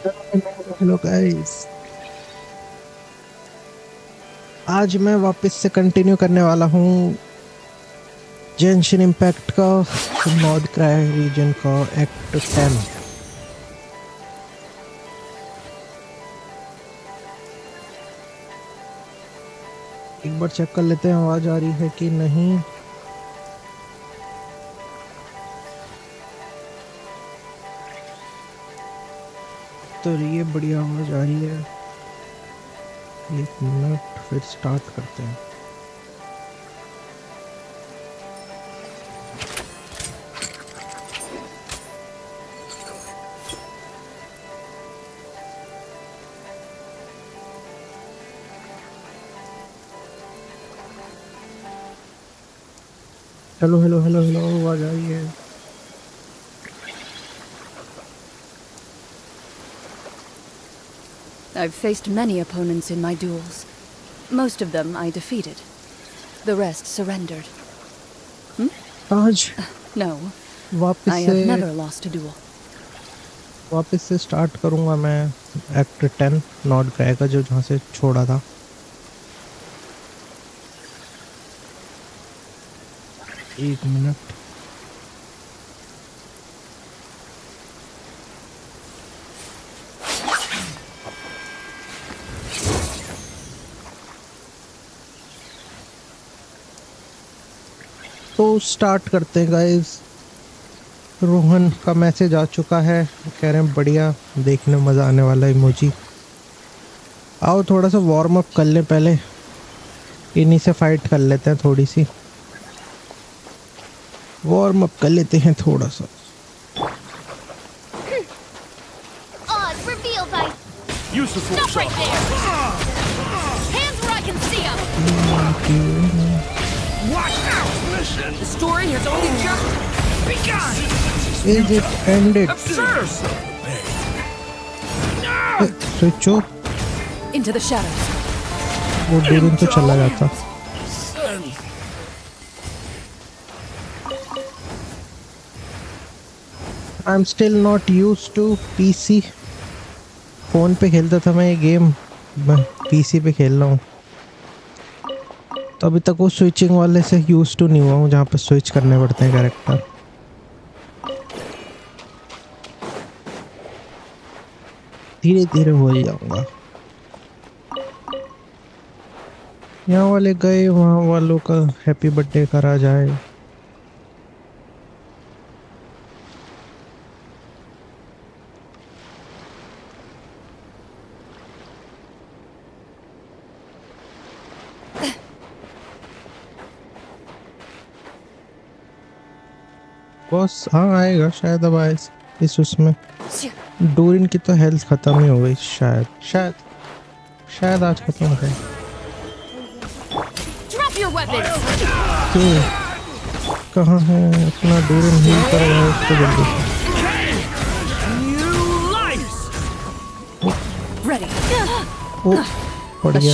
Hello guys, आज मैं वापस से कंटिन्यू करने वाला हूँ जेंशिन इम्पैक्ट का नॉर्थ क्राई रीजन का एक्ट 10। एक बार चेक कर लेते हैं आवाज आ रही है कि नहीं। तो ये बढ़िया आवाज आ रही है। एक मिनट, फिर स्टार्ट करते हैं। हेलो हेलो हेलो हेलो, आवाज आ रही है। I've faced many opponents in my duels. Most of them I defeated. The rest surrendered. आज No, वापस I से have never lost a duel. वापस से स्टार्ट करूंगा मैं एक्ट 10 नॉड-क्राई का, जो जहाँ से छोड़ा था। एक मिनट। तो स्टार्ट करते हैं गाइस। रोहन का मैसेज आ चुका है, कह रहे हैं बढ़िया, देखने में मज़ा आने वाला इमोजी। आओ थोड़ा सा वार्म अप कर लें, पहले इन्हीं से फाइट कर लेते हैं। थोड़ी सी वार्म अप कर लेते हैं थोड़ा सा। Stop right there! Hands where I can see them! Watch out! Listen! The story has only just begun! Is it ended? Absurd! Switch off. Into the shadows. वो डूरिन तो चला जाता। I'm still not used to PC। Phone पे खेलता था मैं ये game, मैं पीसी पे खेल रहा हूँ। तो अभी तक वो स्विचिंग वाले से यूज टू नहीं हुआ हूँ, जहाँ पे स्विच करने पड़ते हैं कैरेक्टर। धीरे धीरे हो ही जाऊंगा। यहाँ वाले गए, वहाँ वालों का हैप्पी बर्थडे करा जाए। बॉस हाँ आएगा शायद, अब आए इस उसमें। डोरिन की तो हेल्थ खत्म ही हो गई शायद, शायद आज खत्म हो गई। कहाँ है अपना डोरिन? हील करेगा उसको जल्दी। ओ बढ़िया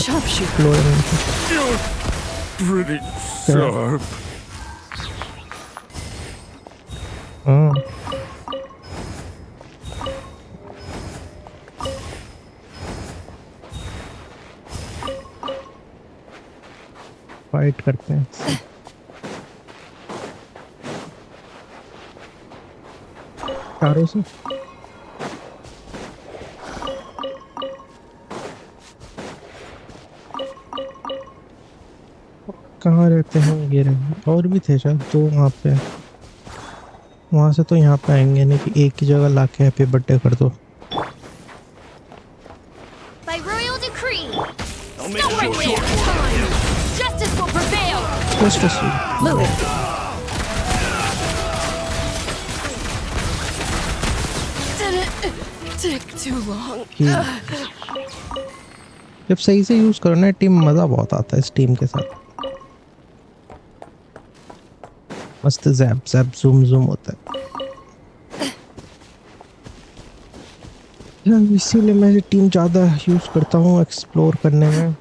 हाँ। फाइट करते हैं। चारों से कहाँ रहते हैं ये रहे? और भी थे शायद दो वहाँ पे। वहाँ से तो यहाँ पे आएंगे नहीं कि एक ही जगह लाके हैप्पी बर्थडे कर दो। By royal decree, stop right there! Justice will prevail! Didn't take too long. जब सही से यूज करो ना टीम, मजा बहुत आता है इस टीम के साथ। मस्त जैप जैप जूम जूम होता है। इसीलिए मैं टीम ज़्यादा यूज करता हूँ एक्सप्लोर करने में,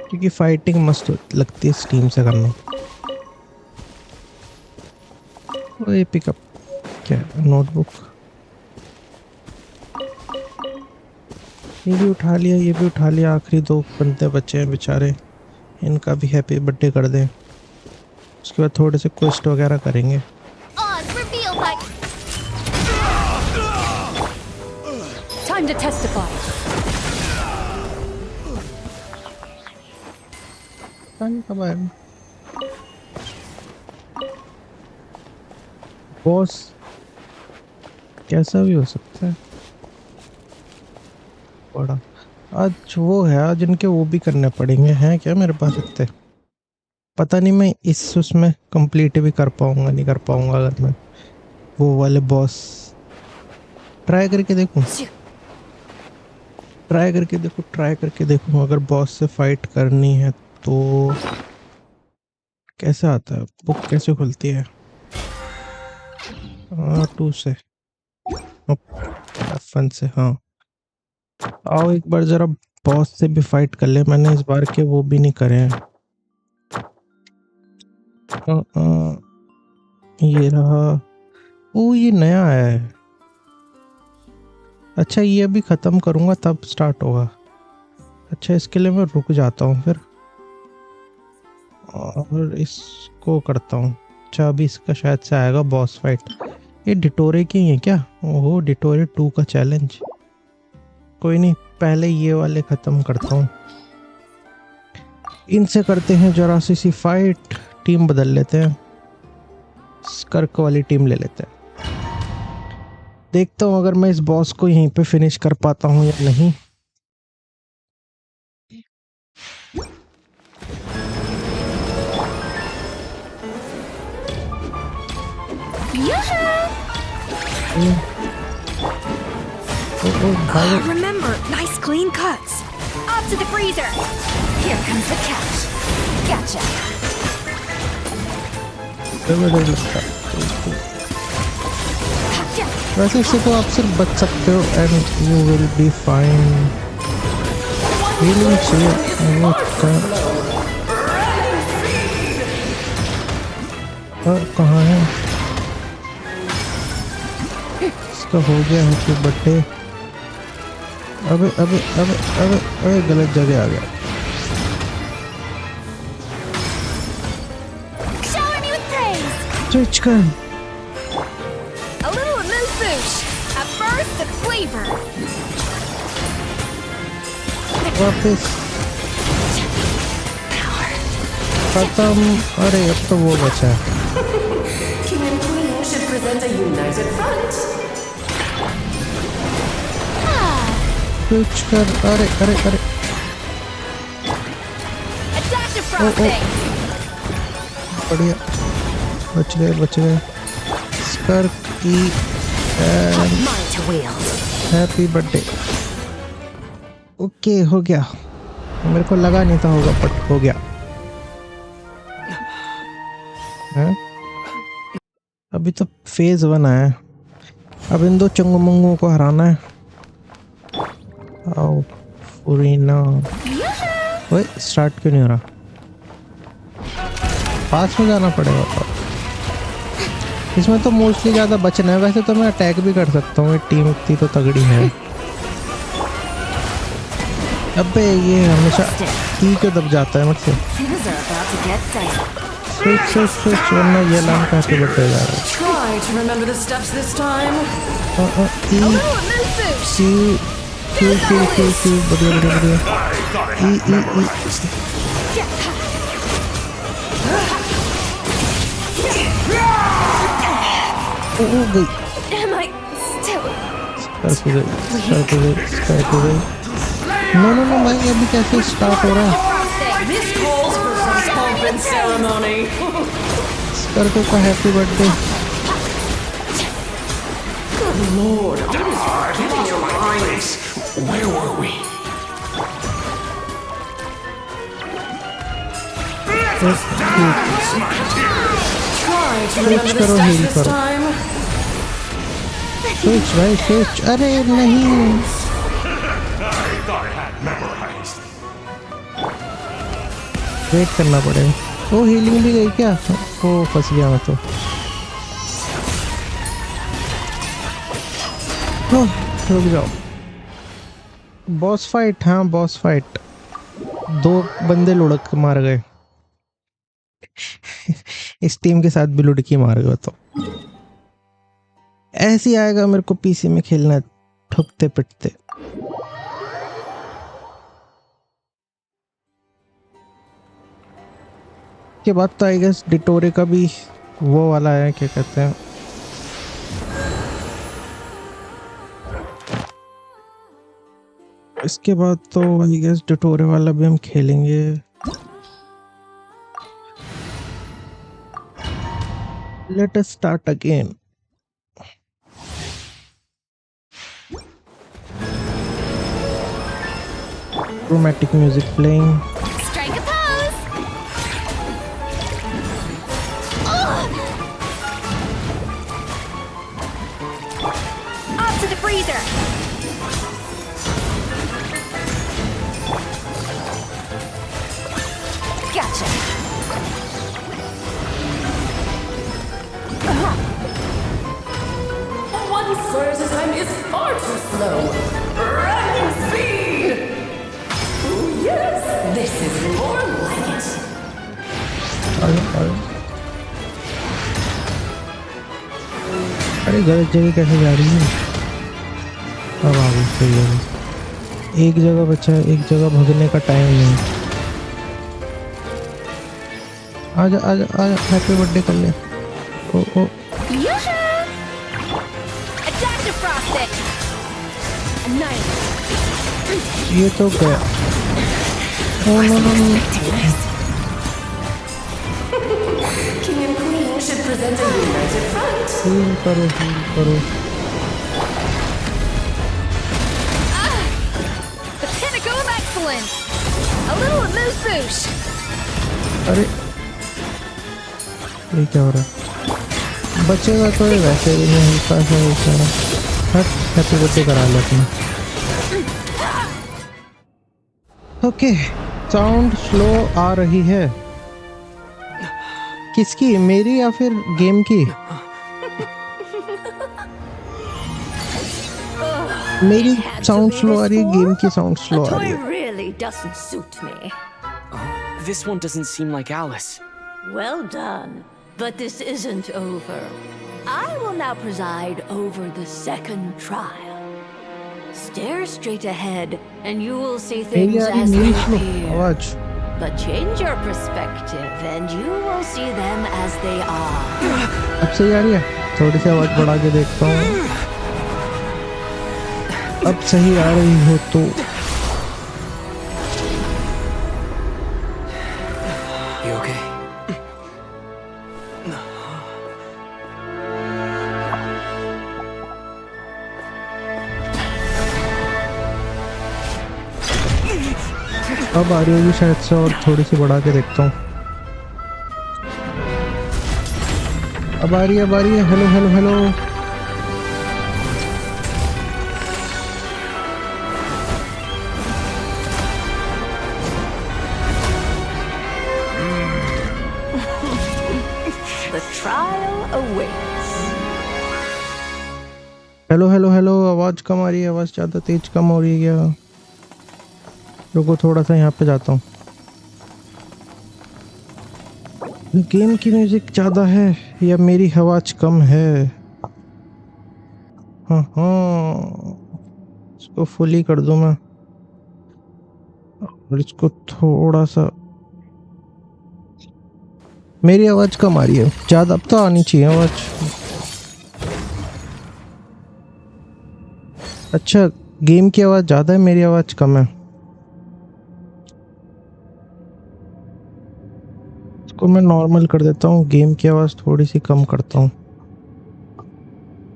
क्योंकि फाइटिंग मस्त लगती है इस टीम से करना। ये पिकअप क्या है? नोटबुक। ये भी उठा लिया, ये भी उठा लिया। आखिरी दो बंदे बचे हैं बेचारे, इनका भी हैप्पी बर्थडे कर दें। उसके बाद थोड़े से क्वेस्ट वगैरह करेंगे। Oz revealed by Time to testify. कब आएगा बॉस? कैसा भी हो सकता है बड़ा। आज वो है, आज इनके वो भी करने पड़ेंगे। हैं क्या मेरे पास इतने? पता नहीं मैं इस उसमें कंप्लीट भी कर पाऊंगा नहीं कर पाऊंगा। अगर मैं वो वाले बॉस ट्राई करके देखूं, ट्राई करके देखूं अगर बॉस से फाइट करनी है तो कैसे आता है? बुक कैसे खुलती है? 2 से F1 से। हाँ आओ एक बार जरा बॉस से भी फाइट कर ले। मैंने इस बार के वो भी नहीं करे हैं। ये रहा। ओ ये नया आया है। अच्छा ये भी ख़त्म करूँगा तब स्टार्ट होगा। अच्छा इसके लिए मैं रुक जाता हूँ फिर और इसको करता हूँ। अच्छा अभी इसका शायद से आएगा बॉस फाइट। ये डिटोरे की है क्या? ओहो डिटोरे 2 का चैलेंज। कोई नहीं पहले ये वाले ख़त्म करता हूँ। इनसे करते हैं जरा सी फाइट। टीम बदल लेते हैं, स्कर्क वाली टीम ले लेते हैं। देखता हूँ अगर मैं इस बॉस को यहीं पे फिनिश कर पाता हूँ या नहीं। Remember, nice clean cuts. up to the freezer. Here comes the catch. Gotcha. वैसे इससे तो आप सिर्फ बच सकते हो and you will be fine. Healing चाहिए। कहाँ है? इसका हो गया हैप्पी बर्थडे। अबे अबे अबे अबे अबे गलत जगह आ गया। Shower me with praise. Switch कर। A little amuse-bouche. At first, the flavor. वापस खत्म। अरे अब तो वो बचा है। King and Queen should present a united front. Switch कर। अरे अरे अरे A dash of frosting. बढ़िया बच गए स्कर्क की Mine to wield. Happy birthday. Okay हो गया। मेरे को लगा नहीं था होगा बट हो गया है? अभी तो फेज 1 आया है। अब इन दो चंगू मंगू को हराना है। आओ फुरीना। ओए स्टार्ट क्यों नहीं हो रहा? पास में जाना पड़ेगा। इसमें तो मोस्टली ज़्यादा बचना है। वैसे तो मैं अटैक भी कर सकता हूँ। टीम इतनी तो तगड़ी है। अबे ये हमेशा ई क्यों दब जाता है मुझसे? Things are about to get dicey. Switch वरना ये लाम का हैप्पी बर्थडे जा रहा है। Try to remember the steps this time. E A little amuse-bouche. Q बढ़िया ई ओ गई। Am I still? स्टार्ट हो गई। नो भाई अभी कैसे स्टार्ट हो रहा है? This calls for some pomp and ceremony. स्कर्को का happy birthday. Good lord, I was forgetting your lines. Where were we? Try to remember the करो, steps heal this करो। time. स्विच भाई स्विच। अरे नहीं I thought I had memorized. Wait करना पड़ेगा। वो healing भी गई क्या? वो फंस गया मैं तो। रुक जाओ। बॉस फाइट, हाँ बॉस फाइट। 2 बंदे लुढ़क मार गए। इस टीम के साथ भी लुढ़की मार गए। तो ऐसे ही आएगा मेरे को पीसी में खेलना, ठुकते पिटते। के बाद तो आई गेस डिटोरे का भी वो वाला है, क्या कहते हैं, इसके बाद तो आई गेस डिटोरे वाला भी हम खेलेंगे। Let us start again. Romantic music playing. Strike a pose! Off to the freezer! Gotcha! One square's time is far too slow. Running speed! Oh yes, this is more like it. अरे गलत जगह कैसे जा रही है? अब आ गई सही जगह। एक जगह बचा है, एक जगह भगने का टाइम नहीं। आजा आजा आजा, हैप्पी बर्थडे कर ले। ओ ओ Yoo-hoo! Attack the frosting! Annihilate! ये तो गया। Oh no no no. King and Queen should present a united front. Heal करो हील करो। The pinnacle of excellence! A little amuse-bouche! अरे ये क्या हो रहा है? बचेगा तो ये वैसे भी नहीं, हल्का सा बेचारा। हट, हैप्पी बर्थडे करा ले अपना। ओके, साउंड स्लो आ रही है। किसकी, मेरी या फिर गेम की? मेरी साउंड स्लो आ रही है, गेम की साउंड स्लो आ रही है। Toy really doesn't suit me. This one doesn't seem like Alice. Well done. But this isn't over. I will now preside over the second trial. Stare straight ahead, and you will see मेरी things आ रही as मेरी they slow appear. आवाज। But change your perspective, and you will see them as they are. अब सही आ रही है? थोड़ी सी आवाज बढ़ा के देखता हूँ। अब सही आ रही हो तो You okay? अब आ रही होगी शायद से, और थोड़ी सी बढ़ा के देखता हूँ। अब आ रही है, अब आ रही है। Hello hello hello. The trial awaits. Hello hello hello, आवाज कम आ रही है, आवाज ज़्यादा तेज कम हो रही है क्या? रुको थोड़ा सा यहाँ पे जाता हूँ। गेम की म्यूजिक ज़्यादा है या मेरी आवाज कम है? हाँ हाँ, इसको फुली कर दूँ मैं, और इसको थोड़ा सा। मेरी आवाज कम आ रही है, ज़्यादा अब तो आनी चाहिए आवाज। अच्छा, गेम की आवाज ज़्यादा है, मेरी आवाज कम है। इसको मैं नॉर्मल कर देता हूँ, गेम की आवाज थोड़ी सी कम करता हूँ।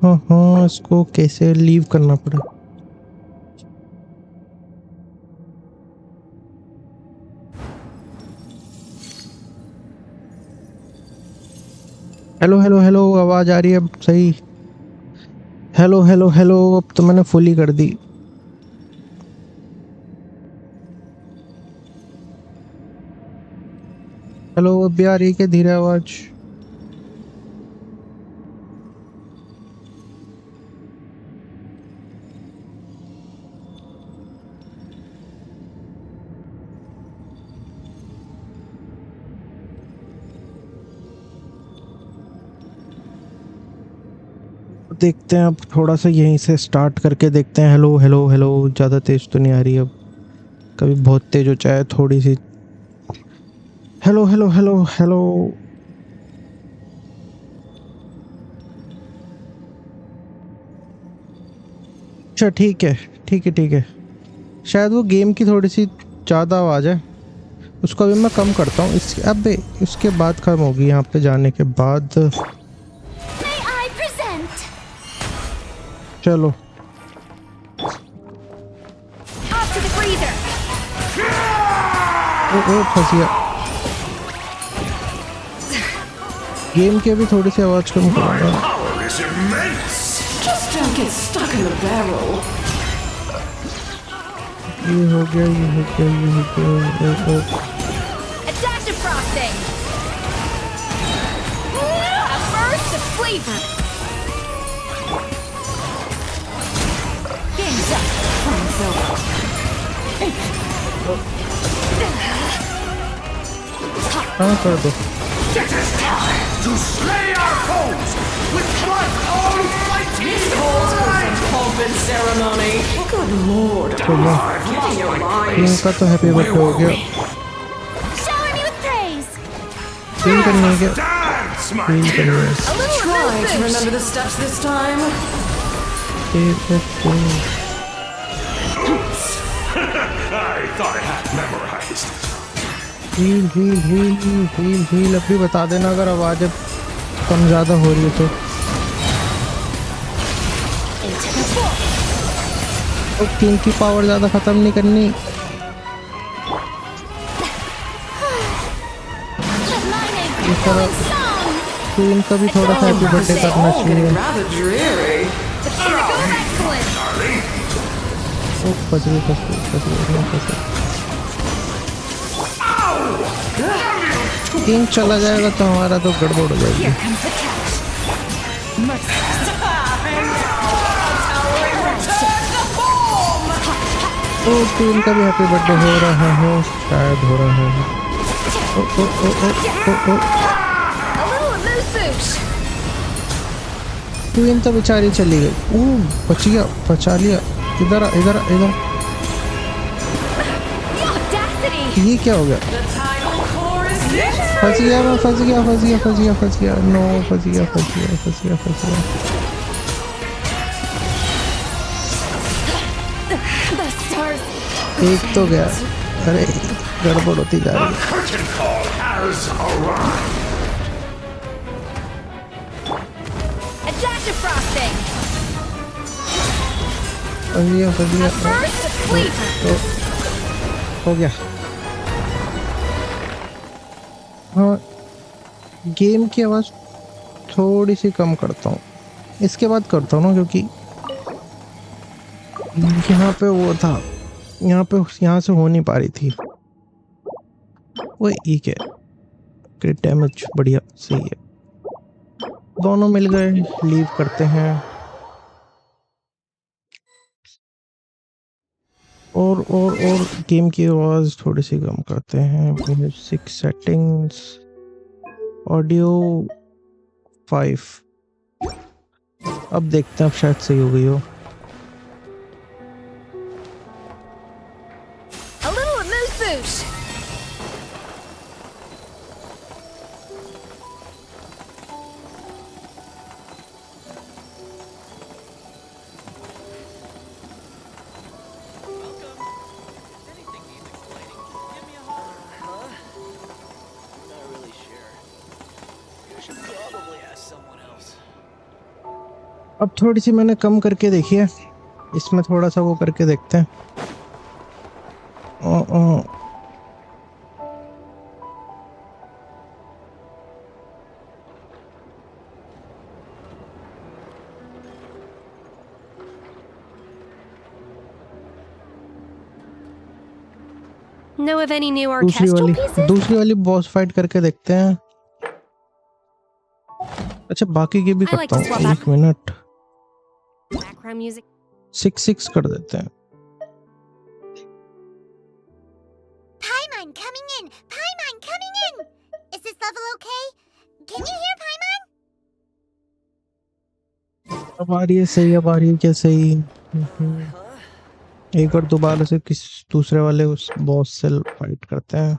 हाँ हाँ, इसको कैसे लीव करना पड़ा। हेलो हेलो हेलो, आवाज आ रही है अब सही? हेलो हेलो हेलो, अब तो मैंने फुली कर दी। हेलो, अब भी आ रही है क्या धीरे आवाज? देखते हैं, अब थोड़ा सा यहीं से स्टार्ट करके देखते हैं। हेलो हेलो हेलो, ज़्यादा तेज़ तो नहीं आ रही अब, कभी बहुत तेज़ हो जाए थोड़ी सी। Hello hello hello hello. अच्छा ठीक है ठीक है ठीक है, शायद वो गेम की थोड़ी सी ज़्यादा आवाज़ है, उसको अभी मैं कम करता हूँ। इस अब इसके बाद खत्म होगी, यहाँ पे जाने के बाद। May I present? चलो Off to the breather. ओ फंस गया। गेम की अभी थोड़ी सी आवाज़ कम करूँगा। Power is immense! Just don't get stuck in the barrel. ये हो गया ये हो गया ये हो गया। A dash of frosting. A burst of flavor. Game's up. Fun's over. हाँ कर दो। It is time to slay our foes with blood all fighting! This calls for some pomp and ceremony. Good lord. चलो Get in your mind. इनका तो happy birthday हो गया। Shower me with praise. Feel करनी है क्या? Dance, my feel करनी है। dears! A little Try to boost. remember the steps this time. I thought I had memorized. Heal heal heal heal heal अभी बता देना अगर आवाज़ कम ज़्यादा हो रही है तो। Into the pool. और टीम की पावर ज़्यादा ख़त्म नहीं करनी। Let my name be इस तरह song. टीम का भी थोड़ा सा हैप्पी बर्थडे It's करना all getting चाहिए। rather dreary. The pinnacle of excellence. ओ फंस गई फंस गई फंस गई मैं फंस गई। टीम चला जाएगा तो हमारा तो गड़बड़ हो जाएगी। Here comes the catch. Merciless. Oh team का भी हैप्पी बर्थडे हो रहा है, शायद हो रहा है। ओ ओ ओ ओ ओ ओ A little amuse-bouche. टीम तो बेचारी चली गई। ओ बच गया, बचा लिया। इधर आ इधर आ इधर। The audacity. ये क्या हो गया? The title chorus is फंस गया मैं, फंस गया फंस गया फंस गया फंस गया। नो फंस गया फंस गया फंस गया फंस गया। The stars. एक तो गया। अरे गड़बड़ होती जा The रही है। curtain call has arrived! A dash of frosting. फंस गया फंस A गया। burst of flavor. तो हो गया। हाँ गेम की आवाज़ थोड़ी सी कम करता हूँ, इसके बाद करता हूँ ना, क्योंकि यहाँ पे वो था, यहाँ से हो नहीं पा रही थी। वो एक है क्रिट डैमेज, बढ़िया सही है। दोनों मिल गए, लीव करते हैं। और गेम की आवाज़ थोड़ी सी कम करते हैं। Music settings, audio 5। अब देखते हैं, अब शायद सही हो गई हो। A little amuse-bouche. अब थोड़ी सी मैंने कम करके देखी है, इसमें थोड़ा सा वो करके देखते हैं। Know of any new orchestral pieces? दूसरी वाली बॉस फाइट करके देखते हैं। अच्छा बाकी की भी I like करता to हूँ, swap एक मिनट। Background music. 6 कर देते हैं। Paimon coming in! Paimon coming in! Is this level okay? Can you hear Paimon? अब आ रही है सही, अब आ रही है क्या सही। एक बार दोबारा से किस दूसरे वाले उस बॉस से फाइट करते हैं,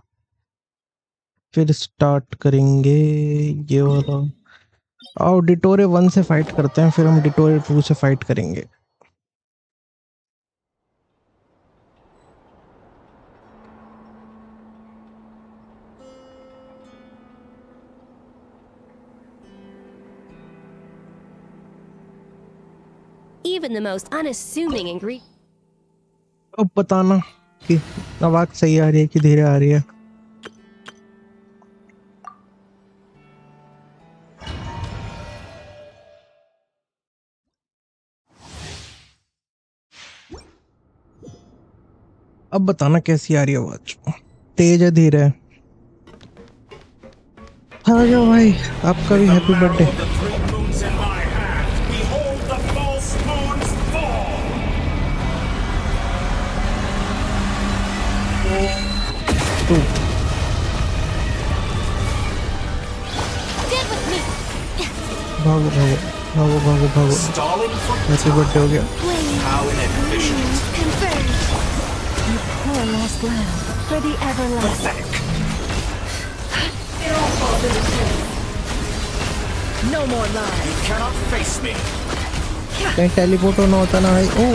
फिर स्टार्ट करेंगे ये वाला। आओ डिटोरे 1 से फाइट करते हैं, फिर हम डिटोरे 2 से फाइट करेंगे। Even the most unassuming ingredient. अब बताना कि आवाज सही आ रही है कि धीरे आ रही है। अब बताना कैसी आ रही है आवाज, तेज है धीरे है। आ जाओ भाई, आपका भी happy birthday. The three moons in my hand. Behold the false moon's fall. Stand with me. भागो भागो भागो भागो भागो, Stalling for हैप्पी बर्थडे हो गया। how inefficient. Confirmed. Poor lost lamb. For the everlasting. Pathetic. No more lies. You cannot face me. कहीं teleport होना होता ना भाई। ओ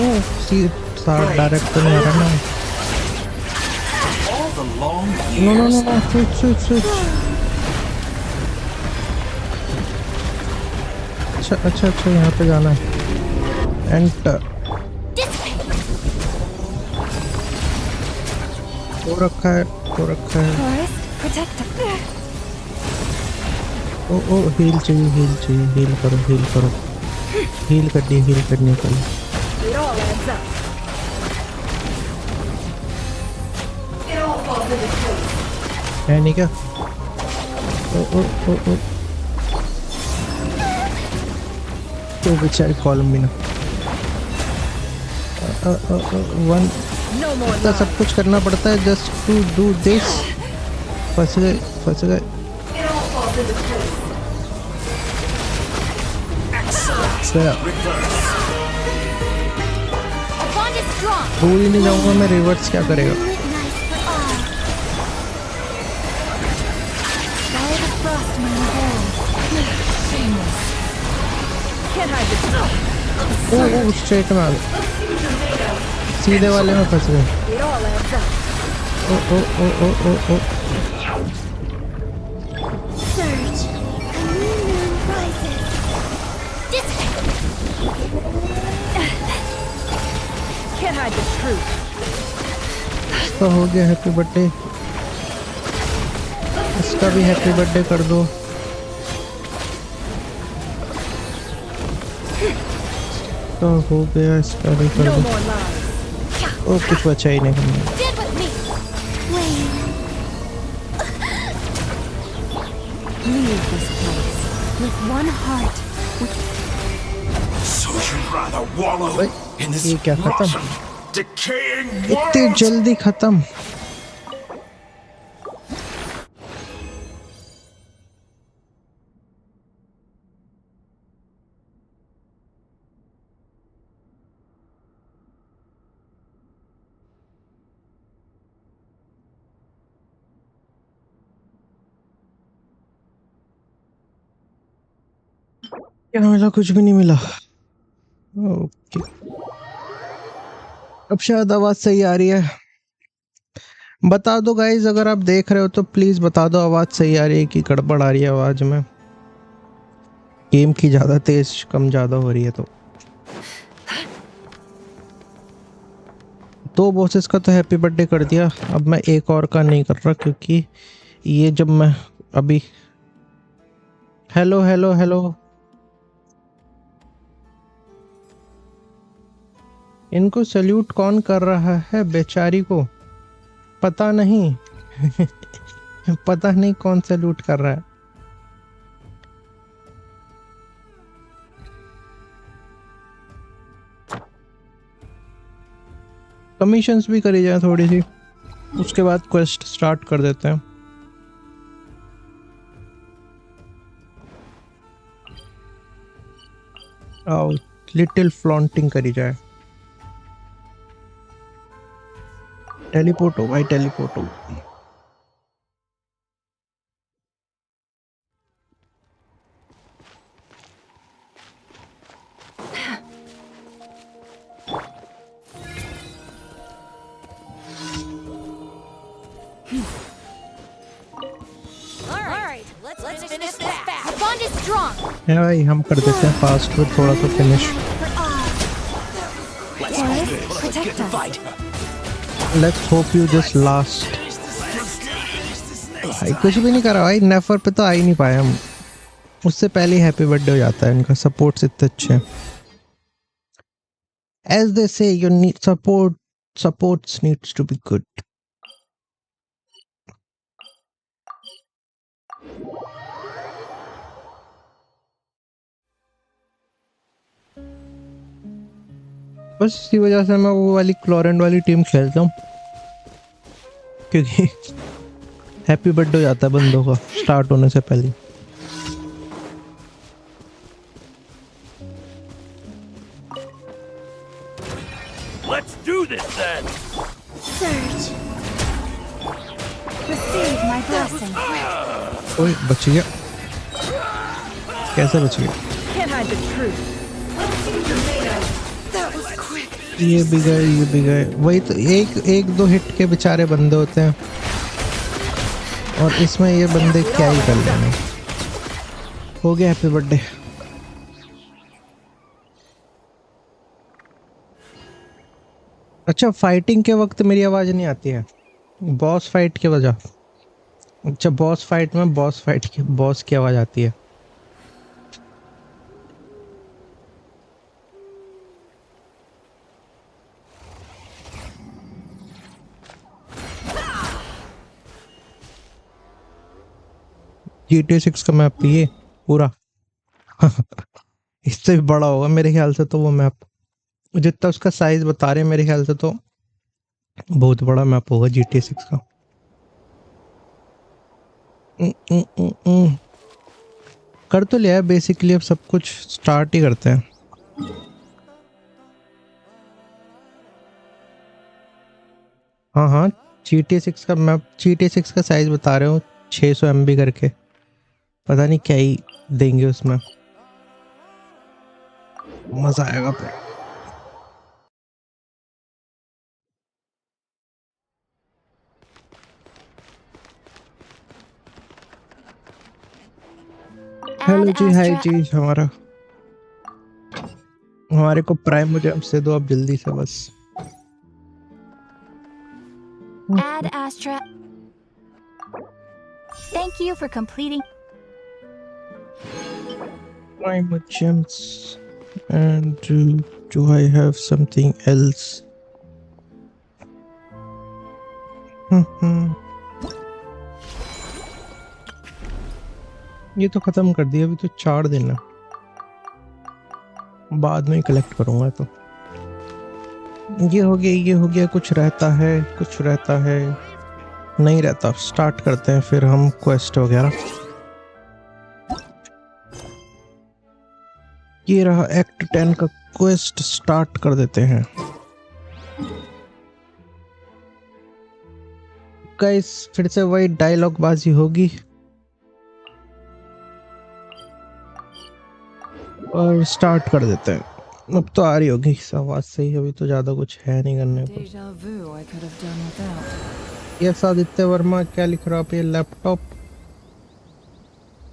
सी डायरेक्ट तो नहीं आ रहा ना। All the long no no years. No no, switch switch switch. अच्छा अच्छा अच्छा, यहाँ पे जाना है। एंटर हो रखा है, हो रखा है। Forest, protect. ओ हील चाहिए, हील चाहिए, हील करो, हील करो, हील करनी है, हील करनी है पहले। It all adds up. है नहीं क्या? ओ तो बेचारे कॉलम भी ना। वन No more इतना lies. सब कुछ करना पड़ता है जस्ट टू डू दिस। फंस गए, फंस गए। गया। A bond is strong. भूल ही नहीं जाऊंगा मैं, रिवर्स क्या करेगा। Nice for all. Follow the frost when you hold. Shameless. Can't hide the truth. Oh straight में आ गए, सीधे वाले में फंस गए। It all adds up. O O O O O O Surge. A new moon rises. Dissipate. Can't hide the truth. इसका हो गया हैप्पी बर्थडे, इसका भी हैप्पी बर्थडे कर दो। इसका हो गया, इसका भी कर No दो। more lies. ओ कुछ बचा ही नहीं करना। Stand with me. Wait. Leave this place with one heart. So you'd rather wallow Wait, in this ये क्या खत्म? rotten, decaying इतनी world? जल्दी खत्म? क्या मिला? कुछ भी नहीं मिला। ओके, अब शायद आवाज सही आ रही है। बता दो गाइज, अगर आप देख रहे हो तो प्लीज बता दो आवाज सही आ रही है कि गड़बड़ आ रही है आवाज में। गेम की ज्यादा तेज कम ज्यादा हो रही है तो। 2 बॉसेस का तो हैप्पी बर्थडे कर दिया, अब मैं एक और का नहीं कर रहा क्योंकि ये जब मैं अभी हेलो हेलो हेलो, इनको सल्यूट कौन कर रहा है बेचारी को? पता नहीं पता नहीं कौन सल्यूट कर रहा है। कमीशंस भी करी जाए थोड़ी सी, उसके बाद क्वेस्ट स्टार्ट कर देते हैं। आओ लिटिल फ्लॉन्टिंग करी जाए। टेलीपोर्ट हो भाई, टेलीपोर्ट हो। Alright, let's finish this fast. Our bond is strong. है भाई, हम कर देते हैं फास्ट में थोड़ा सा finish. Protect us. Let's hope you just last. भाई कुछ भी नहीं करा भाई, नेफर पे तो आ ही नहीं पाए हम। उससे पहले हैप्पी बर्थडे हो जाता है। इनका सपोर्ट्स इतने अच्छे हैं। As they say, you need support. Supports needs to be good. बस इसी वजह से मैं वो वाली क्लोरेंट वाली टीम खेलता हूँ, क्योंकि हैप्पी बर्थडे हो जाता है बंदों का स्टार्ट होने से पहले। Let's do this then! Surge. Receive my blessing. ओए बच गया, कैसे बच गया? Can't hide the truth. ये भी गए, ये भी गए। वही तो, एक दो हिट के बेचारे बंदे होते हैं, और इसमें ये बंदे क्या ही कर लेंगे। हो गया हैप्पी बर्थडे। अच्छा, फाइटिंग के वक्त मेरी आवाज़ नहीं आती है, बॉस फाइट के वजह। अच्छा, बॉस फाइट में बॉस की आवाज़ आती है। GTA 6 का मैप ये पूरा इससे भी बड़ा होगा मेरे ख्याल से तो वो मैप, जितना उसका साइज बता रहे हैं मेरे ख्याल से तो बहुत बड़ा मैप होगा GTA 6 का। कर तो लिया है बेसिकली, अब सब कुछ स्टार्ट ही करते हैं। हाँ हाँ, GTA 6 का मैप, GTA 6 का साइज बता रहे हो 600 MB करके। पता नहीं क्या ही देंगे उसमें, मजा आएगा फिर। हेलो जी, हाय जी। हमारे को प्राइम मुझे हमसे दो अब जल्दी से बस। Ad Astra. Thank you for completing. Prime gems, and do I have something else? ये तो खत्म कर दिया, अभी तो 4 दिन है, बाद में ही कलेक्ट करूंगा। तो ये हो गया, कुछ रहता है नहीं रहता। स्टार्ट करते हैं फिर हम क्वेस्ट वगैरह। ये रहा एक्ट 10 का क्वेस्ट, स्टार्ट कर देते हैं। गाइस फिर से वही डायलॉग बाजी होगी और स्टार्ट कर देते हैं। अब तो आ रही होगी इस आवाज से ही, अभी तो ज्यादा कुछ है नहीं करने को। Deja vu I could have done without. Yes Aditya Verma, क्या लिख रहा आप? ये लैपटॉप,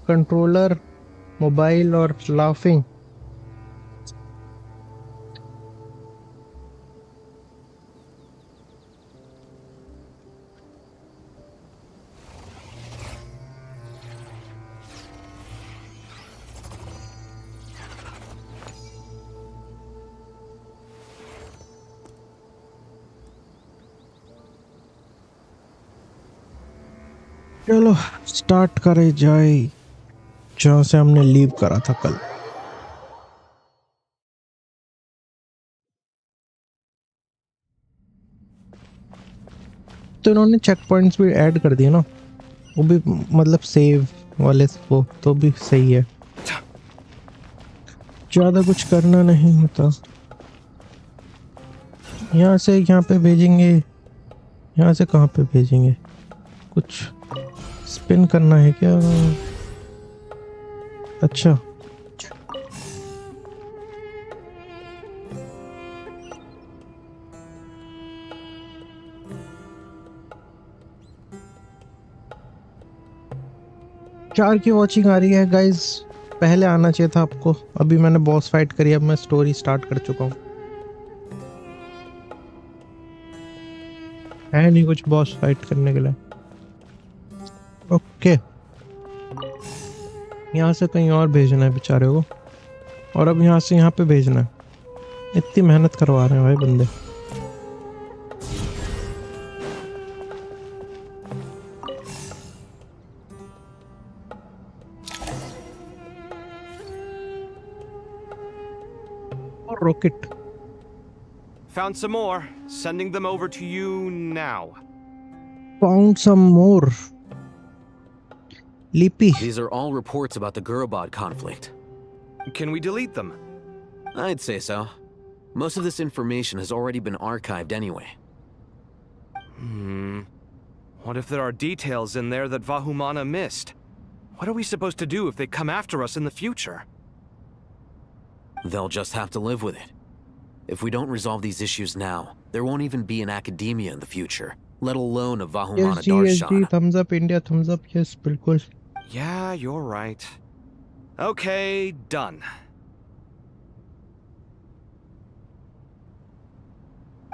कंट्रोलर, मोबाइल और लाफिंग। चलो स्टार्ट करे जाए जहाँ से हमने लीव करा था कल। तो इन्होंने चेक पॉइंट्स भी ऐड कर दिए ना, वो भी मतलब सेव वाले, वो तो भी सही है। ज्यादा कुछ करना नहीं होता। यहाँ से यहाँ पे भेजेंगे, यहाँ से कहाँ पे भेजेंगे? कुछ स्पिन करना है क्या? अच्छा, चार की वॉचिंग आ रही है गाइस। पहले आना चाहिए था आपको। अभी मैंने बॉस फाइट करी, अब मैं स्टोरी स्टार्ट कर चुका हूँ। है नहीं कुछ बॉस फाइट करने के लिए। ओके, यहाँ से कहीं और भेजना है बेचारे को, और अब यहाँ से यहाँ पे भेजना है। इतनी मेहनत करवा रहे हैं भाई बंदे। और rocket Found some more. Sending them over to you now. Found some more. लिपि These are all reports about the Gurubad conflict. Can we delete them? I'd say so. Most of this information has already been archived anyway. What if there are details in there that Vahumana missed? What are we supposed to do if they come after us in the future? They'll just have to live with it. If we don't resolve these issues now, there won't even be an academia in the future, let alone a Vahumana Darshan. thumbs up India, thumbs up, yes बिल्कुल। Yeah, you're right. Okay, done.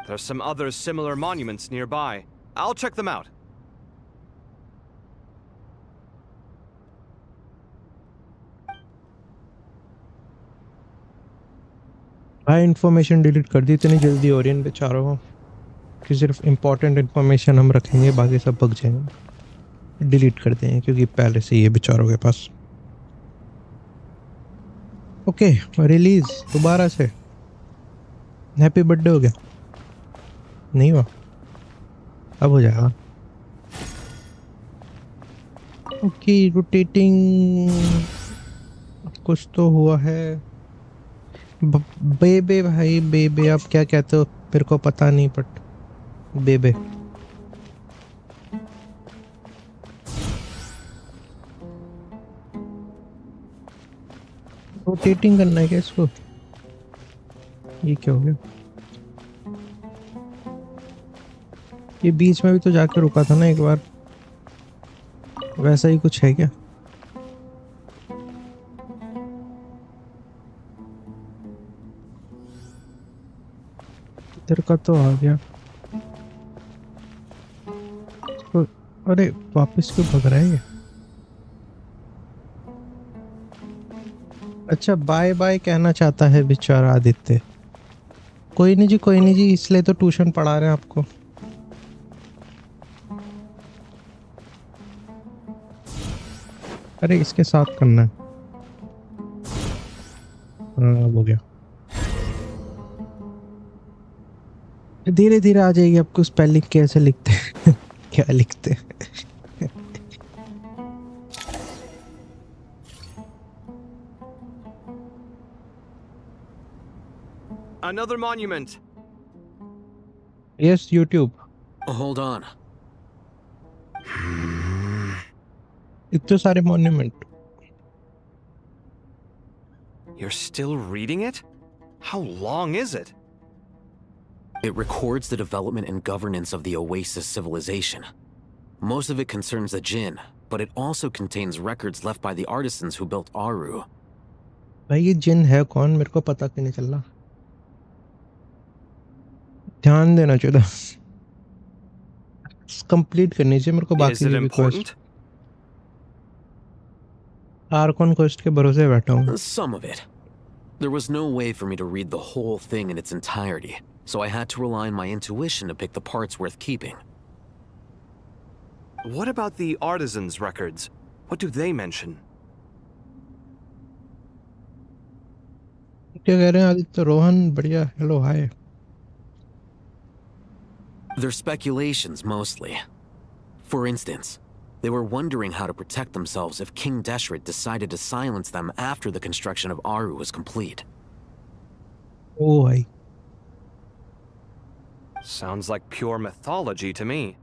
There's some other similar monuments nearby. I'll check them out. भाई information delete कर दी, इतनी जल्दी हो रही है इन बेचारों को कि सिर्फ इम्पोर्टेंट इन्फॉर्मेशन हम रखेंगे, बाकी सब भग जाएंगे। डिलीट कर देंगे क्योंकि पहले से ही है बेचारों के पास। ओके, रिलीज दोबारा से। हैप्पी बर्थडे हो गया? नहीं हुआ, अब हो जाएगा। ओके, रोटेटिंग कुछ तो हुआ है। बेबे भाई, बेबे आप क्या कहते हो मेरे को पता नहीं, बट बेबे रोटेटिंग करना है क्या इसको? ये क्या हो गया? ये बीच में भी तो जाके रुका था ना एक बार, वैसा ही कुछ है क्या? इधर का तो आ गया। तो अरे वापस क्यों भग रहा है ये? अच्छा, बाय बाय कहना चाहता है बेचारा आदित्य। कोई नहीं जी, कोई नहीं जी, इसलिए तो ट्यूशन पढ़ा रहे हैं आपको। अरे इसके साथ करना है। हाँ, हो गया। धीरे धीरे आ जाएगी आपको स्पेलिंग कैसे लिखते हैं क्या लिखते हैं। Another monument. Yes, YouTube. Hold on. इतने सारे monument. You're still reading it? How long is it? It records the development and governance of the Oasis civilization. Most of it concerns the Jinn, but it also contains records left by the artisans who built Aru. भाई ये जिन है कौन, मेरे को पता क्यों नहीं चल रहा? ध्यान देना चाहिए। कंप्लीट करनी चाहिए मेरे को बाकी Is it भी क्वेस्ट। important? आर्कॉन क्वेस्ट के भरोसे बैठा हूँ। Some of it. There was no way for me to read the whole thing in its entirety, so I had to rely on my intuition to pick the parts worth keeping. What about the artisans' records? What do they mention? क्या कह रहे हैं आदित्य? रोहन बढ़िया, hello hi. They're speculations mostly. For instance, They were wondering how to protect themselves if King Deshret decided to silence them after the construction of Aru was complete. ओ भाई Sounds like pure mythology to me.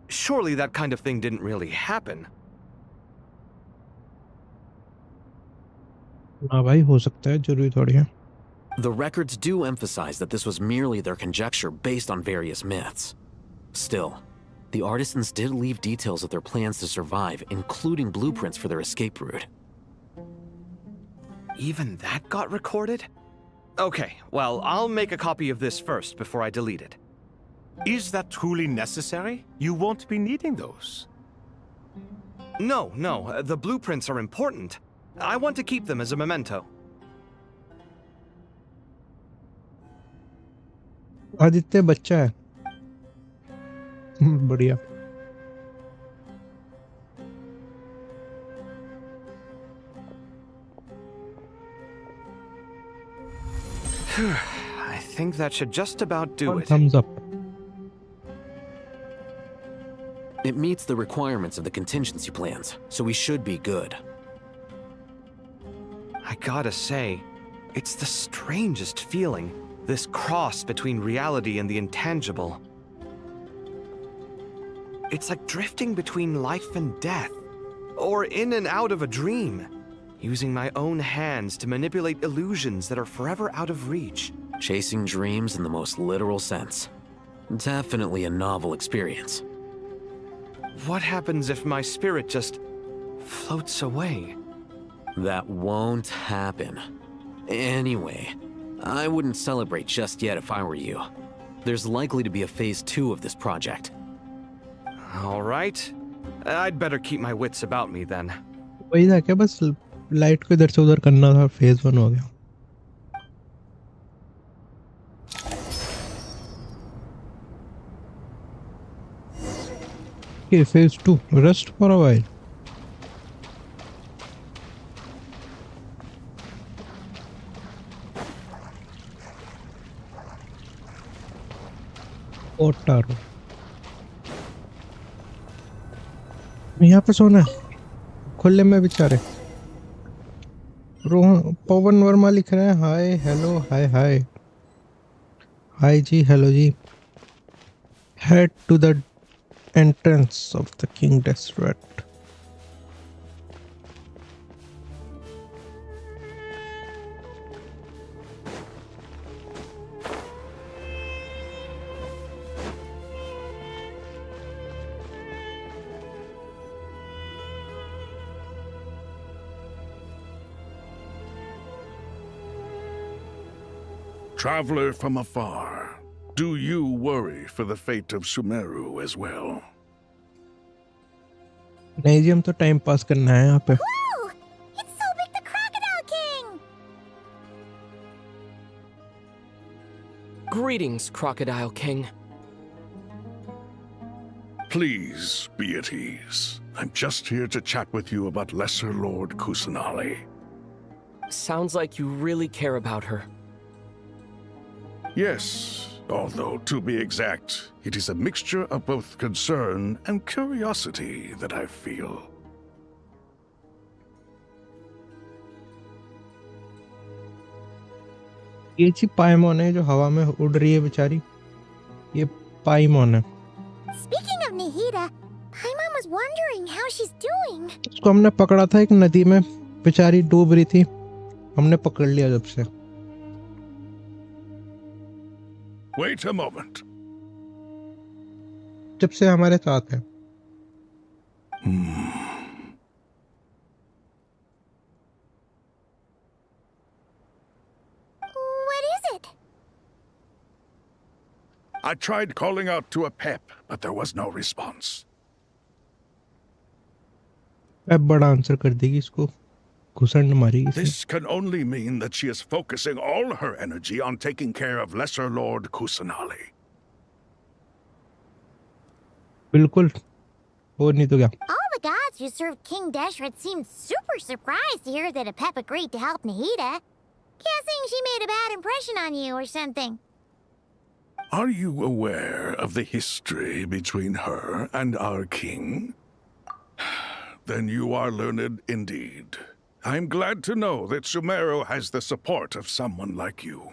Surely that kind of thing didn't really happen. हाँ भाई हो सकता है जरूरी थोड़ी है The records do emphasize that this was merely their conjecture based on various myths. Still, the artisans did leave details of their plans to survive, including blueprints for their escape route. Even that got recorded? Okay, well, I'll make a copy of this first before I delete it. Is that truly necessary? You won't be needing those. No, the blueprints are important. I want to keep them as a memento. Aditya बच्चा है बढ़िया I think that should just about do it. thumbs up It meets the requirements of the contingency plans, so we should be good. I gotta say, it's the strangest feeling, this cross between reality and the intangible. It's like drifting between life and death, or in and out of a dream, using my own hands to manipulate illusions that are forever out of reach. Chasing dreams in the most literal sense. Definitely a novel experience. What happens if my spirit just floats away? That won't happen. Anyway, I wouldn't celebrate just yet if I were you. There's likely to be a phase 2 of this project. All right. I'd better keep my wits about me then. वही था क्या बस light को इधर से उधर करना था फेज 1 हो गया Okay, phase 2. Rest for a while. Otaru. यहाँ पे सोना है खुले में बेचारे रोहन पवन वर्मा लिख रहे हैं hi hello hi hi hi जी हेलो जी head to the entrance of the King Desert. Traveler from afar, do you worry for the fate of Sumeru as well? नहीं जी हम तो टाइम पास करना है यहाँ पे Whoa! It's Sobek the Crocodile King! Greetings, Crocodile King. Please be at ease. I'm just here to chat with you about Lesser Lord Kusanali. Sounds like you really care about her. Yes, although to be exact, it is a mixture of both concern and curiosity that I feel. ये जी पाइमोन है जो हवा में उड़ रही है बेचारी ये पाइमोन है Speaking of Nahida, Paimon was wondering how she's doing. उसको हमने पकड़ा था एक नदी में बेचारी डूब रही थी हमने पकड़ लिया जब से Wait a moment. जब से हमारे साथ है What is it? I tried calling out to a pep, but there was no response. अब बड़ा आंसर कर देगी इसको घुसंड मारेगी इसे। This can only mean that she is focusing all her energy on taking care of Lesser Lord Kusanali. बिल्कुल और नहीं तो क्या All the gods who served King Deshret seemed super surprised to hear that a pep agreed to help Nahida. Guessing she made a bad impression on you or something. Are you aware of the history between her and our king? Then you are learned indeed. I'm glad to know that Sumeru has the support of someone like you.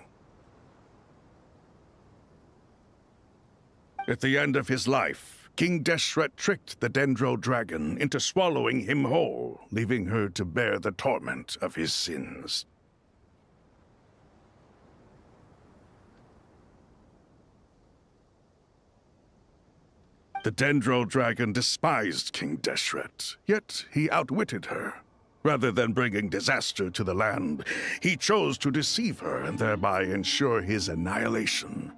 At the end of his life, King Deshret tricked the Dendro Dragon into swallowing him whole, leaving her to bear the torment of his sins. The Dendro Dragon despised King Deshret, yet he outwitted her. Rather than bringing disaster to the land, he chose to deceive her and thereby ensure his annihilation.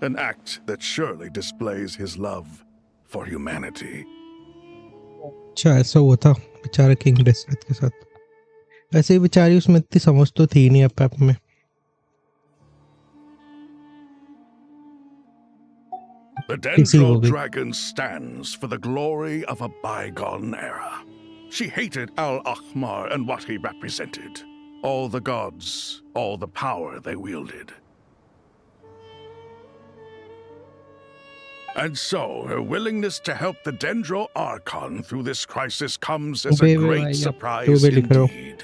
An act that surely displays his love for humanity. अच्छा ऐसा हुआ था बेचारा king डेसरेथ के साथ। ऐसे ही बेचारी उसमें इतनी समझ तो थी नहीं अब में। The Dendro Dragon stands for the glory of a bygone era. She hated Al-Akhmar and what he represented. All the gods, all the power they wielded. And so, her willingness to help the Dendro Archon through this crisis comes as a great surprise indeed.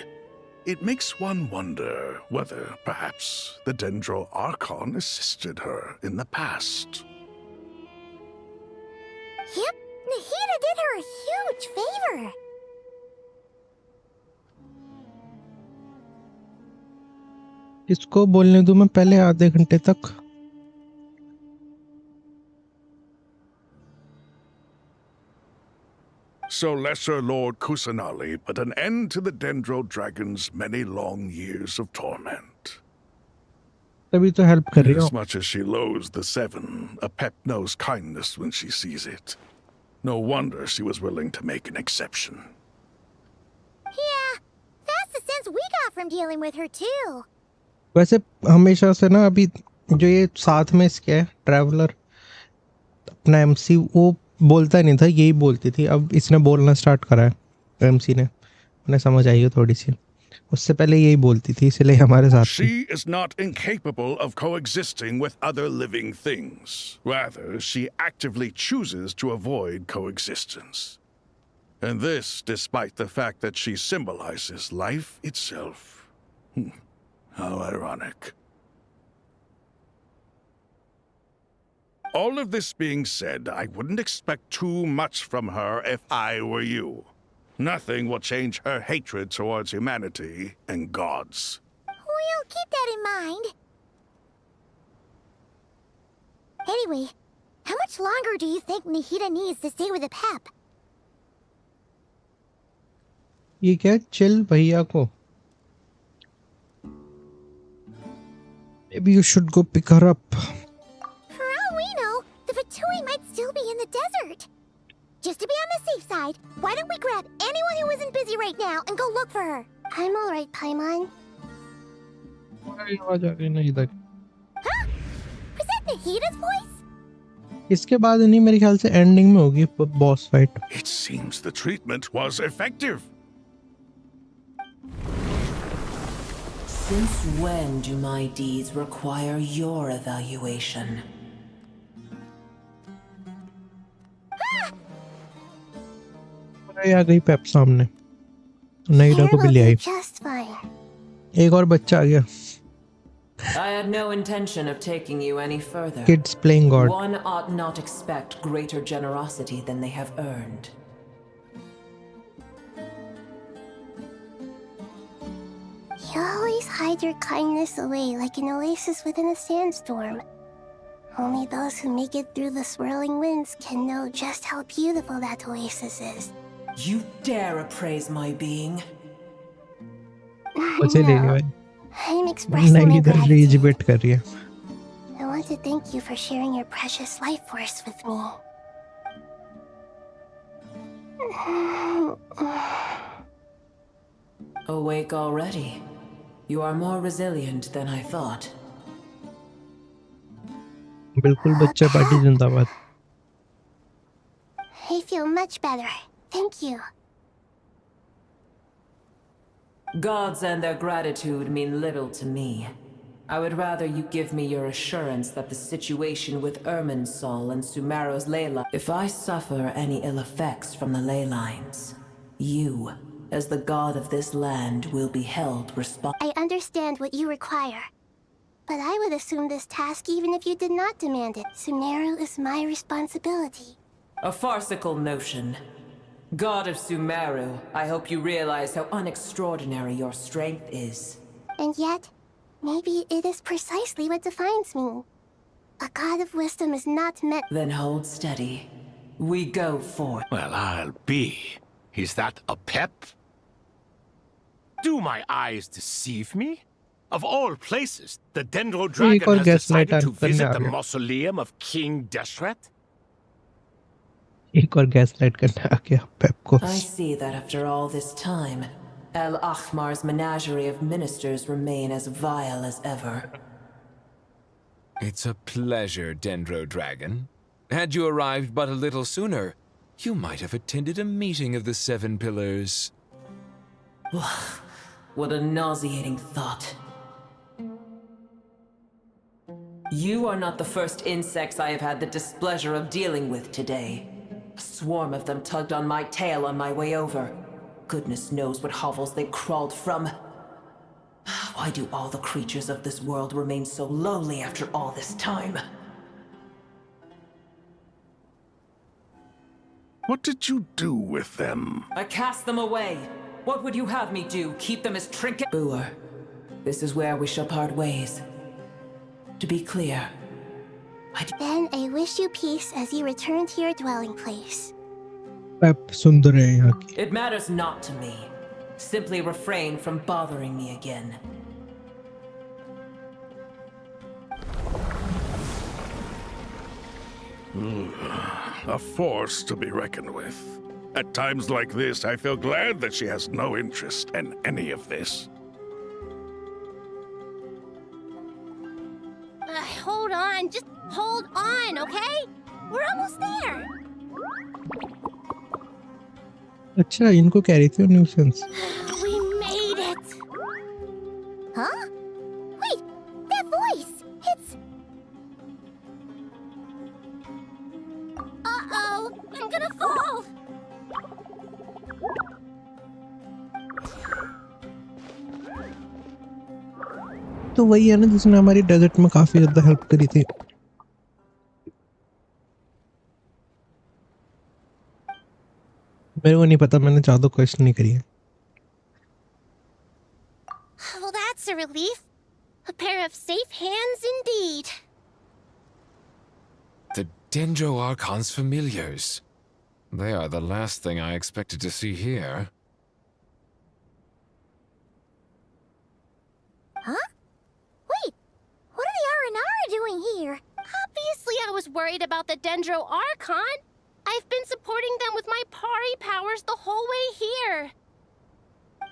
It makes one wonder whether, perhaps, the Dendro Archon assisted her in the past. Yep, Nahida did her a huge favor. इसको बोलने दूं मैं पहले आधे घंटे तक। So Lesser Lord Kusanali put an end to the Dendro Dragon's many long years of torment. तभी तो हेल्प कर रही हूँ। As much as she loathes the Seven, a pet knows kindness when she sees it. No wonder she was willing to make an exception. Yeah, that's the sense we got from dealing with her too. वैसे हमेशा से ना अभी जो ये साथ में इसके है ट्रैवलर अपना एमसी वो बोलता नहीं था, यही बोलती थी। अब इसने बोलना स्टार्ट करा है एमसी ने, उन्हें समझ आई है थोड़ी सी। उससे पहले यही बोलती थी, इसलिए हमारे साथ She is not incapable of coexisting with other living things. Rather, she actively chooses to avoid coexistence. And this despite the fact that she symbolizes life itself. How ironic. All of this being said, I wouldn't expect too much from her if I were you. Nothing will change her hatred towards humanity and gods. We'll keep that in mind. Anyway, how much longer do you think Nahida needs to stay with the Pep? ये क्या chill भैया को। Maybe you should go pick her up. For all we know, the Fatui might still be in the desert. Just to be on the safe side, why don't we grab anyone who isn't busy right now and go look for her? I'm alright, Paimon. आवाज आ गई ना इधर। Huh? Was that Nahida's voice? इसके बाद नहीं, मेरे ख्याल से एंडिंग में होगी boss fight. It seems the treatment was effective. Since when do my deeds require your evaluation? आ गई पेप सामने, नईडा को भी ले आई। Just fine. एक और बच्चा आ गया। I had no intention of taking you any further. Kids playing God. One ought not expect greater generosity than they have earned. You always hide your kindness away like an oasis within a sandstorm. Only those who make it through the swirling winds can know just how beautiful that oasis is. You dare appraise my being? No, I'm expressing my gratitude. I want to thank you for sharing your precious life force with me. Awake already? You are more resilient than I thought. बिल्कुल बच्चा party जिंदाबाद। I feel much better. Thank you. Gods and their gratitude mean little to me. I would rather you give me your assurance that the situation with Irminsul and Sumeru's ley line. If I suffer any ill effects from the ley lines, You, as the god of this land, will be held responsible. I understand what you require. But I would assume this task even if you did not demand it. Sumeru is my responsibility. A farcical notion. God of Sumeru, I hope you realize how unextraordinary your strength is. And yet, maybe it is precisely what defines me. A god of wisdom is not meant— Then hold steady. We go forth. Well, I'll be. Is that a pep? Do my eyes deceive me? Of all places, the Dendro Dragon और has gaslight decided to करने visit uh the गया। mausoleum of King Deshret? एक और gaslight करने आ गया पेप को। I see that after all this time, El Ahmar's menagerie of ministers remain as vile as ever. It's a pleasure, Dendro Dragon. Had you arrived but a little sooner, you might have attended a meeting of the Seven Pillars. What a nauseating thought. You are not the first insects I have had the displeasure of dealing with today. A swarm of them tugged on my tail on my way over. Goodness knows what hovels they crawled from. Why do all the creatures of this world remain so lowly after all this time? What did you do with them? I cast them away. What would you have me do? Keep them as trinket? Boer, this is where we shall part ways. To be clear, Then I wish you peace as you return to your dwelling place. पेप सुंदर है यहाँ की। it matters not to me. Simply refrain from bothering me again. A force to be reckoned with. At times like this, I feel glad that she has no interest in any of this. Hold on, just hold on, okay? We're almost there. अच्छा इनको कह रही थी nuisance. We made it. Huh? Wait, that voice. It's— Uh-oh, I'm gonna fall. तो वही है ना जिसने हमारी डेजर्ट में काफी ज्यादा हेल्प करी थी। मेरे को नहीं पता, मैंने ज्यादा क्वेश्चन नहीं करी है। Well, that's a relief. A pair of safe hands indeed. The Dendro Archon's familiars. They are the last thing I expected to see here. Huh? Wait, what are the R&R doing here? Obviously I was worried about the Dendro Archon. I've been supporting them with my Pari powers the whole way here.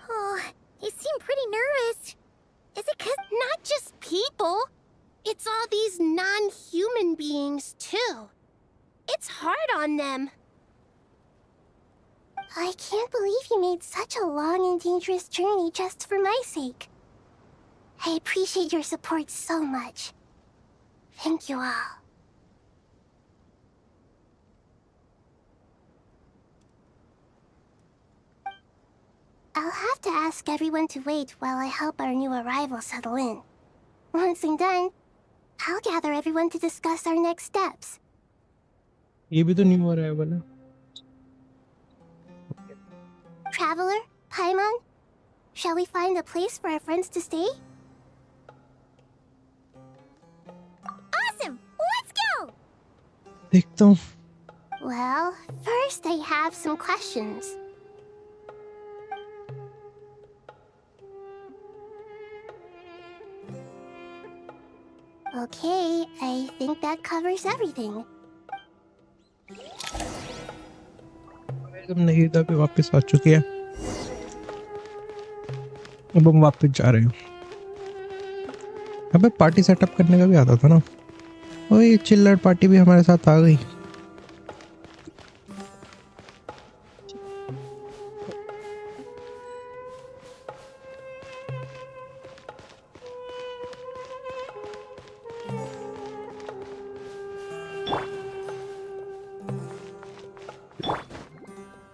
Oh, they seem pretty nervous. Is it 'cause not just people? It's all these non-human beings, too. It's hard on them. I can't believe you made such a long and dangerous journey just for my sake. I appreciate your support so much. Thank you all. I'll have to ask everyone to wait while I help our new arrival settle in. Once I'm done, I'll gather everyone to discuss our next steps. ये भी तो new arrival है। Traveler, Paimon, shall we find a place for our friends to stay? Awesome! Let's go! देखता हूँ। Well, first I have some questions. Okay, I think that covers everything. जब नहीं था भी वापस आ चुकी है। अब हम वापस जा रहे हैं। अबे पार्टी सेटअप करने का भी आता था ना। ओए चिल्लर पार्टी भी हमारे साथ आ गई।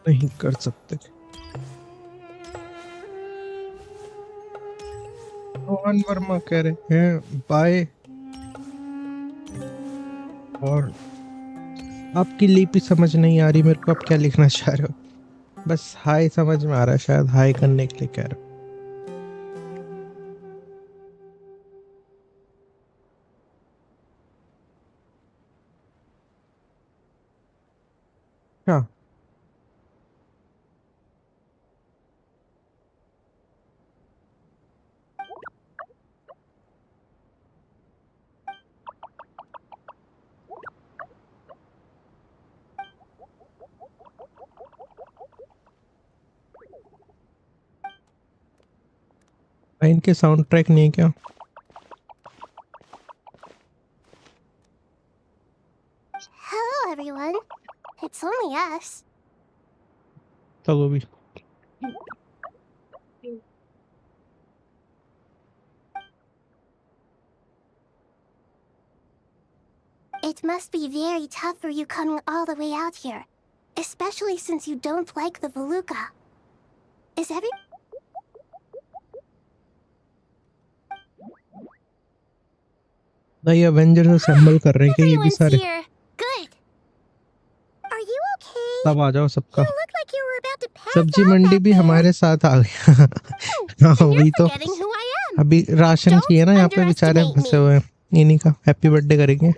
नहीं कर सकते। रोहन वर्मा कह रहे हैं बाय। और आपकी लिपि समझ नहीं आ रही मेरे को, आप क्या लिखना चाह रहे हो? बस हाय समझ में आ रहा है, शायद हाय करने के लिए कह रहे हो। क्या? इनके साउंड ट्रैक नहीं है क्या? Hello, everyone. It's only us. तो वो भी It must be very tough for you coming all the way out here, especially since you don't like the Veluca. Is every... नहीं, एवेंजर्स असेंबल कर रहे हैं क्या ये भी Everyone's सारे? here. Good. Are you okay? सब आ जाओ सबका। You look like you were about to pass सब्जी out मंडी back भी there. हमारे साथ आ गया। हाँ And you're वही तो, forgetting who I am. अभी राशन चाहिए ना यहाँ पे, बेचारे underestimate फंसे me. हुए हैं। इन्हीं का हैप्पी बर्थडे करेंगे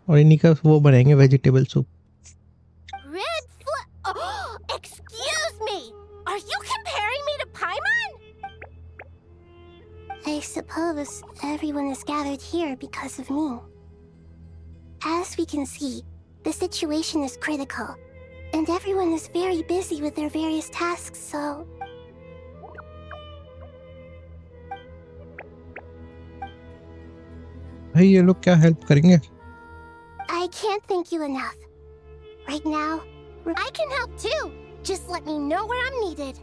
और इन्हीं का वो बनाएंगे vegetable soup. Red flag. Oh, excuse me. Are you comparing me to Paimon? I suppose everyone is gathered here because of me. As we can see, the situation is critical, and everyone is very busy with their various tasks, so... भाई ये लोग क्या help करेंगे? I can't thank you enough. Right now, I can help too. Just let me know where I'm needed.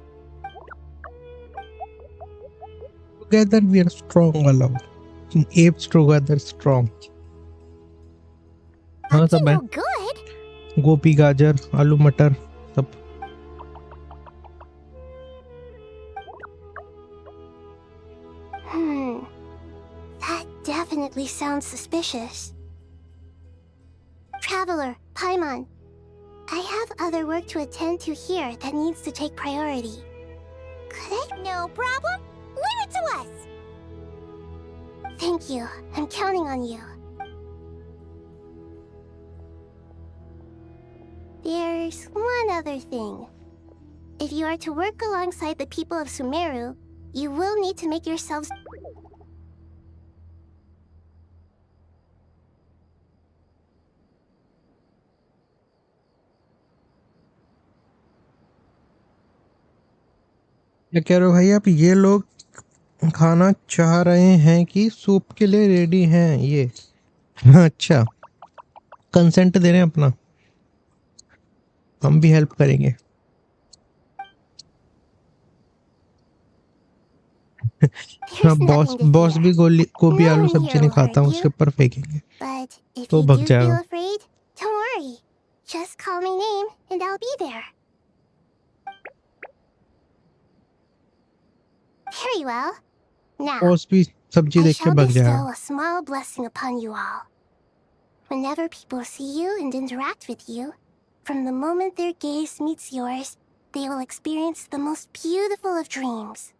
Together we are strong alone. Apes together strong. हाँ Up to सब है। no good. गोभी, गाजर, आलू, मटर सब। That definitely sounds suspicious. Traveler, Paimon, I have other work to attend to here that needs to take priority. Could I? No problem. Leave it to us. Thank you. I'm counting on you. There's one other thing. If you are to work alongside the people of Sumeru, you will need to make yourselves... क्या कह रहे हो भाई आप? ये लोग खाना चाह रहे हैं कि सूप के लिए रेडी हैं ये? अच्छा, कंसेंट दे रहे हैं अपना। हम भी हेल्प करेंगे। हाँ, बॉस भी गोभी आलू सब्जी नहीं खाता हूँ, उसके ऊपर फेंकेंगे But if तो you भग do जाएगा। feel afraid, don't worry. Just call my name and I'll be there. Very well. Now, boss भी सब्जी I देख के shall भग bestow जाएगा। a small blessing upon you all. Whenever people see you and interact with you, from the moment their gaze meets yours, they will experience the most beautiful of dreams.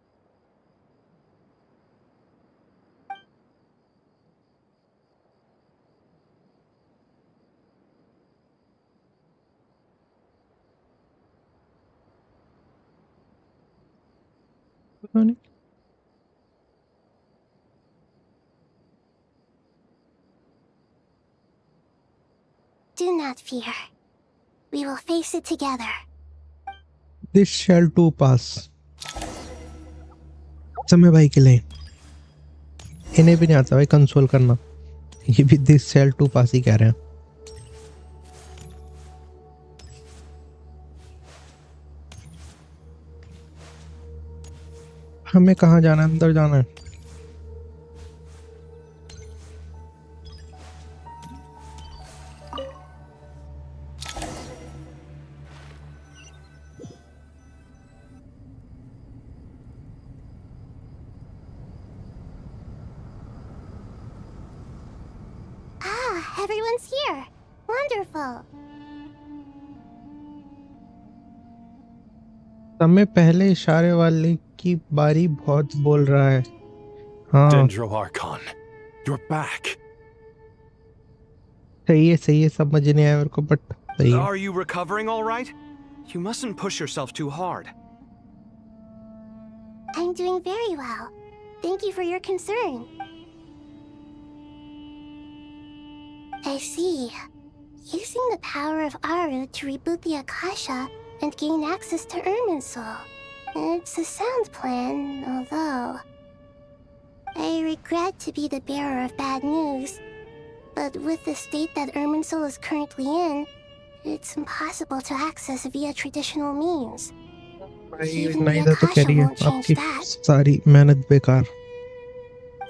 पता नहीं। Do not fear. We will face it together. This shall too pass. समय भाई के लिए इन्हें भी नहीं आता भाई कंसोल करना, ये भी दिस shall too pass ही कह रहे हैं। हमें कहाँ जाना है? अंदर जाना है। everyone's here. Wonderful. समय पहले इशारे वाले की बारी बहुत बोल रहा है. हाँ. Dendro Archon, you're back. सही है समझ नहीं आया मेरे को बट सही है. Are you recovering all right? You mustn't push yourself too hard. I'm doing very well. Thank you for your concern. I see. Using the power of Aru to reboot the Akasha and gain access to Irminsul. It's a sound plan, although I regret to be the bearer of bad news. But with the state that Irminsul is currently in, it's impossible to access via traditional means. Even the नहीं तो कह Akasha रही है won't change आपकी that. सारी मेहनत बेकार.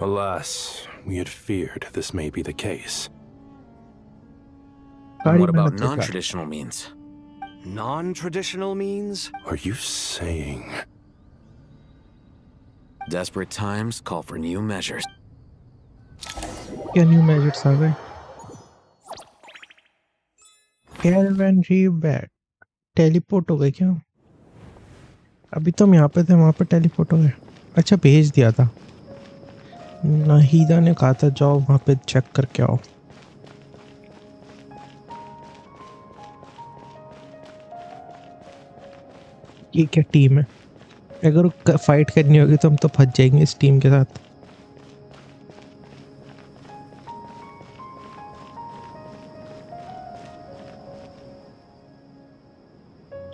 Alas, we had feared this may be the case. And what सारी about मेहनत बेकार. non-traditional means? Non-traditional means? Are you saying... Desperate times call for new measures. क्या न्यू मेजर्स आ गए? कैरावनरी बैक टेलीपोर्ट हो गए क्या? अभी तो हम यहाँ पे थे, वहाँ पे टेलीपोर्ट हो गए. अच्छा भेज दिया था. नाहिदा ने कहा था जाओ वहाँ पे चेक करके आओ. ये क्या टीम है? अगर फाइट करनी होगी तो हम तो फंस जाएंगे इस टीम के साथ.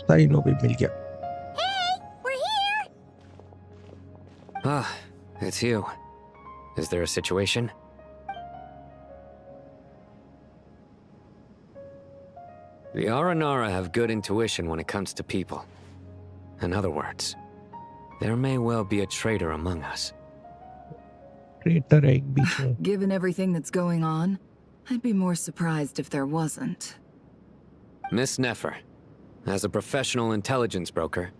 सारी नो भी मिल गया. We're here! Ah, it's you. Is there a situation? The Aranara have good intuition when it comes to people. In other words, there may well be a traitor among us. Traitor है एक बीच में. Given everything that's going on, I'd be more surprised if there wasn't. Miss Nefer, as a professional intelligence broker,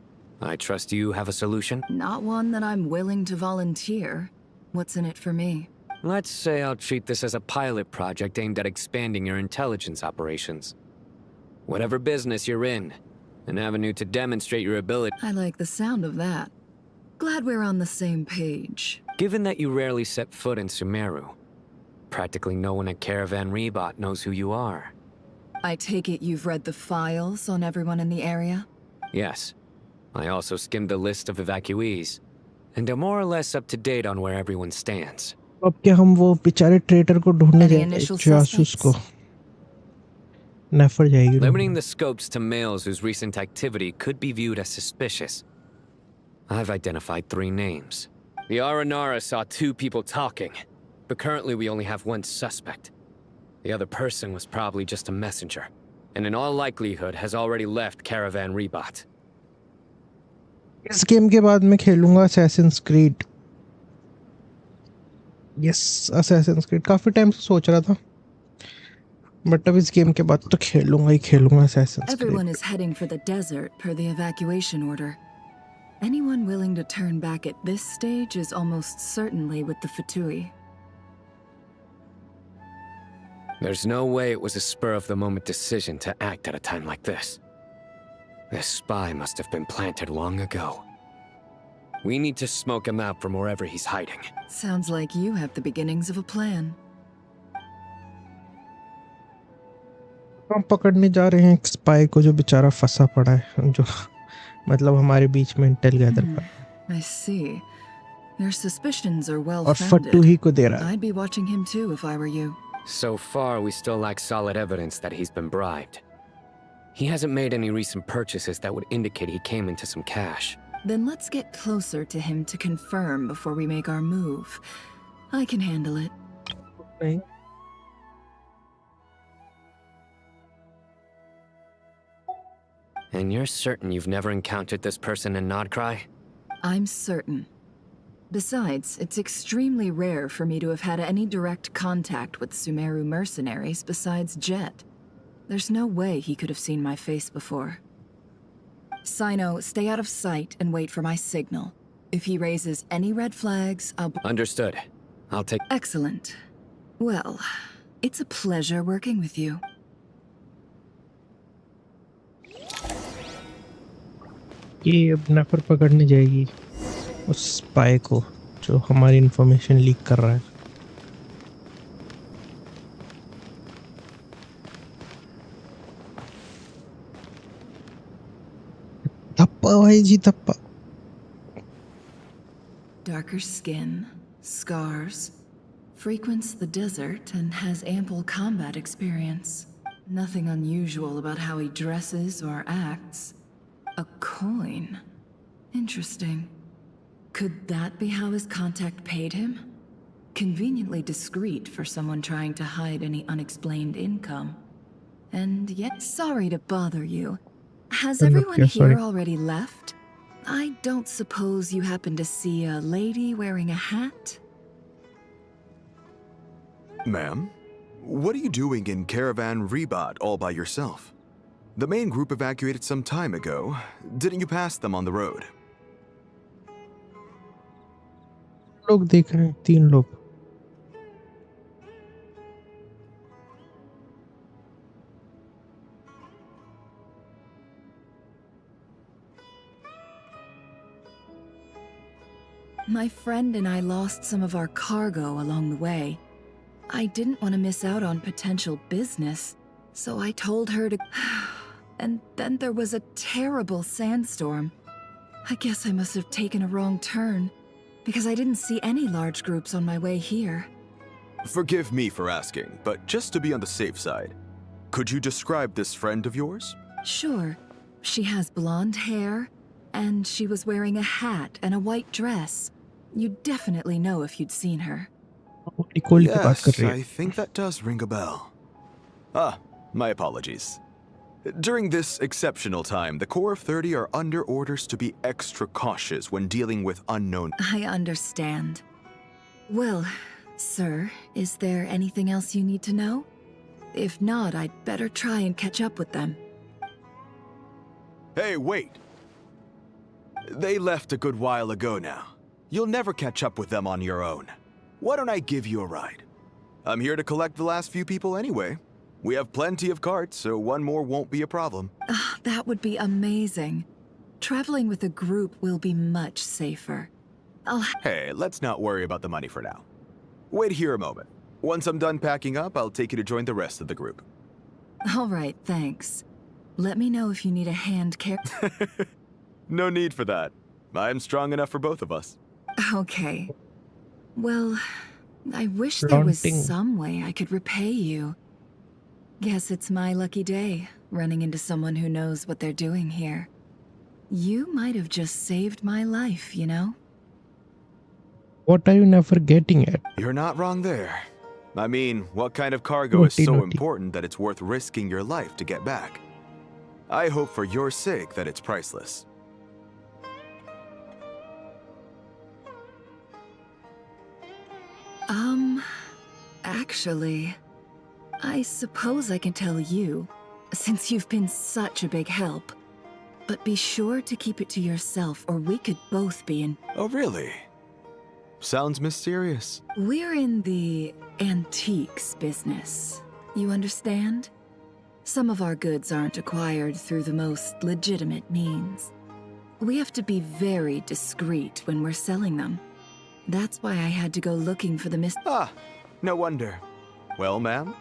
I trust you have a solution? Not one that I'm willing to volunteer. What's in it for me? Let's say I'll treat this as a pilot project aimed at expanding your intelligence operations. Whatever business you're in, an avenue to demonstrate your ability. I like the sound of that. Glad we're on the same page. Given that you rarely set foot in Sumeru, practically no one at Caravan Rebot knows who you are. I take it you've read the files on everyone in the area? Yes. I also skimmed the list of evacuees, and am more or less up to date on where everyone stands. अब क्या हम वो बेचारे traitor को ढूंढने Any जाएंगे? initial जासूस को. suspects? नेफर जाएगी. Limiting the scopes to males whose recent activity could be viewed as suspicious. I've identified 3 names. The Aranara saw 2 people talking, but currently we only have 1 suspect. The other person was probably just a messenger, and in all likelihood has already left Caravan Rebot. इस game के बाद मैं खेलूंगा Assassin's creed. Yes, Assassin's creed काफी time से सोच रहा था, बट अब इस गेम के बाद तो खेलूंगा Assassin's Everyone creed. is heading for the desert per the evacuation order. Anyone willing to turn back at this stage is almost certainly with the Fatui. There's no way it was a spur-of-the-moment decision to act at a time like this. This spy must have been planted long ago. We need to smoke him out from wherever he's hiding. Sounds like you have the beginnings of a plan. हम पकड़ने जा रहे हैं एक spy को जो बेचारा फंसा पड़ा है, जो मतलब हमारे बीच में इंटेल गैदर कर. I see. Your suspicions are well और founded. फट्टू ही को दे रहा है. I'd be watching him too if I were you. So far, we still lack solid evidence that he's been bribed. He hasn't made any recent purchases that would indicate he came into some cash. Then let's get closer to him to confirm before we make our move. I can handle it. नहीं. And you're certain you've never encountered this person in Nod-Krai? I'm certain. Besides, it's extremely rare for me to have had any direct contact with Sumeru mercenaries besides Jet. There's no way he could have seen my face before. Sino, stay out of sight and wait for my signal. If he raises any red flags, I'll... Understood. I'll take... Excellent. Well, It's a pleasure working with you. ये अब नफर पकड़ने जाएगी उस spy को जो हमारी information leak कर रहा है। धप्पा भाई जी धप्पा। Darker skin, scars, frequents the desert and has ample combat experience. Nothing unusual about how he dresses or acts. A coin. Interesting. Could that be how his contact paid him? Conveniently discreet for someone trying to hide any unexplained income. And yet, sorry to bother you. Has everyone here already left? I don't suppose you happen to see a lady wearing a hat? Ma'am, what are you doing in Caravan Rebat all by yourself? The main group evacuated some time ago. Didn't you pass them on the road? लोग देख रहे हैं, 3 लोग। My friend and I lost some of our cargo along the way. I didn't want to miss out on potential business, so I told her to... And then there was a terrible sandstorm. I guess I must have taken a wrong turn, because I didn't see any large groups on my way here. Forgive me for asking, but just to be on the safe side, could you describe this friend of yours? Sure. She has blonde hair, and she was wearing a hat and a white dress. You'd definitely know if you'd seen her. Yes, I think that does ring a bell. Ah, my apologies. During this exceptional time, the Corps of 30 are under orders to be extra cautious when dealing with unknown... I understand. Well, sir, is there anything else you need to know? If not, I'd better try and catch up with them. Hey, wait! They left a good while ago now. You'll never catch up with them on your own. Why don't I give you a ride? I'm here to collect the last few people anyway. We have plenty of carts, so one more won't be a problem. That would be amazing. Traveling with a group will be much safer. Hey, let's not worry about the money for now. Wait here a moment. Once I'm done packing up, I'll take you to join the rest of the group. All right, thanks. Let me know if you need a hand No need for that. I'm strong enough for both of us. Okay. Well, I wish there was some way I could repay you. Guess it's my lucky day, running into someone who knows what they're doing here. You might have just saved my life, you know? What are you never getting at? You're not wrong there. I mean, what kind of cargo is so important that it's worth risking your life to get back? I hope for your sake that it's priceless. Actually, I suppose I can tell you, since you've been such a big help. But be sure to keep it to yourself, or we could both be in... Oh, really? Sounds mysterious. We're in the antiques business. You understand? Some of our goods aren't acquired through the most legitimate means. We have to be very discreet when we're selling them. That's why I had to go looking for the no wonder. Well, ma'am,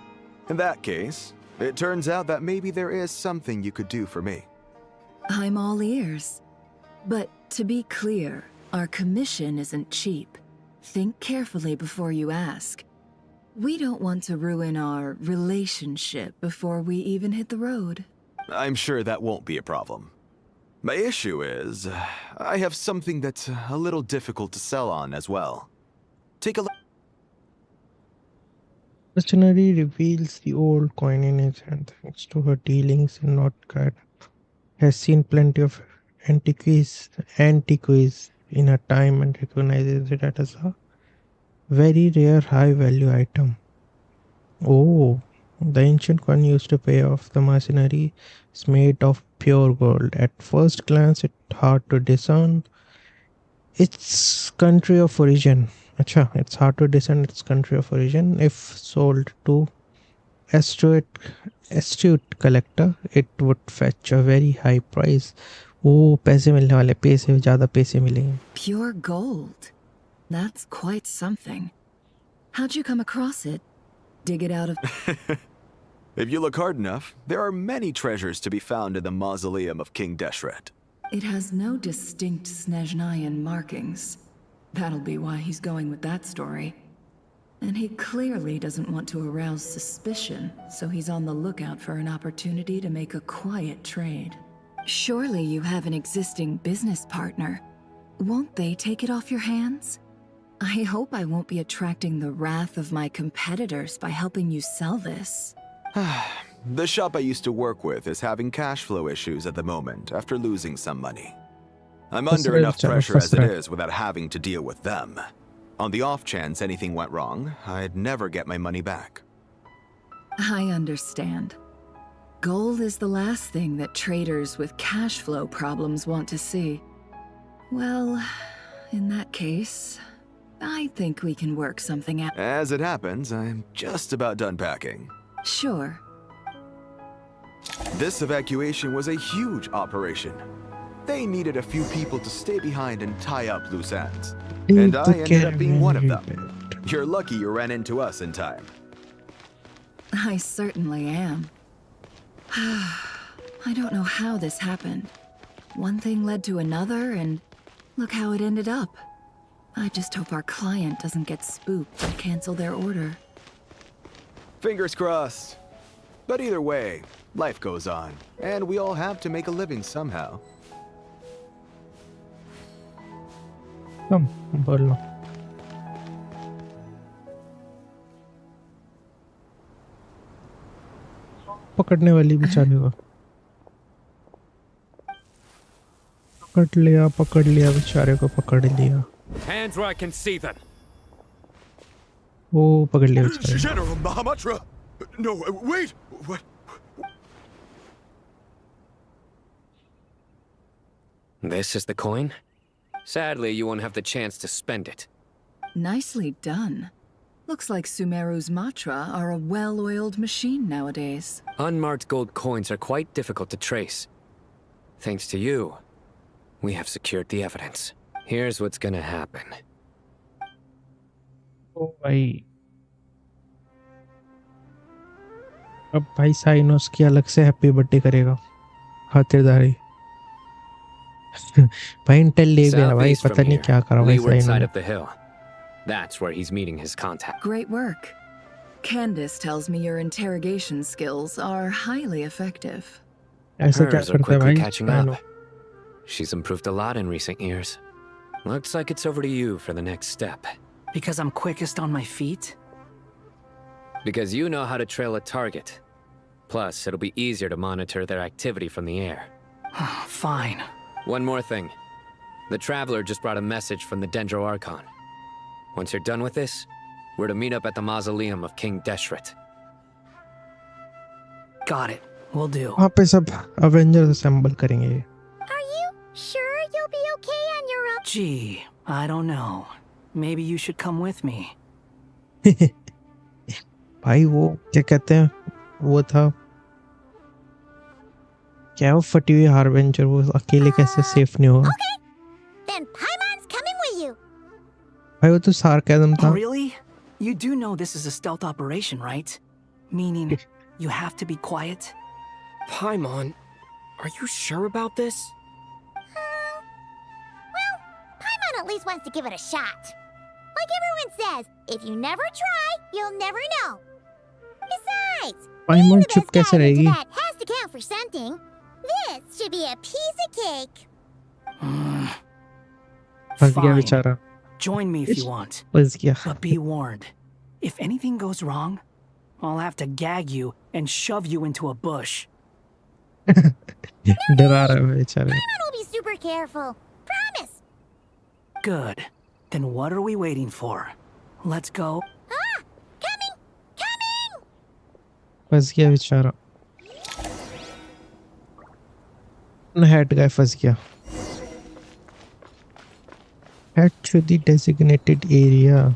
in that case, it turns out that maybe there is something you could do for me. I'm all ears. But to be clear, our commission isn't cheap. Think carefully before you ask. We don't want to ruin our relationship before we even hit the road. I'm sure that won't be a problem. My issue is, I have something that's a little difficult to sell on as well. Take a look. Mercenary reveals the old coin in his hand. Thanks to her dealings in Nod-Krai, has seen plenty of antiquities in her time and recognizes it as a very rare high-value item. Oh, the ancient coin used to pay off the mercenary is made of pure gold. At first glance, it's hard to discern its country of origin. It's hard to discern its country of origin if sold to astute collector, it would fetch a very high price. वो पैसे मिलने वाले, पैसे ज़्यादा पैसे मिलेंगे. Pure gold. That's quite something. How'd you come across it? Dig it out of... If you look hard enough, there are many treasures to be found in the mausoleum of King Deshret. It has no distinct Snezhnayan markings. That'll be why he's going with that story. And he clearly doesn't want to arouse suspicion, so he's on the lookout for an opportunity to make a quiet trade. Surely you have an existing business partner. Won't they take it off your hands? I hope I won't be attracting the wrath of my competitors by helping you sell this. The shop I used to work with is having cash flow issues at the moment after losing some money. I'm under enough pressure as it is without having to deal with them. On the off chance anything went wrong, I'd never get my money back. I understand. Gold is the last thing that traders with cash flow problems want to see. Well, in that case, I think we can work something out. As it happens, I'm just about done packing. Sure. This evacuation was a huge operation. They needed a few people to stay behind and tie up loose ends. And I ended up being one of them. You're lucky you ran into us in time. I certainly am. I don't know how this happened. One thing led to another, and look how it ended up. I just hope our client doesn't get spooked and cancel their order. Fingers crossed. But either way, life goes on, and we all have to make a living somehow. Come, बोलो. पकड़ने वाली बेचारे को पकड़ लिया बेचारे को पकड़ लिया. Hands where I can see them. वो पकड़ लिया बेचारे. General Mahamatra! No, wait! What? This is the coin? Sadly, you won't have the chance to spend it. Nicely done. Looks like Sumeru's Matra are a well-oiled machine nowadays. Unmarked gold coins are quite difficult to trace. Thanks to you, we have secured the evidence. Here's what's gonna happen. ओ भाई, अब भाई साइनोस की अलग से happy birthday करेगा. खातिरदारी. भाई Intel ले गया भाई, Southeast पता from नहीं here, क्या करा भाई leeward side साइनो. of the hill. That's where he's meeting his contact. Great work. Candace tells me your interrogation skills are highly effective. ऐसा क्या Hers are करता है quickly भाई catching साइनो. up. She's improved a lot in recent years. Looks like it's over to you for the next step. Because I'm quickest on my feet? Because you know how to trail a target. Plus, it'll be easier to monitor their activity from the air. Fine. One more thing. The Traveler just brought a message from the Dendro Archon. Once you're done with this, we're to meet up at the mausoleum of King Deshret. Got it. Will do. वहाँ पे सब Avengers assemble करेंगे. Are you sure you'll be okay on your own? Gee, I don't know. Maybe you should come with me. भाई वो क्या कहते हैं, वो था क्या, वो फटी हुई हार्वेंजर, वो अकेले कैसे सेफ नहीं होगा. Okay. Then Paimon's coming with you. भाई वो तो सार्केज्म था. Oh, really? You do know this is a stealth operation, right? Meaning, you have to be quiet? Paimon, are you sure about this? Well, Paimon at least wants to give it a shot. Like everyone says, if you never try, you'll never know. Besides, Paimon being the चुप best कैसे guy रहेगी? into that has to count for something. This should be a piece of cake. फंस गया Fine. बेचारा. Join me if you want. फंस गया. But be warned. If anything goes wrong, I'll have to gag you and shove you into a bush. डरा रहा है बेचारे. Paimon will be super careful. Promise. Good. Then what are we waiting for? Let's go. Ah! Coming! Coming! फंस गया बेचारा. Head गाय फंस गया. Head to the designated area.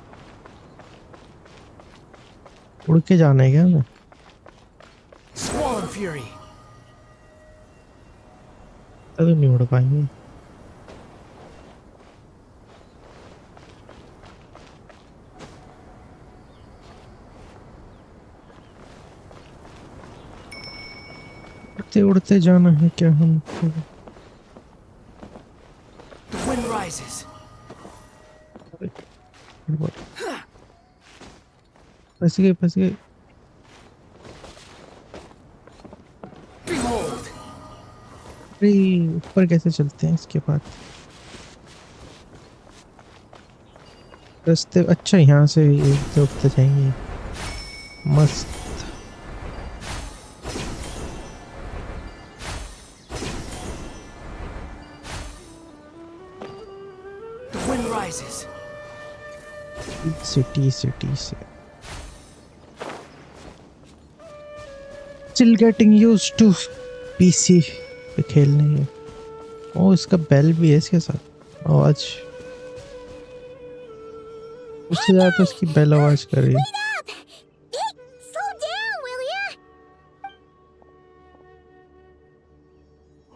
उड़ के जाना है क्या हमें? fury. तो नहीं उड़ पाएंगे। उड़ते उड़ते जाना है क्या हमको? The wind rises. फंस गए फंस गए। Behold. अरे ऊपर कैसे चलते हैं इसके बाद? रास्ते अच्छा यहाँ से उड़ते उड़ते जाएंगे। मस्त। The wind rises. City city से Still getting used to PC पे खेलने। ओ इसका बेल भी है इसके साथ आवाज। उससे ज्यादा इसकी बेल आवाज कर रही है। Slow down, will ya?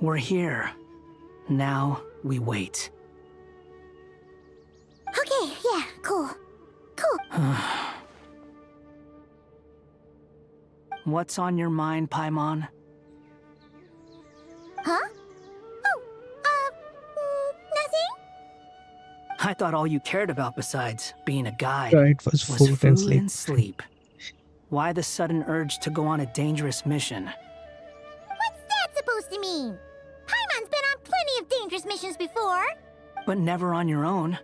We're here. Now we wait. Okay, yeah, cool. Cool. What's on your mind, Paimon? Huh? Oh, nothing? I thought all you cared about besides being a guy It was food and sleep. and sleep. Why the sudden urge to go on a dangerous mission? What's that supposed to mean? Paimon's been on plenty of dangerous missions before. But never on your own.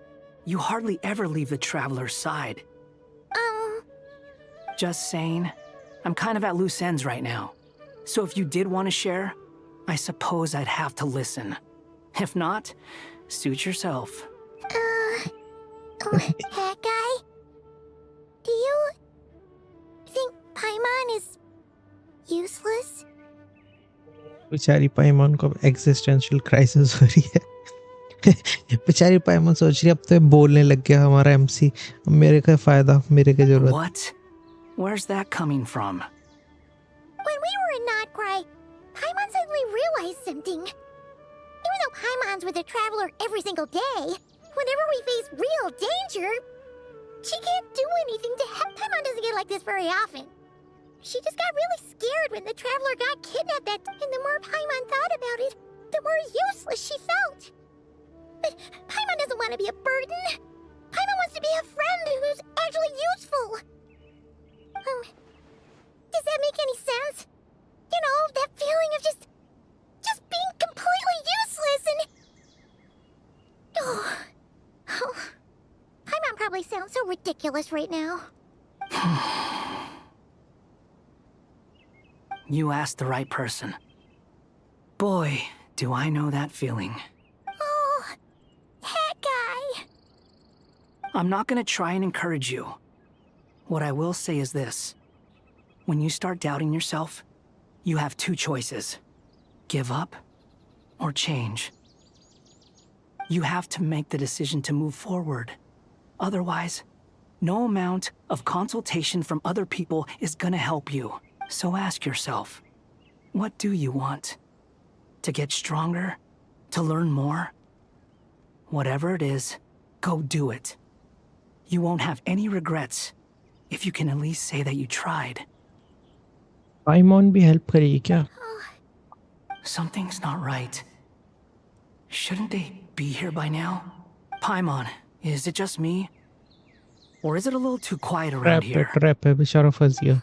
You hardly ever leave the traveler's side. Just saying. I'm kind of at loose ends right now. So if you did want to share, I suppose I'd have to listen. If not, suit yourself. That guy? Do you think Paimon is useless? बेचारी पाइमन को existential crisis हो रही है। बेचारी पाइमन सोच रही है अब तो बोलने लग गया हमारा एमसी, मेरे का फायदा मेरे की जरूरत। What? Where's that coming from? When we were in Nod-Krai, Paimon suddenly realized something. Even though Paimon's with a traveler every single day, whenever we face real danger, she can't do anything to help. Paimon doesn't get like this very often. She just got really scared when the traveler got kidnapped, and the more Paimon thought about it, the more useless she felt. But Paimon doesn't want to be a burden. Paimon wants to be a friend who's actually useful. Does that make any sense? You know, that feeling of just being completely useless and... Oh. Paimon probably sounds so ridiculous right now. You asked the right person. Boy, do I know that feeling. Oh, that guy. I'm not gonna try and encourage you. What I will say is this. When you start doubting yourself, you have two choices. Give up or change. You have to make the decision to move forward. Otherwise, no amount of consultation from other people is gonna help you. So ask yourself, what do you want? To get stronger? To learn more? Whatever it is, go do it. You won't have any regrets if you can at least say that you tried. पाइमन भी help करेगी क्या? Something's not right. Shouldn't they be here by now? Paimon, is it just me? Or is it a little too quiet around here? Trap है बेचारा फंस गया।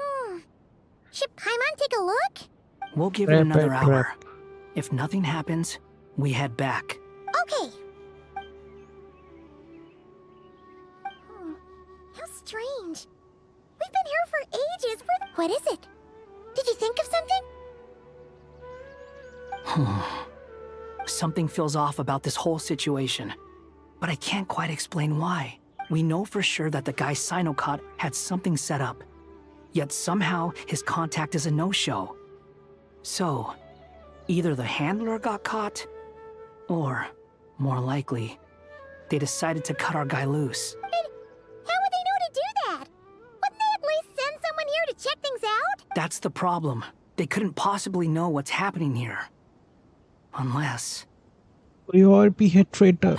Should Paimon take a look? We'll give it another hour. If nothing happens, we head back. Okay. How strange. We've been here for ages. What is it? Did you think of something? Something feels off about this whole situation. But I can't quite explain why. We know for sure that the guy Sinocot had something set up. Yet somehow his contact is a no-show. So, either the handler got caught, or, more likely, they decided to cut our guy loose. But how would they know to do that? Wouldn't they at least send someone here to check things out? That's the problem. They couldn't possibly know what's happening here. Unless... कोई और भी है traitor.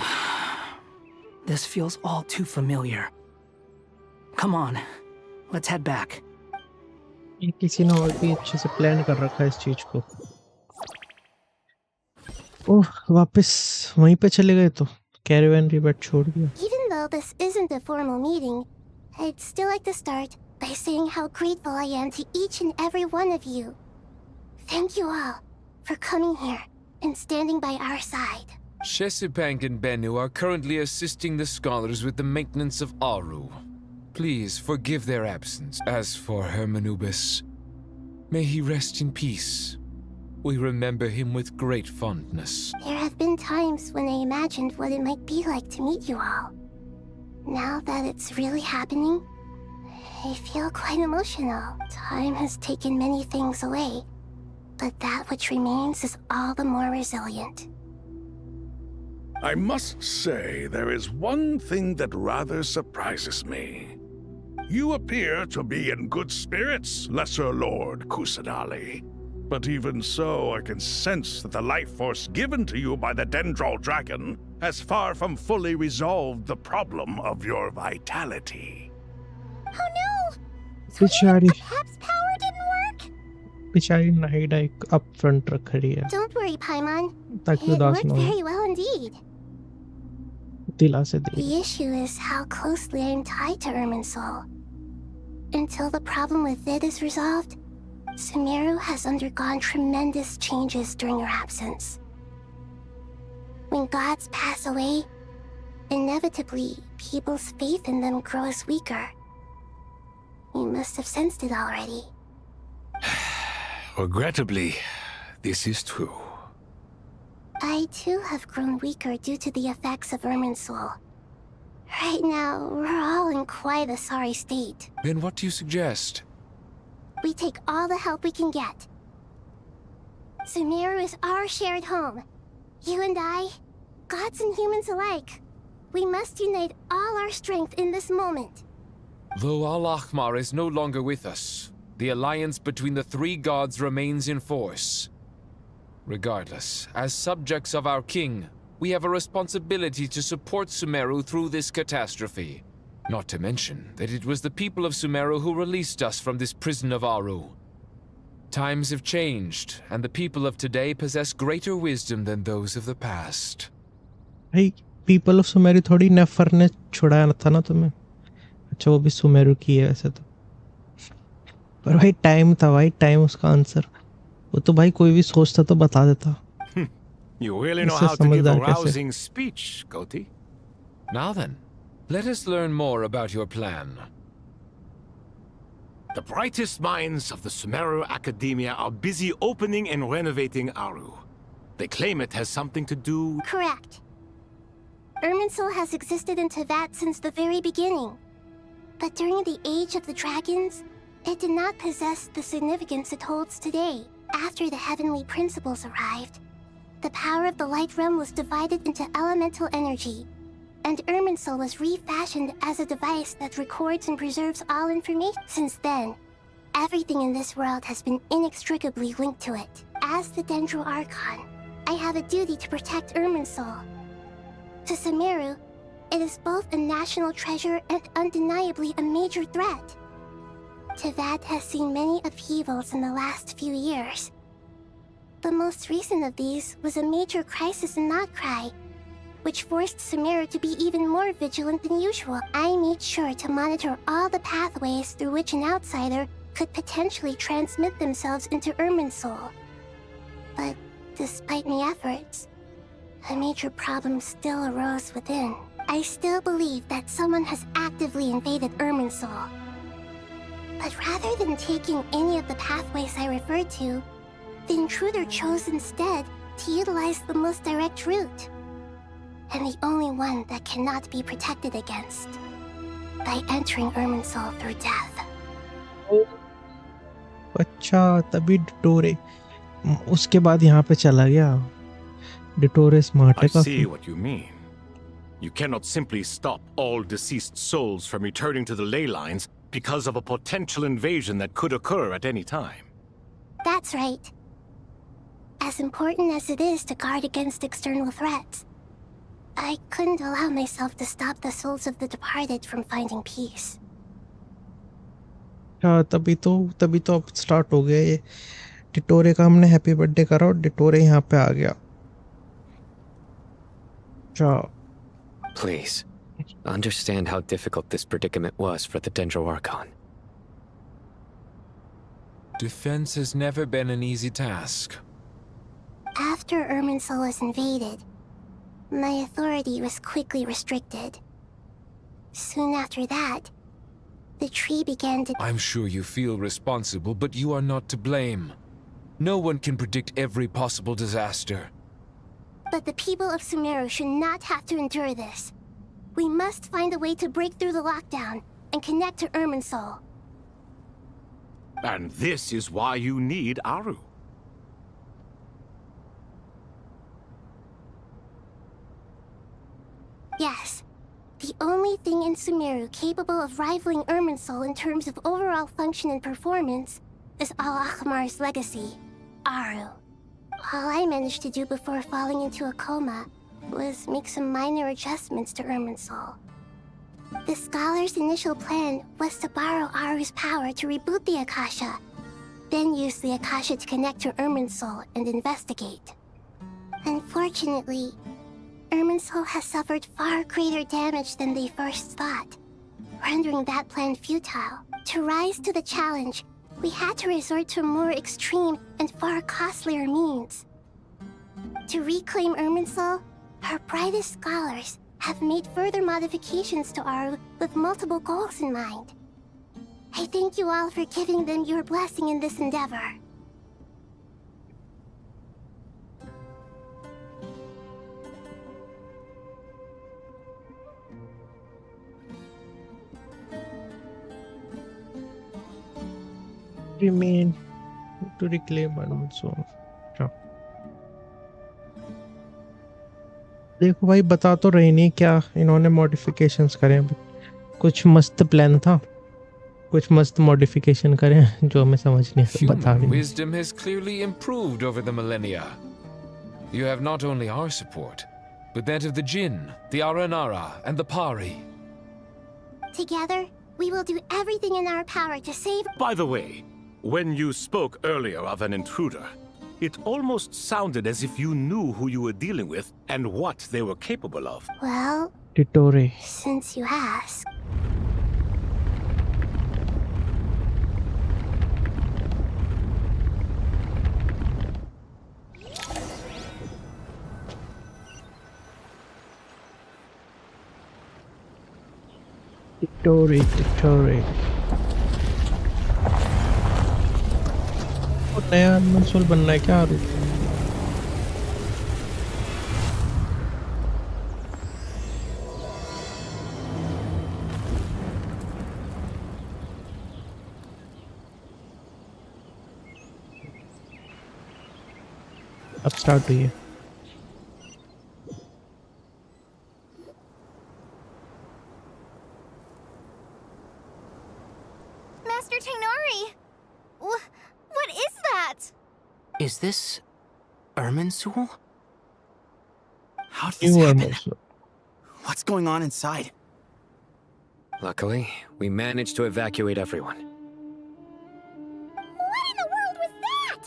This feels all too familiar. Come on, let's head back. ये किसी ने और भी अच्छे से प्लान कर रखा है इस चीज को. ओह, वापस वहीं पे चले गए तो कैरेवन रिबेट छोड़ दिया. Even though this isn't a formal meeting, I'd still like to start by saying how grateful I am to each and every one of you. Thank you all for coming here and standing by our side. Shesipank and Bennu are currently assisting the scholars with the maintenance of Aru. Please forgive their absence. As for Hermanubis, may he rest in peace. We remember him with great fondness. There have been times when I imagined what it might be like to meet you all. Now that it's really happening, I feel quite emotional. Time has taken many things away, but that which remains is all the more resilient. I must say, there is one thing that rather surprises me. You appear to be in good spirits, Lesser Lord Kusanali. But even so, I can sense that the life force given to you by the Dendral Dragon has far from fully resolved the problem of your vitality. Oh no! बेचारी Perhaps power didn't work? बेचारी नाहिडा एक up front रख रही है Don't worry, Paimon. ताकि It उदास worked ना हो. very well indeed. दिला से दे. The issue is how closely I am tied to Irminsul. Until the problem with it is resolved, Sumeru has undergone tremendous changes during your absence. When gods pass away, inevitably, people's faith in them grows weaker. You must have sensed it already. Regrettably, this is true. I too have grown weaker due to the effects of Irminsul. Right now, we're all in quite a sorry state. Then what do you suggest? We take all the help we can get. Sumeru is our shared home. You and I, gods and humans alike. We must unite all our strength in this moment. Though Al-Ahmar is no longer with us, the alliance between the three gods remains in force. Regardless, as subjects of our king, we have a responsibility to support Sumeru through this catastrophe. Not to mention that it was the people of Sumeru who released us from this prison of Aru. Times have changed, and the people of today possess greater wisdom than those of the past. भाई people of Sumeru थोड़ी नेफर ने छुड़ाया था ना तुम्हें. अच्छा वो भी सुमेरु की है वैसे तो. पर भाई टाइम था भाई, टाइम उसका आंसर. वो तो भाई कोई भी सोचता तो बता देता. You really know how to give a rousing speech, Goti. Now then, let us learn more about your plan. The brightest minds of the Sumeru Academia are busy opening and renovating Aru. They claim it has something to do... Correct. Irminsul has existed in Teyvat since the very beginning. But during the Age of the Dragons, it did not possess the significance it holds today. After the heavenly principles arrived, the power of the Light Realm was divided into elemental energy, and Irminsul was refashioned as a device that records and preserves all information. Since then, everything in this world has been inextricably linked to it. As the Dendro Archon, I have a duty to protect Irminsul. To Sumeru, it is both a national treasure and undeniably a major threat. Teyvat has seen many upheavals in the last few years. The most recent of these was a major crisis in Nod-Krai, which forced Sumeru to be even more vigilant than usual. I made sure to monitor all the pathways through which an outsider could potentially transmit themselves into Irminsul. But despite my efforts, a major problem still arose within. I still believe that someone has actively invaded Irminsul. But rather than taking any of the pathways I referred to, the intruder chose instead to utilize the most direct route, and the only one that cannot be protected against, by entering Irminsul through death. अच्छा तभी डोटोरे उसके बाद यहाँ पे चला गया. डोटोरे smart है I काफी. see what you mean. You cannot simply stop all deceased souls from returning to the ley lines because of a potential invasion that could occur at any time. That's right. As important as it is to guard against external threats, I couldn't allow myself to stop the souls of the departed from finding peace. हाँ, तभी तो अब start हो गया ये। डिटोरे का हमने happy birthday करा और डिटोरे यहाँ पे आ गया। अच्छा। Please, understand how difficult this predicament was for the Dendro Archon. Defense has never been an easy task. After Irminsul was invaded, my authority was quickly restricted. Soon after that, the tree began to... I'm sure you feel responsible, but you are not to blame. No one can predict every possible disaster. But the people of Sumeru should not have to endure this. We must find a way to break through the lockdown and connect to Irminsul. And this is why you need Aru. Yes. The only thing in Sumeru capable of rivaling Irminsul in terms of overall function and performance is Al-Akhmar's legacy, Aru. All I managed to do before falling into a coma was make some minor adjustments to Irminsul. The scholar's initial plan was to borrow Aru's power to reboot the Akasha, then use the Akasha to connect to Irminsul and investigate. Unfortunately, Irminsul has suffered far greater damage than they first thought, rendering that plan futile. To rise to the challenge, we had to resort to more extreme and far costlier means. To reclaim Irminsul, her brightest scholars have made further modifications to Aru with multiple goals in mind. I thank you all for giving them your blessing in this endeavor. Remain to reclaim Irminsul. अच्छा। देखो भाई, बता तो रही नहीं क्या इन्होंने modifications करे हैं। कुछ मस्त प्लान था, कुछ मस्त मॉडिफिकेशन करे हैं जो हमें समझ नहीं आता, बता भी Human नहीं। wisdom has clearly improved over the millennia. You have not only our support, but that of the Jinn, the Aranara, and the Pari. Together, we will do everything in our power to save... By the way, when you spoke earlier of an intruder, it almost sounded as if you knew who you were dealing with and what they were capable of. Well... Dottore. Since you ask... Dottore. और नया Irminsul बनना है क्या आरू? अब start हुई है। Master Tainari! What is that? Is this Irminsul? How did this New happen? Irminsul. What's going on inside? Luckily, we managed to evacuate everyone. What in the world was that?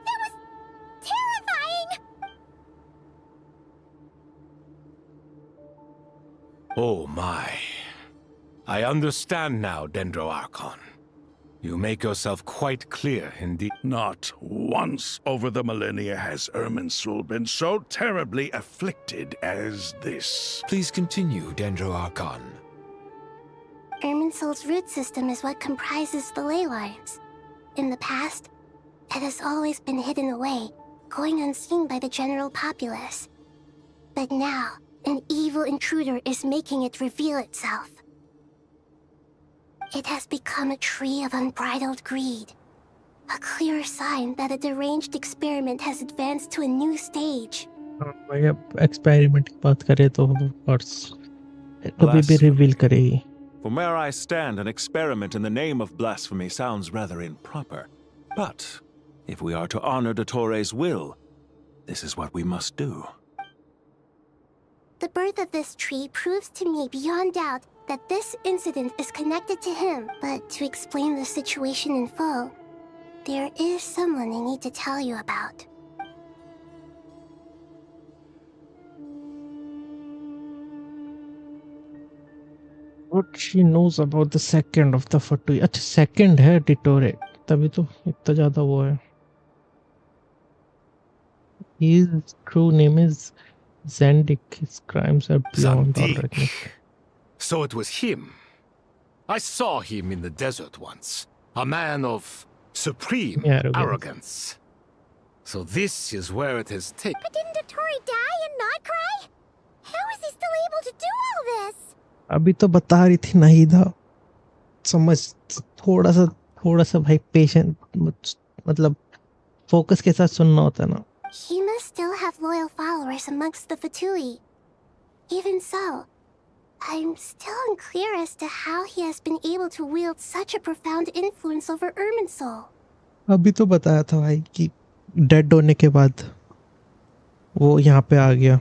That was terrifying! Oh my. I understand now, Dendro Archon. You make yourself quite clear indeed. Not once over the millennia has Irminsul been so terribly afflicted as this. Please continue, Dendro Archon. Irminsul's root system is what comprises the ley lines. In the past, it has always been hidden away, going unseen by the general populace. But now, an evil intruder is making it reveal itself. It has become a tree of unbridled greed. A clear sign that a deranged experiment has advanced to a new stage. भाई अब experiment की बात करें तो कभी भी reveal करेगी। From where I stand, an experiment in the name of blasphemy sounds rather improper. But If we are to honor Dottore's will, this is what we must do. The birth of this tree proves to me beyond doubt that this incident is connected to him. But to explain the situation in full, there is someone I need to tell you about. What she knows about the second of the Fatui. अच्छा second है Dottore. तभी तो इतना ज़्यादा वो है. His true name is Zandik. His crimes are beyond all Zandik. reckoning. So it was him. I saw him in the desert once. A man of supreme arrogance. So this is where it has taken. But didn't Dottore die in Nod-Krai? How is he still able to do all this? अभी तो बता रही थी नाहिदा. समझ थोड़ा सा भाई patient मतलब फोकस के साथ सुनना होता है ना. He must still have loyal followers amongst the Fatui. Even so, I'm still unclear as to how he has been able to wield such a profound influence over Irminsul. अभी तो बताया था भाई कि डेड होने के बाद वो यहाँ पे आ गया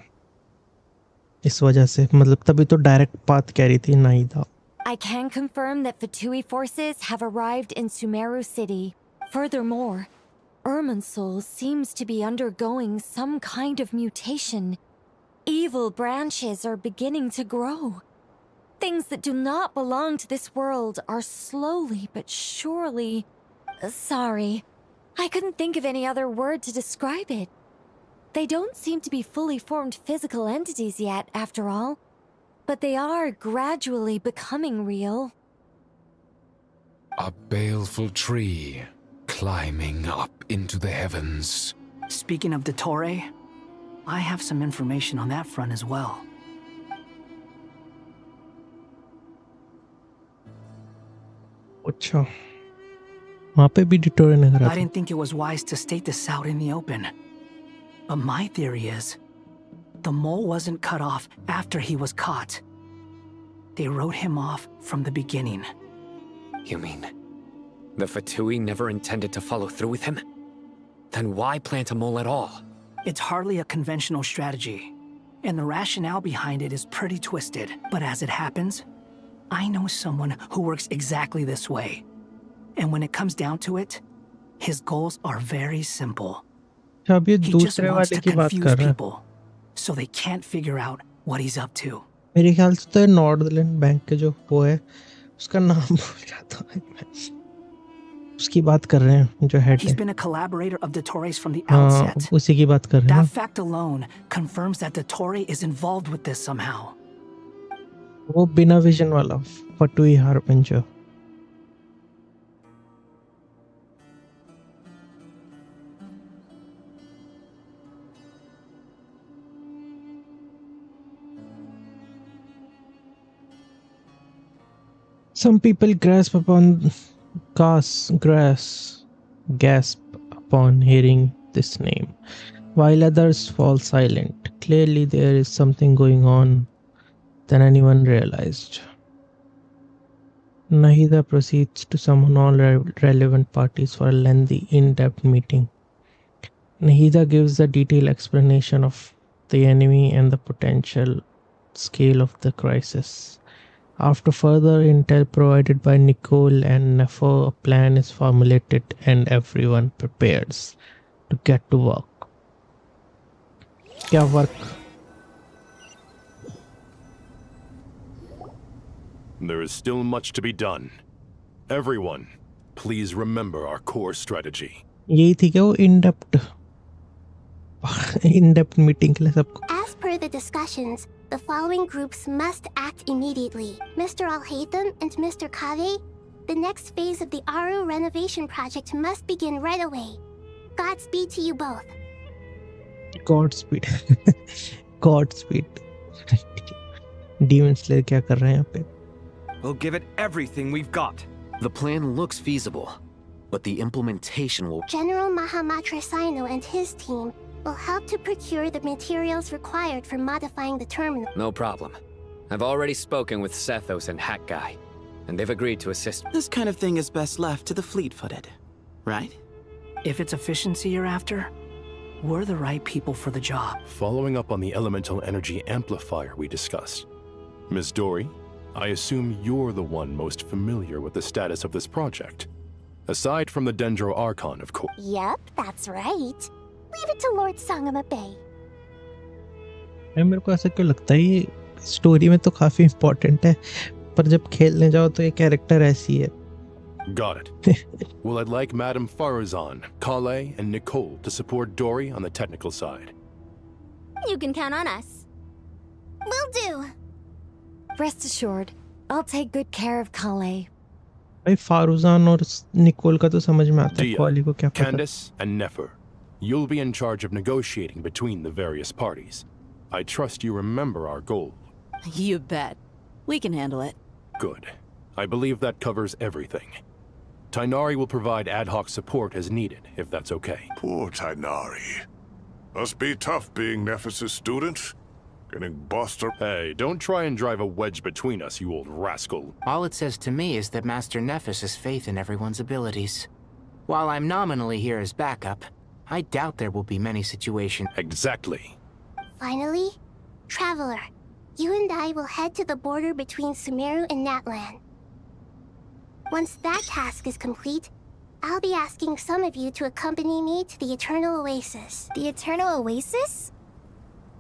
इस वजह से. मतलब तभी तो डायरेक्ट बात कह रही थी Nahida. I can confirm that Fatui forces have arrived in Sumeru City. Furthermore, Irminsul seems to be undergoing some kind of mutation. Evil branches are beginning to grow. Things that do not belong to this world are slowly but surely... Sorry, I couldn't think of any other word to describe it. They don't seem to be fully formed physical entities yet, after all. But they are gradually becoming real. A baleful tree climbing up into the heavens. Speaking of Dottore, I have some information on that front as well. अच्छा वहाँ पे भी Dottore नजर आता. I didn't think it was wise to state this out in the open. But my theory is, the mole wasn't cut off after he was caught. They wrote him off from the beginning. You mean the Fatui never intended to follow through with him? Then why plant a mole at all? It's hardly a conventional strategy, and the rationale behind it is pretty twisted. But as it happens, I know someone who works exactly this way. And when it comes down to it, his goals are very simple. अब ये He just दूसरे wants वाले to की बात confuse कर रहा है. people, so they can't figure out what he's up to. मेरे ख्याल से तो नॉर्दलैंड बैंक के जो वो है उसका नाम भूल जाता हूँ मैं. उसकी बात कर रहे हैं जो हेड He's है. been a collaborator of Dottore's from the हाँ outset. उसी की बात कर रहे हैं. That fact alone confirms that Dottore is involved with this somehow. वो बिना विजन वाला फटुई हारबिंजर. Some people gasp upon hearing this name, while others fall silent. Clearly there is something going on than anyone realized. Nahida proceeds to summon all relevant parties for a lengthy, in-depth meeting. Nahida gives a detailed explanation of the enemy and the potential scale of the crisis. After further intel provided by Nicole and Nefo, a plan is formulated and everyone prepares to get to work. क्या work? There is still much to be done. Everyone, please remember our core strategy. यही थी क्या वो in-depth meeting के लिए सबको. As per the discussions, the following groups must act immediately. Mr. Al-Haytham and Mr. Kave, the next phase of the Aru renovation project must begin right away. Godspeed to you both. Godspeed. Godspeed. Demon Slayer क्या कर रहे हैं यहाँ पे? We'll give it everything we've got. The plan looks feasible, but the implementation will... General Mahamatra Sino and his team will help to procure the materials required for modifying the terminal. No problem. I've already spoken with Sethos and Hat Guy, and they've agreed to assist. This kind of thing is best left to the fleet-footed, right? If it's efficiency you're after, we're the right people for the job. Following up on the elemental energy amplifier we discussed, Ms. Dory, I assume you're the one most familiar with the status of this project. Aside from the Dendro Archon, of course. Yep, that's right. Leave it to Lord Sangama Bay. मेरे को ऐसा क्यों लगता है ये story में तो काफी इम्पोर्टेंट है पर जब खेलने जाओ तो ये कैरेक्टर ऐसी है. Got it. Well, I'd like Madame Farazan, Kale, and Nicole to support Dory on the technical side. You can count on us. Will do. Rest assured, I'll take good care of Kale. भाई फारूजान और Nicol का तो समझ में आता है, Dia, क्वाली को क्या पता. Candace, and Nefer, you'll be in charge of negotiating between the various parties. I trust you remember our goal. You bet. We can handle it. Good. I believe that covers everything. Tainari will provide ad hoc support as needed, if that's okay. Poor Tainari. Must be tough being Nephis' student. Getting bossed around. Hey, don't try and drive a wedge between us, you old rascal. All it says to me is that Master Nephis has faith in everyone's abilities. While I'm nominally here as backup, I doubt there will be many situations. Exactly. Finally, Traveler, you and I will head to the border between Sumeru and Natlan. Once that task is complete, I'll be asking some of you to accompany me to the Eternal Oasis. The Eternal Oasis?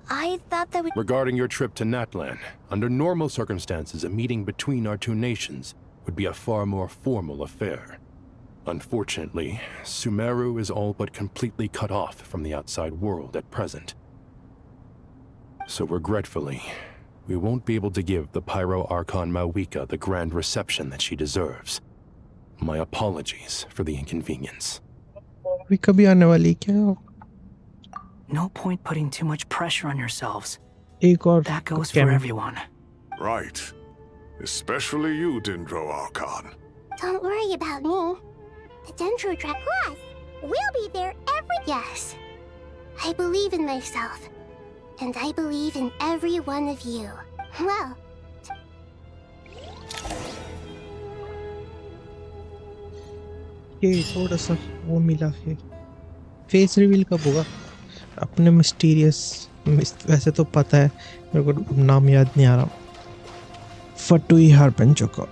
I thought that would... Regarding your trip to Natlan, under normal circumstances, a meeting between our two nations would be a far more formal affair. Unfortunately, Sumeru is all but completely cut off from the outside world at present. So regretfully, we won't be able to give the Pyro Archon Mawika the grand reception that she deserves. My apologies for the inconvenience. भी कभी आने वाली क्या? No point putting too much pressure on yourselves. एक और That goes for everyone. Right. Especially you, Dendro Archon. Don't worry about me. The Dendro Dragon. Plus, we'll be there every... Yes. I believe in myself. And I believe in every one of you. Well... ये थोड़ा सा वो मिला है. Face reveal कब होगा? अपने mysterious वैसे तो पता है मेरे को नाम याद नहीं आ रहा. फटुई हारपेंचो का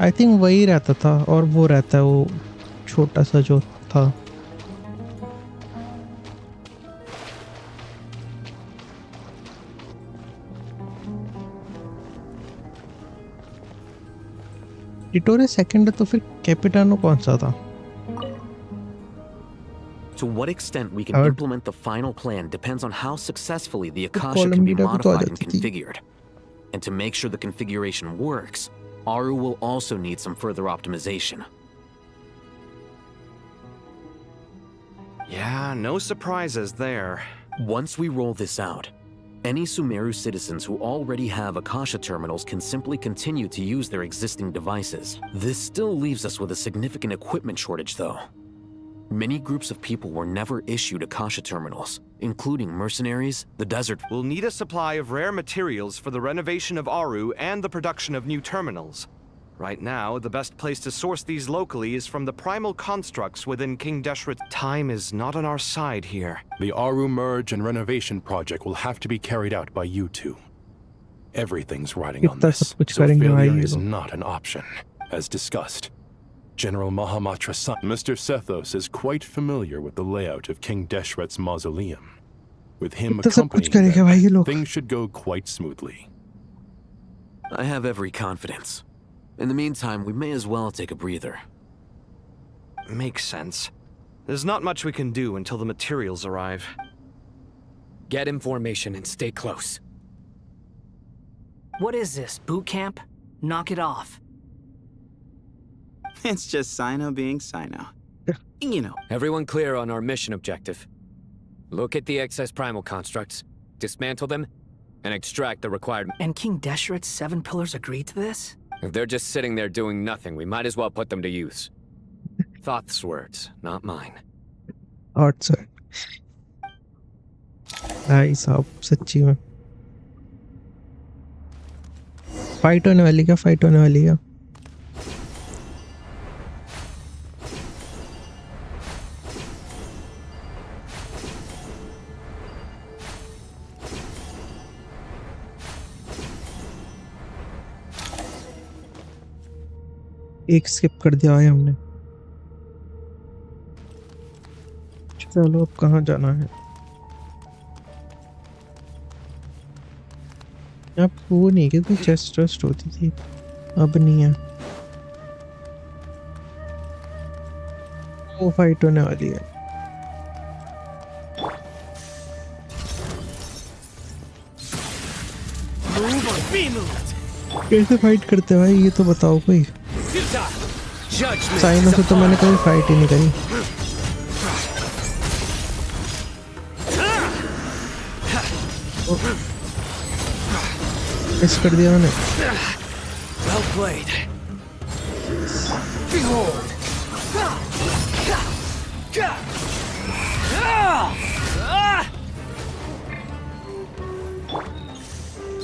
आई थिंक वही रहता था और वो रहता है वो छोटा सा जो था. डिटोरे सेकंड है तो फिर कैपिटानो कौन सा था? To what extent we can implement the final plan depends on how successfully the Akasha can be modified and configured. And to make sure the configuration works, Aru will also need some further optimization. Yeah, no surprises there. Once we roll this out, any Sumeru citizens who already have Akasha terminals can simply continue to use their existing devices. This still leaves us with a significant equipment shortage, though. Many groups of people were never issued Akasha terminals, including mercenaries, the desert... We'll need a supply of rare materials for the renovation of Aru and the production of new terminals. Right now, the best place to source these locally is from the primal constructs within King Deshret's... Time is not on our side here. The Aru merge and renovation project will have to be carried out by you two. Everything's riding on this, so failure is not an option. As discussed, General Mahamatra-san, Mr. Sethos is quite familiar with the layout of King Deshret's mausoleum. With him accompanying them, things should go quite smoothly. I have every confidence. In the meantime, we may as well take a breather. Makes sense. There's not much we can do until the materials arrive. Get information and stay close. What is this, boot camp? Knock it off. It's just Sino being Sino. You know. Everyone clear on our mission objective. Look at the excess primal constructs, dismantle them, and extract the required... And King Deshret's 7 pillars agreed to this? If they're just sitting there doing nothing, we might as well put them to use. Thoth's words, not mine. Thoth's words. भाई साहब सच्ची में fight होने वाली क्या? Fight होने वाली क्या? एक स्किप कर दिया है हमने। चलो अब कहाँ जाना है? अब वो नहीं कि चेस्ट ट्रस्ट होती थी, अब नहीं है। वो फाइट होने वाली है। कैसे फाइट करते हैं भाई, ये तो बताओ कोई। साइनो से तो मैंने कभी फाइट ही नहीं करी। मिस कर दिया मैंने। Well played. Behold.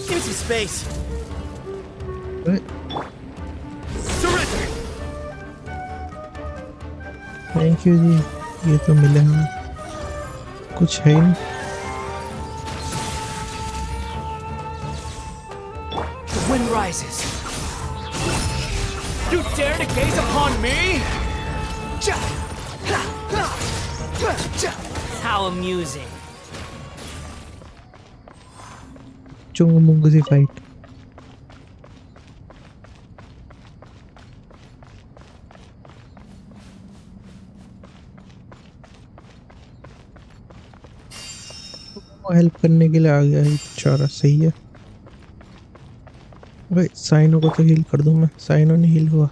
Give me some space. Surrender. Thank you ji, ये तो मिले हमें, कुछ है ही नहीं। The wind rises. You dare to gaze upon me? How amusing. चुंग मुंग सी फाइट। हेल्प करने के लिए आ गया है बेचारा, सही है भाई। साइनो को तो हील कर दूं मैं, साइनो नहीं हील हुआ।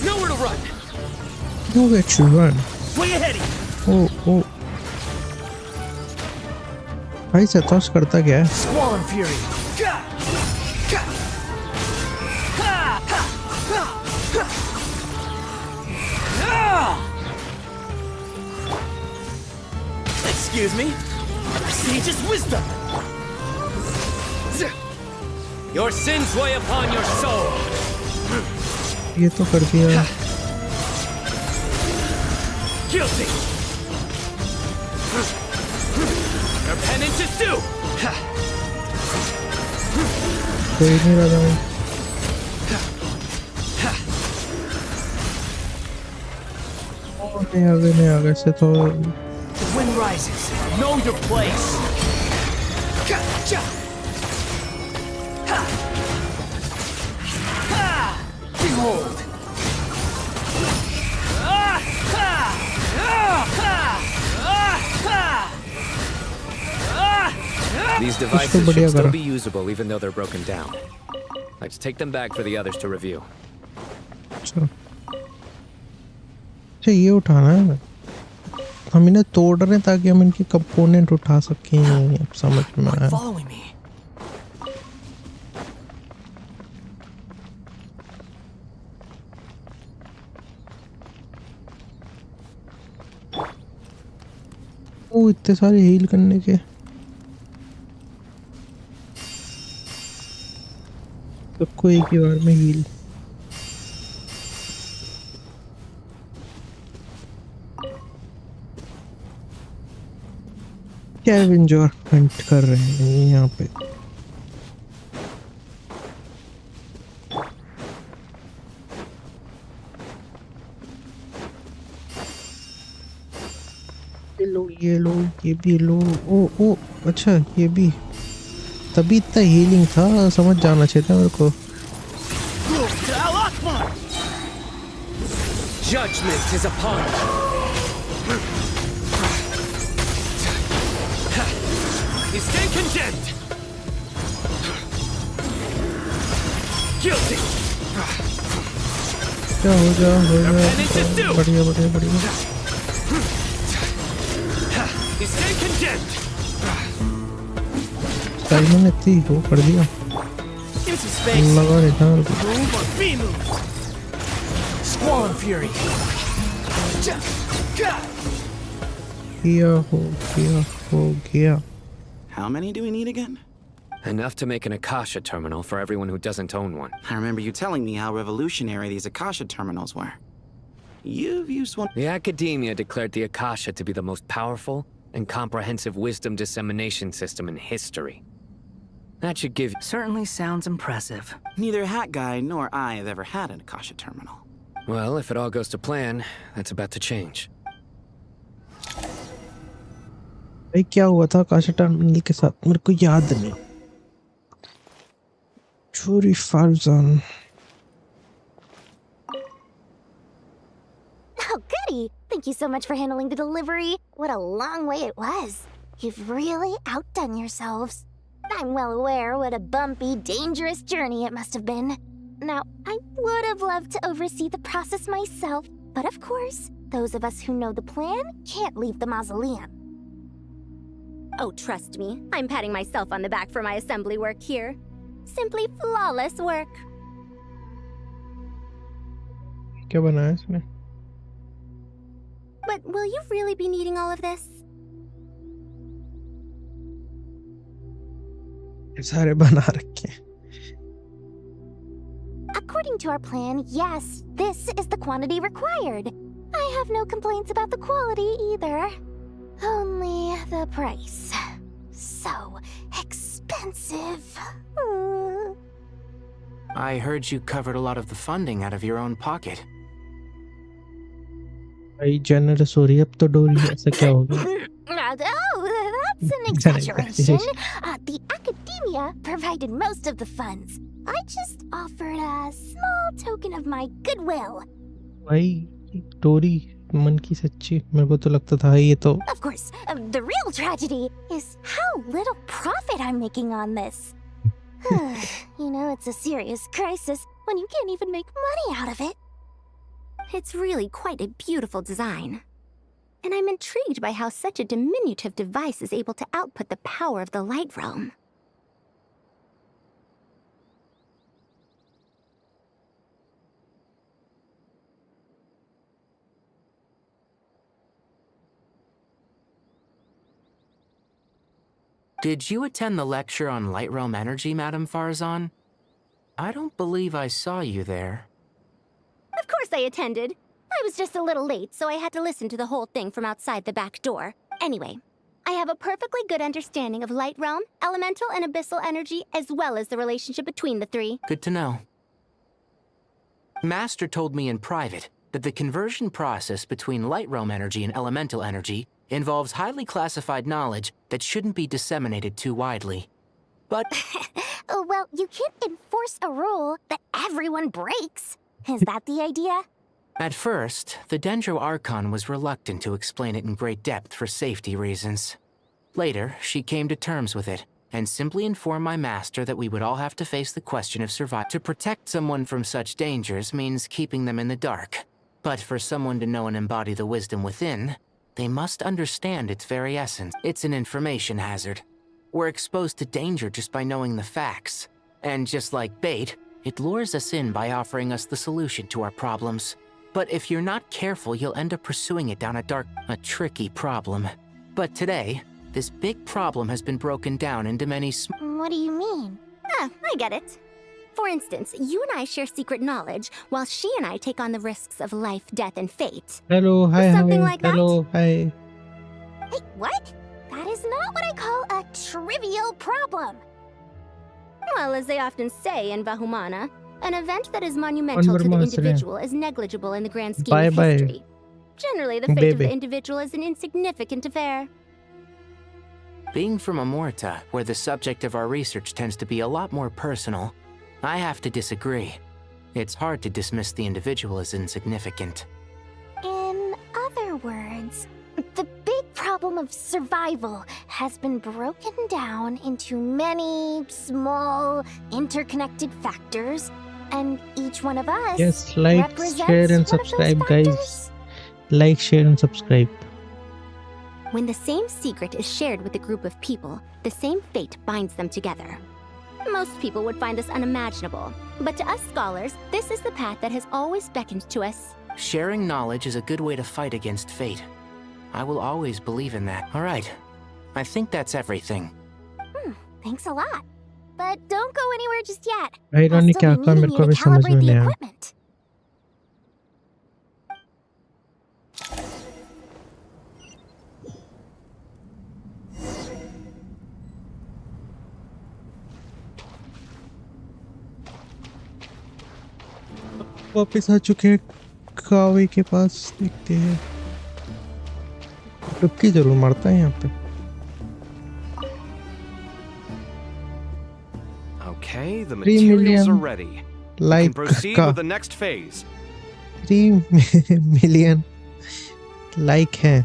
Nowhere to run. Nowhere to run. Way ahead. ओ भाई सतोष करता क्या है? Squall and fury. Excuse me? Sage's wisdom! Your sins weigh upon your soul! ये तो कर दिया। Guilty! Your penance is due! कोई नहीं रहा भाई। नहीं आ गए से तो। The wind rises. Know your place. Behold. These devices should still be usable even though they're broken down. Let's take them back for the others to review. अच्छा ये उठाना है, हम इन्हें तोड़ रहे हैं ताकि हम इनके कंपोनेंट उठा सकें। अब समझ में आया। ओ इतने सारे हील करने के, सबको एक ही बार में हील। स्कैवेंजर हंट कर रहे हैं यहाँ पे। ये लो ये भी लो। ओ अच्छा ये भी, तभी इतना हीलिंग था, समझ जाना चाहिए था मेरे को। Judgment is upon you. You stand condemned. Guilty. हो जा बढ़िया बढ़िया बढ़िया। You stand condemned. साइमन ने इतनी वो कर दिया, लगा नहीं था मेरे को। Move or be moved. Squall and fury. किया हो गया। How many do we need again? Enough to make an Akasha terminal for everyone who doesn't own one. I remember you telling me how revolutionary these Akasha terminals were. You've used one. The Academia declared the Akasha to be the most powerful and comprehensive wisdom dissemination system in history. That should give... Certainly sounds impressive. Neither Hat Guy nor I have ever had an Akasha terminal. Well, if it all goes to plan, that's about to change. भाई क्या हुआ था आकाशा terminal के साथ मेरे को याद नहीं. Chori Farzan. Oh, goody! Thank you so much for handling the delivery. What a long way it was. You've really outdone yourselves. I'm well aware what a bumpy, dangerous journey it must have been. Now, I would have loved to oversee the process myself, but of course, those of us who know the plan can't leave the mausoleum. Oh, trust me, I'm patting myself on the back for my assembly work here. Simply flawless work. क्या बनाया इसने? But will you really be needing all of this? सारे बना रखे हैं. According to our plan, yes, this is the quantity required. I have no complaints about the quality either. Only the price. So expensive. I heard you covered a lot of the funding out of your own pocket. भाई generous हो रही है अब तो डोरी ऐसा क्या होगा? Oh, that's an exaggeration. The academia provided most of the funds. I just offered a small token of my goodwill. भाई डोरी मन की सच्ची मेरे को तो लगता था ये तो. Of course, the real tragedy is how little profit I'm making on this. You know, it's a serious crisis when you can't even make money out of it. It's really quite a beautiful design. And I'm intrigued by how such a diminutive device is able to output the power of the light realm. Did you attend the lecture on light realm energy, Madame Farzan? I don't believe I saw you there. Of course I attended. I was just a little late, so I had to listen to the whole thing from outside the back door. Anyway, I have a perfectly good understanding of light realm, elemental and abyssal energy, as well as the relationship between the three. Good to know. Master told me in private that the conversion process between light realm energy and elemental energy involves highly classified knowledge that shouldn't be disseminated too widely. But... Well, you can't enforce a rule that everyone breaks. Is that the idea? At first, the Dendro Archon was reluctant to explain it in great depth for safety reasons. Later, she came to terms with it, and simply informed my master that we would all have to face the question of survival. To protect someone from such dangers means keeping them in the dark. But for someone to know and embody the wisdom within, they must understand its very essence. It's an information hazard. We're exposed to danger just by knowing the facts. And just like bait, it lures us in by offering us the solution to our problems. But if you're not careful, you'll end up pursuing it down a tricky problem. But today, this big problem has been broken down into many What do you mean? Ah, I get it. For instance, you and I share secret knowledge, while she and I take on the risks of life, death, and fate. Hello, hi, Something hi, like that? hello, hi. Hey, what? That is not what I call a trivial problem. Well, as they often say in Vahumana, an event that is monumental to the individual is negligible in the grand scheme of history. Generally, the fate of the individual is an insignificant affair. Being from Amorta, where the subject of our research tends to be a lot more personal, I have to disagree. It's hard to dismiss the individual as insignificant. In other words, the big problem of survival has been broken down into many small, interconnected factors, and each one of us Yes, like, share and subscribe, guys. Like, share and subscribe. When the same secret is shared with a group of people, the same fate binds them together. Most people would find this unimaginable, but to us scholars, this is the path that has always beckoned to us. Sharing knowledge is a good way to fight against fate. I will always believe in that. All right. I think that's everything. Thanks a lot. But don't go anywhere just yet. भाई I'll रोनी still क्या be कहा needing मेरे को you अभी to समझ में calibrate the नहीं आया. equipment. वापस आ चुके हैं कावे के पास, देखते हैं। डुबकी जरूर मारता है यहाँ पे। Okay, the 3 materials are million ready. You like can proceed का with the next phase. 3 million like है।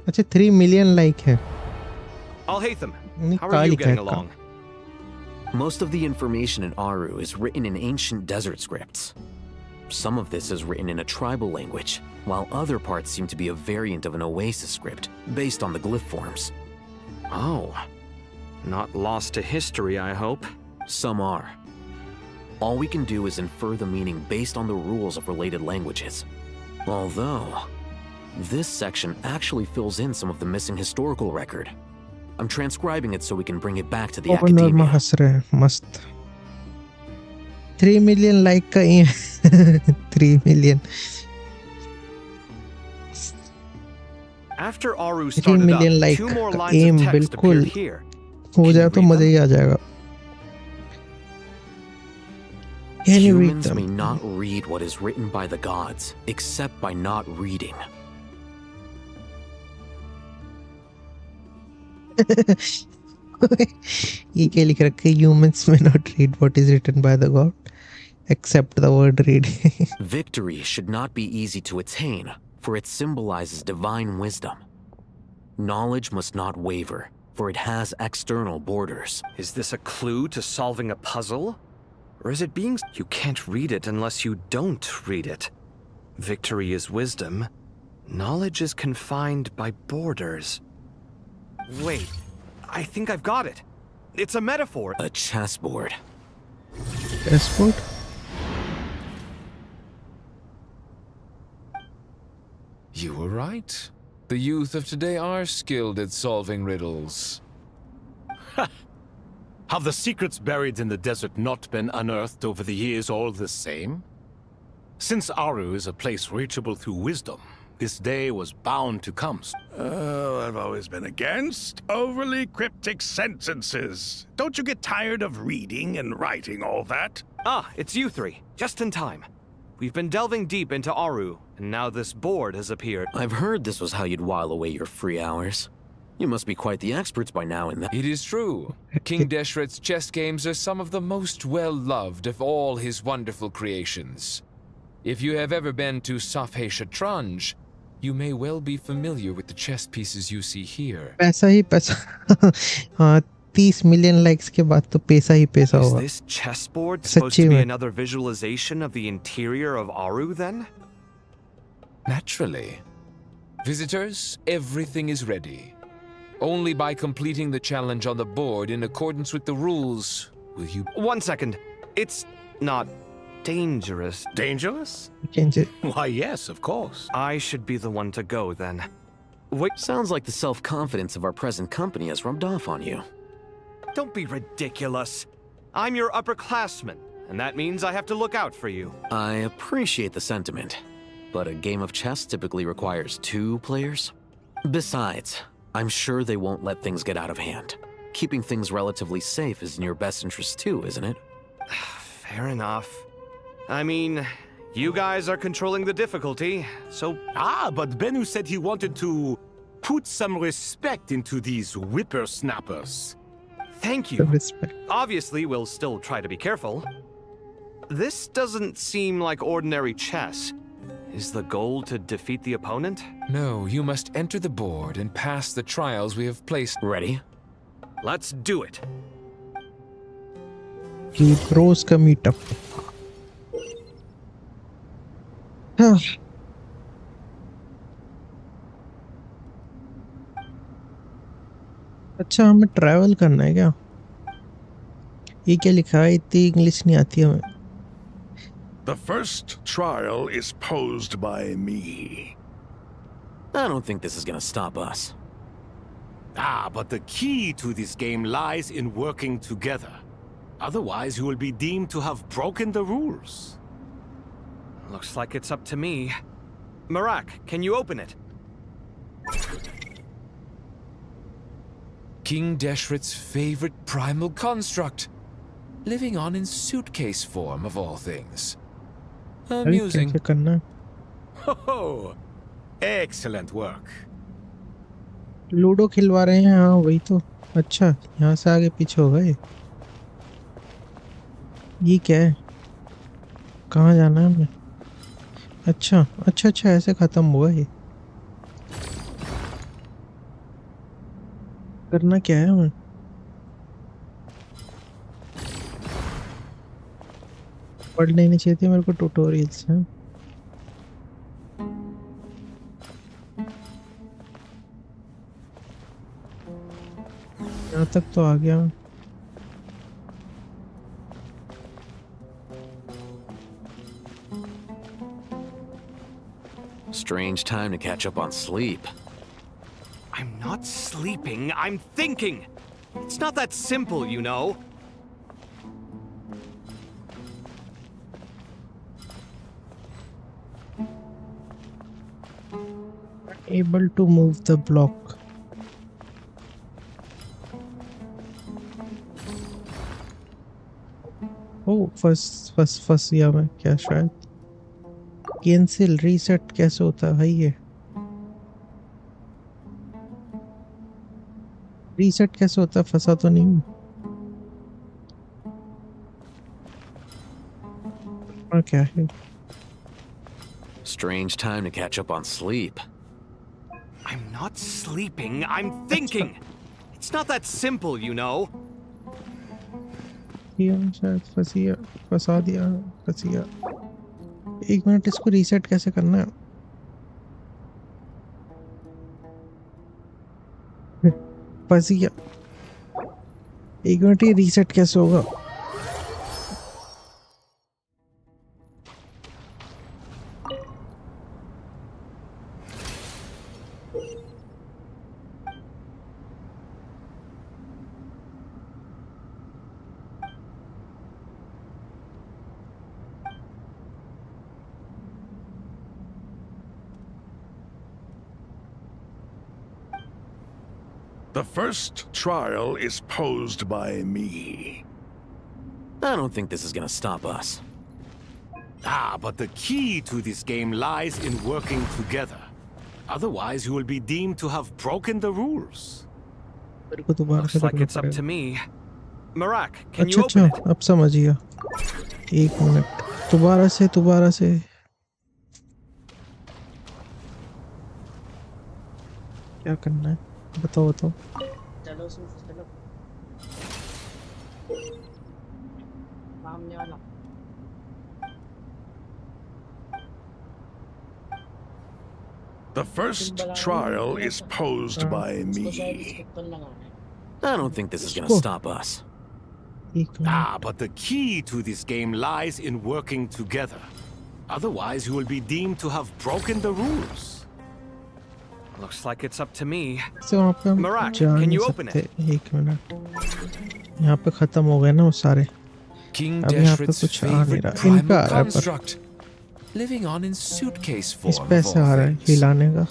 अच्छा 3 मिलियन लाइक है। Alhaitham, नहीं, how are का you लिखा है getting का। along? Most of the information in Aru is written in ancient desert scripts. Some of this is written in a tribal language, while other parts seem to be a variant of an Oasis script, based on the glyph forms. Oh. Not lost to history, I hope. Some are. All we can do is infer the meaning based on the rules of related languages. Although, this section actually fills in some of the missing historical record. I'm transcribing it so we can bring it back to the academia. हंस रहे हैं, मस्त। 3 million like का ये 3 million After Aru 3 started million up, like 2 more का lines of M text बिल्कुल appeared here. हो जाए तो मजा ही आ जाएगा। Can you read Humans them? may not read what is written by the gods, except by not reading. ये क्या लिख रखा है? Humans may not read what is written by the god, except the word read. Victory should not be easy to attain, for it symbolizes divine wisdom. Knowledge must not waver, for it has external borders. Is this a clue to solving a puzzle? Or is it being... You can't read it unless you don't read it. Victory is wisdom. Knowledge is confined by borders. Wait, I think I've got it. It's a metaphor. A chessboard. Chessboard? You were right. The youth of today are skilled at solving riddles. Have the secrets buried in the desert not been unearthed over the years all the same? Since Aru is a place reachable through wisdom, this day was bound to come. Oh, I've always been against overly cryptic sentences. Don't you get tired of reading and writing all that? Ah, it's you three. Just in time. We've been delving deep into Aru, and now this board has appeared. I've heard this was how you'd while away your free hours. You must be quite the experts by now in that. It is true. King Deshret's chess games are some of the most well-loved of all his wonderful creations. If you have ever been to Safhe Shatranj, you may well be familiar with the chess pieces you see here. पैसा ही पैसा। हाँ, 30 million likes के बाद तो पैसा ही पैसा Is होगा। this chessboard supposed to be another visualization of the interior of Aru, then? Naturally. Visitors, everything is ready. Only by completing the challenge on the board in accordance with the rules will you... 1 second. It's not dangerous. Dangerous? Change it. Why, yes, of course. I should be the one to go, then. Wait. Sounds like the self-confidence of our present company has rubbed off on you. Don't be ridiculous. I'm your upperclassman, and that means I have to look out for you. I appreciate the sentiment, but a game of chess typically requires 2 players. Besides, I'm sure they won't let things get out of hand. Keeping things relatively safe is in your best interest too, isn't it? Fair enough. I mean, you guys are controlling the difficulty, so... Ah, but Bennu said he wanted to put some respect into these whippersnappers. Thank you. Obviously, we'll still try to be careful. This doesn't seem like ordinary chess. Is the goal to defeat the opponent? No, you must enter the board and pass the trials we have placed. Ready? Let's do it. Bros का meetup. अच्छा हमें travel करना है क्या? ये क्या लिखा है? इतनी इंग्लिश नहीं आती हमें। The first trial is posed by me. I don't think this is gonna stop us. Ah, but the key to this game lies in working together. Otherwise, you will be deemed to have broken the rules. Looks like it's up to me. Marak, can you open it? King Deshret's favorite primal construct. Living on in suitcase form, of all things. अरे Amusing. कैसे करना है? Oh, excellent work. Ludo खिलवा रहे हैं, हाँ वही तो। अच्छा, यहाँ से आगे पीछे हो गए। ये क्या है? कहाँ जाना है हमें? अच्छा अच्छा अच्छा, ऐसे खत्म हुआ ये। करना क्या है हमें? पढ़ लेनी चाहिए थी मेरे को ट्यूटोरियल्स हैं। यहाँ तक तो आ गया। Strange time to catch up on sleep. I'm not sleeping, I'm thinking! It's not that simple, you know. Able to move the block. ओ फंस गया मैं क्या शायद। कैंसिल रीसेट कैसे होता है भाई ये? रीसेट कैसे होता है? फंसा तो नहीं हूँ। हाँ क्या है? Strange time to catch up on sleep. I'm not sleeping, I'm thinking! It's not that simple, you know. शायद फंसा दिया। एक मिनट, इसको रीसेट कैसे करना है? फंस गया। एक मिनट, ये रीसेट कैसे होगा? The first trial is posed by me. I don't think this is gonna stop us. Ah, but the key to this game lies in working together. Otherwise, you will be deemed to have broken the rules. Looks like it's up to me. Marak, can you open it? अब समझ गया। एक minute, दोबारा से। क्या करना है? बताओ। चलो चलो। सामने वाला। The first trial is posed by me. I don't think this is gonna stop us. Ah, but the key to this game lies in working together. Otherwise, you will be deemed to have broken the rules. Looks like it's up to me. Marak, can you open it? एक minute, यहाँ पे खत्म हो गए ना वो सारे। King अब यहाँ पे Deshret's कुछ आ नहीं favorite रहा। इनका primal आ रहा है construct, living on in suitcase इस form. पे से आ रहा है हिलाने का।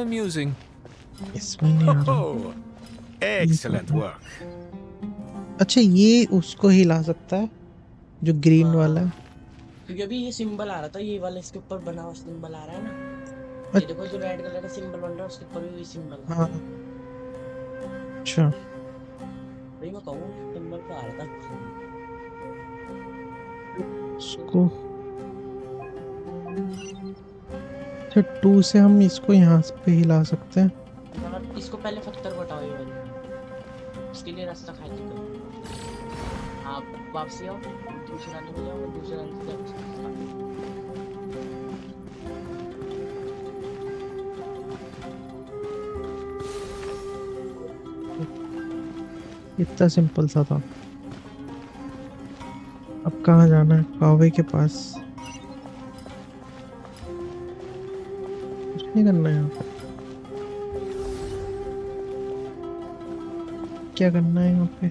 Amusing. इसमें नहीं आ रहा। Oh, excellent work. अच्छा, ये उसको हिला सकता है जो ग्रीन वाला है। क्योंकि अभी ये सिंबल आ रहा था, ये वाला इसके ऊपर बना हुआ सिंबल आ रहा है ना। ये देखो जो रेड कलर का सिंबल बन रहा है उसके ऊपर भी वही सिंबल है। हाँ। अच्छा। भाई मैं कहूँ सिंबल पे आ रहा था। इसको अच्छा 2 से हम इसको यहाँ पे हिला सकते हैं। इसको पहले पत्थर को हटाओ, ये वाली इसके लिए रास्ता खाली करो। आप वापसी आओ, दूसरा निकल जाओ, दूसरा निकल इतना सिंपल सा था। अब कहाँ जाना है? कावे के पास। कुछ नहीं करना है यहाँ पे। क्या करना है यहाँ पे?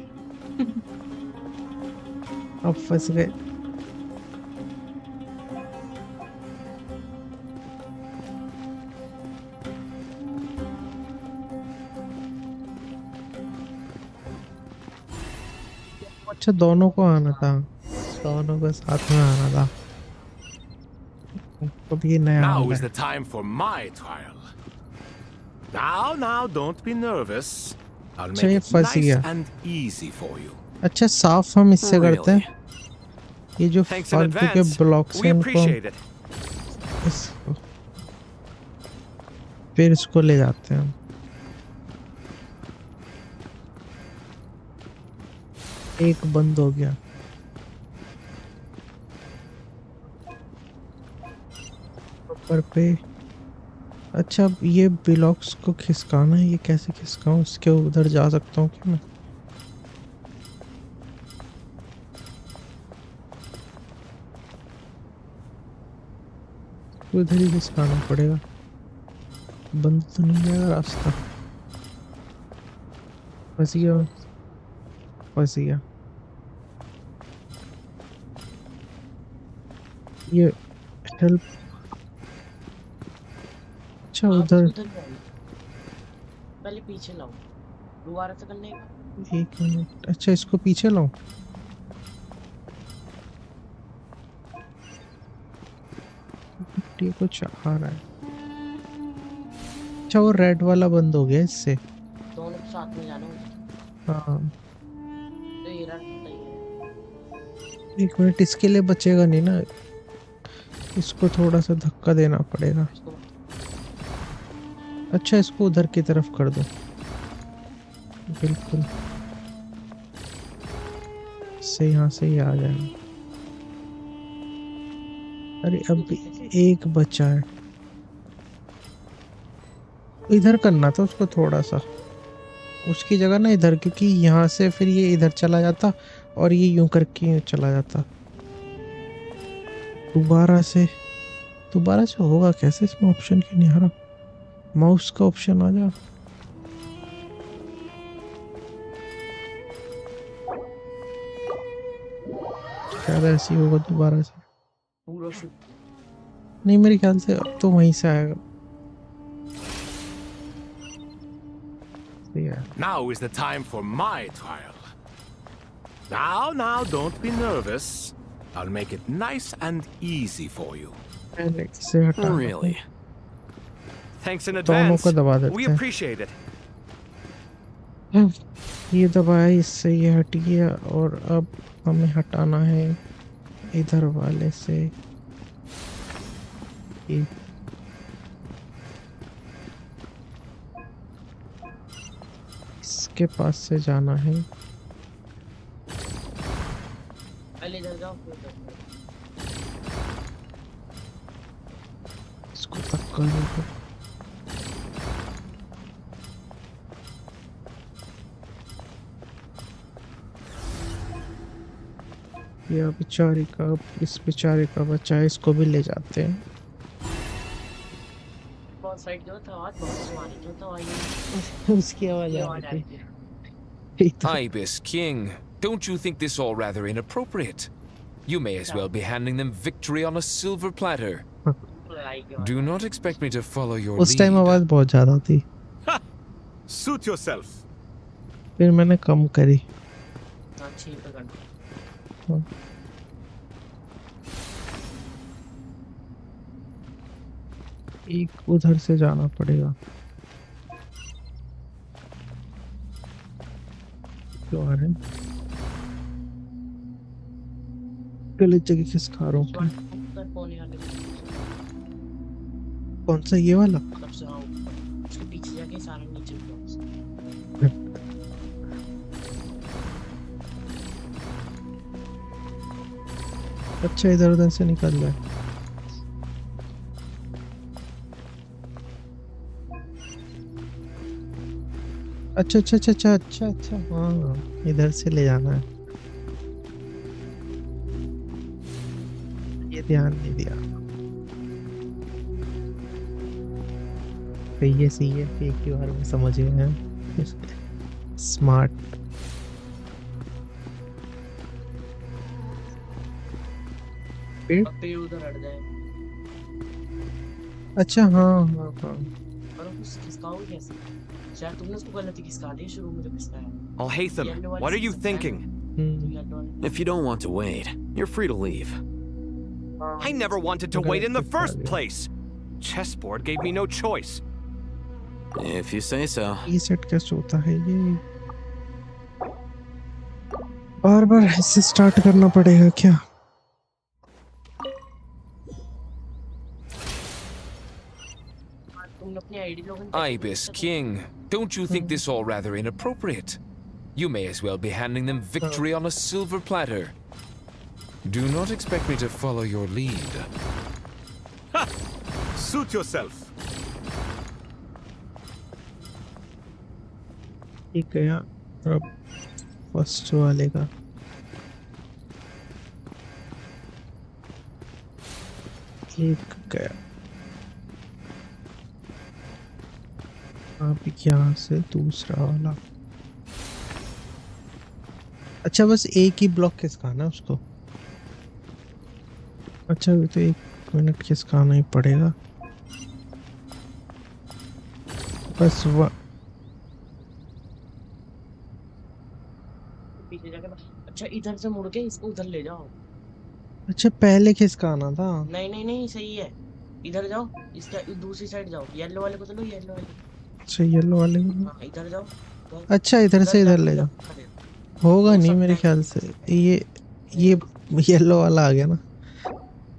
अब फंस गए। अच्छा, दोनों को आना था, दोनों को साथ में आना था। अब ये नया Now वाला is है। the time for my trial. Now, don't be nervous. I'll अच्छा, make ये it फंस nice गया। and easy for you. अच्छा, साफ हम इससे करते हैं। ये जो Thanks in फालतू के advance. ब्लॉक्स We हैं इनको appreciate it. इसको फिर इसको ले जाते हैं हम। एक बंद हो गया। ऊपर पे अच्छा, अब ये ब्लॉक्स को खिसकाना है। ये कैसे खिसकाऊं? इसके उधर जा सकता हूँ क्या मैं? उधर ही खिसकाना पड़ेगा। बंद तो नहीं जाएगा रास्ता। फंस गया, फंस गया। ये हेल्प। अच्छा, उधर पहले पीछे लाओ, दोबारा से करने का। 1 मिनट। अच्छा, इसको पीछे लाऊं? ये कुछ आ रहा है। अच्छा, वो रेड वाला बंद हो गया इससे। दोनों को साथ में जाना होगा। हाँ, तो ये रहा है। 1 मिनट। इसके लिए बचेगा नहीं ना, इसको थोड़ा सा धक्का देना पड़ेगा। अच्छा, इसको उधर की तरफ कर दो। बिल्कुल से यहाँ से ही आ जाएगा। अरे अब एक बचा है। इधर करना था उसको थोड़ा सा, उसकी जगह ना इधर, क्योंकि यहाँ से फिर ये इधर चला जाता और ये यूं करके यूं चला जाता। दोबारा से होगा कैसे? इसमें ऑप्शन क्यों नहीं आ रहा? माउस का ऑप्शन आ जा। शायद ऐसे ही होगा दोबारा से। नहीं, मेरे ख्याल से अब तो वहीं से आएगा। Now is the time for my trial. Now, don't be nervous. I'll make it nice and easy for you. से हटा। Really? Thanks in दोनों advance. को दबा देते We हैं। appreciate it. ये दबाया, इससे ये हट गया और अब हमें हटाना है इधर वाले से। ये इसके पास से जाना है। पहले इधर जाओ, फिर उधर। इसको धक्का दो। या बेचारी का, इस बेचारे का बच्चा है, इसको भी ले जाते हैं। बहुत साइड जो था, आज बहुत सुनाई जो था आई। उसकी आवाज आ रही थी। Ibis King, don't you think this all rather inappropriate? You may as well be handing them victory on a silver platter. Do not expect me to follow your उस टाइम lead. आवाज बहुत ज्यादा थी, Suit yourself. फिर मैंने कम करी। अच्छी पकड़। एक उधर से जाना पड़ेगा। क्यों आ रहे हैं? गलत जगह खिसका रहा हूँ क्या? कौन सा, ये वाला? सबसे हाँ, उसके पीछे जाके सारा नीचे ब्लॉक्स। अच्छा, इधर उधर से निकल रहा है। अच्छा अच्छा अच्छा अच्छा अच्छा अच्छा, हाँ, इधर से ले जाना है। ये ध्यान नहीं दिया। सही है एक ही बार में समझ गए हैं। स्मार्ट। पेड़ उधर हट जाए। अच्छा, हाँ हाँ हाँ। पर उसको खिसकाओगे कैसे? शायद तुमने उसको गलती खिसका दी, शुरू में जो खिसकाया। Alhaitham, what are you thinking? If you don't want to wait, you're free to leave. I never wanted to wait in the first place. Chessboard gave me no choice. If you say so. Reset कैसे होता है ये? बार-बार ऐसे start करना पड़ेगा क्या? Ibis King, don't you think this all rather inappropriate? You may as well be handing them victory on a silver platter. Do not expect me to follow your lead. Ha! Suit yourself. ठीक गया अब first वाले का एक गया अब यहाँ से दूसरा वाला अच्छा बस एक ही ब्लॉक खिसकाना उसको अच्छा तो 1 मिनट खिसकाना ही पड़ेगा बस अच्छा इधर से मुड़ के इसको उधर ले जाओ अच्छा पहले खिसकाना था नहीं सही है इधर जाओ इसके दूसरी साइड जाओ येलो वाले को चलो येलो वाले अच्छा येलो वाले को हाँ इधर जाओ अच्छा इधर से इधर ले जाओ होगा नहीं मेरे ख्याल से ये येलो वाला आ गया ना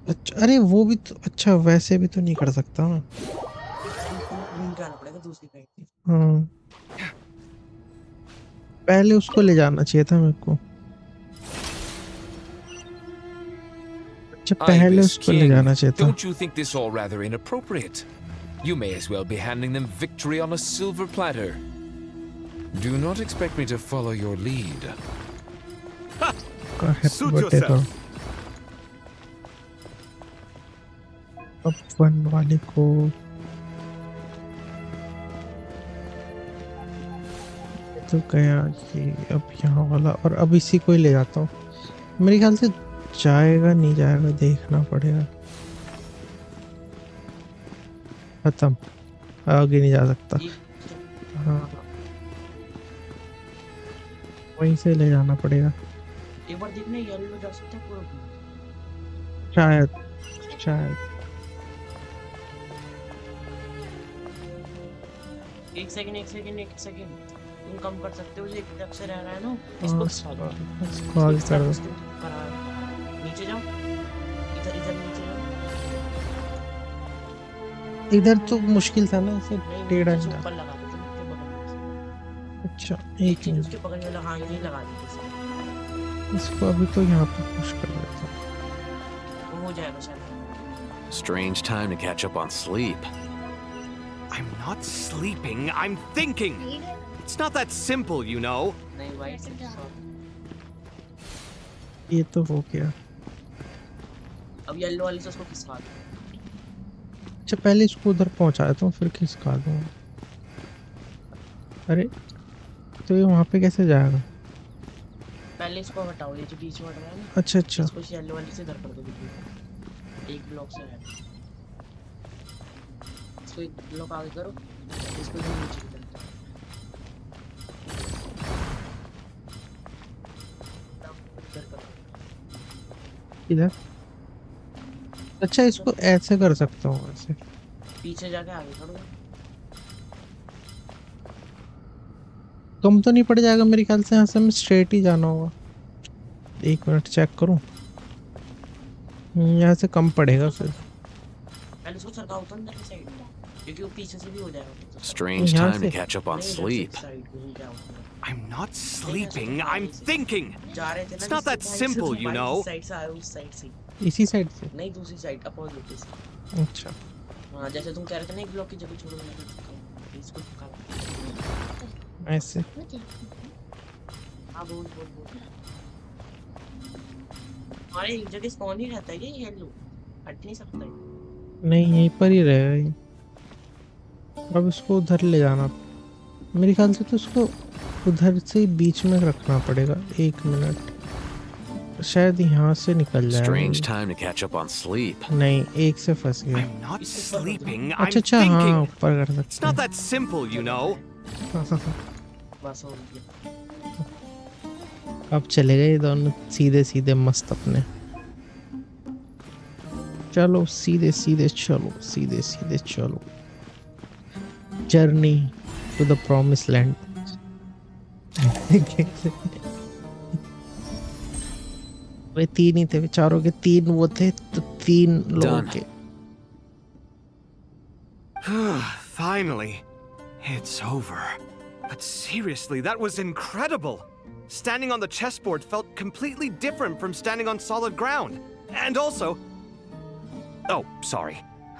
अच्छा अरे वो भी तो अच्छा वैसे भी तो नहीं कर सकता मैं हाँ पहले उसको ले जाना चाहिए था मेरे को अच्छा पहले उसको ले जाना चाहिए था Don't you think this all rather inappropriate? You may as well be handing them victory on a silver platter. Do not expect me to follow your lead. Suit yourself. अब 1 वाले को तो गया ये अब यहाँ वाला और अब इसी को ही ले जाता हूँ मेरे ख्याल से जाएगा नहीं जाएगा देखना पड़ेगा खत्म आगे नहीं जा सकता हाँ वहीं से ले जाना पड़ेगा एक बार देखना येलो जा सकता है पूरा शायद एक सेकंड तुम कम कर सकते हो ये एक से रह रहा है ना इसको कॉल कर दो नीचे जाओ इधर नीचे जाओ इधर तो मुश्किल था ना ऐसे टेढ़ा ऊपर लगा दो उसके बगल में अच्छा एक मिनट उसके बगल में लगा यहीं लगा दीजिए इसको अभी तो यहाँ पे पुश कर देता हूं हो जाएगा शायद Strange time to catch up on sleep. I'm not sleeping, I'm thinking. It's not that simple, you know. नहीं भाई ये तो हो गया अब येलो वाले से उसको खिसका दो अच्छा पहले इसको उधर पहुंचा देता हूँ फिर खिसका दूंगा अरे तो ये वहाँ पे कैसे जाएगा पहले इसको हटाओ ये जो बीच में हट रहा है ना अच्छा इसको येलो वाले से इधर कर दो एक ब्लॉक से है इसको एक ब्लॉक आगे करो इसको इधर नीचे कर दो इधर अच्छा इसको ऐसे कर सकता हूँ ऐसे पीछे जाके आगे करो कम तो नहीं पड़ जाएगा मेरे ख्याल से यहाँ से हमें स्ट्रेट ही जाना होगा 1 मिनट चेक करूँ यहाँ से कम पड़ेगा फिर पहले इसको सरकाओ तो अंदर की साइड क्योंकि वो पीछे से भी हो जाएगा Strange time to catch up on sleep. I'm not sleeping, I'm thinking. It's not that simple, you know. इसी साइड से नहीं दूसरी साइड अपोजिट से अच्छा हाँ जैसे तुम कह रहे थे ना एक ब्लॉक की जगह छोड़ो मैं इसको ऐसे हाँ बोल हमारे एक जगह स्पॉन ही रहता है ये येलो हट नहीं सकता है नहीं यहीं पर ही रहेगा ये अब इसको उधर ले जाना मेरे ख्याल से तो उसको उधर से बीच में रखना पड़ेगा 1 मिनट शायद यहाँ से निकल जाए Strange time to catch up on sleep. नहीं एक से फंस गया I'm not sleeping, I'm अच्छा हाँ thinking. ऊपर कर It's सकते not that simple, you know. बस हो गया अब चले गए दोनों सीधे सीधे मस्त अपने चलो सीधे सीधे चलो, सीधे सीधे चलो। Journey to the promise land. वे तीन ही थे, चारों के तीन वो थे, तो तीन लोगों के। Finally, it's over. But seriously, that was incredible. Standing on the chessboard felt completely different from standing on solid ground. And also... Oh, sorry.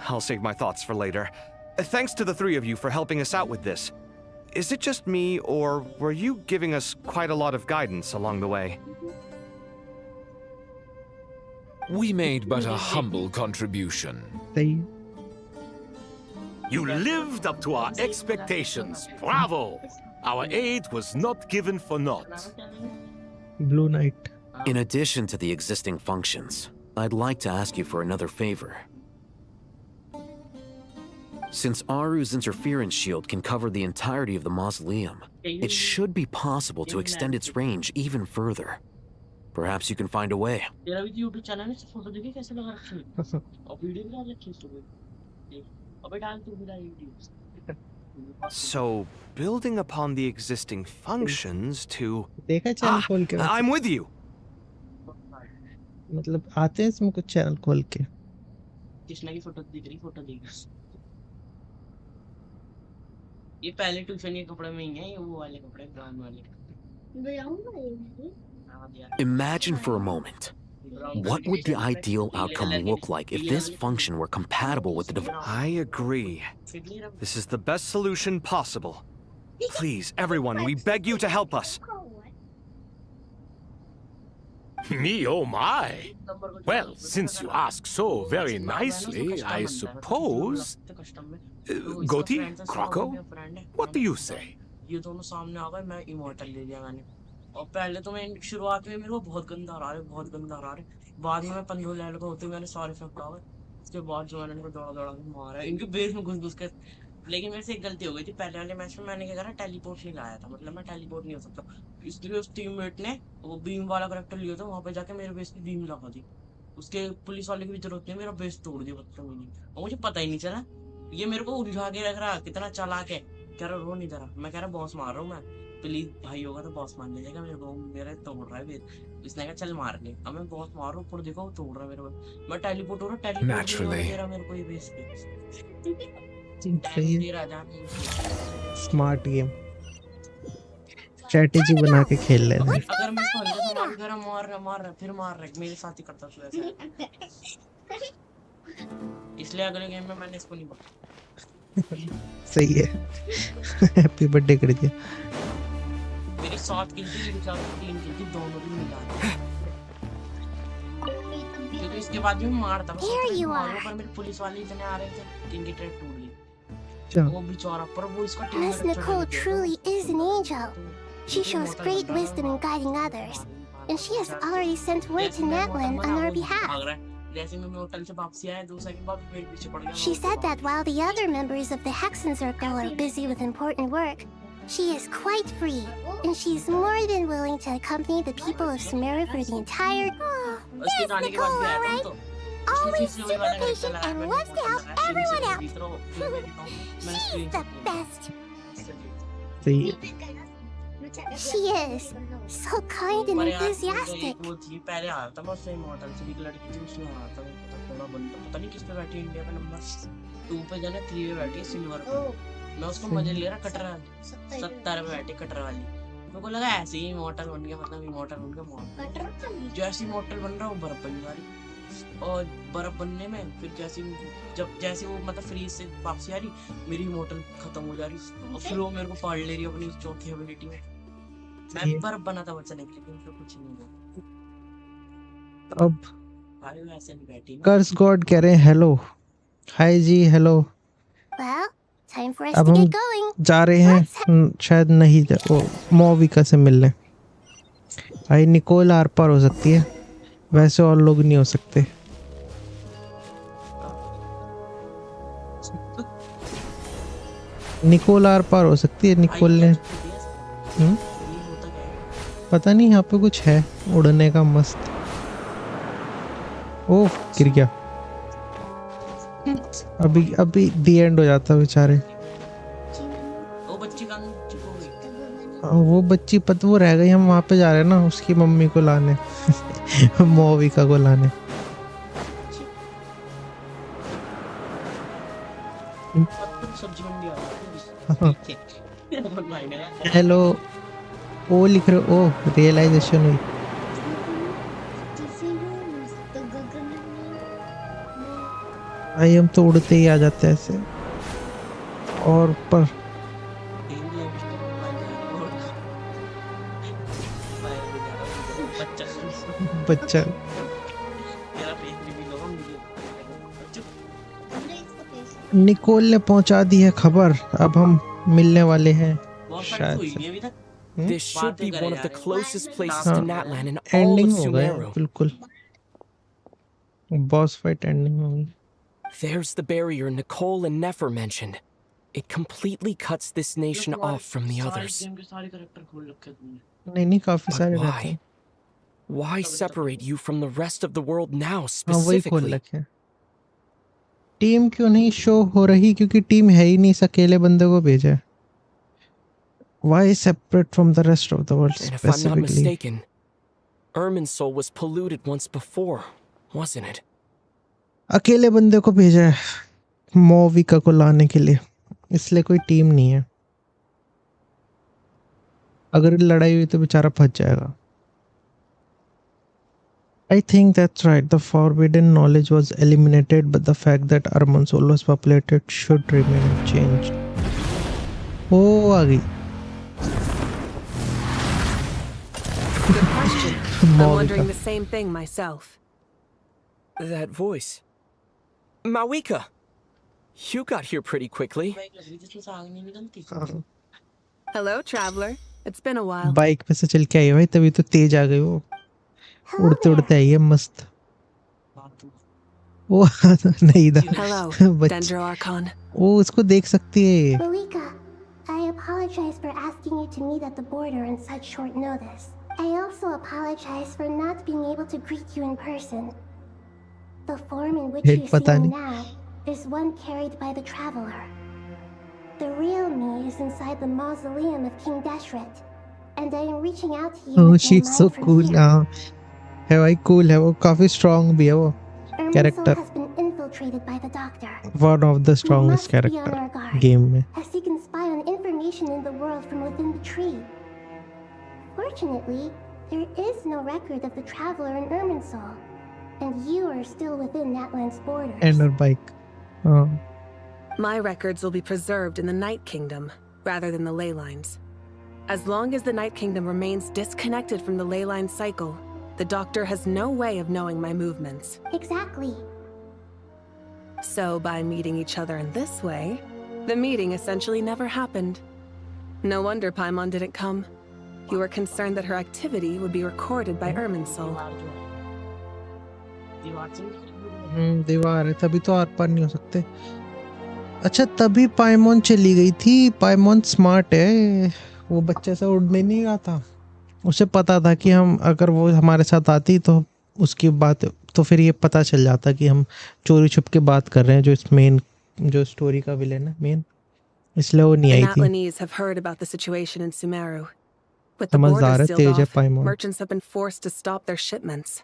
I'll save my thoughts for later. Thanks to the three of you for helping us out with this. Is it just me, or were you giving us quite a lot of guidance along the way? We made but a humble contribution. You lived up to our expectations. Bravo! Our aid was not given for naught. Blue Knight. In addition to the existing functions, I'd like to ask you for another favor. Since Aru's interference shield can cover the entirety of the mausoleum, it should be possible to extend its range even further. Perhaps you can find a way. So, building upon the existing functions to... खोल के I'm with you! मतलब आते हैं इसमें कुछ channel खोल के। कृष्णा की फोटो दिख रही, फोटो दिख रही। ये पहले ट्यूशन के कपड़े में ही है, ये वो वाले कपड़े, ब्राउन वाले। Imagine for a moment, what would the ideal outcome look like if this function were compatible with the device? I agree. This is the best solution possible. Please, everyone, we beg you to help us. Me, oh my! Well, since you ask so very nicely, I suppose... Goti, Krako, what do you say? ये दोनों सामने आ गए, मैं immortal ले लिया मैंने। और पहले तो मैं शुरुआत में मेरे को बहुत गंदा आ रहा है, बहुत गंदा आ रहा है। बाद में मैं 15 लेवल का होते मैंने सारे इफेक्ट आ गए। उसके बाद जो मैंने इनको दौड़ा दौड़ा के मारा, इनके बेस में घुस के। लेकिन मेरे से एक गलती हो गई थी पहले वाले मैच में, मैंने क्या करा, टेलीपोर्ट नहीं लाया था, मतलब मैं टेलीपोर्ट नहीं हो सकता, इसलिए उस टीममेट ने वो बीम वाला करैक्टर लिया था, वहां पे जाके मेरे बेस पे बीम लगा दी। उसके पुलिस वाले की भी जरूरत नहीं, मेरा बेस तोड़ दिया बदतमीजी, और मुझे पता ही नहीं चला। ये मेरे को उलझा के रख रहा, कितना चालाक है। कह रहा रो नहीं दे रहा, मैं कह रहा बॉस मार रहा हूँ मैं, प्लीज भाई होगा तो बॉस मार ले जाएगा मेरे को, मेरा तोड़ रहा है बेस। इसने कहा चल मार ले, अब मैं बॉस मार रहा हूँ, ऊपर देखो वो तोड़ रहा है मेरे को, मैं टेलीपोर्ट हो रहा, टेलीपोर्ट दे रहा मेरे को ये बेस पे। स्मार्ट गेम, स्ट्रेटेजी बना के खेल ले। अगर मैं इसको हल्के से मार कर मार रहा फिर मार रहा, मेरे साथ ही करता था ऐसा, इसलिए अगले गेम में मैंने इसको नहीं पकड़ा। सही है। हैप्पी बर्थडे कर दिया। मेरी 7 किल थी, 3 किल थी, दोनों भी मिला। क्योंकि इसके बाद भी मारता बस, पर मेरे पुलिस वाले इतने आ रहे थे, इनकी ट्रेड टूट गई। वो बेचारा, पर वो इसका team Miss Nicole truly is an angel. She shows great wisdom in guiding others, and she has already sent word to Natlan on our behalf. She said that while the other members of the Hexen Circle are busy with important work, she is quite free, and she's more than willing to accompany the people of Sumeru for the entire... Miss Nicole, alright? Always super patient and loves to help everyone out. She's the best. See? She is so kind and enthusiastic. मैं उसको मजे ले रहा, cutter 70 पे बैठी cutter वाली, मेरे को लगा ऐसे ही इमॉर्टल बन गया, मतलब इमॉर्टल बन गया। जैसे इमॉर्टल बन रहा वो बर्फ बन जा रही, और बर्फ बनने में फिर जैसे वो मतलब फ्रीज से वापसी आ रही, मेरी इमॉर्टल खत्म हो जा रही, और फिर वो मेरे को पाड़ ले रही अपनी चौथी एबिलिटी में। मैं बर्फ बना था बचने के लिए, लेकिन फिर कुछ नहीं हुआ। अब भाई वैसे नहीं बैठी ना। कर्स गॉड कह रहे हैं हेलो, हाय जी, hello. Well, time for us अब to हम get going. जा रहे हैं, शायद नहीं वो मोविका से मिलने। भाई निकोल आर पार हो सकती है, वैसे और लोग नहीं हो सकते। निकोल आर पार हो सकती है, निकोल ने पता नहीं, यहाँ पे कुछ है उड़ने का मस्त। ओह गिर गया। अभी अभी दी एंड हो जाता बेचारे। वो बच्ची कहाँ चुप हो गई? वो बच्ची वो रह गई, हम वहाँ पे जा रहे हैं ना उसकी मम्मी को लाने मोविका को लाने। सब्जी मंडी आ हेलो, ओ लिख रहे ओ रियलाइजेशन हुई। भाई हम तो उड़ते ही आ जाते हैं ऐसे और ऊपर। बच्चा निकोल ने पहुंचा दी है खबर, अब हम मिलने वाले हैं शायद से। This should be one of the closest places हाँ, to Natlan in all of ending हो गया Sumeru. बिल्कुल, बॉस फाइट एंडिंग हो गई। There's the barrier Nicole and Nefer mentioned. It completely cuts this nation off from the others. नहीं काफी But सारे रहते why? हैं। Why separate you from the rest of the world now हाँ वही खोल specifically? रखे। टीम क्यों नहीं शो हो रही? क्योंकि टीम है ही नहीं, इस अकेले बंदे को भेजा है। Why separate from the rest of the world And if I'm not specifically? mistaken, Irminsul was polluted once before, wasn't it? अकेले बंदे को भेजा है मोविका को लाने के लिए, इसलिए कोई टीम नहीं है। अगर लड़ाई हुई तो बेचारा फंस जाएगा। I think that's right. The forbidden knowledge was eliminated, but the fact that Irminsul was populated should remain unchanged. Oh, आ गई। Good question. I'm wondering the same thing myself. That voice. Mawika! You got here pretty quickly. Hello, traveler. It's been a while. Bike पे से चल के आई भाई, तभी तो तेज आ गई वो। उड़ते उड़ते आई है मस्त। वो नहीं था Hello, बच्चा। Dendro Archon. वो उसको देख सकती है ये। Malika, I apologize for asking you to meet at the border on such short notice. I also apologize for not being able to greet you in person. The form in which you see me now is one carried by the traveler. The real me is inside the mausoleum of King Deshret, and I am reaching out to you Oh, with my she's so mind from cool. here. हाँ है भाई, cool है वो, काफी strong भी है वो Irminsul character, has been infiltrated by the Doctor. one of the We strongest must be on character our guard, game में। as he can spy on information in the world from within the tree. Fortunately, there is no record of the traveler in Irminsul, and you are still within Natlan's borders. And her bike. हाँ My records will be preserved in the Night Kingdom, rather than the ley lines. As long as the Night Kingdom remains disconnected from the ley line cycle, the Doctor has no way of knowing my movements. Exactly. So, by meeting each other in this way, the meeting essentially never happened. No wonder Paimon didn't come. You were concerned that her activity would be recorded by Irminsul. दीवार है, तभी तो are पार नहीं हो सकते। अच्छा तभी पाइमोन चली गई थी। पाइमोन स्मार्ट है, वो बच्चे से उड़ने नहीं रहा था। उसे पता था कि हम अगर वो हमारे साथ आती तो उसकी बात, तो फिर ये पता चल जाता कि हम चोरी छुप के बात कर रहे हैं, जो इस मेन जो स्टोरी का विलेन है मेन, इसलिए वो नहीं The आई थी। Natlanese have heard about the situation in Sumeru. With the समझदार border है, sealed तेज है off, पाइमोन। merchants have been forced to stop their shipments.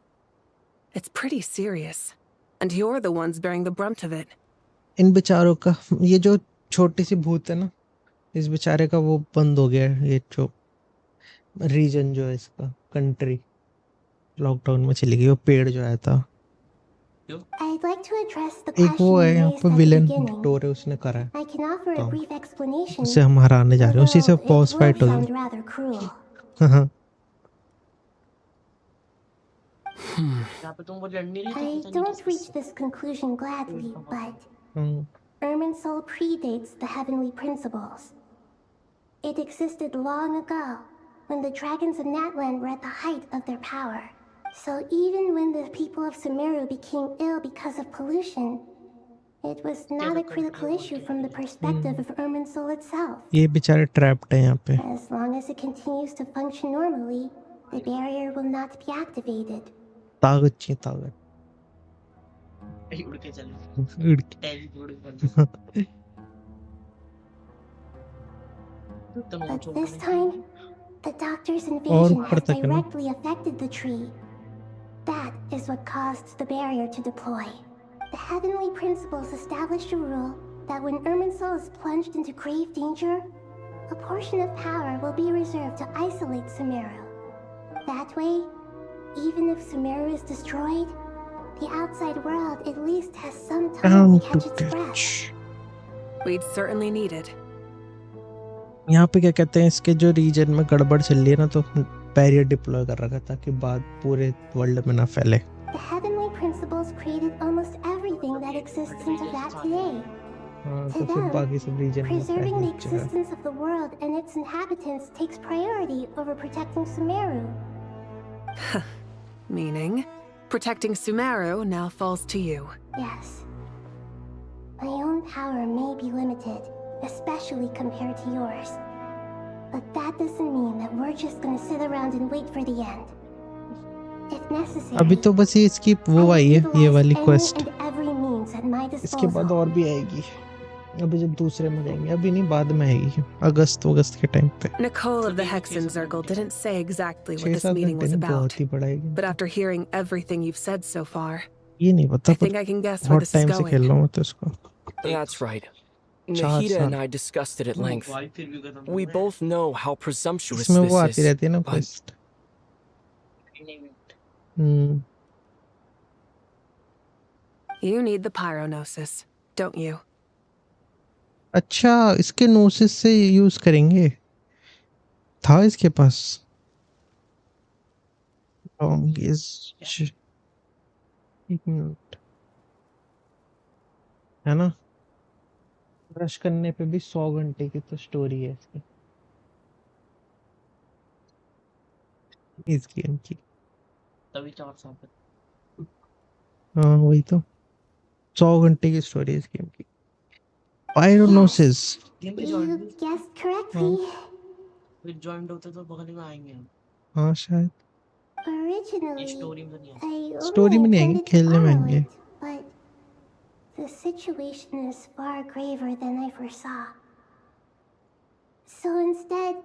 It's pretty serious, and you're the ones bearing the brunt of it. इन बेचारों का, ये जो छोटी सी भूत है ना, इस बेचारे का वो बंद हो गया है, ये जो रीजन जो है इसका कंट्री लॉकडाउन में चली गई। वो पेड़ जो आया था, I'd like to address the एक वो question है you यहाँ raised पे at the विलेन beginning. डोरे, उसने करा है, I can offer a तो brief explanation, उसे हम हराने जा रहे हैं, उसी से although it boss will fight sound होगी। rather cruel. हाँ I don't reach this conclusion gladly, but Irminsul predates the heavenly principles. It existed long ago, when the dragons of Natlan were at the height of their power. So even when the people of Sumeru became ill because of pollution, it was not a critical issue from the perspective of Irminsul itself. ये बेचारे trapped है यहाँ पे। As long as it continues to function normally, the barrier will not be activated. ताकत चाहिए, ताकत। उड़ के चले उड़ के। टेलीपोर्ट कर But this time, the doctor's और invasion ऊपर has तक है ना? directly affected the tree. That is what caused the barrier to deploy. The heavenly principles established a rule that when Irminsul is plunged into grave danger, a portion of power will be reserved to isolate Sumeru. That way, even if Sumeru is destroyed, the outside world at least has some time to catch its breath. We'd certainly need it. यहाँ पे क्या कहते हैं, इसके जो reason में गड़बड़ चल रही है ना, तो बैरियर डिप्लॉय कर रखा था कि बाद पूरे वर्ल्ड में ना फैले। The heavenly principles created almost everything that exists in Teyvat today. हाँ, To तो फिर them, बाकी सब रीजन में preserving the फैल जाएगा। existence of the world and its inhabitants takes priority over protecting Sumeru. Meaning, protecting Sumeru now falls to you. Yes. My own power may be limited, especially compared to yours. But that doesn't mean that we're just gonna sit around and wait for the end. If necessary, अभी तो बस ये इसकी वो आई है, ये वाली quest. and every means at my इसके बाद disposal. और भी आएगी। अभी जब दूसरे में जाएंगे, अभी नहीं, बाद में आएगी, अगस्त के टाइम पे। Nicole of the Hexen Circle didn't say exactly what this 6-7 meeting was घंटे नहीं, about. बहुत ही बड़ा है। But after hearing everything you've said so far, ये नहीं पता, I think I can guess where बहुत this is टाइम से going. खेल रहा हूँ तो इसको। That's right. 4 Nahida and साल। I discussed it at length. We both know how presumptuous इसमें वो this आती is. रहती है ना but quest. Hmm. You need the pyronosis, don't you? अच्छा, इसके नोसिस से यूज करेंगे। था इसके पास। एक मिनट, है ना? ब्रश करने पे भी 100 घंटे की तो स्टोरी है इसकी, इस गेम की। तभी 4 साल तक हाँ वही तो, 100 घंटे की स्टोरी है इस गेम की। पायरोनोसिस। You guessed correctly. फिर जॉइंट होते तो बगल में आएंगे हम। हाँ शायद। Originally, स्टोरी में नहीं I आएंगे। स्टोरी में नहीं आएंगे, intended to खेलने में borrow आएंगे। it, but the situation is far graver than I foresaw. So instead,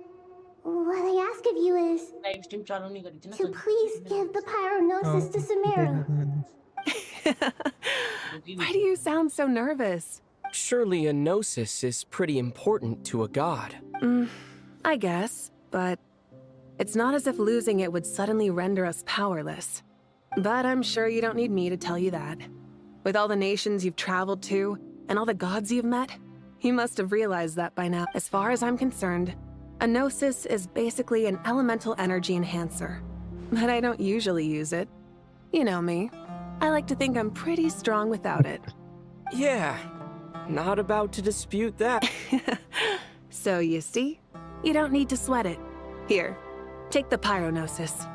what I ask of you is live stream चालू नहीं करी थी ना to please give the pyronosis to Sumeru. Why do you sound so nervous? surely a gnosis is pretty important to a god. I guess, but it's not as if losing it would suddenly render us powerless. But I'm sure you don't need me to tell you that. With all the nations you've traveled to, and all the gods you've met, you must have realized that by now. As far as I'm concerned, a gnosis is basically an elemental energy enhancer. But I don't usually use it. You know me. I like to think I'm pretty strong without it. Yeah, not about to dispute that. So you see, you don't need to sweat it. Here, take the pyronosis.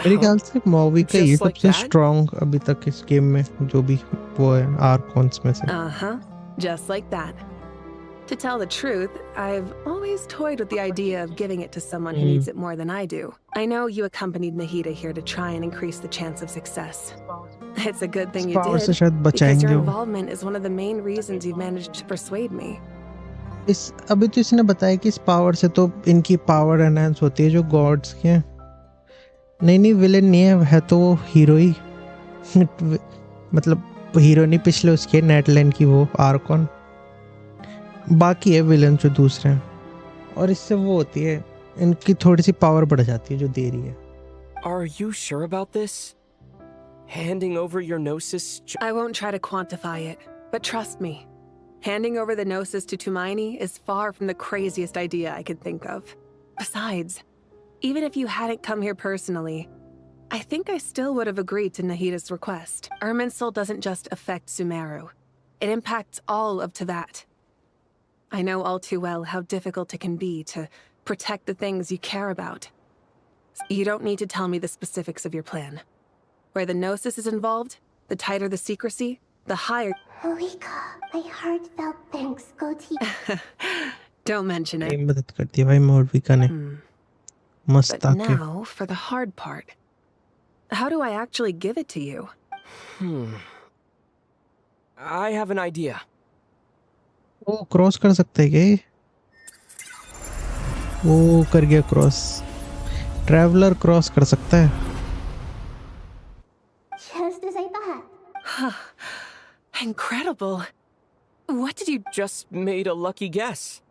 मेरे ख्याल से मॉवी का ये Just like सबसे that? Strong अभी तक इस game में जो भी वो है आर्कॉन्स में से। Uh-huh, just like that. To tell the truth, I've always toyed with the idea of giving it to someone who needs it more than I do. I know you accompanied Nahida here to try and increase the chance of success. It's a good thing you power से did, शायद because बचाएंगे your वो। involvement is one of the main reasons you've managed to persuade me. इस अभी तो इसने बताया कि इस पावर से तो इनकी पावर एनहांस होती है जो गॉड्स के हैं। नहीं विलेन नहीं है तो वो हीरो ही मतलब हीरो नहीं, पिछले उसके नेटलैंड की वो आर्कॉन, बाकी है विलेन जो दूसरे हैं। और इससे वो होती है, इनकी थोड़ी सी पावर बढ़ जाती है जो दे रही है। Are you sure about this? Handing over your gnosis? I won't try to quantify it, but trust me, handing over the gnosis to Tumaini is far from the craziest idea I could think of. Besides, even if you hadn't come here personally, I think I still would have agreed to Nahida's request. Irminsul doesn't just affect Sumeru. It impacts all of Teyvat. I know all too well how difficult it can be to protect the things you care about. You don't need to tell me the specifics of your plan. Where the Gnosis is involved, the tighter the secrecy, the higher... Malika, my heartfelt thanks go to you. Don't mention it. मदद करती है भाई मोरविका ने। मस्त But आके। now for the hard part. How do I actually give it to you? I have an idea. वो cross कर सकते हैं क्या ये? वो कर गया क्रॉस। ट्रैवलर क्रॉस कर सकता है। Just as I thought. Incredible. What did you just made a lucky guess?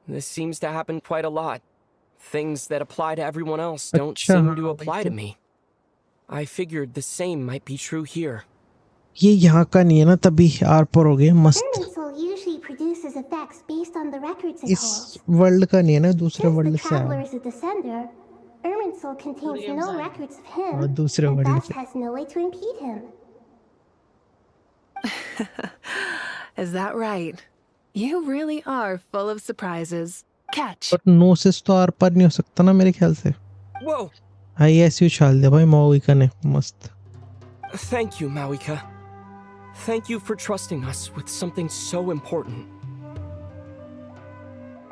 This seems to happen quite a lot. Things that apply to everyone else don't seem to apply to me. I figured the same might be true here. ये यहाँ का नहीं है ना, तभी are पर हो गया मस्त। Erminsul usually produces effects based on the records it इस holds. वर्ल्ड का नहीं है ना, दूसरे Since the वर्ल्ड से traveler आया। is a descender, Erminsul contains no records of him, और दूसरे and वर्ल्ड thus से। has no way to impede him. Is that right? You really are full of surprises. Catch. पर नोसिस तो are पर नहीं हो सकता ना मेरे ख्याल से। Whoa! हाँ ये ऐसे उछाल दिया भाई माओविका ने, मस्त। Thank you, Mawika. Thank you for trusting us with something so important.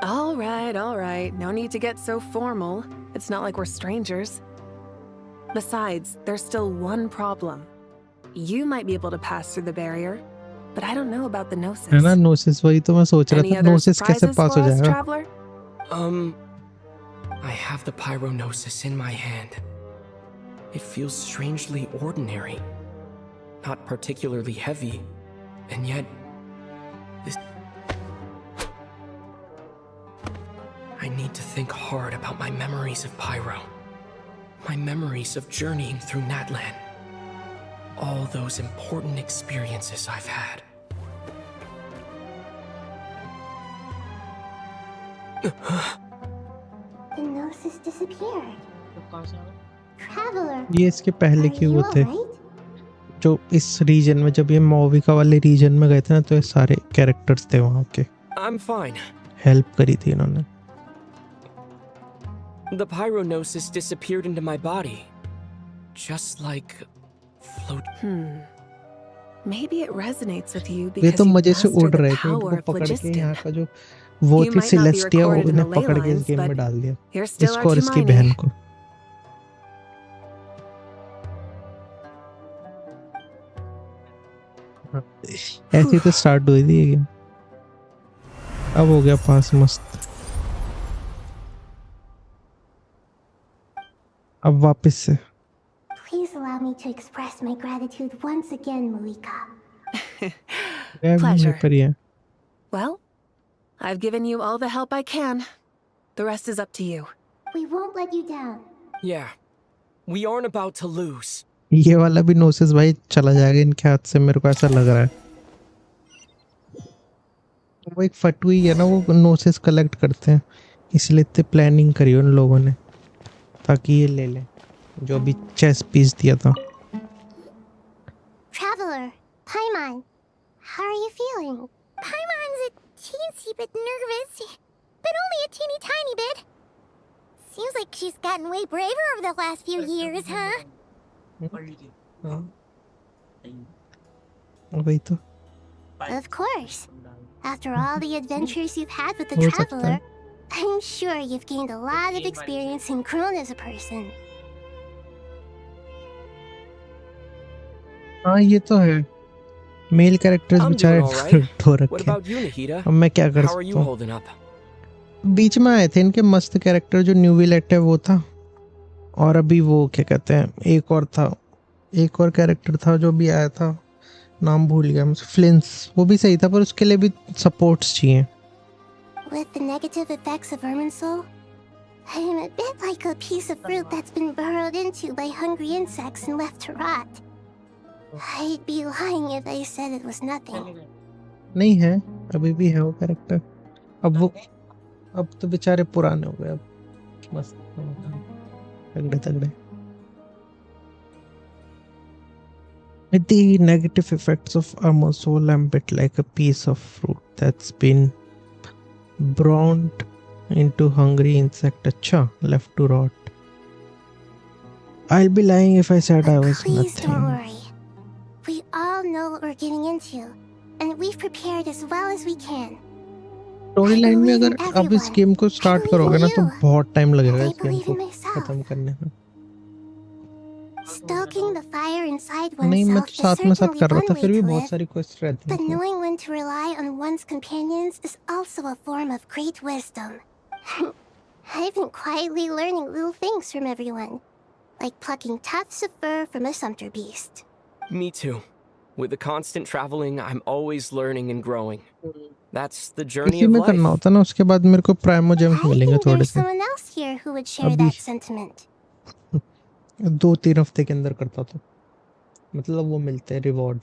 All right. No need to get so formal. It's not like we're strangers. Besides, there's still one problem. You might be able to pass through the barrier, but I don't know about the Gnosis. है ना नोसिस, वही तो मैं सोच रहा Any था, other नोसिस कैसे surprises pass for हो us, जाएगा? traveler? I have the Pyronosis in my hand. It feels strangely ordinary. Not particularly heavy, and yet this... I need to think hard about my memories of Pyro. My memories of journeying through Natlan. All those important experiences I've had. The Gnosis disappeared. Traveler, ये इसके पहले are के you वो थे alright? जो इस reason में, जब ये माओविका वाले रीजन में गए थे ना, तो ये सारे कैरेक्टर्स थे वहाँ के। I'm fine. हेल्प करी थी इन्होंने। The Pyronosis disappeared into my body. Just like float. Maybe it resonates with you ये because तो you मजे से mastered उड़ the रहे थे, power उनको of पकड़ के यहाँ Phlogiston. का जो वो You थी might not be सिलेस्टिया, recorded in the उन्हें ley पकड़ के इस lines, गेम में but डाल दिया, you're still इसको और इसकी Archimani. बहन को। ऐसी तो स्टार्ट हुई थी ये गेम, अब हो गया पास मस्त। अब वापस से Please allow me to express my gratitude once again, Malika. Pleasure. पर ही है। Well, I've given you all the help I can. The rest is up to you. We won't let you down. Yeah. We aren't about to lose. ये वाला भी नोसिस भाई चला जाएगा इनके हाथ से, मेरे को ऐसा लग रहा है। वो एक फटुई है ना, वो नोसिस कलेक्ट करते हैं, इसलिए इतनी प्लानिंग करी उन लोगों ने ताकि ये ले लें जो अभी चेस पीस दिया था। Traveler, Paimon, how are you feeling? Paimon's a teensy bit nervous, but only a teeny tiny bit. Seems like she's gotten way braver over the last few years, huh? वही तो। Of course. After all the adventures you've had with the हो सकता Traveler, है। I'm sure you've gained a lot of experience and grown as a person. हाँ ये तो है, male characters I'm बेचारे doing all right. धो What रखे हैं। about you, Nahida? अब मैं क्या कर How are you सकता हूँ? holding up? बीच में आए थे इनके मस्त कैरेक्टर, जो न्यू विलेट है वो था, और अभी वो क्या कहते हैं, एक और था, एक और कैरेक्टर था जो भी आया था, नाम भूल गया मुझे, फ्लिंस, वो भी सही था, पर उसके लिए भी सपोर्ट्स चाहिए। With the negative effects of Erminsul, I am a bit like a piece of fruit that's been burrowed into by hungry insects and left to rot. I'd be lying if I said it was nothing. नहीं है, अभी भी है वो character. अब तो बेचारे पुराने हो गए, अब मस्त तगड़े तगड़े। With the negative effects of Erminsul, I'm a bit like a piece of fruit that's been burnt into hungry insect, अच्छा, left to rot. I'll be lying if I said I was Please nothing. don't worry. We all know what we're getting into, and we've prepared as well as we can. Story line में अगर अब इस game को start करोगे ना तो बहुत time लगेगा इस गेम को खत्म करने में। Stoking the fire inside नहीं मैं oneself तो is साथ में साथ certainly कर रहा one था way फिर भी to बहुत live, सारी क्वेस्ट रहती but हैं इसमें। knowing when to rely on one's companions is also a form of great wisdom. I've been quietly learning little things from everyone, like plucking tufts of fur from a sumpter beast. Me too. With the constant traveling, I'm always learning and growing. That's the journey इसी of में करना life. होता ना, उसके बाद मेरे को प्राइमो James मिलेंगे थोड़े There's से। someone else here who would share अभी that sentiment. 2-3 हफ्ते के अंदर करता तो मतलब वो मिलते हैं रिवॉर्ड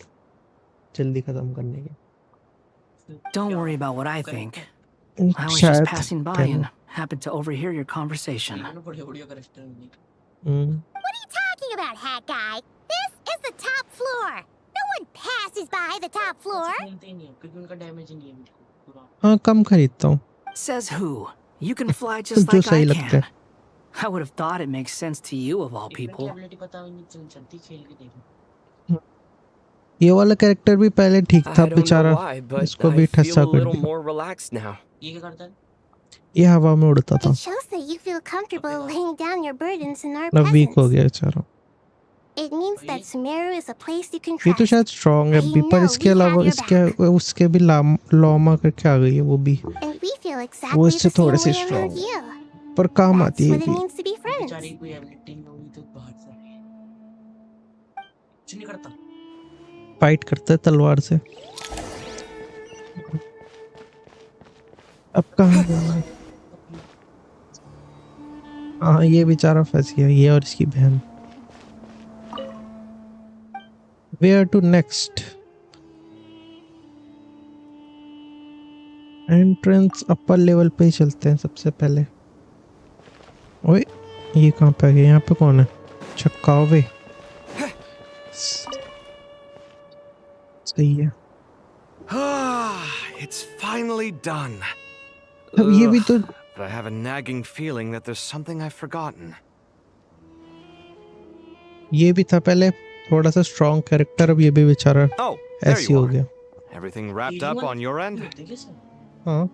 जल्दी खत्म करने के। Don't worry about what I think. I was just शायद passing by क्या and happened to overhear your conversation. What are you talking about, Hat Guy? This is the top floor. No one passes by the top floor. हाँ कम खरीदता हूँ। Says who? You can fly just जो like सही I लगता can. है। I would have thought it makes sense to you of all people. ये वाला character भी पहले ठीक था I don't know बेचारा, why, but इसको I भी feel ठस्सा a कर little दिया। more relaxed now. ये हवा में उड़ता था, It shows that you feel comfortable laying down your burdens in our अब वीक हो presence. गया बेचारा। It means that Sumeru is a place you can ये तो trust. शायद स्ट्रांग है भी, पर इसके अलावा इसके उसके भी लॉमा करके आ गई है वो भी, And we feel वो exactly इससे the same थोड़ी सी way around स्ट्रांग you. पर काम That's आती है what it भी। means to be friends. Fight करता है तलवार से। अब कहाँ जाना है? हाँ ये बेचारा फंस गया, ये और इसकी बहन। Where to next? Entrance upper level पे ही चलते हैं सबसे पहले। ओए ये कहाँ पे आ गया? यहाँ पे कौन है? चक्कावे। सही है। It's finally done. अब ये भी तो But I have a nagging feeling that there's something I've forgotten. ये भी था पहले थोड़ा सा स्ट्रॉन्ग कैरेक्टर, अब ये भी बेचारा there ऐसी you हो are. गया। Everything wrapped up on your end? हाँ।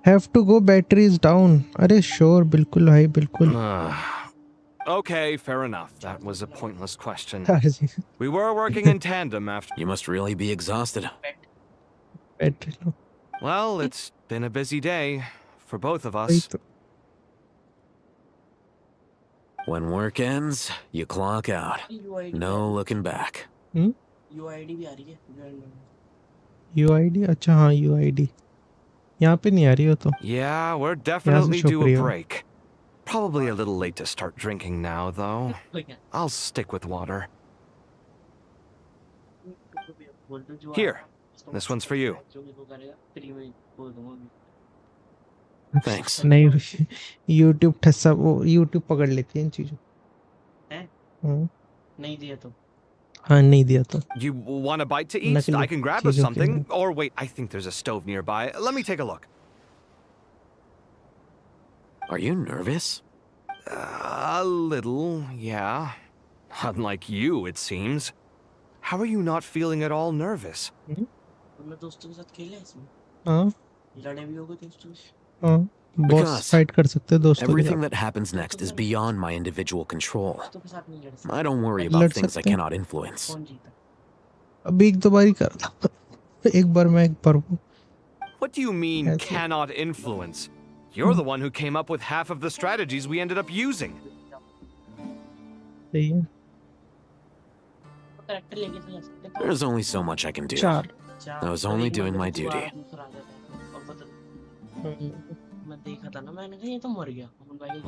Have to go, battery is down. अरे श्योर बिल्कुल भाई बिल्कुल। Okay, fair enough. That was a pointless question. हाँ जी। We were working in tandem after. You must really be exhausted. Battery low. Well, it's been a busy day for both of us. When work ends, you clock out. No looking back. UID भी आ रही है। UID अच्छा हाँ UID यहाँ पे नहीं आ रही हो तो। Yeah, we're यहाँ definitely से due a शुक्रिया। break. Probably a little late to start drinking now, though. I'll stick with water. Here, this one's for you. Thanks. नहीं YouTube ठस्सा, वो YouTube पकड़ लेती है इन चीजों। हाँ। नहीं दिया तो। हाँ नहीं दिया तो। You want a bite to eat? नकली I can grab us चीजों के something. लिए। Or wait, I think there's a stove nearby. Let me take a look. Are you nervous? A little, yeah. Unlike you, it seems. How are you not feeling at all nervous? तुमने दोस्तों के साथ खेला है इसमें? हाँ लड़े भी होगे दोस्तों से? हाँ बॉस Because फाइट कर सकते हैं दोस्तों के everything साथ। that happens next is beyond my individual control. I don't worry लड़ about things I सकते हैं। cannot influence. अभी एक दो बार ही कर था। एक बार मैं एक बार वो। What do you mean, cannot influence? You're the one who came up with half of the strategies we ended up using. सही है। There's only so much I can do. चार। I was only doing my duty. मैं देखा था ना, मैंने कहा ये तो मर गया।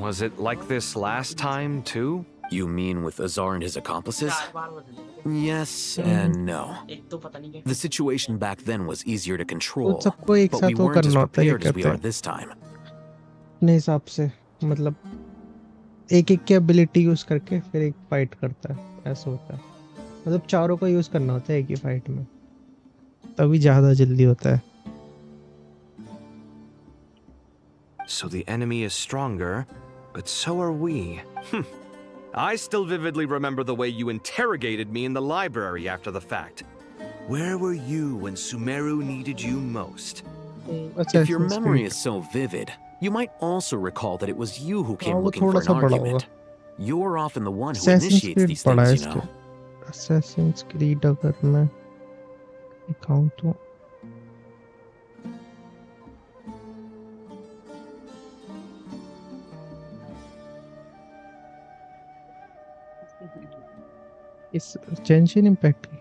Was it like this last time, too? You mean with Azar and his accomplices? चार बार बदले। Yes and no. एक तो पता नहीं क्या। The situation back then was easier to control, सबको एक but we साथ वो weren't as करना होता है, ये prepared as we कहते are हैं। this time. अपने हिसाब से मतलब एक एक की एबिलिटी यूज करके फिर एक फाइट करता है, ऐसा होता है। मतलब चारों को यूज करना होता है एक ही फाइट में, तभी ज्यादा जल्दी होता है। So the enemy is stronger, but so are we. I still vividly remember the way you interrogated me in the library after the fact. Where were you when Sumeru needed you most? If your memory is so vivid, you might also recall that it was you who came looking for an argument. You're often the one who Assassin's initiates Creed these पढ़ा है things, you इसके. know. Assassin's Creed अगर मैं दिखाऊं तो इस जेंशिन impact की,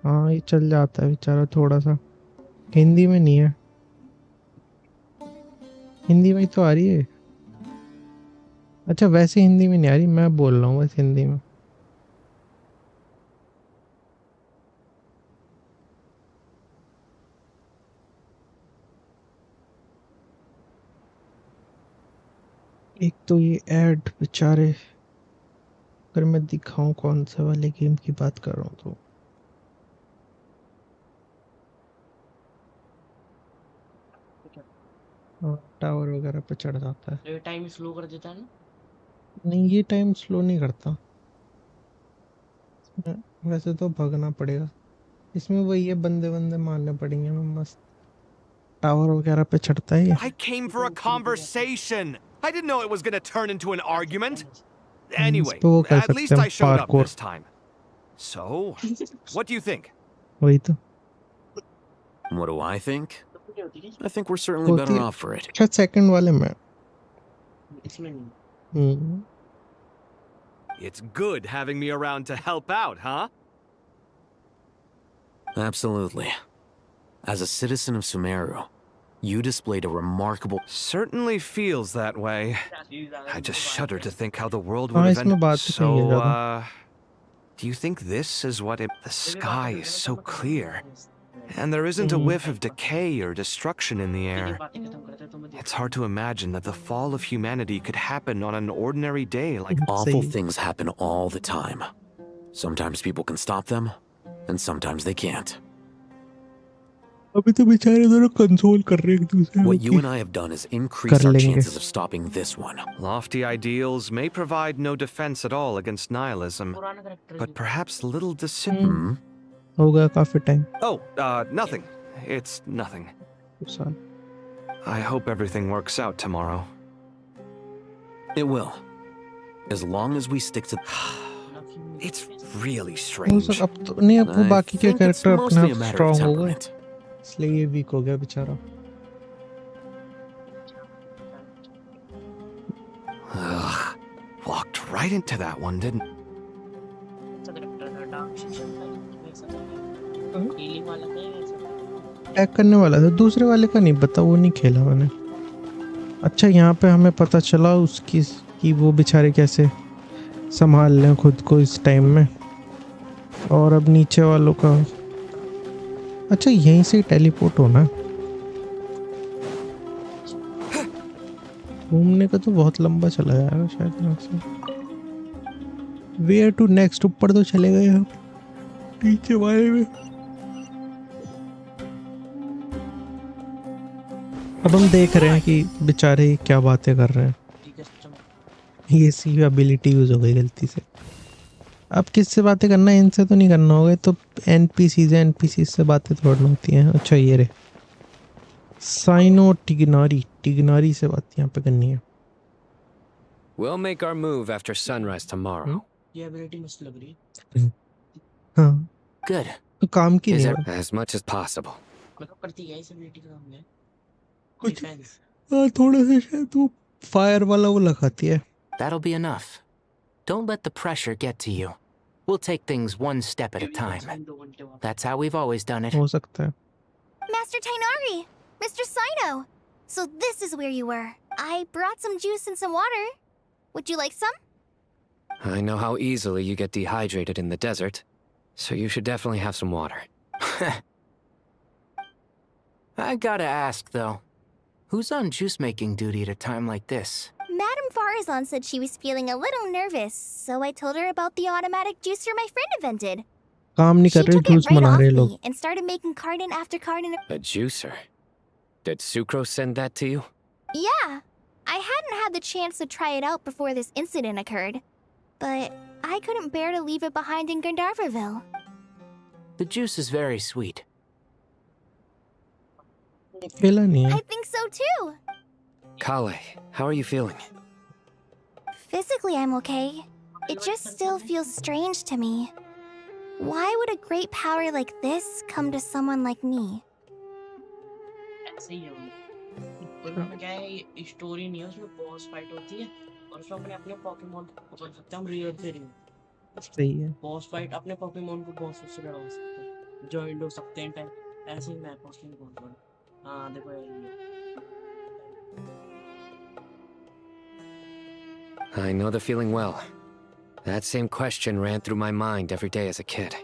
हाँ ये चल जाता है बेचारा थोड़ा सा. हिंदी में नहीं है, हिंदी में तो आ रही है. अच्छा वैसे हिंदी में नहीं आ रही, मैं बोल रहा हूँ बस हिंदी में. एक तो ये ऐड बेचारे, अगर मैं दिखाऊं कौन सा वाले गेम की बात कर रहा हूँ तो टावर वगैरह पे चढ़ जाता है. ये टाइम स्लो कर देता है ना. नहीं ये टाइम स्लो नहीं करता, वैसे तो भागना पड़ेगा इसमें. वही है, बंदे बंदे मारने पड़ेंगे. मैं मस्त टावर वगैरह पे चढ़ता है ये. I came for a conversation. I didn't know it was going to turn into an argument. इस Anyway, पे वो कर at सकते least हैं I showed up parkour. this time. So, what do you think? वही तो What do I think? I think we're certainly होती better है. off for it. अच्छा सेकंड वाले में. इसमें नहीं. It's good having me around to help out, huh? Absolutely. As a citizen of Sumeru, you displayed a remarkable... Certainly feels that way. I just shudder to think how the world would हाँ have इसमें ended. बात तो कही है So, ज़्यादा. do you think this is what it... The sky is so clear. And there isn't a whiff of decay or destruction in the air. It's hard to imagine that the fall of humanity could happen on an ordinary day like... Awful things happen all the time. Sometimes people can stop them, and sometimes they can't. अभी तो बेचारे दोनों console कर रहे हैं एक दूसरे को. What you and I have done is increase our chances of stopping this one. Lofty ideals may provide no defense at all against nihilism, but perhaps little discipline. हो गया काफी time. Oh, nothing. It's nothing. I hope everything works out tomorrow. It will. As long as we stick to... It's really strange. अब तो नहीं, अब वो I बाकी के think it's कैरेक्टर अपने mostly a आप matter of स्ट्रांग हो गए, temperament. इसलिए ये वीक हो गया बेचारा. Ugh, walked right into that one, didn't... attack करने वाला था, दूसरे वाले का नहीं पता, वो नहीं खेला मैंने. अच्छा यहाँ पे हमें पता चला उसकी कि वो बेचारे कैसे संभाल लें खुद को इस टाइम में. और अब नीचे वालों का, अच्छा यहीं से टेलीपोर्ट होना. घूमने का तो बहुत लंबा चला जाएगा शायद यहाँ से. वेयर टू नेक्स्ट, ऊपर तो चले गए हम, नीचे वाले में अब हम देख रहे हैं कि बेचारे क्या बातें कर रहे हैं. ये सी एबिलिटी यूज हो गई गलती से. अब किससे बातें करना है, इनसे तो नहीं करना होगा, तो एनपीसीज है, एनपीसीज से बातें थोड़ी होती हैं. अच्छा ये रे साइनो टिग्नारी, टिग्नारी से बात यहाँ पे करनी है. We'll make our move after sunrise tomorrow. ये एबिलिटी मस्त लग रही है. हाँ Good. तो काम की नहीं है. As much as possible. मतलब करती है इस एबिलिटी का काम है. कुछ थोड़ा सा शायद वो फायर वाला वो लगाती है. That'll be enough. Don't let the pressure get to you. We'll take things one step at a time. That's how we've always done it. हो सकता है. Master Tainari! Mr. Sino! So this is where you were. I brought some juice and some water. Would you like some? I know how easily you get dehydrated in the desert, so you should definitely have some water. I gotta ask, though. Who's on juice-making duty at a time like this? Madame Farazan said she was feeling a little nervous, so I told her about the automatic juicer my friend invented. काम नहीं She कर रहे, took it juice right बना off रहे me लोग. and started making carton after carton of... A juicer? Did Sucrose send that to you? Yeah! I hadn't had the chance to try it out before this incident occurred. But I couldn't bear to leave it behind in Gandharvaville. The juice is very sweet. खेला नहीं है. I think so too! Kale, how are you feeling? Physically, I'm okay. It just still feels strange to me. Why would a great power like this come to someone like me? ऐसे ही है वो। उसमें क्या है, story नहीं है, उसमें boss fight होती है और उसमें अपने अपने पोकेमॉन को पकड़ सकते हैं हम रियल से रियल। सही है। बॉस फाइट अपने पोकेमॉन को बॉस से लड़वा सकते हैं, जॉइंट हो सकते हैं टाइम। ऐसे ही मैप उसमें बहुत बड़ा। हाँ देखो ये। I know the feeling well. That same question ran through my mind every day as a kid.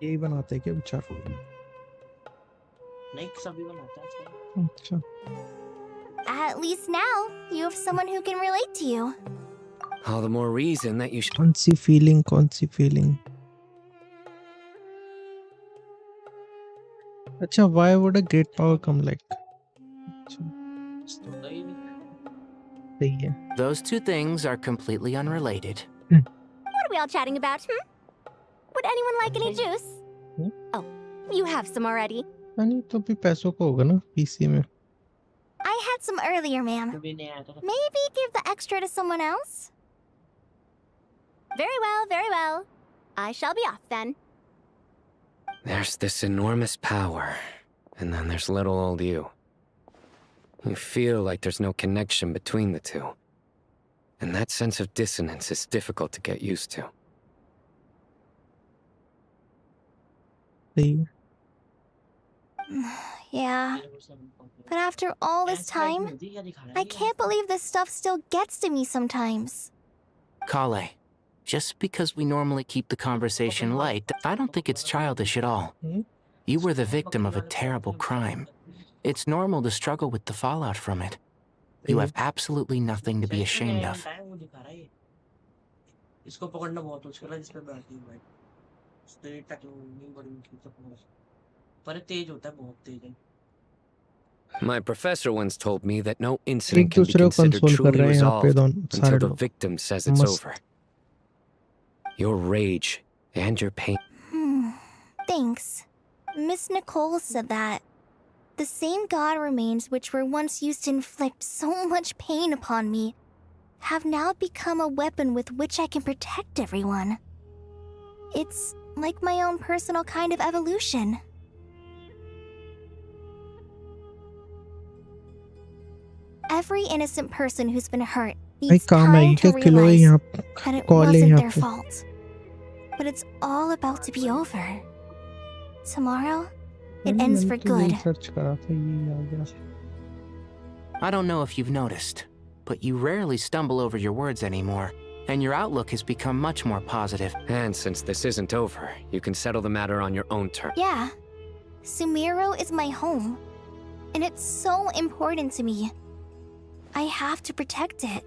यही बनाते हैं क्या विचार? नहीं सभी बनाते हैं आजकल। अच्छा। At least now, you have someone who can relate to you. All the more reason that you should. कौन सी फीलिंग? अच्छा, why would a great power come like? सही है। Those two things are completely unrelated. What are we all chatting about, Would anyone like any juice? Oh, you have some already. नहीं तो भी पैसों को होगा ना पीसी में। I had some earlier, ma'am. Maybe give the extra to someone else? Very well, very well. I shall be off then. There's this enormous power, and then there's little old you. You feel like there's no connection between the two. And that sense of dissonance is difficult to get used to. Yeah. But after all this time, I can't believe this stuff still gets to me sometimes. Kale, just because we normally keep the conversation light, I don't think it's childish at all. You were the victim of a terrible crime. It's normal to struggle with the fallout from it. You have absolutely nothing to be ashamed of. इसको पकड़ना बहुत मुश्किल है, जिस पे बैठती है भाई। स्ट्रेट टक नहीं बड़ी मुश्किल से पकड़ सकते। पर तेज होता है, बहुत तेज है। My professor once told me that no incident एक can be दूसरे को considered कंसोल कर truly रहे हैं यहाँ पे resolved दोनों सारे until the लोग। victim says it's मस्त। over. Your rage and your pain. Thanks. Miss Nicole said that. The same god remains which were once used to inflict so much pain upon me have now become a weapon with which I can protect everyone. It's like my own personal kind of evolution. Every innocent person who's been hurt needs time to realize that it wasn't their fault. But it's all about to be over. Tomorrow, it ends for good. I don't know if you've noticed, but you rarely stumble over your words anymore, and your outlook has become much more positive. And since this isn't over, you can settle the matter on your own terms. Yeah. Sumeru is my home, and it's so important to me. I have to protect it.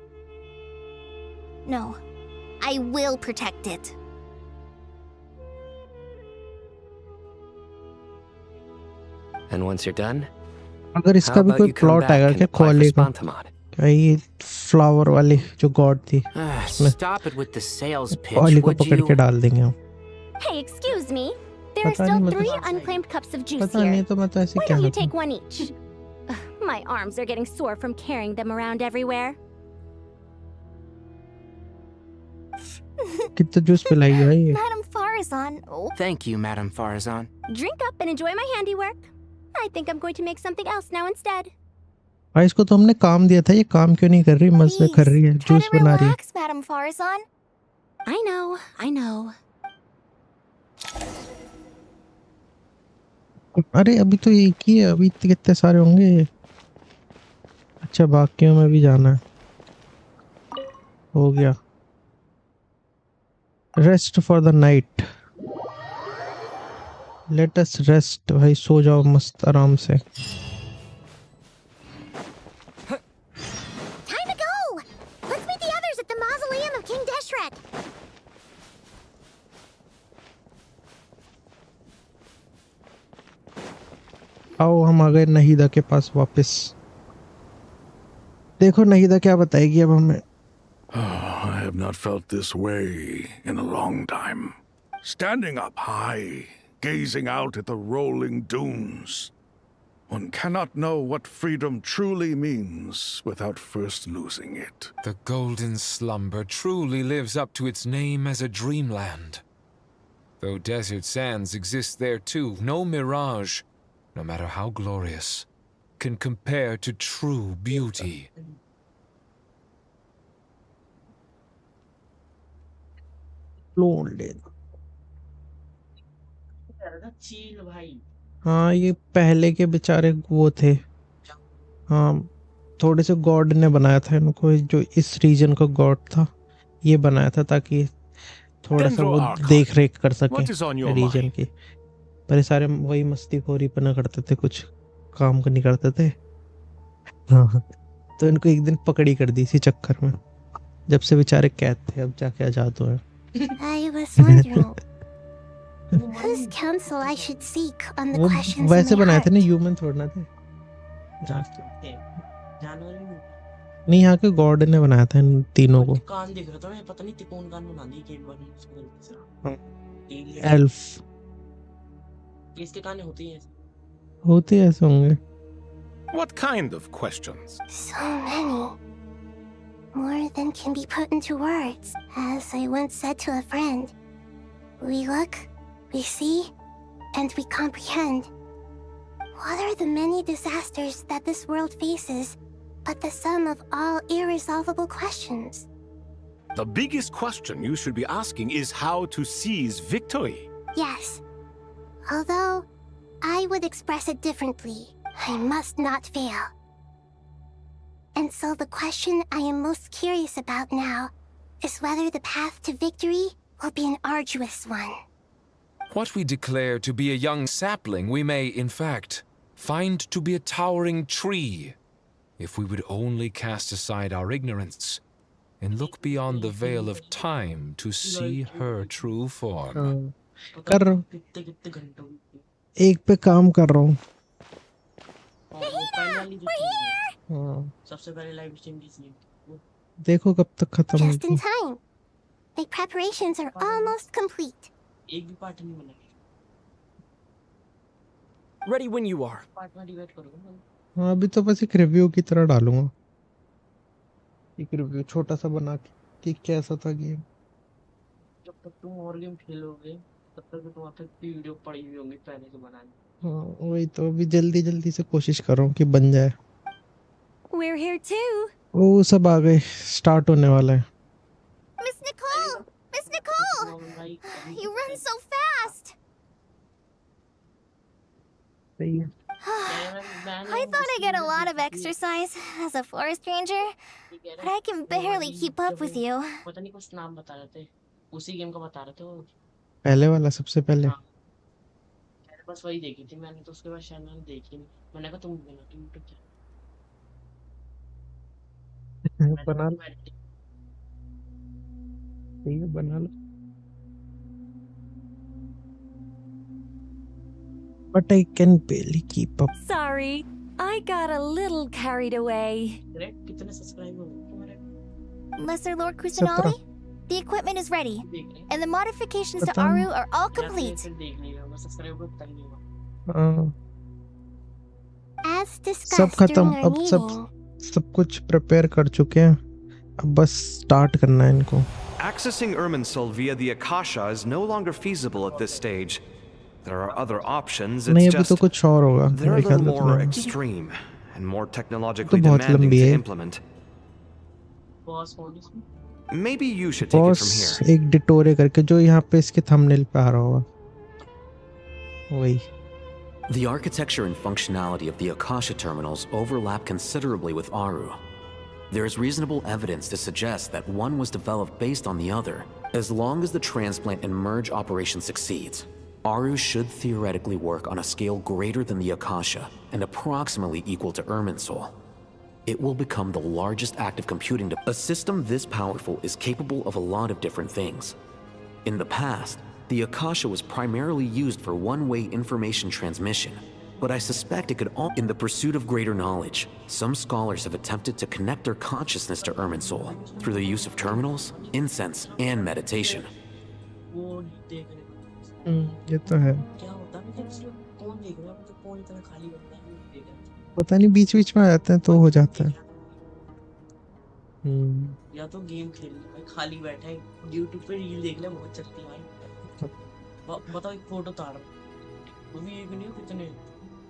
No, I will protect it. And once you're done, अगर इसका भी कोई plot आएगा क्या college का? क्या ये flower वाली जो गॉड थी? Stop it with the sales pitch, college को would पकड़ के you? डाल देंगे हम। Hey, excuse me. There are पता नहीं, still मैं तो- 3 unclaimed cups of juice पता नहीं here. तो मैं तो ऐसे Why क्या don't you करता हूँ? take one each? My arms are getting sore from carrying them around everywhere. कितना जूस पिलाई है ये? Madam Farazan. Oh, Thank you, Madam Farazan. Drink up and enjoy my handiwork. I think I'm going to make something else now instead. भाई इसको तो हमने काम दिया था, ये काम क्यों नहीं कर रही? मजे कर रही है, जूस बना रही है। relax, Madam Farazan. I know. अरे अभी तो एक ही है, अभी कितने सारे होंगे? अच्छा बाकियों में भी जाना है। हो गया। Rest for the night. Let us rest. भाई सो जाओ मस्त आराम से। Time to go! Let's meet the others at the mausoleum of King Deshret. आओ हम आ गए नहीदा के पास वापस। देखो नहीदा क्या बताएगी अब हमें। I have not felt this way in a long time. Standing up high, gazing out at the rolling dunes. One cannot know what freedom truly means without first losing it. The Golden Slumber truly lives up to its name as a dreamland. Though desert sands exist there too, no mirage, no matter how glorious, can compare to true beauty. चील भाई हाँ ये पहले के बेचारे वो थे हाँ थोड़े से गॉड ने बनाया था इनको जो इस रीजन का गॉड था ये बनाया था ताकि थोड़ा सा वो देख रेख कर सके रीजन की पर ये सारे वही मस्तीखोरी पना करते थे कुछ काम नहीं करते थे हाँ तो इनको एक दिन पकड़ी कर दी इसी चक्कर में जब से बेचारे कैद थे अब जाके आजाद हुए I was wondering whose counsel I should seek on the वो questions वैसे in my बनाए थे heart. ना ह्यूमन थोड़ा ना थे जानवर ही नहीं यहाँ के गॉड ने बनाया था इन तीनों को कान दिख रहा था मैं पता नहीं तिकोन कान बना दी एक बार उसको गलती से एल्फ इसके कान होते ही ऐसे होते ऐसे होंगे What kind of questions? So many. More than can be put into words. As I once said to a friend, we look, we see, and we comprehend. What are the many disasters that this world faces but the sum of all irresolvable questions? The biggest question you should be asking is how to seize victory. Yes. Although, I would express it differently. I must not fail. And so the question I am most curious about now is whether the path to victory will be an arduous one. What we declare to be a young sapling, we may, in fact, find to be a towering tree, if we would only cast aside our ignorance and look beyond the veil of time to see her true form. कर रहा हूँ एक पे काम कर रहा हूँ सबसे पहले लाइव स्ट्रीम की थी देखो कब तक खत्म Just in होगी time. The preparations are almost complete. एक भी पार्ट नहीं बना Ready when you are. Part में डिवाइड करूंगा हाँ अभी तो बस एक रिव्यू की तरह डालूंगा एक रिव्यू छोटा सा बना के कि कैसा था गेम जब तक तुम और गेम खेलोगे तब तक तुम्हारे पास वीडियो पड़ी हुई होंगी पहले से बनाने हाँ वही तो अभी जल्दी जल्दी से कोशिश कर रहा हूँ कि बन जाए We're here too. वो सब आ गए स्टार्ट होने वाला है Miss Nicole! Miss Nicole! You run so fast! सही है I thought I get a lot of exercise as a forest ranger, but I can barely keep up with you. पता नहीं कुछ नाम बता रहे थे उसी गेम का बता रहे थे वो पहले वाला सबसे पहले मैंने बस वही देखी थी मैंने तो उसके बाद शायद मैंने देखी नहीं मैंने कहा तुम बना तुम तो क्या बना लो सही है बना लो But I can barely keep up. Sorry, I got a little carried away. कितने सब्सक्राइबर हो तुम्हारे Lesser Lord Kusanali, the equipment is ready, and the modifications to Aru are all complete. फिर देख लिया मैं सब्सक्राइबर पता ही नहीं हुआ हाँ As सब discussed खत्म during our अब सब meeting, सब कुछ प्रिपेयर कर चुके हैं अब बस स्टार्ट करना है इनको Accessing Irminsul via the Akasha is no longer feasible at this stage. There are other options, नहीं it's अभी तो just कुछ और होगा they're a मेरे ख्याल little से more तो extreme and more technologically बहुत demanding लंबी to है implement. बॉस कौन है इसमें Maybe you should take it from boss here. एक डिटोरे करके जो यहाँ पे इसके थंबनेल पे आ रहा होगा वही The architecture and functionality of the Akasha terminals overlap considerably with Aru. There is reasonable evidence to suggest that one was developed based on the other. As long as the transplant and merge operation succeeds, Aru should theoretically work on a scale greater than the Akasha and approximately equal to Irminsul. It will become the largest active computing A system this powerful is capable of a lot of different things. In the past, the Akasha was primarily used for one-way information transmission, but I suspect it could all in the pursuit of greater knowledge. Some scholars have attempted to connect their consciousness to Irminsul through the use of terminals, incense, and meditation. वो देख रहे ये तो है क्या होता है मतलब इसमें कौन देख रहा है मतलब फोन इतना खाली होता है नहीं देखा पता नहीं बीच बीच में आ जाते हैं तो हो जाता है। या तो गेम खेल ले भाई खाली बैठा है यूट्यूब पे रील देख ले बहुत चलती है भाई बताओ एक फोटो उतार वो भी एक नहीं कितने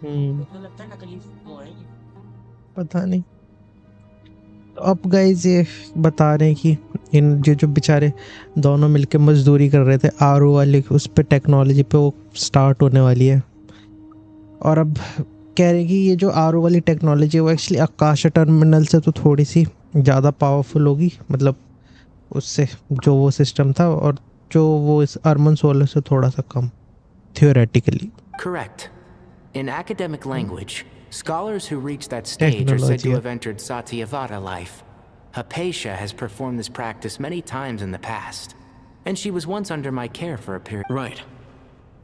मुझे लगता है नकली वो है ये पता नहीं। तो अब गाइस ये बता रहे हैं कि इन जो बेचारे दोनों मिलके मजदूरी कर रहे थे आरओ वाले उस पे टेक्नोलॉजी पे वो स्टार्ट होने वाली है और अब कह रहे हैं कि ये जो आरओ वाली टेक्नोलॉजी है वो एक्चुअली आकाश टर्मिनल से तो थोड़ी सी ज़्यादा पावरफुल होगी, मतलब उससे जो वो सिस्टम था और जो वो इस अर्मन सोलर से थोड़ा सा कम theoretically. Correct. In academic language, scholars who reach that stage are said to have entered Satyavada life. Hypatia has performed this practice many times in the past, and she was once under my care for a period. Right.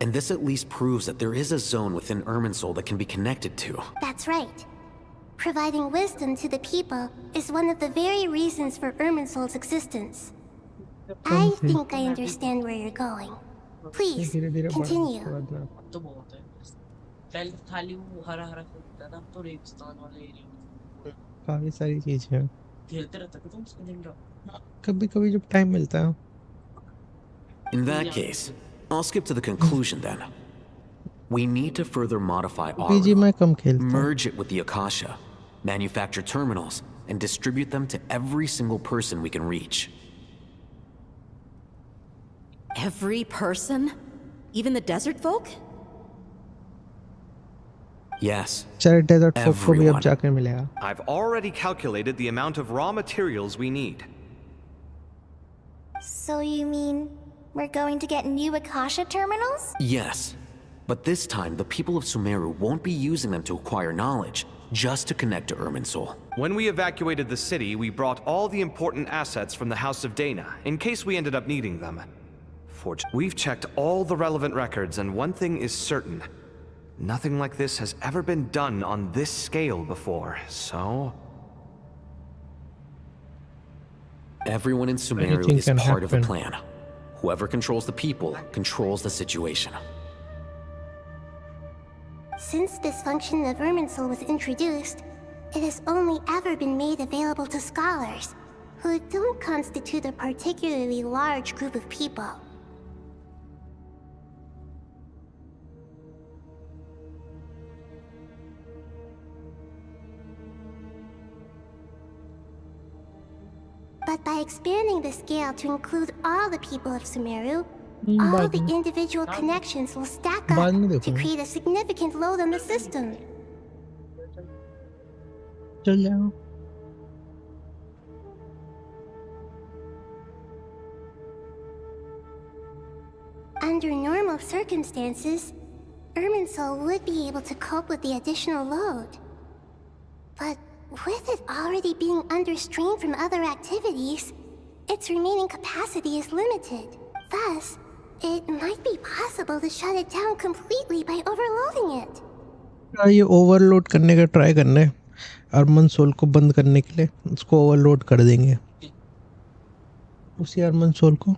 And this at least proves that there is a zone within Irminsul that can be connected to. That's right. Providing wisdom to the people is one of the very reasons for Irminsul's existence. I think I understand where you're going. Please, continue. तो बहुत है पहले खाली वो हरा हरा होता था तो रेगिस्तान वाले एरिया काफी सारी चीजें हैं, खेलते रहते थे तुम उसको दिन रात कभी कभी जब टाइम मिलता है। In that case, I'll skip to the conclusion then. We need to further modify PG मैं Aru, कम खेलता हूँ। merge it with the Akasha, manufacture terminals, and distribute them to every single person we can reach. Every person? Even the desert folk? Yes. चलो desert फोक को भी अब जाकर मिलेगा। I've already calculated the amount of raw materials we need. So you mean we're going to get new Akasha terminals? Yes. But this time, the people of Sumeru won't be using them to acquire knowledge, just to connect to Irminsul. When we evacuated the city, we brought all the important assets from the House of Dana, in case we ended up needing them. We've checked all the relevant records, and one thing is certain. Nothing like this has ever been done on this scale before, so... Everyone in Sumeru is part of the plan. Whoever controls the people controls the situation. Since this function of Irminsul was introduced, it has only ever been made available to scholars, who don't constitute a particularly large group of people. But by expanding the scale to include all the people of Sumeru, all the individual connections will stack up to create a significant load on the system. चल जाओ। Under normal circumstances, Irminsul would be able to cope with the additional load. But with it already being under strain from other activities, its remaining capacity is limited. Thus, it might be possible to shut it down completely by overloading it. ये overload करने का try करना है, Arman soul को बंद करने के लिए उसको ओवरलोड कर देंगे। उसी अर्मन सोल को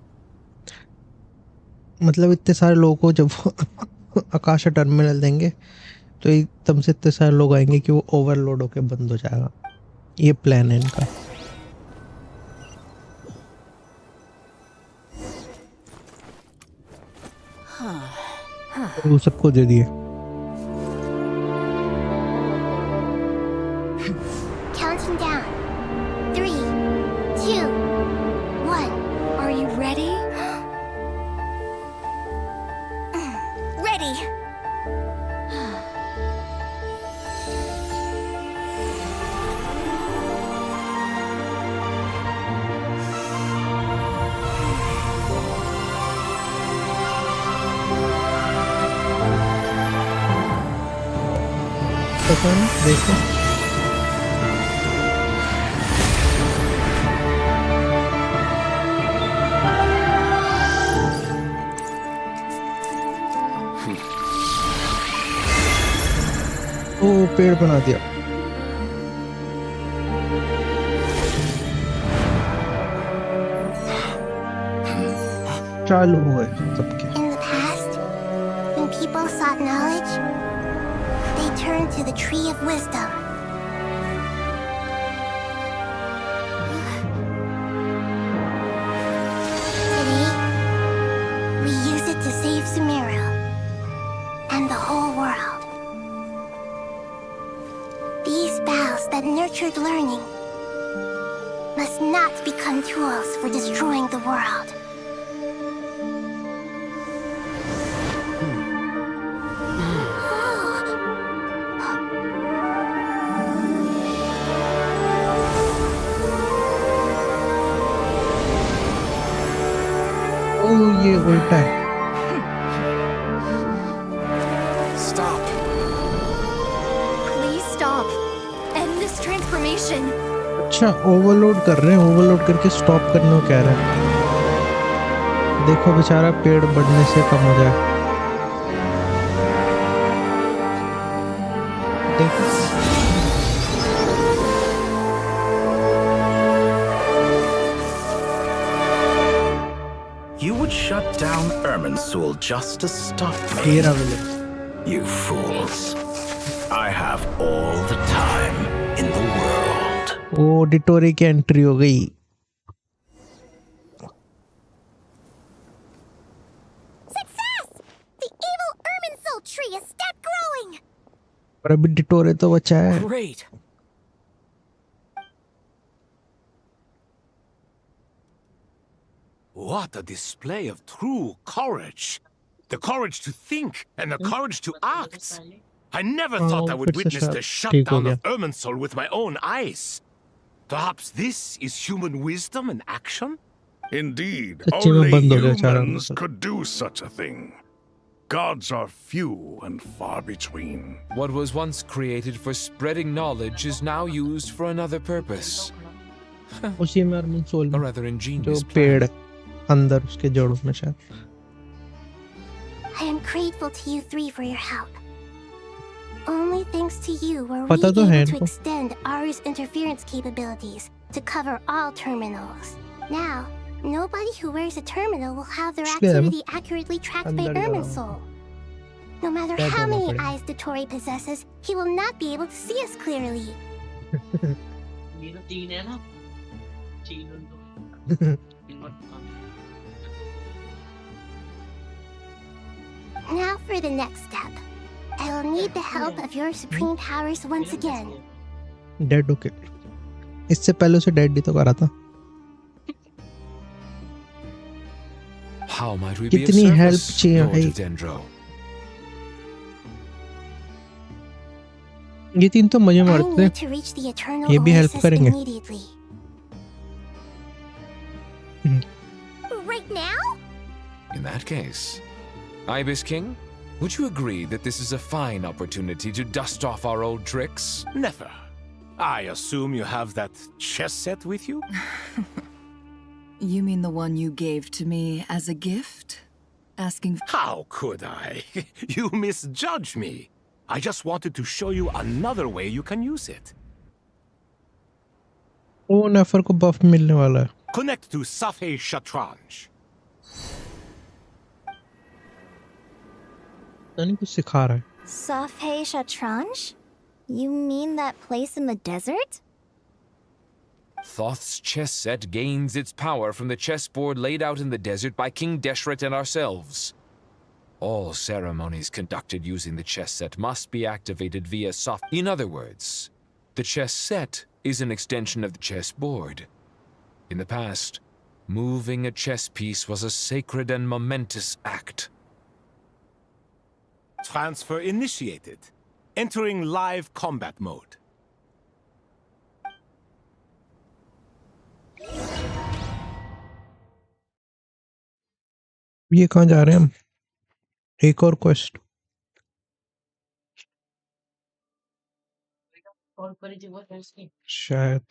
मतलब इतने सारे लोगों को जब आकाश टर्मिनल देंगे तो एकदम से इतने सारे लोग आएंगे कि वो ओवरलोड होके बंद हो जाएगा। ये प्लान है इनका। वो सबको दे दिए। Counting down. 3, 2, 1. Are you ready? Ready! पता नहीं, देखो। ओ पेड़ बना दिया। चालू हुए सबके। In the past, when people sought knowledge, return to the Tree of Wisdom. Today, we use it to save Sumeru and the whole world. These boughs that nurtured learning must not become tools for destroying the world. Oh, ये उल्टा है. Stop. Please stop. End this transformation. अच्छा, overload कर रहे हैं. Overload करके stop करने को कह रहे हैं. देखो बेचारा पेड़ बढ़ने से कम हो जाए. देखो. You would shut down Irminsul just to stop me. Here I will. You fools. I have all the time in the world. वो डिटोरी की एंट्री हो गई. Success! The evil Irminsul tree has stopped growing! और अभी डिटोरे तो बचा है. Great. What a display of true courage. The courage to think and the courage to act. I never thought I would witness the shutdown of Irminsul with my own eyes. Perhaps this is human wisdom in action? Indeed, सच्ची में only बंद हो गया चारा humans could do such a thing. Gods are few and far between. What was once created for spreading knowledge is now used for another purpose. उसी में अर्मिन सोल A rather ingenious जो पेड़ अंदर उसके जड़ों में शायद. I am grateful to you three for your help. Only thanks to you were we पता तो able है to इनको. extend Aru's interference capabilities to cover all terminals. Now, nobody who wears a terminal will have their इसलिए हम activity accurately tracked by अंदर जा रहा हूँ. Irminsul. No matter क्या how करना many पड़ेगा? eyes Dottore possesses, he will not be able to see us clearly. ये तो तीन है ना. तीन उनको. Now for the next step. I will need the help of your supreme powers once again. Dead okay. इससे पहले उसे डेड ही तो करा था. How might we be of कितनी हेल्प service, चाहिए Lord भाई. Dendro? ये तीन तो मजे I मारते need थे. to reach the eternal ये भी हेल्प oasis करेंगे. immediately. Right now? In that case, Ibis King, would you agree that this is a fine opportunity to dust off our old tricks? Never. I assume you have that chess set with you? You mean the one you gave to me as a gift? Asking. How could I? You misjudge me. I just wanted to show you another way you can use it. वो नेफर को बफ मिलने वाला है. Connect to Safei Shatranj. नहीं कुछ सिखा रहा है. Safei Shatranj? You mean that place in the desert? Thoth's chess set gains its power from the chessboard laid out in the desert by King Deshret and ourselves. All ceremonies conducted using the chess set must be activated via soft. In other words, the chess set is an extension of the chessboard. In the past, moving a chess piece was a sacred and momentous act. Transfer initiated. Entering live combat mode. ये कहाँ जा रहे हैं हम? एक और quest. शायद.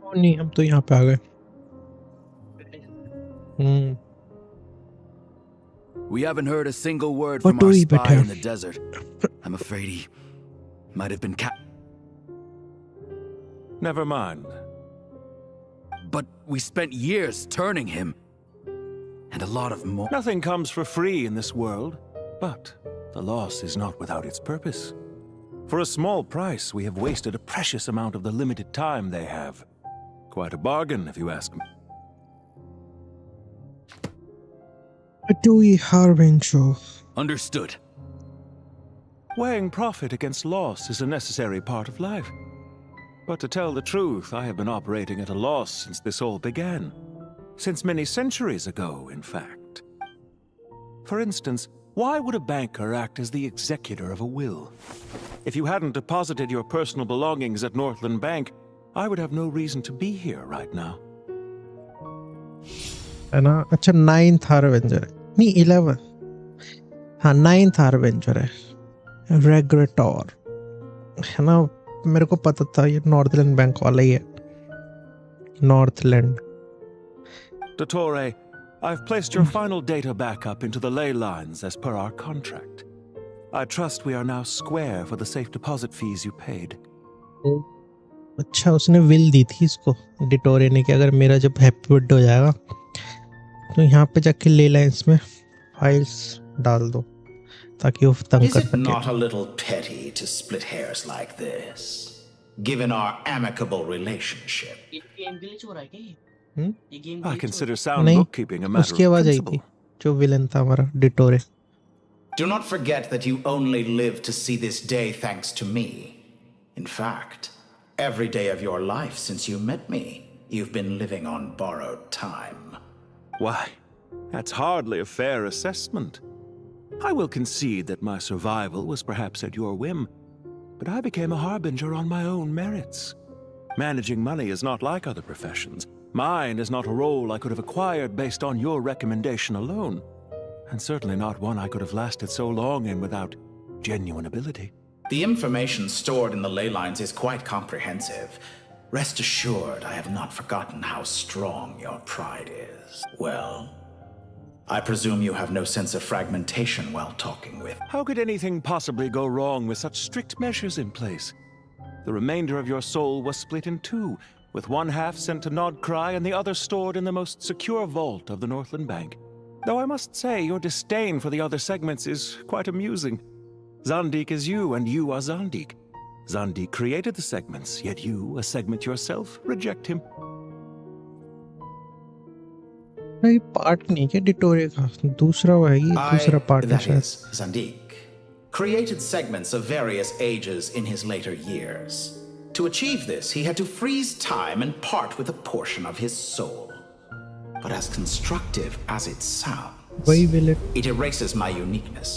ओ नहीं, हम तो यहाँ पे आ गए. We haven't heard a single word What from do our we spy better? in the desert. I'm afraid he might have been Never mind. But we spent years turning him. a lot of more. Nothing comes for free in this world, but the loss is not without its purpose. For a small price, we have wasted a precious amount of the limited time they have. Quite a bargain, if you ask me. Tui Harbinger. Understood. Weighing profit against loss is a necessary part of life. But to tell the truth, I have been operating at a loss since this all began. Since many centuries ago, in fact. For instance, why would a banker act as the executor of a will? If you hadn't deposited your personal belongings at Northland Bank, I would have no reason to be here right now. है ना? अच्छा 9th Harbinger है नहीं 11 हाँ 9th Harbinger है Regretor है ना मेरे को पता था ये नॉर्थलैंड बैंक वाला ही है Northland Dottore, I've placed your final data backup into the ley lines as per our contract. I trust we are now square for the safe deposit fees you paid. अच्छा उसने will दी थी इसको डिटोरे ने कि अगर मेरा जब हैप्पी बर्थडे हो जाएगा तो यहाँ पे जाके ले लाइंस में फाइल्स डाल दो ताकि वो तंग कर Is it सके not a little petty to split hairs like this, given our amicable relationship? Game glitch हो रहा है क्या ये? ये game I glitch consider sound नहीं bookkeeping a matter उसकी of आवाज आई थी principle. जो विलन था हमारा डिटोरे Do not forget that you only live to see this day thanks to me. In fact, every day of your life since you met me, you've been living on borrowed time. Why, that's hardly a fair assessment. I will concede that my survival was perhaps at your whim, but I became a harbinger on my own merits. Managing money is not like other professions. Mine is not a role I could have acquired based on your recommendation alone, and certainly not one I could have lasted so long in without genuine ability. The information stored in the ley lines is quite comprehensive. Rest assured, I have not forgotten how strong your pride is. Well, I presume you have no sense of fragmentation while talking with. How could anything possibly go wrong with such strict measures in place? The remainder of your soul was split in two, with one half sent to Nod-Krai and the other stored in the most secure vault of the Northland Bank. Though I must say, your disdain for the other segments is quite amusing. Zandik is you, and you are Zandik. Zandik created the segments, yet you, a segment yourself, reject him. नहीं part नहीं क्या डिटोरे का दूसरा है ये दूसरा part है that शायद is, Zandik, created segments of various ages in his later years. To achieve this, he had to freeze time and part with a portion of his soul. But as constructive as it sounds, वही विलेट it erases my uniqueness.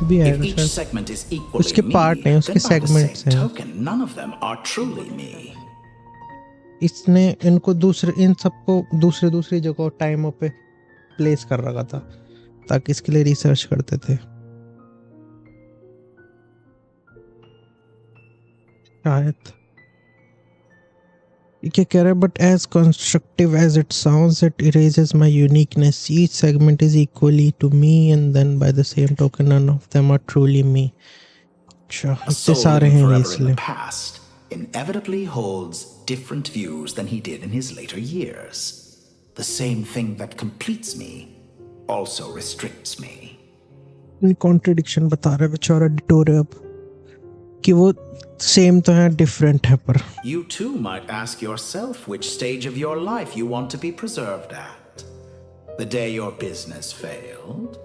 भी If आएगा each शायद segment is equally उसके me, part नहीं उसके then by the segments same हैं token, none of them are truly me. इसने इनको दूसरे इन सबको दूसरे दूसरी जगह टाइमों पे प्लेस कर रखा था ताकि इसके लिए रिसर्च करते थे शायद ये क्या कह रहा है but as constructive as it sounds it erases my uniqueness each segment is equally to me and then by the same token none of them are truly me अच्छा A इतने soul सारे living हैं forever in इसलिए the past inevitably holds different views than he did in his later years. The same thing that completes me also restricts me. Contradiction बता रहा है बेचारा डिटोरे अब कि वो सेम तो है डिफरेंट है पर You too might ask yourself which stage of your life you want to be preserved at. The day your business failed?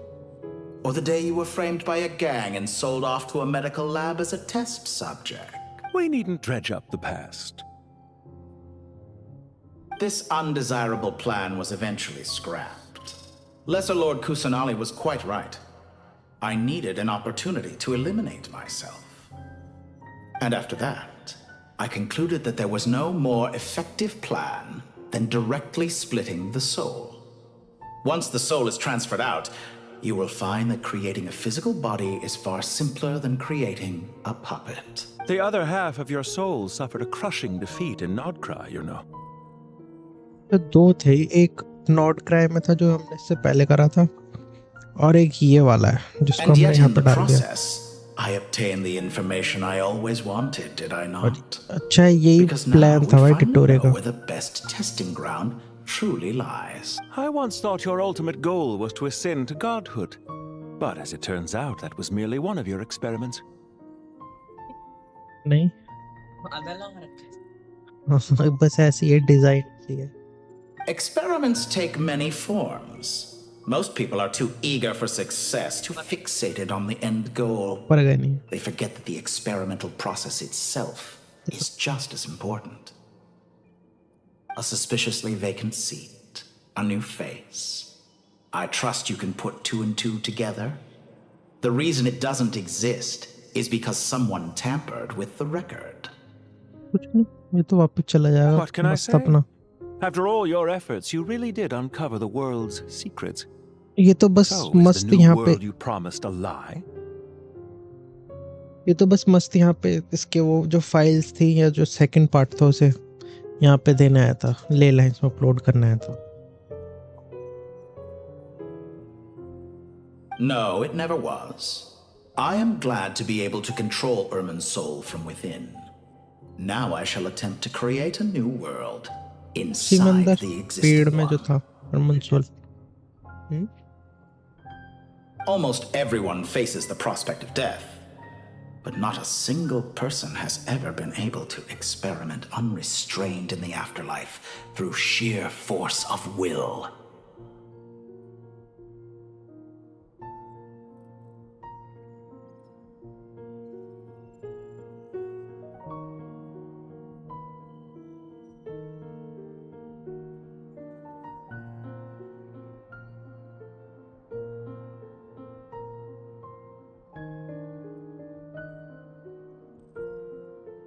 Or the day you were framed by a gang and sold off to a medical lab as a test subject? We needn't dredge up the past. This undesirable plan was eventually scrapped. Lesser Lord Kusanali was quite right. I needed an opportunity to eliminate myself. And after that, I concluded that there was no more effective plan than directly splitting the soul. Once the soul is transferred out, you will find that creating a physical body is far simpler than creating a puppet. The other half of your soul suffered a crushing defeat in Nod-Krai, you know. तो दो थे एक Nord-cry में था जो हमने इससे पहले करा था और एक ये वाला है जिसको And हमने yet यहाँ in पे the डाल दिया process, I obtained the information I always wanted, did I not? अच्छा यही Because प्लान now था we भाई finally डिटोरे know का where the best testing ground truly lies. I once thought your ultimate goal was to ascend to godhood. But as it turns out, that was merely one of your experiments. नहीं बस ऐसी है design सी है. Experiments take many forms. Most people are too eager for success, too fixated on the end goal. They forget that the experimental process itself is just as important. A suspiciously vacant seat, a new face. I trust you can put two and two together. The reason it doesn't exist is because someone tampered with the record. कुछ नहीं, ये तो वापस चला जाएगा. What can I मस्त say? अपना. After all your efforts, you really did uncover the world's secrets. ये तो बस So, is मस्त the new यहाँ पे. world you promised a lie? ये तो बस मस्त यहाँ पे इसके वो जो फाइल्स थी या जो सेकंड पार्ट था उसे यहाँ पे देना आया था, ले लाइंस में अपलोड करना आया था. No, it never was. I am glad to be able to control Irmin's soul from within. Now I shall attempt to create a new world inside Simandhar the पेड़ existing में जो one. था मंसूल. Almost everyone faces the prospect of death, but not a single person has ever been able to experiment unrestrained in the afterlife through sheer force of will.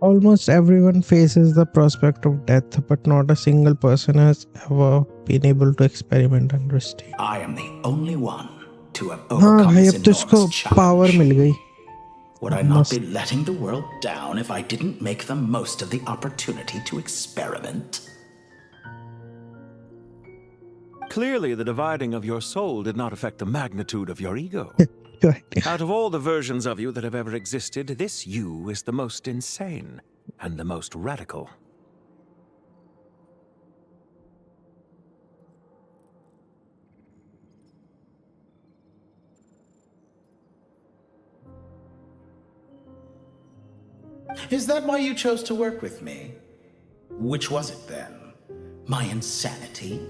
Almost everyone faces the prospect of death, but not a single person has ever been able to experiment unrestrained. I am the only one to have हाँ overcome भाई, this अब तो इसको enormous challenge. Power मिल गई. Would I not be letting the world down if I didn't make the most of the opportunity to experiment? Clearly, the dividing of your soul did not affect the magnitude of your ego. Out of all the versions of you that have ever existed, this you is the most insane and the most radical. Is that why you chose to work with me? Which was it then? My insanity?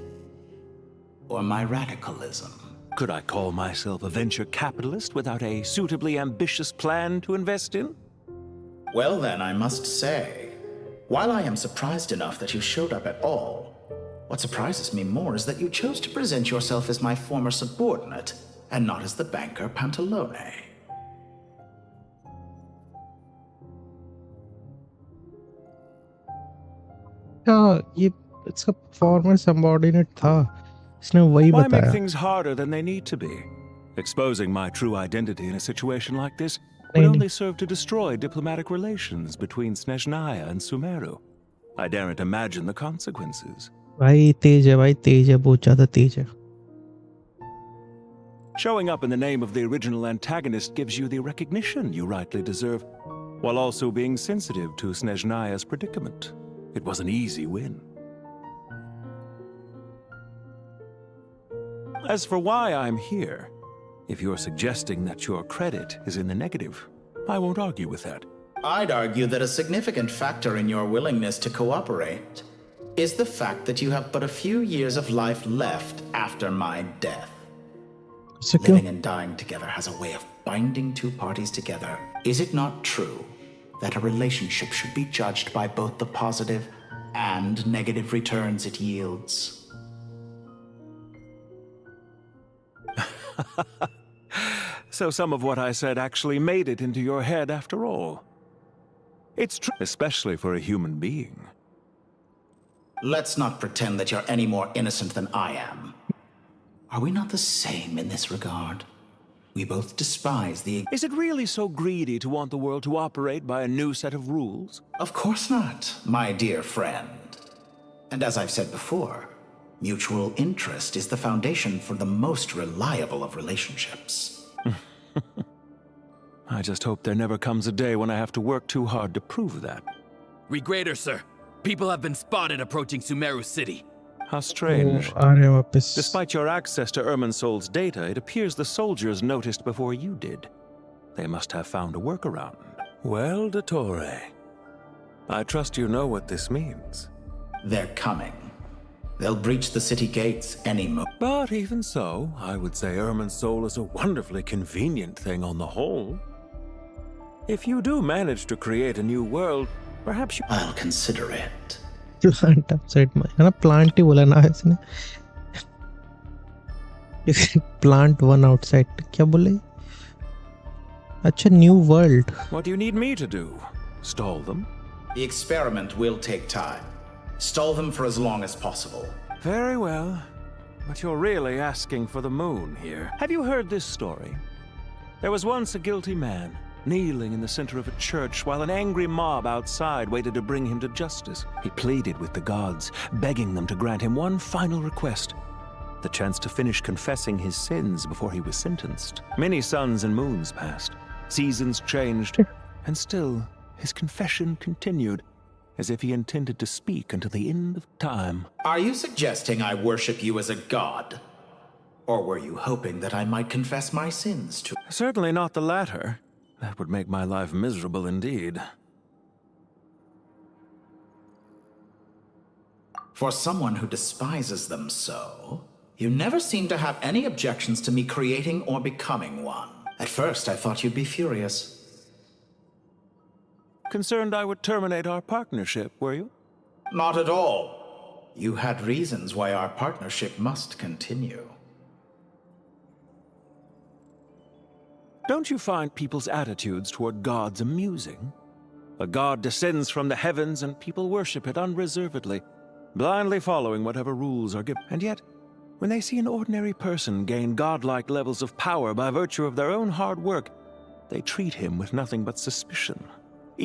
Or my radicalism? Could I call myself a venture capitalist without a suitably ambitious plan to invest in? Well then, I must say, while I am surprised enough that you showed up at all, what surprises me more is that you chose to present yourself as my former subordinate and not as the banker Pantalone. हाँ, ये इसका farmer subordinate था. इसने वही Why make बताया. things harder than they need to be? Exposing my true identity in a situation like this would only serve to destroy diplomatic relations between Snezhnaya and Sumeru. I daren't imagine the consequences. भाई तेज है, भाई तेज है, बहुत ज्यादा तेज है. Showing up in the name of the original antagonist gives you the recognition you rightly deserve, while also being sensitive to Snezhnaya's predicament. It was an easy win. As for why I'm here, if you're suggesting that your credit is in the negative, I won't argue with that. I'd argue that a significant factor in your willingness to cooperate is the fact that you have but a few years of life left after my death. Living and dying together has a way of binding two parties together. Is it not true that a relationship should be judged by both the positive and negative returns it yields? So some of what I said actually made it into your head after all. It's true, especially for a human being. Let's not pretend that you're any more innocent than I am. Are we not the same in this regard? We both despise the... Is it really so greedy to want the world to operate by a new set of rules? Of course not, my dear friend. And as I've said before, mutual interest is the foundation for the most reliable of relationships. I just hope there never comes a day when I have to work too hard to prove that. Regrader, sir. People have been spotted approaching Sumeru City. How strange. आ रहे हैं वापस. Despite your access to Irminsol's data, it appears the soldiers noticed before you did. They must have found a workaround. Well, Dottore, I trust you know what this means. They're coming. They'll breach the city gates any moment. But even so, I would say Irminsol is a wonderfully convenient thing on the whole. If you do manage to create a new world, perhaps you... I'll consider it. Plant outside my... है ना plant ही बोला ना इसने. Plant one outside. क्या बोले? अच्छा new world. What do you need me to do? Stall them? The experiment will take time. Stall them for as long as possible. Very well. But you're really asking for the moon here. Have you heard this story? There was once a guilty man, kneeling in the center of a church while an angry mob outside waited to bring him to justice. He pleaded with the gods, begging them to grant him one final request: the chance to finish confessing his sins before he was sentenced. Many suns and moons passed. Seasons changed, and still his confession continued, as if he intended to speak until the end of time. Are you suggesting I worship you as a god? Or were you hoping that I might confess my sins to... Certainly not the latter. That would make my life miserable indeed. For someone who despises them so, you never seem to have any objections to me creating or becoming one. At first, I thought you'd be furious. Concerned I would terminate our partnership, were you? Not at all. You had reasons why our partnership must continue. Don't you find people's attitudes toward gods amusing? A god descends from the heavens and people worship it unreservedly, blindly following whatever rules are given. And yet, when they see an ordinary person gain godlike levels of power by virtue of their own hard work, they treat him with nothing but suspicion.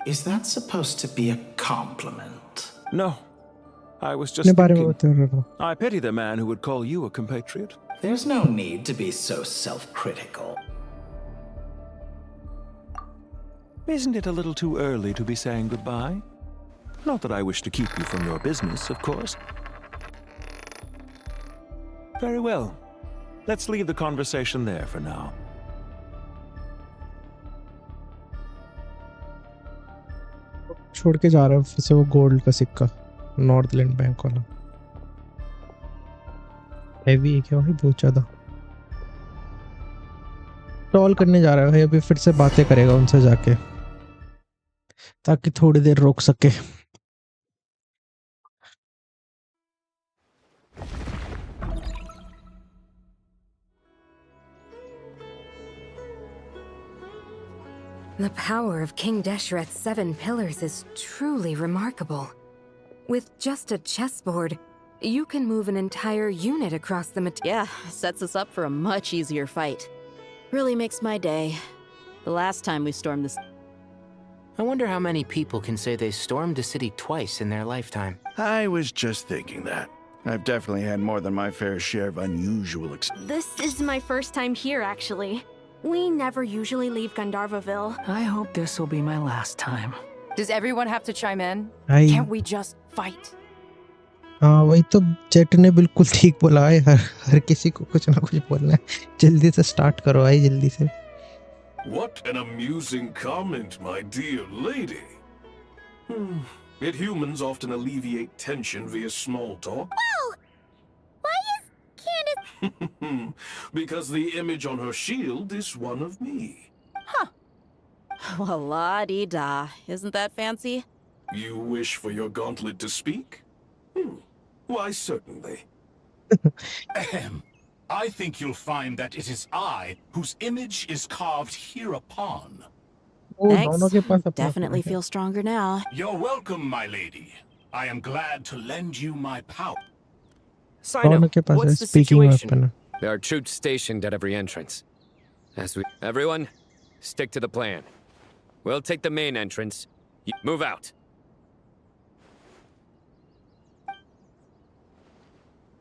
Is that supposed to be a compliment? No. I was just thinking, I pity the man who would call you a compatriot. There's no need to be so self-critical. Isn't it a little too early to be saying goodbye? Not that I wish to keep you from your business, of course. Very well. Let's leave the conversation there for now. छोड़ के जा रहा है फिर से वो gold का सिक्का नॉर्थलैंड बैंक वाला हैवी है क्या भाई बहुत ज़्यादा टॉल करने जा रहा है भाई अभी फिर से बातें करेगा उनसे जाके ताकि थोड़ी देर रोक सके The power of King Deshret's 7 pillars is truly remarkable. With just a chessboard, you can move an entire unit across the Yeah, sets us up for a much easier fight. Really makes my day. The last time we stormed this... I wonder how many people can say they stormed a city twice in their lifetime. I was just thinking that. I've definitely had more than my fair share of unusual This is my first time here, actually. We never usually leave Gandharvaville. I hope this will be my last time. Does everyone have to chime in? Hi. Can't we just fight? हाँ वही तो jet ने बिल्कुल ठीक बोला है हर किसी को कुछ ना कुछ बोलना है जल्दी से स्टार्ट करो आई जल्दी से What an amusing comment, my dear lady. Yet humans often alleviate tension via small talk. Whoa! Why is Candace... Because the image on her shield is one of me. Huh. Well, la-dee-da. Isn't that fancy? You wish for your gauntlet to speak? Why, certainly. Ahem. I think you'll find that it is I whose image is carved hereupon. Thanks. Definitely feel stronger now. You're welcome, my lady. I am glad to lend you my power. Sino, what's the situation? There are troops stationed at every entrance. Everyone, stick to the plan. We'll take the main entrance. Move out.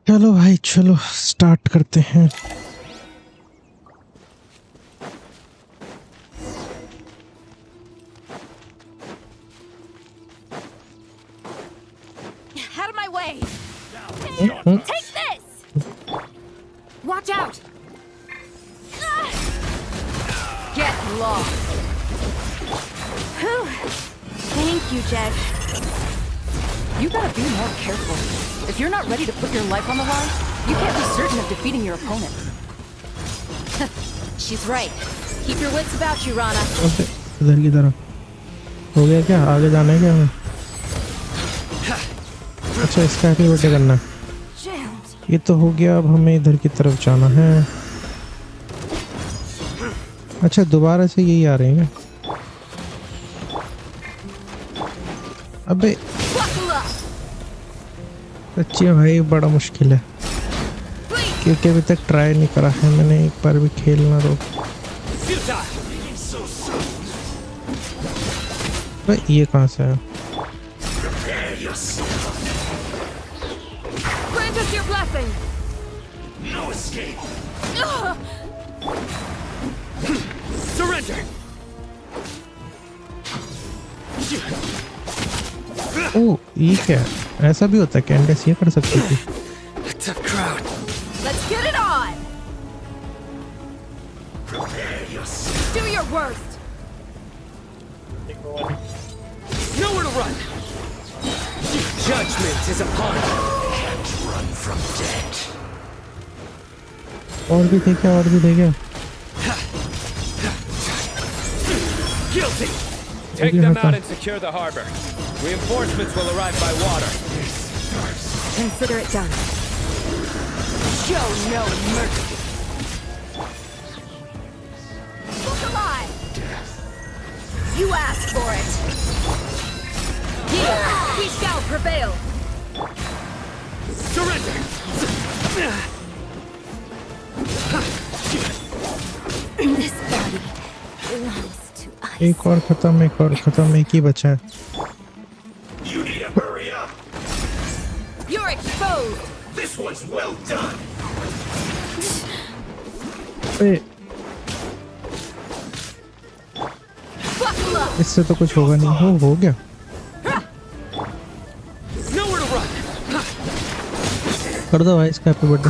चलो भाई चलो start करते हैं Out of my way! Take this! Watch out! Get lost! Whew. Thank you, Jed. You gotta be more careful. If you're not ready to put your life on the line, you can't be certain of defeating your opponent. She's right. Keep your wits about you, Rana. इधर की तरफ हो गया क्या? आगे जाना है क्या हमें? अच्छा, इसका एक्टिवेट करना है। ये तो हो गया, अब हमें इधर की तरफ जाना है। अच्छा, दोबारा से यही आ रहे हैं। अबे सच्ची भाई बड़ा मुश्किल है, क्योंकि अभी तक ट्राई नहीं करा है मैंने एक बार भी खेलना। तो भाई ये कहाँ से है? Grant us your blessing! No escape! Surrender! ओ ये क्या है? ऐसा भी होता है? कैंडेस ये कर सकती थी। Tough crowd. Let's get it on! Prepare yourself. Do your worst! Nowhere to run! Judgment is upon you. Can't run from death. और भी थे क्या? और भी थे क्या? Guilty! Take them out and secure the harbor. Reinforcements will arrive by water. Consider it done. Show no mercy. Look alive! You asked for it. Here, we shall prevail. Surrender! This body belongs to us. एक और खत्म, एक और खत्म, एक ही बचा है। You need to hurry up. You're exposed. This one's well done. इससे तो कुछ होगा नहीं। हो गया। Nowhere to run. कर दो भाई इसका हैप्पी बर्थडे।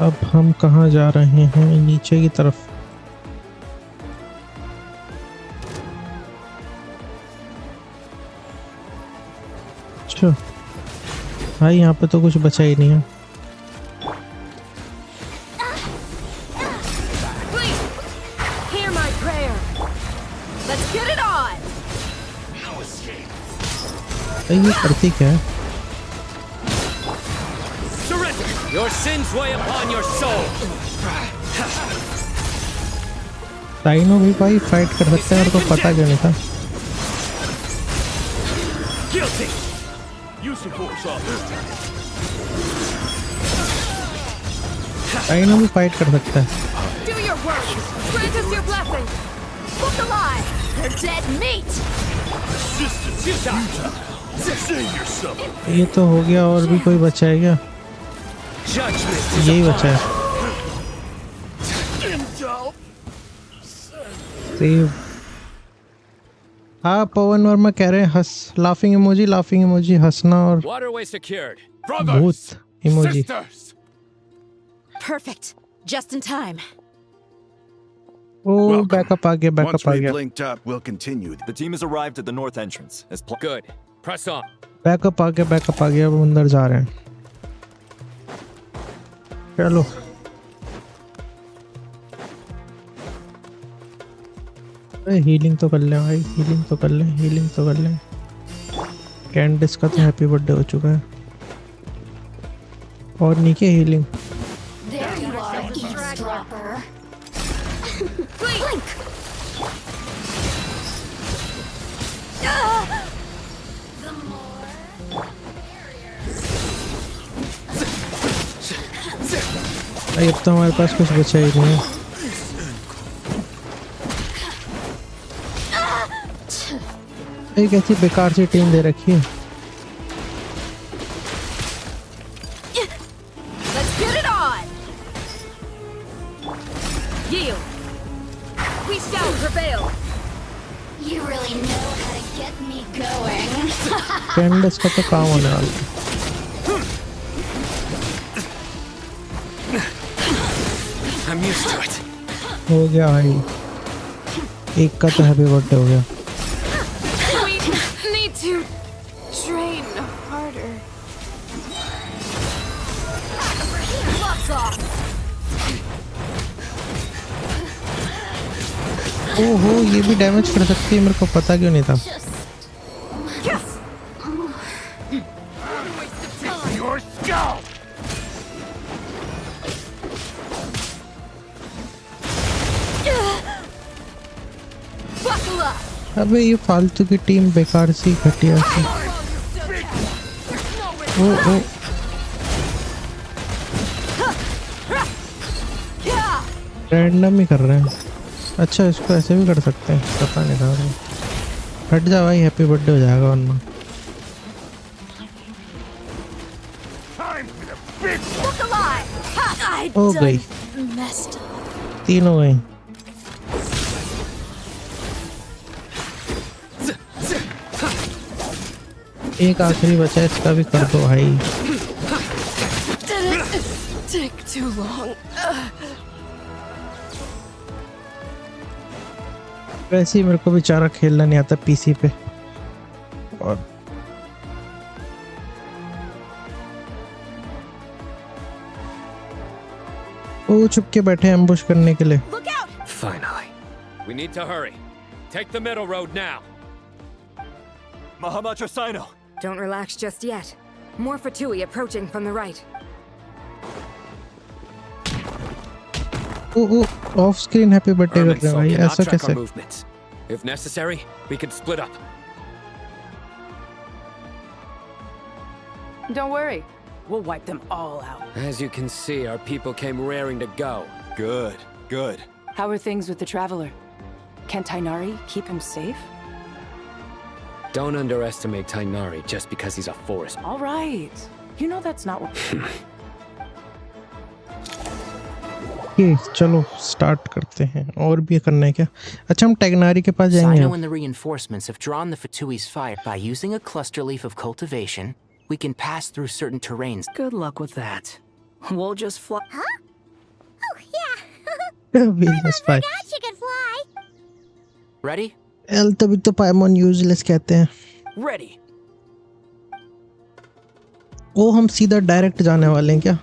अब हम कहाँ जा रहे हैं? नीचे की तरफ। अच्छा भाई, यहाँ पे तो कुछ बचा ही नहीं है। Hear my prayer. Let's get it on. No escape. ये करती क्या है? Surrender! Your sins weigh upon your soul. टाइनो भी भाई फाइट कर सकते हैं, मेरे को पता क्यों नहीं था। Guilty! Use your force off. टाइनो भी फाइट कर सकता है। Do your work. Grant us your blessing. Look alive. They're dead meat. Save yourself. ये तो हो गया, और भी कोई बचा है क्या? यही बचा है। सेव। हाँ, पवन वर्मा कह रहे हैं हंस, लाफिंग इमोजी, हंसना और Waterway secured. भूत emoji. Perfect. Just in time. ओ बैकअप आ गया, Once बैकअप आ we've गया। linked up, we'll continue. The team has arrived at the north entrance. Good. Press on. Backup आ गया, अब अंदर जा रहे हैं। चलो हीलिंग तो कर लें भाई, हीलिंग तो कर लें। कैंडिस का तो हैप्पी बर्थडे हो चुका है, और नीचे healing. There you are, eavesdropper. Blink! भाई अब तो हमारे पास कुछ बचा ही नहीं है। एक ऐसी बेकार सी टीम दे रखी है। Let's get it on. Yield. We shall prevail. You really know how to Get me going. Kinds का तो काम होने वाला है। I'm used to it. हो गया भाई, एक का तो हैप्पी बर्थडे हो गया। We need to train harder. Gloves off. ओहो, ये भी डैमेज कर सकती है, मेरे को पता क्यों नहीं था। Your skull! Buckle up. अबे ये फालतू की टीम बेकार सी घटिया सी। ओ रैंडम ही कर रहे हैं। अच्छा, इसको ऐसे भी कर सकते हैं, पता नहीं था। हट जा भाई, हैप्पी बर्थडे हो जाएगा वरना। Look alive. हो गई, Messed up. 3 हो गई। एक आखिरी बचा है, इसका भी कर दो भाई। Did it take too long? वैसे ही मेरे को बेचारा खेलना नहीं आता पीसी पे। और वो छुप के बैठे हैं एम्बुश करने के लिए। Finally. We need to hurry. Take the middle road now. Mahamacho Sino. Don't relax just yet. More Fatui approaching from the right. Oh off screen happy birthday कर रहे हैं भाई, Cannot ऐसा track our कैसे? movements. If necessary, we could split up. Don't worry. We'll wipe them all out. As you can see, our people came raring to go. Good, good. How are things with the Traveler? Can Tainari keep him safe? Don't underestimate Tainari just because he's a forest. All right. You know that's not what... ये चलो start करते हैं। और भी करना है क्या? अच्छा, हम टैगनारी के पास जाएंगे। Sino and the reinforcements have drawn the Fatui's fire. By using a cluster leaf of cultivation, we can pass through certain terrains. Good luck with that. We'll just fly. Huh? Oh, yeah. We'll just fly. Forgot you could fly. Ready? L तभी तो पाइमोन useless कहते हैं। Ready. ओ, हम सीधा direct जाने वाले हैं क्या?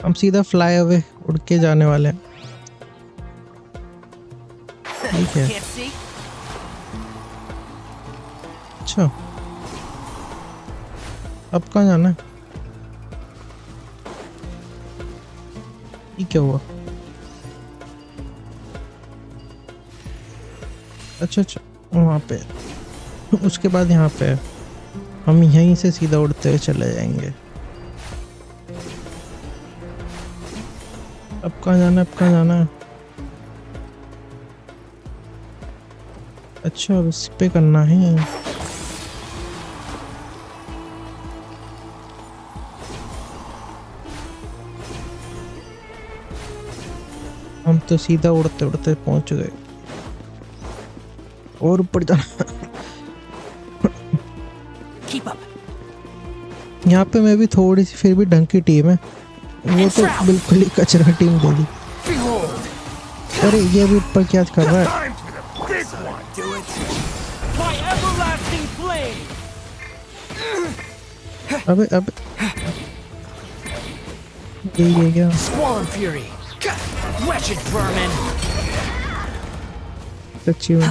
हम सीधा फ्लाई अवे उड़ के जाने वाले हैं। ठीक है। अच्छा, अब कहाँ जाना है? ये क्या हुआ? अच्छा अच्छा, वहाँ पे। उसके बाद यहाँ पे हम यहीं से सीधा उड़ते हुए चले जाएंगे। अब कहाँ जाना है? अब कहाँ जाना है? अच्छा, अब इस पे करना है। हम तो सीधा उड़ते उड़ते पहुंच गए। और ऊपर जाना। यहाँ पे मैं भी थोड़ी सी फिर भी ढंग की टीम है। वो तो बिल्कुल ही कचरा टीम दे दी। अरे ये भी ऊपर क्या कर रहा है? अबे अबे ये क्या? Swarm Fury. Wretched vermin. सच्ची में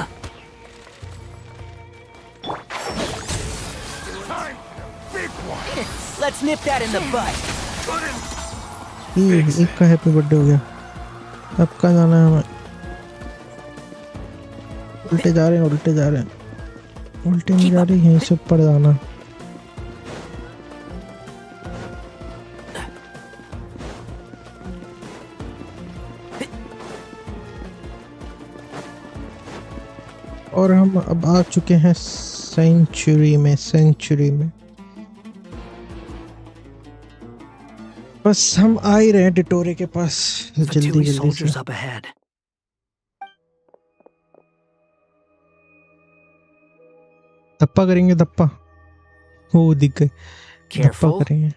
Let's nip that in the bud. ये एक का हैप्पी बर्थडे हो गया। अब कहाँ जाना है हमें? उल्टे जा रहे हैं, उल्टे जा रहे हैं। उल्टे नहीं जा रही, यहीं से ऊपर जाना। और हम अब आ चुके हैं सेंचुरी में। बस हम आ ही रहे हैं डिटोरे के पास जल्दी Fatui जल्दी से। soldiers up ahead. धप्पा करेंगे धप्पा। वो दिख गए। धप्पा Careful. करेंगे।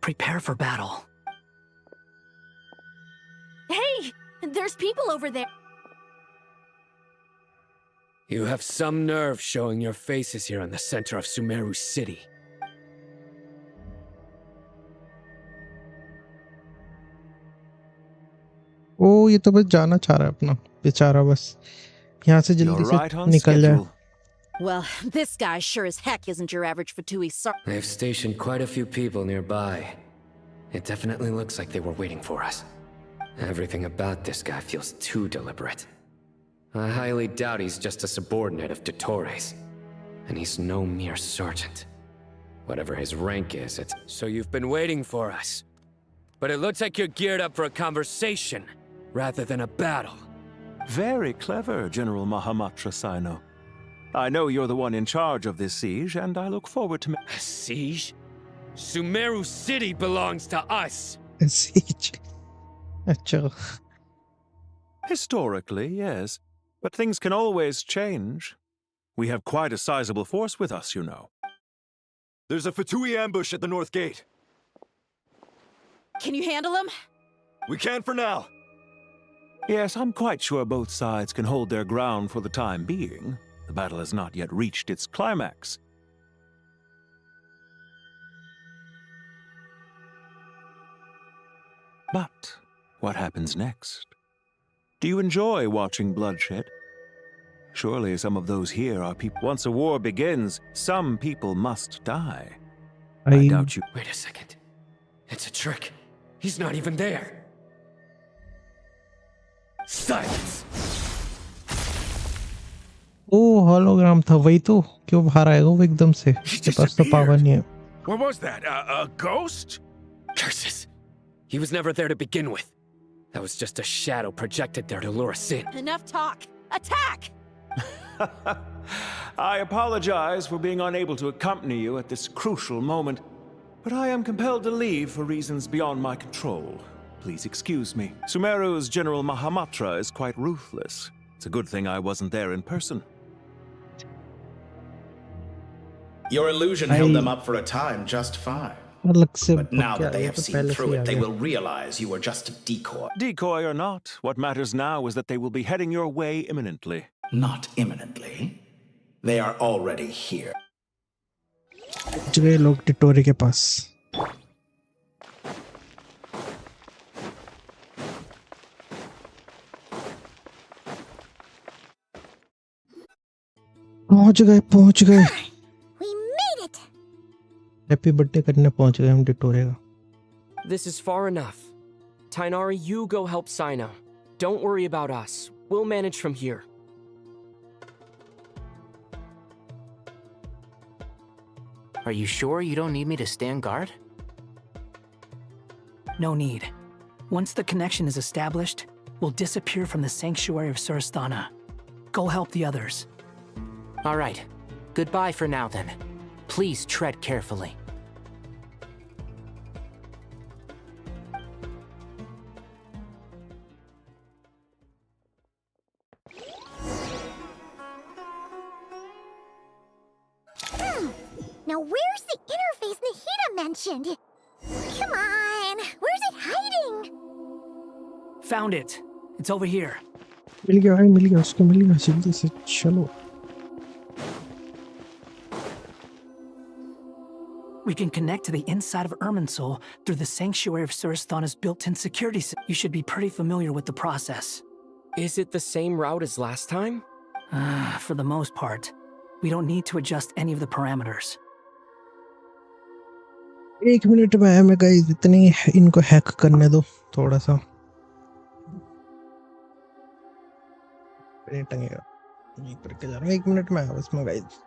Prepare for battle. Hey! There's people over there. You have some nerve showing your faces here in the center of Sumeru City. ओ ये तो बस जाना चाह रहा है अपना बेचारा, बस यहाँ से जल्दी से निकल जाए। Well, this guy sure as heck isn't your average Fatui They've stationed quite a few people nearby. It definitely looks like they were waiting for us. Everything about this guy feels too deliberate. I highly doubt he's just a subordinate of Dottore's. And he's no mere sergeant. Whatever his rank is, it's... So you've been waiting for us. But it looks like you're geared up for a conversation, rather than a battle. Very clever, General Mahamatra Sino. I know you're the one in charge of this siege, and I look forward to... A siege? Sumeru City belongs to us! Siege? Achha. Historically, yes. But things can always change. We have quite a sizable force with us, you know. There's a Fatui ambush at the north gate. Can you handle him? We can for now. Yes, I'm quite sure both sides can hold their ground for the time being. The battle has not yet reached its climax. But what happens next? Do you enjoy watching bloodshed? Surely some of those here are people. Once a war begins, some people must die. I doubt you. Wait a second. It's a trick. He's not even there. Silence! Oh hologram था वही तो, क्यों बाहर आएगा वो एकदम से? उसके पास तो पावर नहीं है। What was that? A ghost? Curses! He was never there to begin with. That was just a shadow projected there to lure us in. Enough talk. Attack! I apologize for being unable to accompany you at this crucial moment, but I am compelled to leave for reasons beyond my control. Please excuse me. Sumeru's General Mahamatra is quite ruthless. It's a good thing I wasn't there in person. Your illusion held them up for a time just fine. But now that they have seen through it, they will realize you were just a decoy. Decoy or not, what matters now is that they will be heading your way imminently. Not imminently. They are already here. पहुंच गए लोग डिटोरे के पास। पहुंच गए। We made it. Happy birthday करने पहुंच गए हम डिटोरे का। This is far enough. Tainari, you go help Sino. Don't worry about us. We'll manage from here. Are you sure you don't need me to stand guard? No need. Once the connection is established, we'll disappear from the sanctuary of Surasthana. Go help the others. All right. Goodbye for now, then. Please tread carefully. Now where's the interface Nahida mentioned? Come on, where's it hiding? Found it. It's over here. मिल गया भाई, मिल गया उसको, मिल गया जल्दी से चलो। We can connect to the inside of Irminsul through the sanctuary of Surasthana's built-in security system. You should be pretty familiar with the process. Is it the same route as last time? For the most part. We don't need to adjust any of the parameters. एक minute में है मैं guys, इतनी इनको hack करने दो थोड़ा सा। टंगेगा नहीं करके जा रहा हूँ, एक मिनट में है उसमें guys.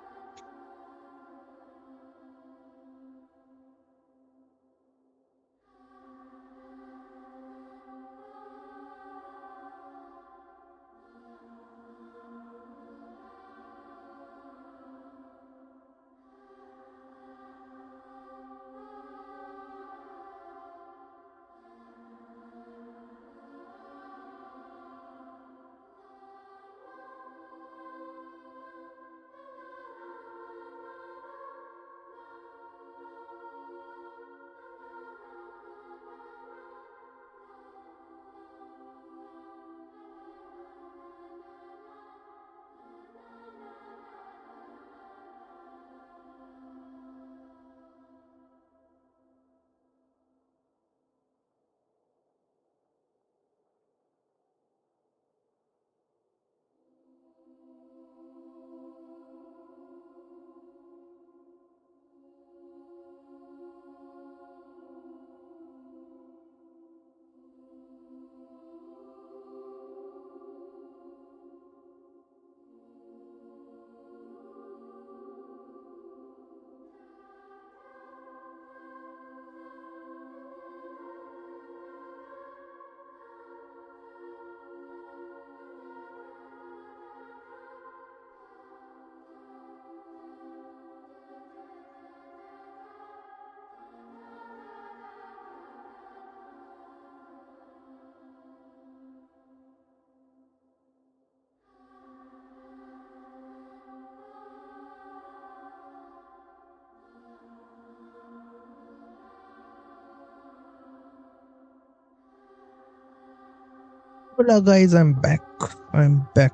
Hola guys, I'm back.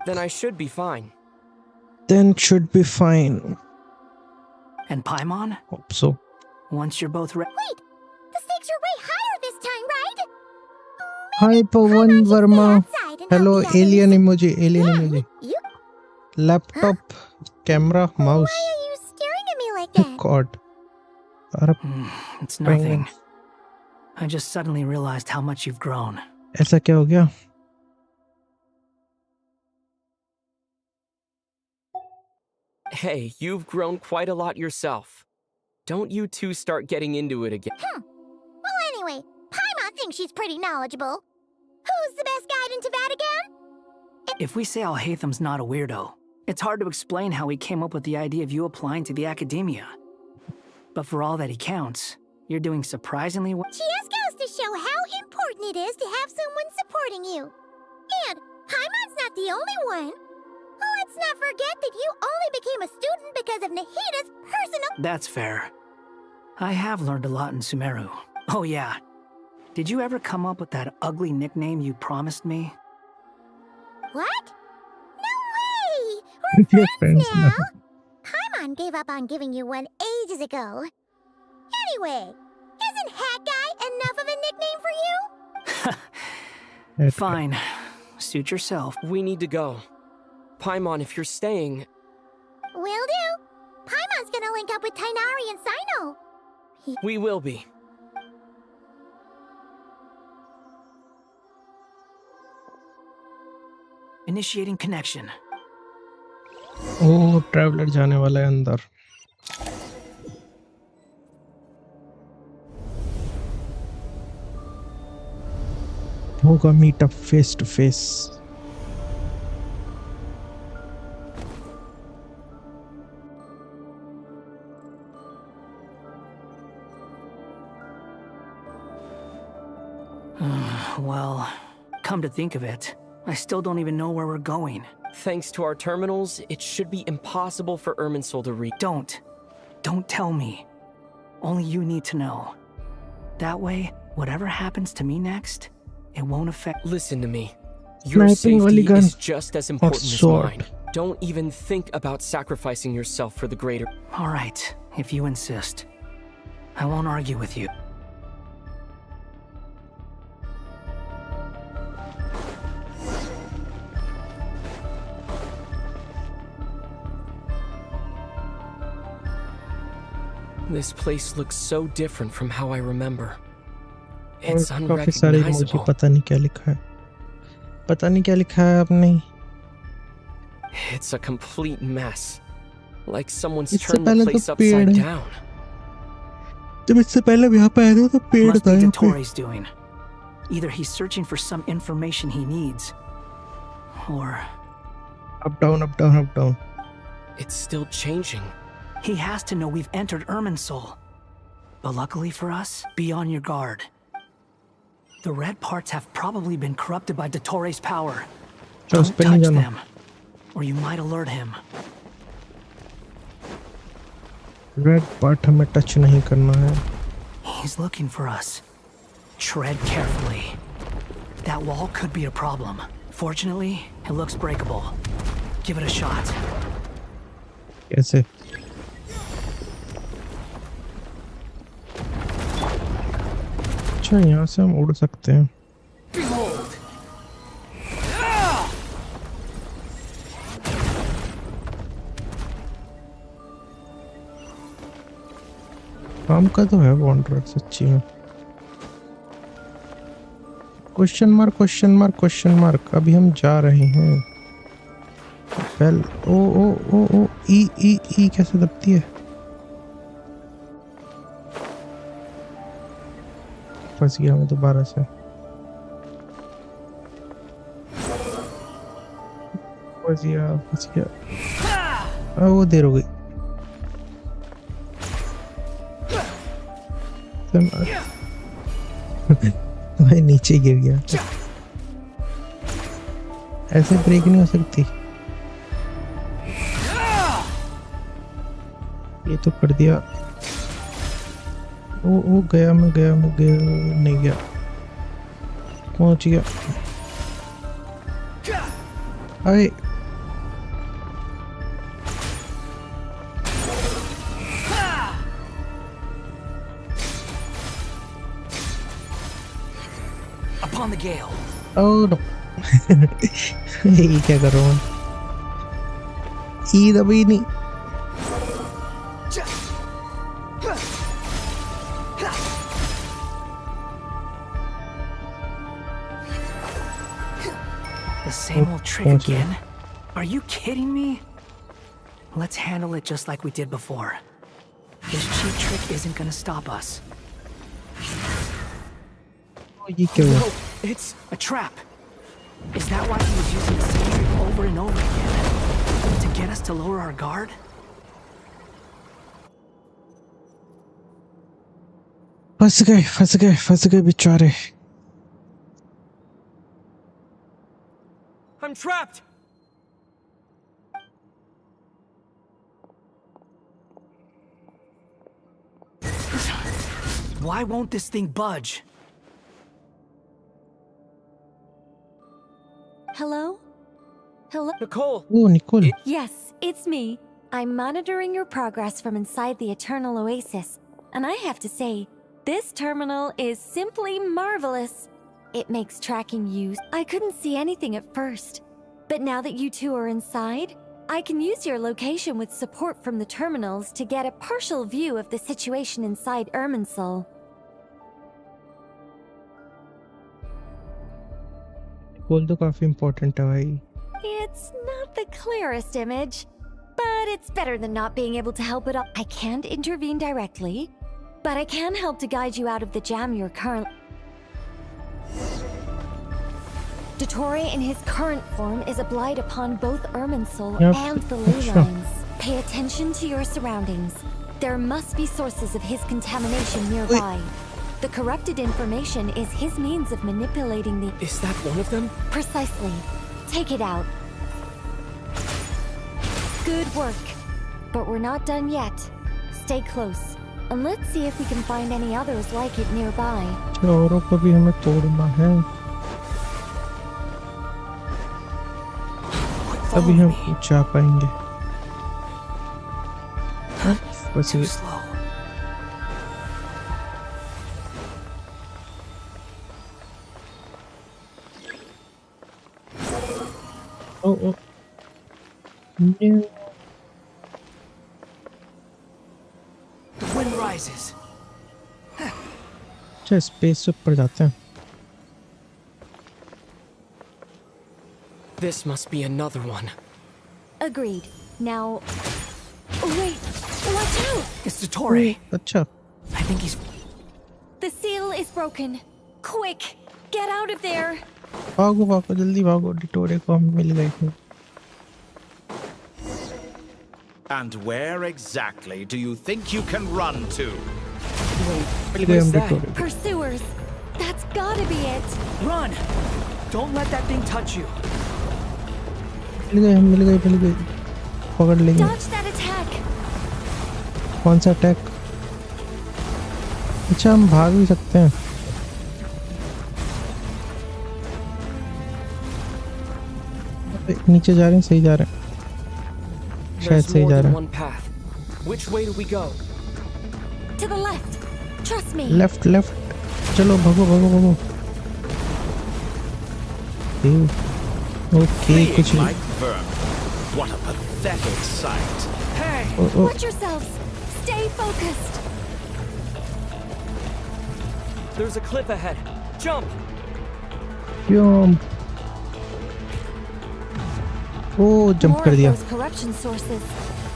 Then I should be fine. Then should be fine. And Paimon? Hope so. Once you're both ready. Wait! The stakes are way higher this time, right? Hi Pawan Verma. Hello alien emoji, You? Laptop, camera, mouse. Why are you staring at me like that? God. It's nothing. I just suddenly realized how much you've grown. ऐसा क्या हो गया? Hey, you've grown quite a lot yourself. Don't you two start getting into it again. Well, anyway, Paimon thinks she's pretty knowledgeable. Who's the best guide in Teyvat again? If we say Alhatham's not a weirdo, it's hard to explain how he came up with the idea of you applying to the academia. But for all that he counts, you're doing surprisingly well. Just goes to show how important it is to have someone supporting you. And Paimon's not the only one. Let's not forget that you only became a student because of Nahida's personal... That's fair. I have learned a lot in Sumeru. Oh yeah. Did you ever come up with that ugly nickname you promised me? What? No way! We're friends now. Paimon gave up on giving you one ages ago. Anyway, isn't Hat Guy enough of a nickname for you? Fine. Suit yourself. We need to go. Paimon, if you're staying... Will do. Paimon's gonna link up with Tighnari and Sino. We will be. Initiating connection. Oh, traveler जाने वाला है अंदर. होगा meet up face to face. Well, come to think of it, I still don't even know where we're going. Thanks to our terminals, it should be impossible for Irminsul to reach. Don't tell me. Only you need to know. That way, whatever happens to me next, it won't affect... Listen to me. Your safety is just as important as mine. Don't even think about sacrificing yourself for the greater... All right, if you insist. I won't argue with you. This place looks so different from how I remember. It's काफी सारे emoji पता नहीं क्या लिखा है. पता नहीं क्या लिखा है आपने. It's a complete mess. Like someone's turned the place upside down. जब इससे पहले यहाँ पे आया था तो पेड़ था. Must be Dottore's doing. Either he's searching for some information he needs, or... Up, down, up, down, up, down. It's still changing. He has to know we've entered Irminsul. But luckily for us, be on your guard. The red parts have probably been corrupted by Dottore's power. Don't touch them, or you might alert him. Red part हमें touch नहीं करना है. He's looking for us. Tread carefully. That wall could be a problem. Fortunately, it looks breakable. Give it a shot. कैसे? अच्छा यहाँ से हम उड़ सकते हैं. काम का तो है वॉन्डरर सच्ची में. Question mark question mark question mark. अभी हम जा रहे हैं. वेल ओ ओ ओ ओ ई ई ई कैसे दबती है? फंस गया मैं दोबारा से. फंस गया. वो देर हो गई. मैं नीचे गिर गया. ऐसे ब्रेक नहीं हो सकती. ये तो कर दिया. ओ गया मैं नहीं गया. पहुंच गया. अरे Upon the gale. Oh no. ये क्या कर रहा हूँ? ई दबी नहीं. The same old trick again? Are you kidding me? Let's handle it just like we did before. This cheap trick isn't gonna stop us. ये क्या हुआ? No, it's a trap. Is that why he was using the same trick over and over again? To get us to lower our guard? फंस गए बेचारे. I'm trapped! Why won't this thing budge? Hello? Hello? Nicole! Oh, Nicole. Yes, it's me. I'm monitoring your progress from inside the Eternal Oasis. And I have to say, this terminal is simply marvelous. It makes tracking use. I couldn't see anything at first. But now that you two are inside, I can use your location with support from the terminals to get a partial view of the situation inside Irminsul. Nicole तो काफी important है भाई. It's not the clearest image, but it's better than not being able to help at all. I can't intervene directly, but I can help to guide you out of the jam you're currently. Dottore in his current form is a blight upon both Irminsul and the ley lines. Pay attention to your surroundings. There must be sources of his contamination nearby. The corrupted information is his means of manipulating the... Is that one of them? Precisely. Take it out. Good work. But we're not done yet. Stay close. And let's see if we can find any others like it nearby. औरों को भी हमें तोड़ना है. तभी हम जा पाएंगे. Too slow. Oh. No. The wind rises. अच्छा स्पेस से ऊपर जाते हैं. This must be another one. Agreed. Now... Wait! Watch out! It's Dottore. अच्छा. I think he's... The seal is broken. Quick! Get out of there! भागो जल्दी भागो. डिटोरे को हम मिल गए थे. And where exactly do you think you can run to? मिल गए हम डिटोरे. Pursuers! That's gotta be it! Run! Don't let that thing touch you. मिल गए. पकड़ लेंगे. Dodge that attack! कौन सा अटैक? अच्छा हम भाग भी सकते हैं. नीचे जा रहे हैं. सही जा रहे हैं. शायद सही जा रहे हैं. Which way do we go? To the left. Trust me. Left. चलो भागो. ओके कुछ नहीं. What a pathetic sight. Hey! Watch yourselves. Stay focused. There's a cliff ahead. Jump! Oh, jump कर दिया. More of those corruption sources.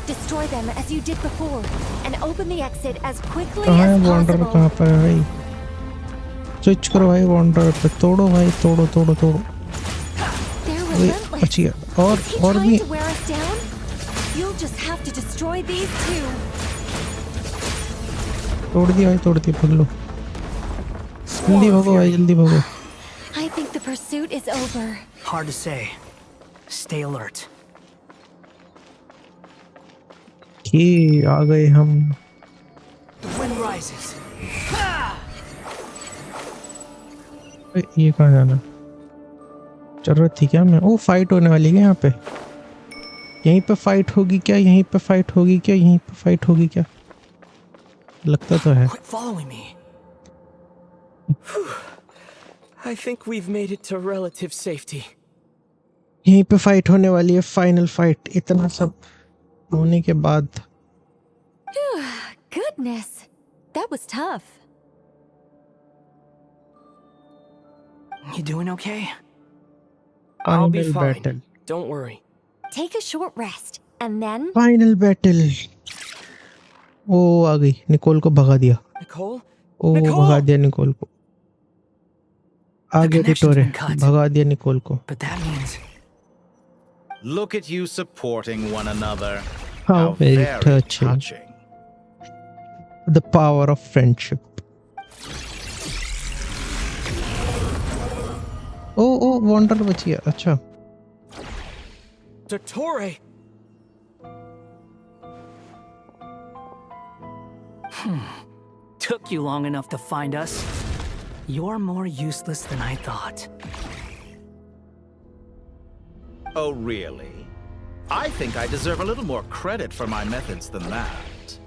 Destroy them as you did before, and open the exit as quickly as Wander possible. कहाँ पर है भाई? Switch करो भाई Wander पे. तोड़ो भाई. तोड़ो. They're relentless. अच्छी है. और trying भी. to wear us down? You'll just have to destroy these too. तोड़ दिया. पकड़ लो. जल्दी भागो. I think the pursuit is over. Hard to say. Stay alert. कि आ गए हम. The wind rises. ये कहाँ जाना? जरूरत थी क्या? मैं ओ फाइट होने वाली है यहाँ पे। यहीं पे फाइट होगी क्या? यहीं पे फाइट होगी क्या? यहीं पे फाइट होगी क्या? लगता तो है। Quit following me. I think we've made it to relative safety. यहीं पे फाइट होने वाली है, फाइनल फाइट। इतना सब होने के बाद। Goodness, that was tough. You doing okay? I'll be Final fine. battle. Don't worry. Take a short rest, and then... final battle. ओ आ गई, निकोल को भगा दिया। Nicole? ओ भगा दिया निकोल को। आ गया डिटोरे, भगा दिया निकोल को। But that means... Look at you supporting one another. How very touching. The power of friendship. Oh wonder बच गया। अच्छा Dottore! Took you long enough to find us. You're more useless than I thought. Oh, really? I think I deserve a little more credit for my methods than that.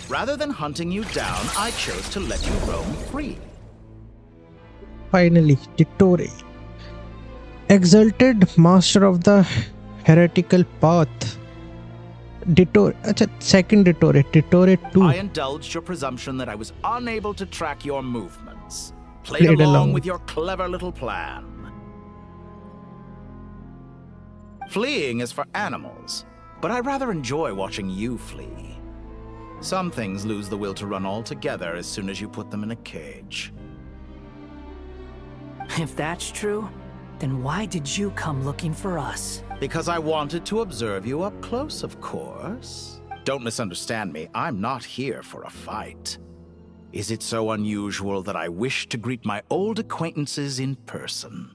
Rather than hunting you down, I chose to let you roam free. Finally, Dottore, exalted master of the heretical path. Dottore, अच्छा second Dottore 2. I indulged your presumption that I was unable to track your movements. Played along with your clever little plan. Fleeing is for animals, but I rather enjoy watching you flee. Some things lose the will to run altogether as soon as you put them in a cage. If that's true, then why did you come looking for us? Because I wanted to observe you up close, of course. Don't misunderstand me, I'm not here for a fight. Is it so unusual that I wish to greet my old acquaintances in person?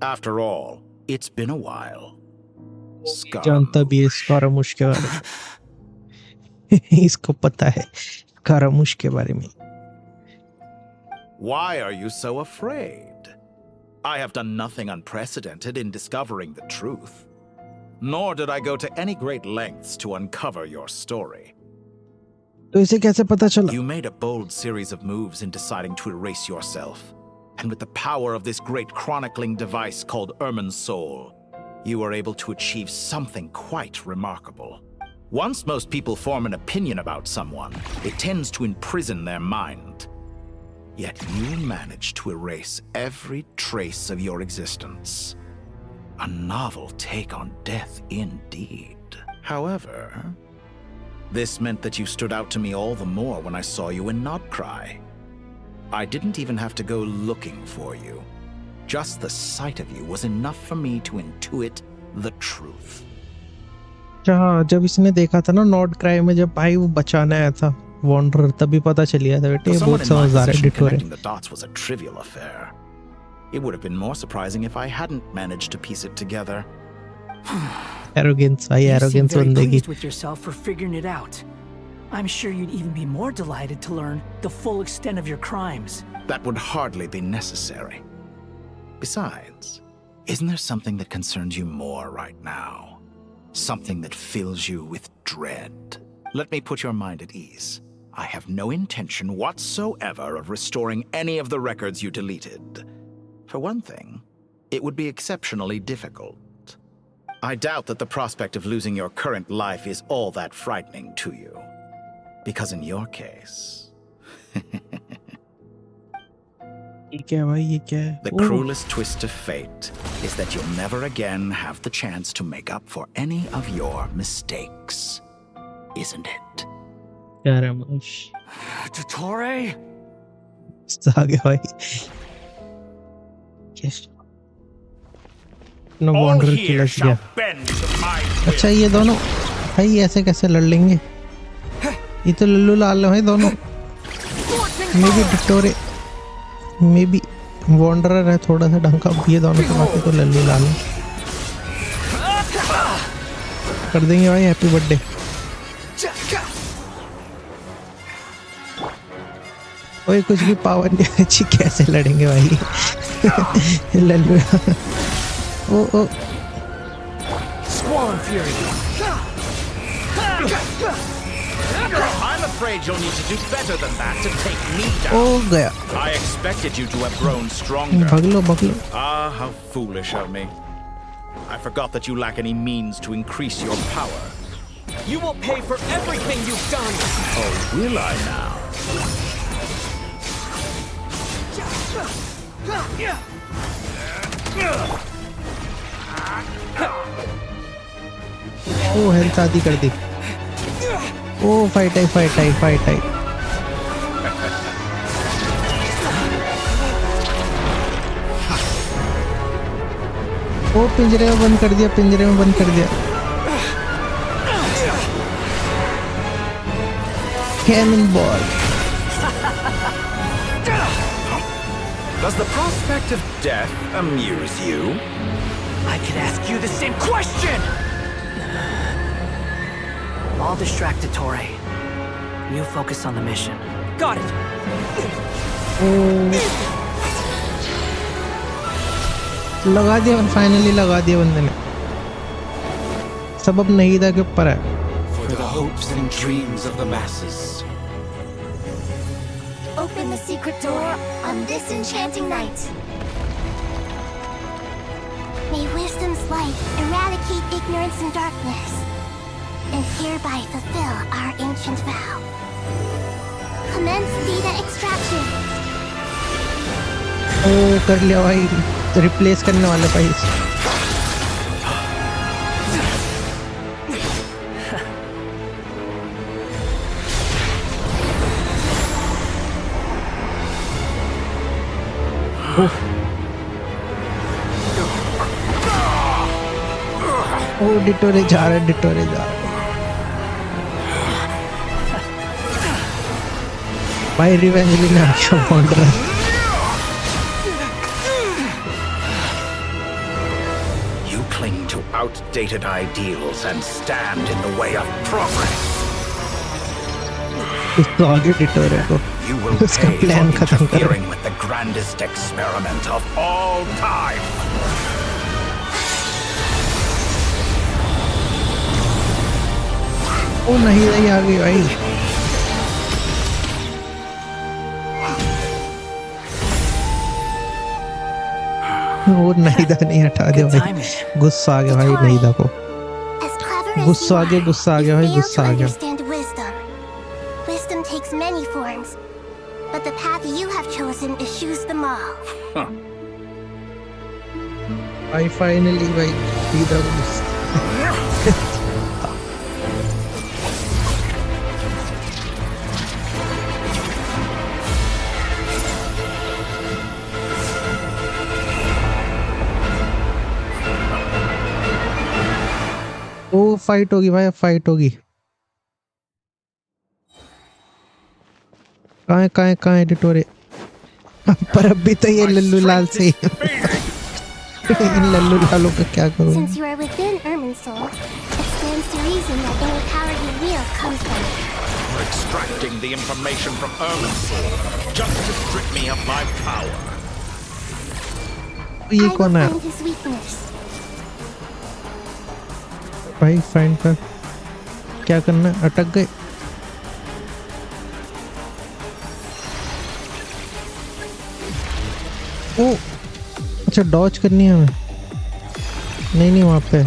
After all, it's been a while. जानता भी है स्कारामुश के बारे में। इसको पता है स्कारामुश के बारे में। Why are you so afraid? I have done nothing unprecedented in discovering the truth. Nor did I go to any great lengths to uncover your story. तो इसे कैसे पता चला? You made a bold series of moves in deciding to erase yourself. And with the power of this great chronicling device called Irmin's Soul, you were able to achieve something quite remarkable. Once most people form an opinion about someone, it tends to imprison their mind. Yet you managed to erase every trace of your existence. A novel take on death indeed. However, this meant that you stood out to me all the more when I saw you in Nod-Krai. I didn't even have to go looking for you. Just the sight of you was enough for me to intuit the truth. जब इसने देखा था ना Nord-cry में, जब भाई वो बचाने आया था वॉन्डर, तभी पता चल गया था बेटे ये बहुत समझदार है डिटोरे। Connecting the dots was a trivial affair. It would have been more surprising if I hadn't managed to piece it together. Arrogance, भाई arrogance You seem very बंदे की। pleased with yourself for figuring it out. I'm sure you'd even be more delighted to learn the full extent of your crimes. That would hardly be necessary. Besides, isn't there something that concerns you more right now? Something that fills you with dread? Let me put your mind at ease. I have no intention whatsoever of restoring any of the records you deleted. For one thing, it would be exceptionally difficult. I doubt that the prospect of losing your current life is all that frightening to you. Because in your case... The cruelest twist of fate is that you'll never again have the chance to make up for any of your mistakes. Isn't it? Dottore? आगे भाई no wander की लग गया। अच्छा ये दोनों भाई ऐसे कैसे लड़ लेंगे? ये तो लल्लू लाल है दोनों। मे बी डिटोरे, मे बी वॉन्डरर है थोड़ा सा ढंग का, ये दोनों तो बाकी तो लल्लू लाल है। कर देंगे भाई हैप्पी बर्थडे। ओए कुछ भी पावर नहीं अच्छी कैसे लड़ेंगे भाई लल्लू ओ ओ Swan Fury. I'm afraid you'll need to do better than that to take me down. ओ गया I expected you to have grown stronger. भाग लो Ah, how foolish of me. I forgot that you lack any means to increase your power. You will pay for everything you've done! Oh, will I now? Oh health आदि कर दी ओ fight I ओ पिंजरे में बंद कर दिया cannon ball Does the prospect of death amuse you? I could ask you the same question! I'll distract Dottore. You focus on the mission. Got it! लगा दिया finally लगा दिया बंदे ने सबब नहीं था के ऊपर है For the hopes and dreams of the masses. Open the secret door on this enchanting night. May wisdom's light eradicate ignorance and darkness, and hereby fulfill our ancient vow. Commence data extraction. ओ कर लिया भाई replace करने वाले भाई ओ डिटोरे जा रहा है भाई रिवेंज लेने आ गया wanderer To outdated ideals and stand in the way of progress. तो आगे डिटोरे को You will उसका pay प्लान for खत्म करो interfering with the grandest experiment of all time. ओ नहीं आ गई भाई वो नहीदा नहीं हटा दिया भाई गुस्सा आ गया भाई नहीदा को गुस्सा आ गया भाई गुस्सा आ गया Wisdom takes many forms, but the path you have chosen eschews them all. I finally भाई नहीदा गुस्सा ओ फाइट होगी भाई अब फाइट होगी कहाँ है डिटोरे पर अभी तो ये लल्लू लाल से इन लल्लू लालों का क्या करूँ Since you are within Irminsul, it stands to reason that any power you wield comes from it. You're extracting the information from Irminsul just to strip me of my power. ये कौन है Find his weakness. भाई find कर क्या करना है अटक गए ओ अच्छा डॉज करनी है हमें नहीं वहाँ पे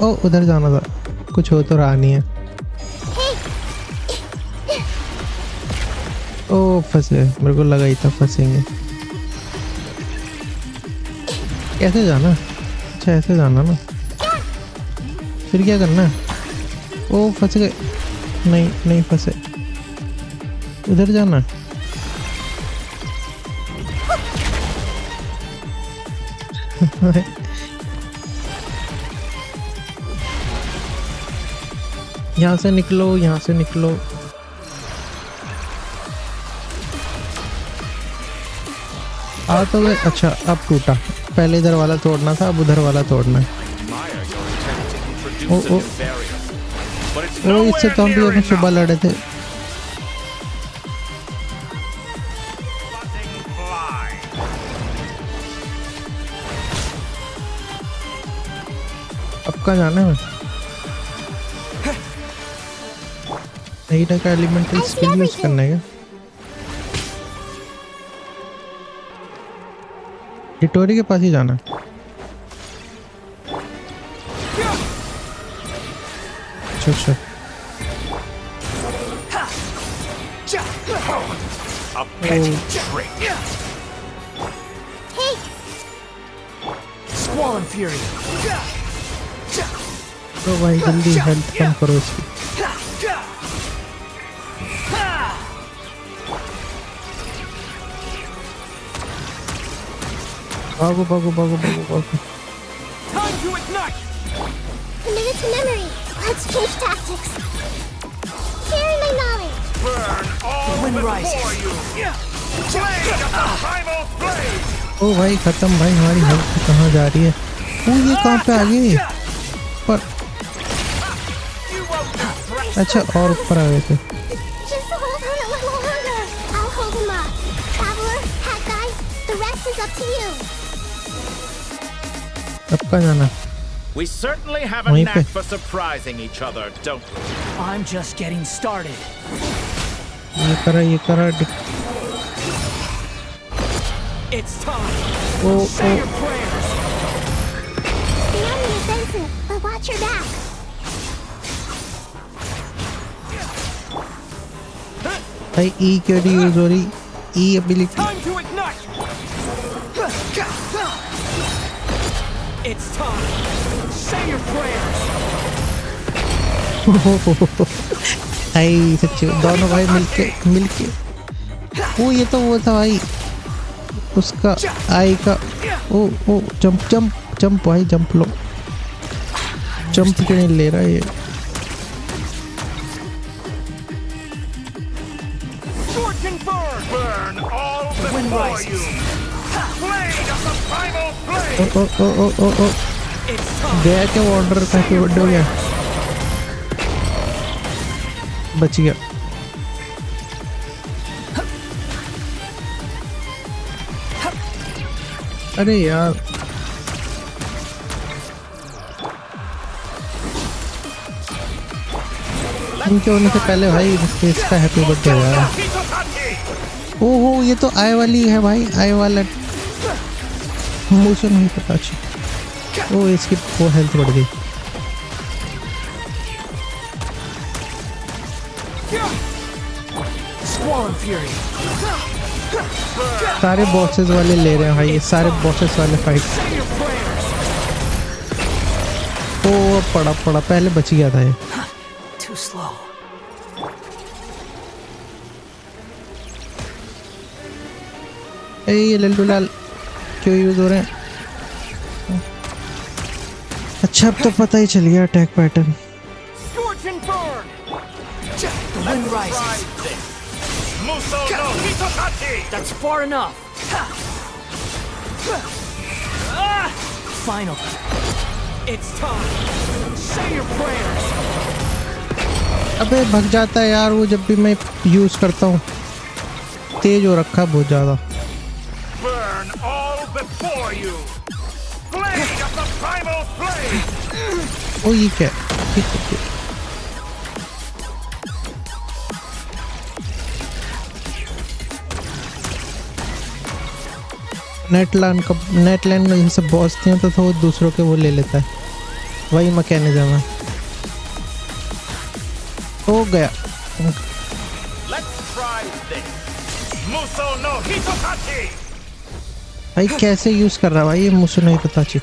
ओ उधर जाना था कुछ हो तो रहा नहीं है ओ फंसे मेरे को लगा ही था फंसेंगे कैसे जाना अच्छा ऐसे जाना ना फिर क्या करना है ओ फंस गए नहीं फंसे उधर जाना यहाँ से निकलो आ तो गए अच्छा अब टूटा पहले इधर वाला तोड़ना था अब उधर वाला तोड़ना है ओ इससे तो हम भी अपने सुबह लड़े थे अब कहाँ जाना है? एटा का एलिमेंटल स्किल यूज करना है क्या? डोटोरे के पास ही जाना है। अच्छा A petty trick. Hey! Squall and Fury. तो भाई जल्दी हेल्थ कम करो इसकी। भागो भागो भागो भागो भागो। Time to ignite. Commit to memory. Let's change tactics. Share my knowledge. Burn all before you. Blade of the primal blade. ओ भाई खत्म भाई, हमारी हेल्थ कहाँ जा रही है? ओ ये कहाँ पे आ गए? पर अच्छा और ऊपर आ गए थे। Just hold on a little longer. I'll hold him up. Traveler, hat guy, the rest is up to you. अब कहाँ जाना? We certainly have a वहीं पे। knack for surprising each other, don't we? I'm just getting started. ये करा It's time. O Say O your prayers. Stay on the offensive, but watch your back. भाई ई क्यों नहीं यूज हो रही? E ability. Time to ignite. It's time. Say your prayers. आई सच्ची दोनों भाई मिलके ओ ये तो वो था भाई उसका आई का। ओ ओ जंप भाई जंप लो। जंप क्यों नहीं ले रहा ये? Scorching burn all before you. Blade of the primal blade. ओ गया क्या ऑर्डर का? कि हो गया? बच गया। अरे यार इनके होने से पहले भाई इसका हैप्पी बर्थडे यार। ओहो ये तो आय वाली है भाई, आय वाला मुझे नहीं पता। ओ इसकी वो हेल्थ बढ़ गई। सारे बॉसेस वाले ले रहे हैं भाई, ये सारे बॉसेस वाले फाइट। ओ पड़ा पहले बच गया था ये। Too slow. ये लल्लू लाल क्यों यूज हो रहे हैं? अच्छा अब तो पता ही चल गया attack pattern. Scorching burn. The wind rises. Muso no Hitotaki. That's far enough. Final. It's time. Say your prayers. अबे भग जाता है यार वो जब भी मैं यूज करता हूँ। तेज हो रखा बहुत ज्यादा। Burn all before you. Blade of the primal blade. ओ ये क्या? ठीक। नेटलैंड में जैसे बॉस थे तो वो दूसरों के वो ले लेता है, वही मैकेनिज्म है। हो गया। Let's try this. Muso no Hitotaki. भाई कैसे यूज कर रहा है भाई ये? मुझे नहीं पता। चिक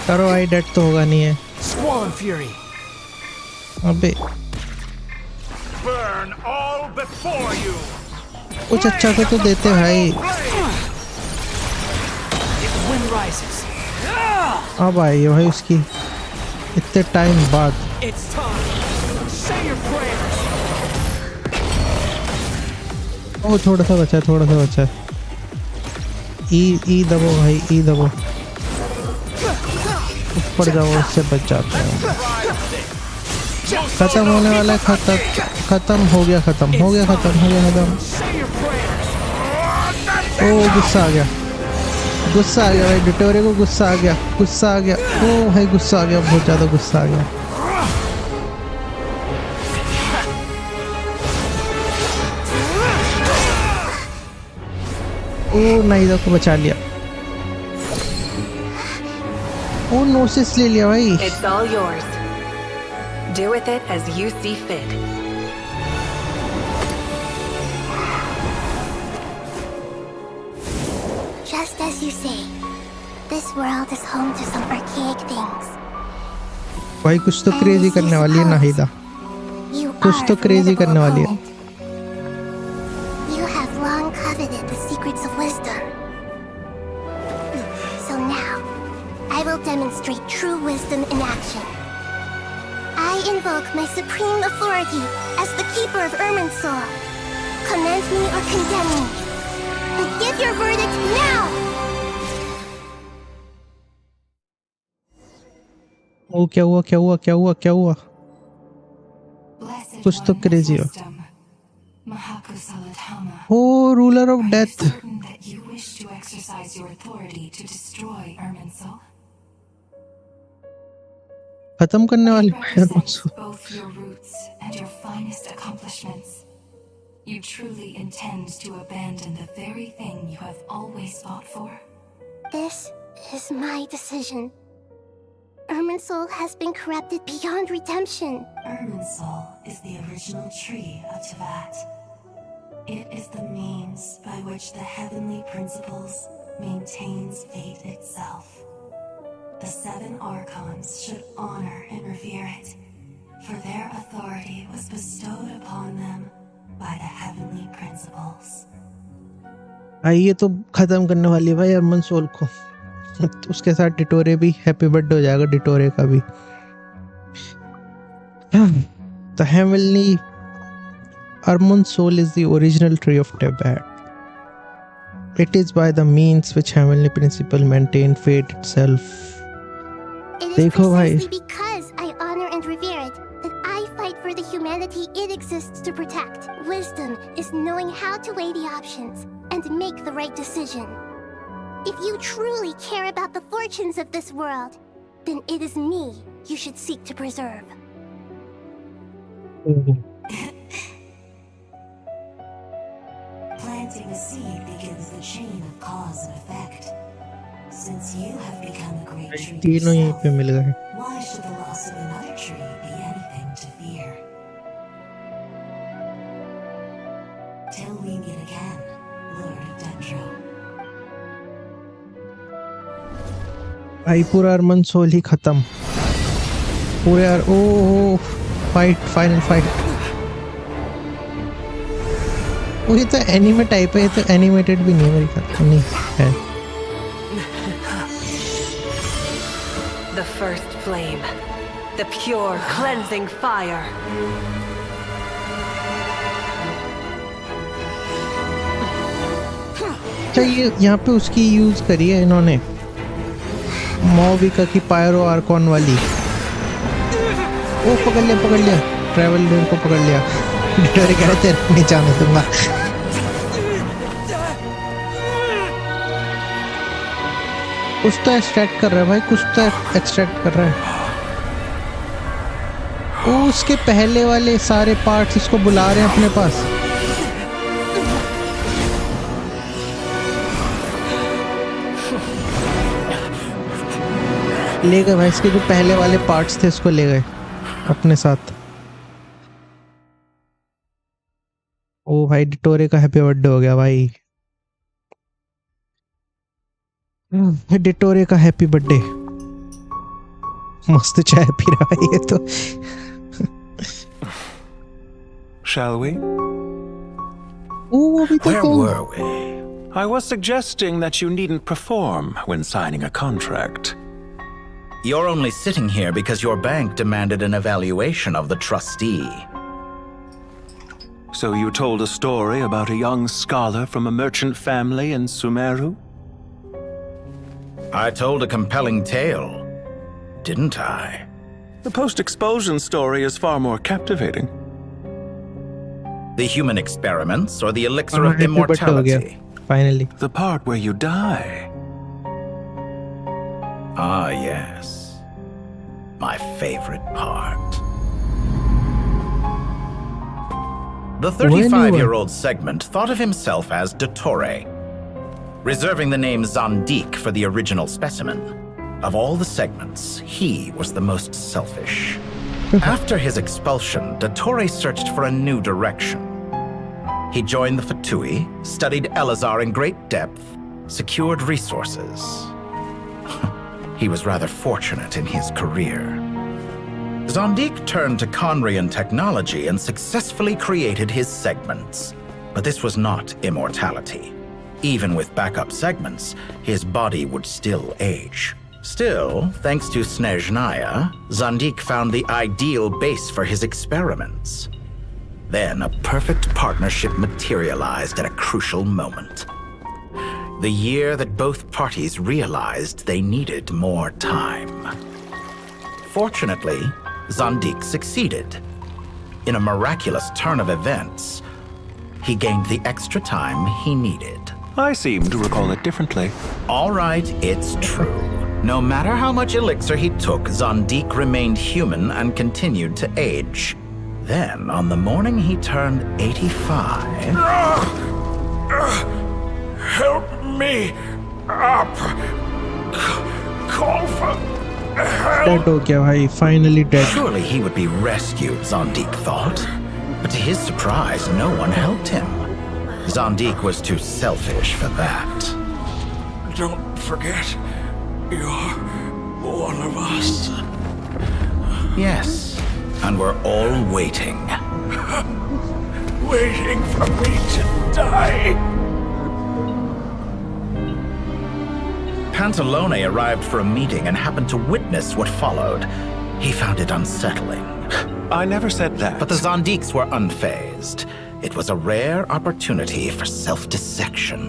करो आई डेड तो होगा नहीं है। Squall and Fury. अबे Burn all before you. कुछ अच्छा से तो देते भाई। The wind rises. अब आई है भाई उसकी इतने टाइम बाद। It's time. Say your prayers. ओ थोड़ा सा बचा है। ई दबो भाई, ई दबो। ऊपर जाओ उससे बच जाते हैं। खत्म होने वाला है। खत्म हो गया। Say your prayers. ओ गुस्सा आ गया भाई, डिटोरे को गुस्सा आ गया। ओ भाई गुस्सा आ गया, बहुत ज्यादा गुस्सा आ गया। ओ नाइदा को बचा लिया। ओ नोसिस ले लिया भाई। It's all yours. Do with it as you see fit. Just as you say, this world is home to some archaic things. भाई कुछ तो क्रेजी करने वाली है नाहिदा, कुछ तो क्रेजी करने वाली है। You have long coveted the secrets of wisdom. So now, I will demonstrate true wisdom in action. I invoke my supreme authority as the keeper of Irminsul. Commend me or condemn me, but give your verdict now! ओ क्या हुआ? कुछ तो crazy हो। ओ ruler of death. खत्म करने वाले both your roots and your finest accomplishments. You truly intend to abandon the very thing you have always fought for? This is my decision. Irminsul has been corrupted beyond redemption. Irminsul is the original tree of Tevat. It is the means by which the heavenly principles maintains fate itself. The 7 Archons should honor and revere it, for their authority was bestowed upon them by the heavenly principles. ये तो खत्म करने वाली है भाई अर्मनसोल को। उसके साथ डिटोरे भी, हैप्पी बर्थडे हो जाएगा डिटोरे का भी। The heavenly Irminsul is the original tree of Tibet. It is by the means which heavenly principle maintain fate itself. It is देखो भाई, precisely because I honor and revere it that I fight for the humanity it exists to protect. Wisdom is knowing how to weigh the options and make the right decision. If you truly care about the fortunes of this world, then it is me you should seek to preserve. Planting a seed begins the chain of cause and effect. Since you have become a great tree तीनों यहीं पे मिल गए। why should the loss of another tree be anything to fear? Till we meet again, Lord of Dendro. भाई पूरा अर्मनसोल ही खत्म पूरे यार। ओ final fight. वो ये तो एनिमे टाइप है, ये तो एनिमेटेड भी नहीं है मेरे ख्याल नहीं है। The first flame. The pure, cleansing fire. अच्छा ये यहाँ पे उसकी यूज करी है इन्होंने, मॉविका की पायरो आर्कॉन वाली। ओ पकड़ लिया ट्रैवल लेन को पकड़ लिया। डिटोरे कह रहे तेरे नहीं जाने दूंगा। कुछ तो एक्सट्रैक्ट कर रहा है भाई, कुछ तो एक्सट्रैक्ट कर रहा है। ओ उसके पहले वाले सारे पार्ट्स इसको बुला रहे हैं अपने पास। ले गए भाई, इसके जो पहले वाले पार्ट्स थे इसको ले गए अपने साथ। ओ भाई डिटोरे का हैप्पी बर्थडे हो गया भाई। डिटोरे का हैप्पी बर्थडे। मस्त चाय पी रहा है ये तो। Shall we? Where were we? I was suggesting that you needn't perform when signing a contract. You're only sitting here because your bank demanded an evaluation of the trustee. So you told a story about a young scholar from a merchant family in Sumeru? I told a compelling tale, didn't I? The post-expulsion story is far more captivating. The human experiments or the elixir of immortality? Finally. The part where you die. Ah, yes. My favorite part. The 35-year-old segment thought of himself as Dottore, reserving the name Zondik for the original specimen. Of all the segments, he was the most selfish. After his expulsion, Dottore searched for a new direction. He joined the Fatui, studied Elazar in great depth, secured resources. He was rather fortunate in his career. Zondik turned to Conrian technology and successfully created his segments. But this was not immortality. Even with backup segments, his body would still age. Still, thanks to Snezhnaya, Zondik found the ideal base for his experiments. Then a perfect partnership materialized at a crucial moment. The year that both parties realized they needed more time. Fortunately, Zondik succeeded. In a miraculous turn of events, he gained the extra time he needed. I seem to recall it differently. All right, it's true. No matter how much elixir he took, Zondik remained human and continued to age. Then, on the morning he turned 85... Help me up. Call for help. Dead हो गया भाई, finally dead. Surely he would be rescued, Zondik thought. But to his surprise, no one helped him. Zondik was too selfish for that. Don't forget, you're one of us. Yes, and we're all waiting. Waiting for me to die. Pantalone arrived for a meeting and happened to witness what followed. He found it unsettling. I never said that. But the Zondiks were unfazed. It was a rare opportunity for self-dissection.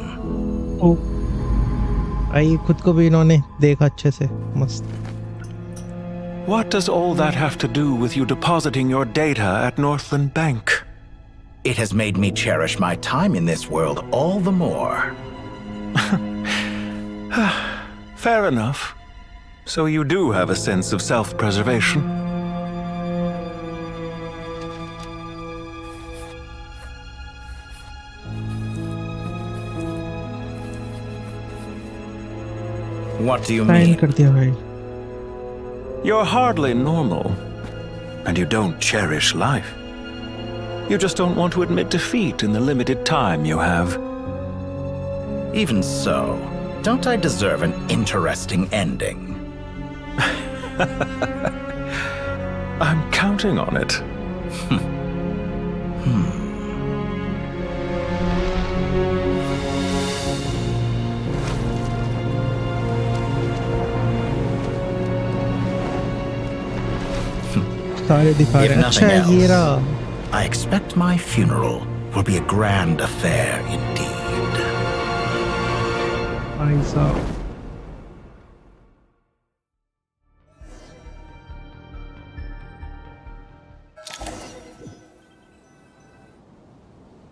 Oh, आई खुद को भी इन्होंने देखा अच्छे से, मस्त. What does all that have to do with you depositing your data at Northland Bank? It has made me cherish my time in this world all the more. Fair enough. So you do have a sense of self-preservation. What do you mean? कर दिया भाई. You're hardly normal. And you don't cherish life. You just don't want to admit defeat in the limited time you have. Even so, don't I deserve an interesting ending? I'm counting on it. सारे दिखा रहे हैं. अच्छा ये रहा. I expect my funeral will be a grand affair indeed. भाई साहब.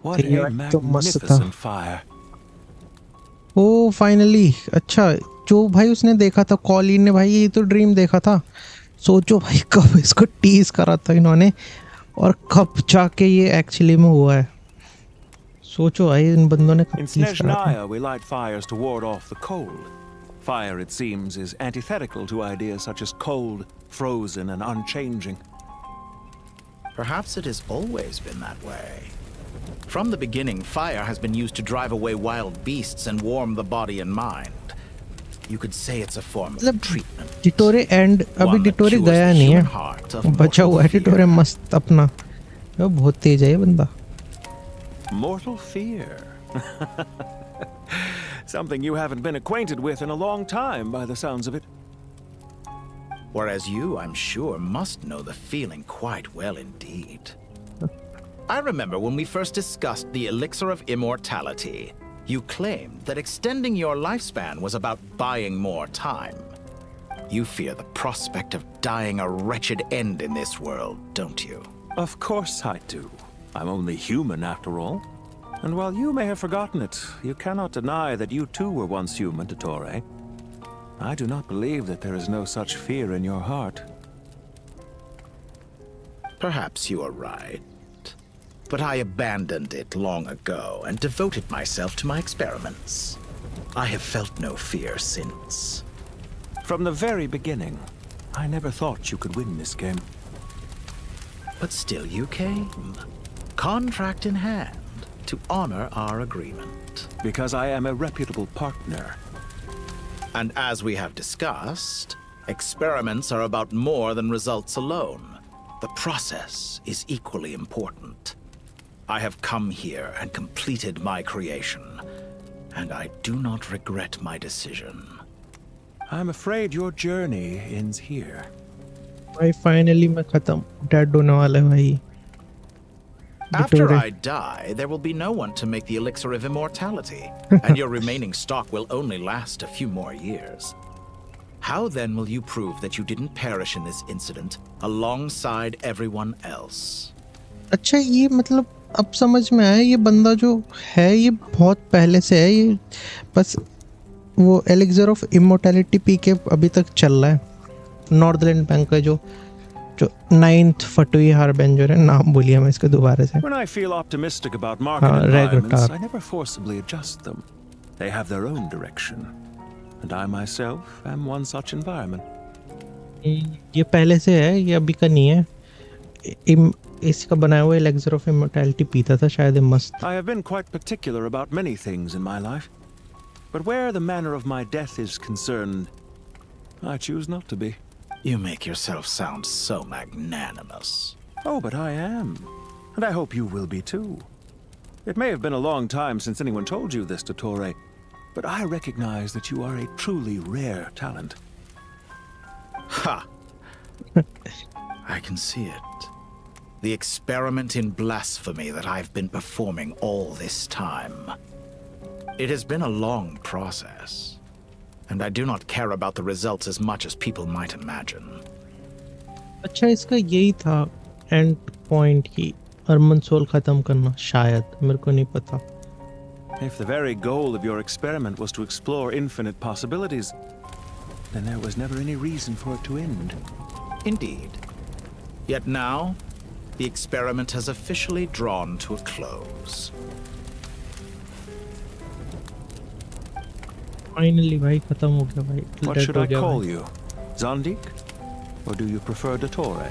What a magnificent fire. Oh finally. अच्छा, जो भाई उसने देखा था, कॉलिन ने भाई, ये तो ड्रीम देखा था. सोचो भाई कब इसको टीज करा था इन्होंने और कब जाके ये एक्चुअली में हुआ है. सोचो भाई इन बंदों ने कब In टीज करा था. Snezhnaya, we light fires to ward off the cold. Fire, it seems, is antithetical to ideas such as cold, frozen, and unchanging. Perhaps it has always been that way. From the beginning, fire has been used to drive away wild beasts and warm the body and mind. You could say it's a form of treatment. डिटोरे and अभी डिटोरे गया नहीं है, बचा हुआ है डिटोरे मस्त अपना. वो बहुत तेज है ये बंदा. Mortal fear. Something you haven't been acquainted with in a long time, by the sounds of it. Whereas you, I'm sure, must know the feeling quite well indeed. I remember when we first discussed the elixir of immortality. You claimed that extending your lifespan was about buying more time. You fear the prospect of dying a wretched end in this world, don't you? Of course I do. I'm only human after all. And while you may have forgotten it, you cannot deny that you too were once human, Dottore. I do not believe that there is no such fear in your heart. Perhaps you are right. But I abandoned it long ago and devoted myself to my experiments. I have felt no fear since. From the very beginning, I never thought you could win this game. But still you came, contract in hand, to honor our agreement. Because I am a reputable partner. And as we have discussed, experiments are about more than results alone. The process is equally important. I have come here and completed my creation, and I do not regret my decision. I'm afraid your journey ends here. भाई finally मैं खत्म dead होने वाला है भाई. After I die, there will be no one to make the elixir of immortality, and your remaining stock will only last a few more years. How then will you prove that you didn't perish in this incident alongside everyone else? अच्छा ये मतलब अब समझ में आया ये बंदा जो है ये बहुत पहले से है ये बस वो एलिक्सर ऑफ इमोर्टैलिटी पी के अभी तक चल रहा है नॉर्थलैंड बैंक का जो 9th फटुई हार्बेंजर है नाम बोलिए मैं इसके दोबारा से When I feel optimistic about market environments, I never forcibly adjust them. They have their own direction. And I myself am one such environment. ये पहले से है ये अभी का नहीं है इसका बनाया हुआ एलिक्सर ऑफ इमोर्टैलिटी पीता था शायद मस्त I have been quite particular about many things in my life. But where the manner of my death is concerned, I choose not to be. You make yourself sound so magnanimous. Oh, but I am. And I hope you will be too. It may have been a long time since anyone told you this, Dottore, but I recognize that you are a truly rare talent. Ha! I can see it. The experiment in blasphemy that I've been performing all this time. It has been a long process, and I do not care about the results as much as people might imagine. अच्छा इसका यही था and point की Arman soul खत्म करना शायद मेरे को नहीं पता If the very goal of your experiment was to explore infinite possibilities, then there was never any reason for it to end. Indeed. Yet now, the experiment has officially drawn to a close. Finally भाई खत्म हो गया भाई What should I call you? Zondik? Or do you prefer Dottore?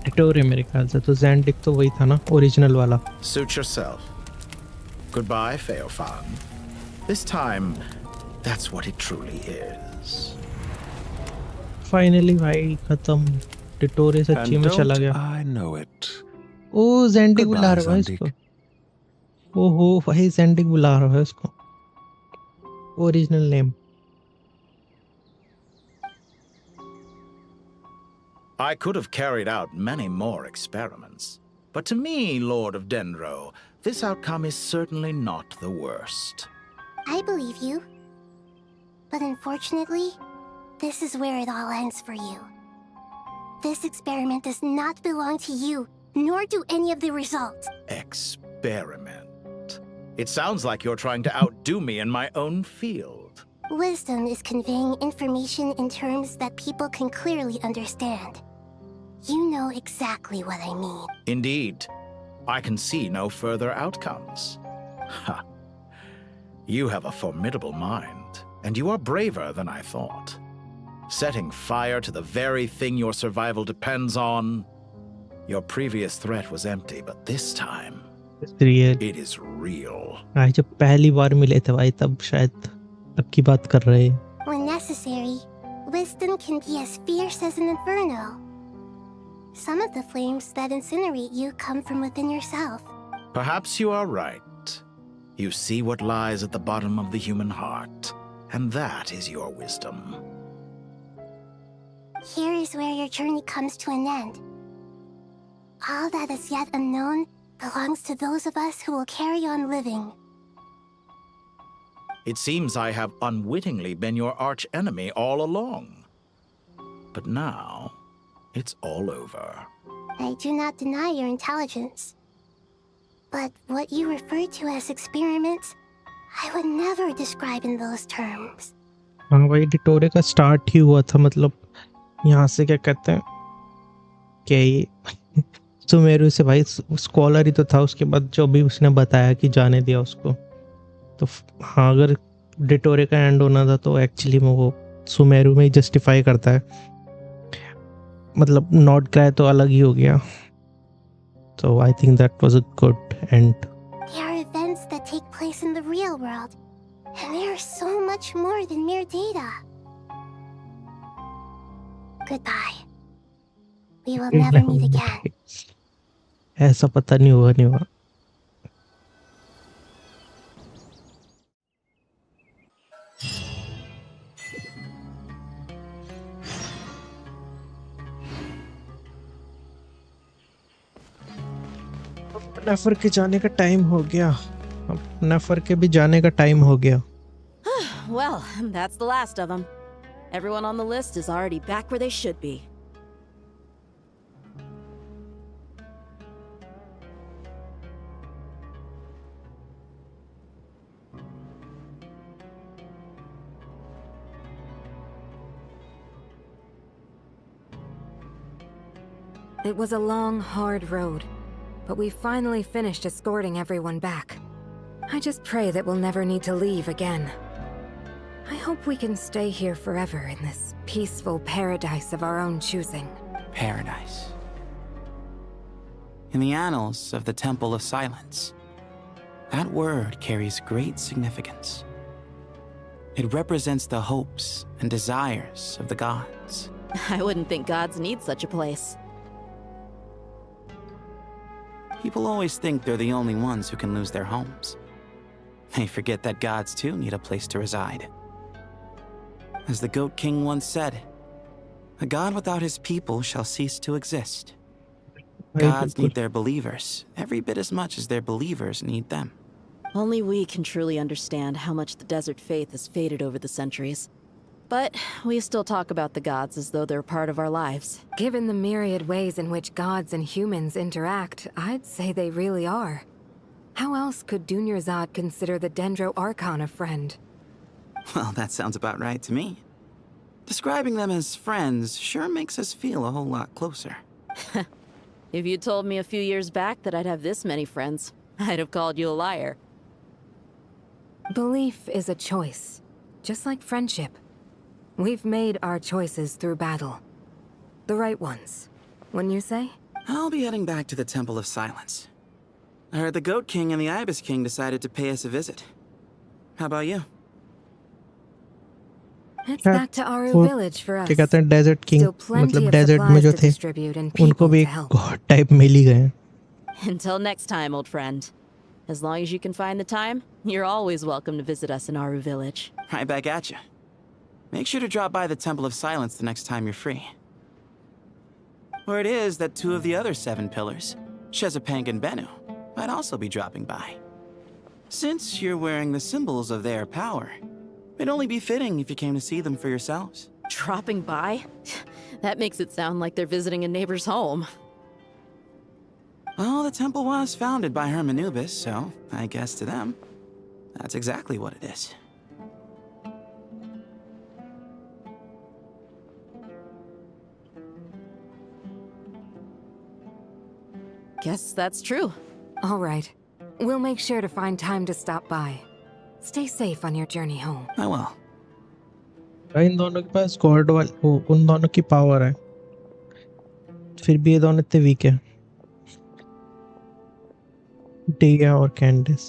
Dottore मेरे ख्याल से तो ज़ैंडिक तो वही था ना ओरिजिनल वाला Suit yourself. Goodbye, Feofan. This time, that's what it truly is. Finally भाई खत्म Dottore सच्ची में चला गया I know it. ओ ज़ैंडिक बुला रहा है इसको ओहो भाई ज़ैंडिक बुला रहा है इसको original name I could have carried out many more experiments, but to me, Lord of Dendro, this outcome is certainly not the worst. I believe you. But unfortunately, this is where it all ends for you. This experiment does not belong to you, nor do any of the results. Experiment? It sounds like you're trying to outdo me in my own field. Wisdom is conveying information in terms that people can clearly understand. You know exactly what I mean. Indeed. I can see no further outcomes. Ha. You have a formidable mind, and you are braver than I thought. Setting fire to the very thing your survival depends on. Your previous threat was empty, but this time, it is real. आज जब पहली बार मिले थे भाई तब शायद अब की बात कर रहे हैं. When necessary, wisdom can be as fierce as an inferno. Some of the flames that incinerate you come from within yourself. Perhaps you are right. You see what lies at the bottom of the human heart, and that is your wisdom. Here is where your journey comes to an end. All that is yet unknown belongs to those of us who will carry on living. It seems I have unwittingly been your arch enemy all along. But now, it's all over. I do not deny your intelligence. But what you refer to as experiments, I would never describe in those terms. हाँ भाई, डिटोरे का start ही हुआ था, मतलब यहाँ से क्या कहते हैं क्या ये सुमेरु से भाई, स्कॉलर ही तो था, उसके बाद जो भी उसने बताया कि जाने दिया उसको, तो हाँ, अगर डिटोरे का एंड होना था तो एक्चुअली में वो सुमेरु में ही जस्टिफाई करता है, मतलब नॉड-क्राई तो अलग ही हो गया, तो I think that was a good and. They are events that take place in the real world, and they are so much more than mere data. Goodbye. We will never meet again. ऐसा पता नहीं हुआ, नहीं हुआ. नफर के जाने का time हो गया. नफर के भी जाने का टाइम हो गया. Well, that's the last of them. Everyone on the list is already back where they should be. It was a long, hard road, but we finally finished escorting everyone back. I just pray that we'll never need to leave again. I hope we can stay here forever in this peaceful paradise of our own choosing. Paradise. In the annals of the Temple of Silence, that word carries great significance. It represents the hopes and desires of the gods. I wouldn't think gods need such a place. People always think they're the only ones who can lose their homes. They forget that gods too need a place to reside. As the Goat King once said, a god without his people shall cease to exist. Gods need their believers every bit as much as their believers need them. Only we can truly understand how much the desert faith has faded over the centuries. But we still talk about the gods as though they're part of our lives. Given the myriad ways in which gods and humans interact, I'd say they really are. How else could Dunyarzad consider the Dendro Archon a friend? Well, that sounds about right to me. Describing them as friends sure makes us feel a whole lot closer. If you told me a few years back that I'd have this many friends, I'd have called you a liar. Belief is a choice, just like friendship. We've made our choices through battle. The right ones, wouldn't you say? I'll be heading back to the Temple of Silence. I heard the Goat King and the Ibis King decided to pay us a visit. How about you? It's back to Aru village for us. क्या कहते हैं, desert king, मतलब desert में जो थे उनको भी एक गॉड टाइप मिल ही गए. Until next time, old friend. As long as you can find the time, you're always welcome to visit us in Aru village. Right back at you. Make sure to drop by the Temple of Silence the next time you're free. Word is that two of the other 7 pillars, Shezapank and Bennu, might also be dropping by. Since you're wearing the symbols of their power, it'd only be fitting if you came to see them for yourselves. Dropping by? That makes it sound like they're visiting a neighbor's home. Well, the temple was founded by Hermanubis, so I guess to them, that's exactly what it is. Guess that's true. All right. We'll make sure to find time to stop by. Stay safe on your journey home. I will. इन दोनों के पास God वाल, उन दोनों की power है, फिर भी ये दोनों इतने वीक हैं. डिया और कैंडिस.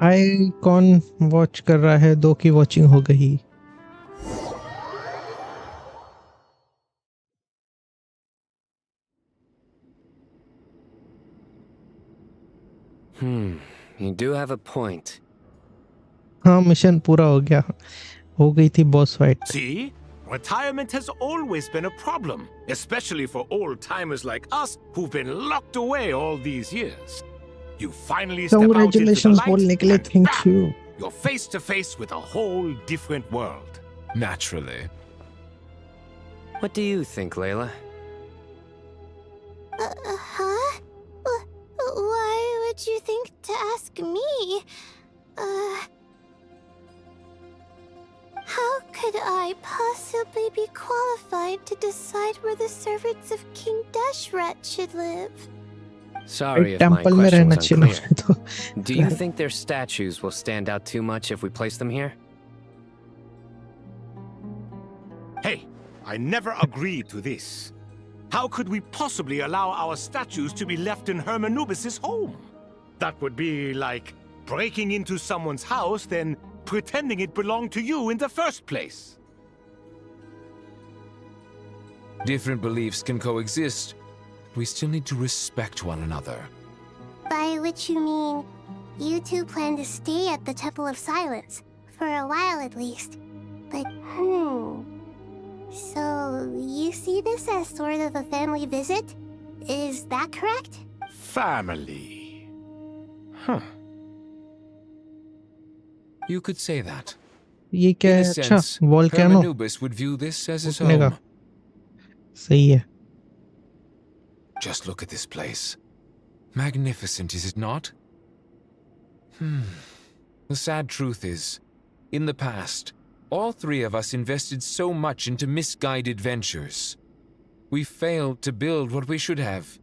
आई कौन वॉच कर रहा है? 2 की वॉचिंग हो गई. You do have a point. हाँ, मिशन पूरा हो गया. हो गई थी boss fight. See? Retirement has always been a problem, especially for old-timers like us who've been locked away all these years. You finally step out into the Congratulations light, बोलने के लिए and thank bam! you. You're face to face with a whole different world. Naturally. What do you think, Layla? Huh? made you think to ask me? How could I possibly be qualified to decide where the servants of King Deshret should live? Sorry if my temple में रहना question चाहिए was ना तो unclear. Do you think their statues will stand out too much if we place them here? Hey, I never agreed to this. How could we possibly allow our statues to be left in Hermanubis' home? That would be like breaking into someone's house, then pretending it belonged to you in the first place. Different beliefs can coexist. We still need to respect one another. By which you mean, you two plan to stay at the Temple of Silence, for a while at least. But, so you see this as sort of a family visit? Is that correct? Family. Huh. You could say that. ये क्या In है? a अच्छा, sense, volcano. Hermanubis would view this as his उठने का। home. सही है। Just look at this place. Magnificent, is it not? The sad truth is, in the past, all three of us invested so much into misguided ventures. We failed to build what we should have,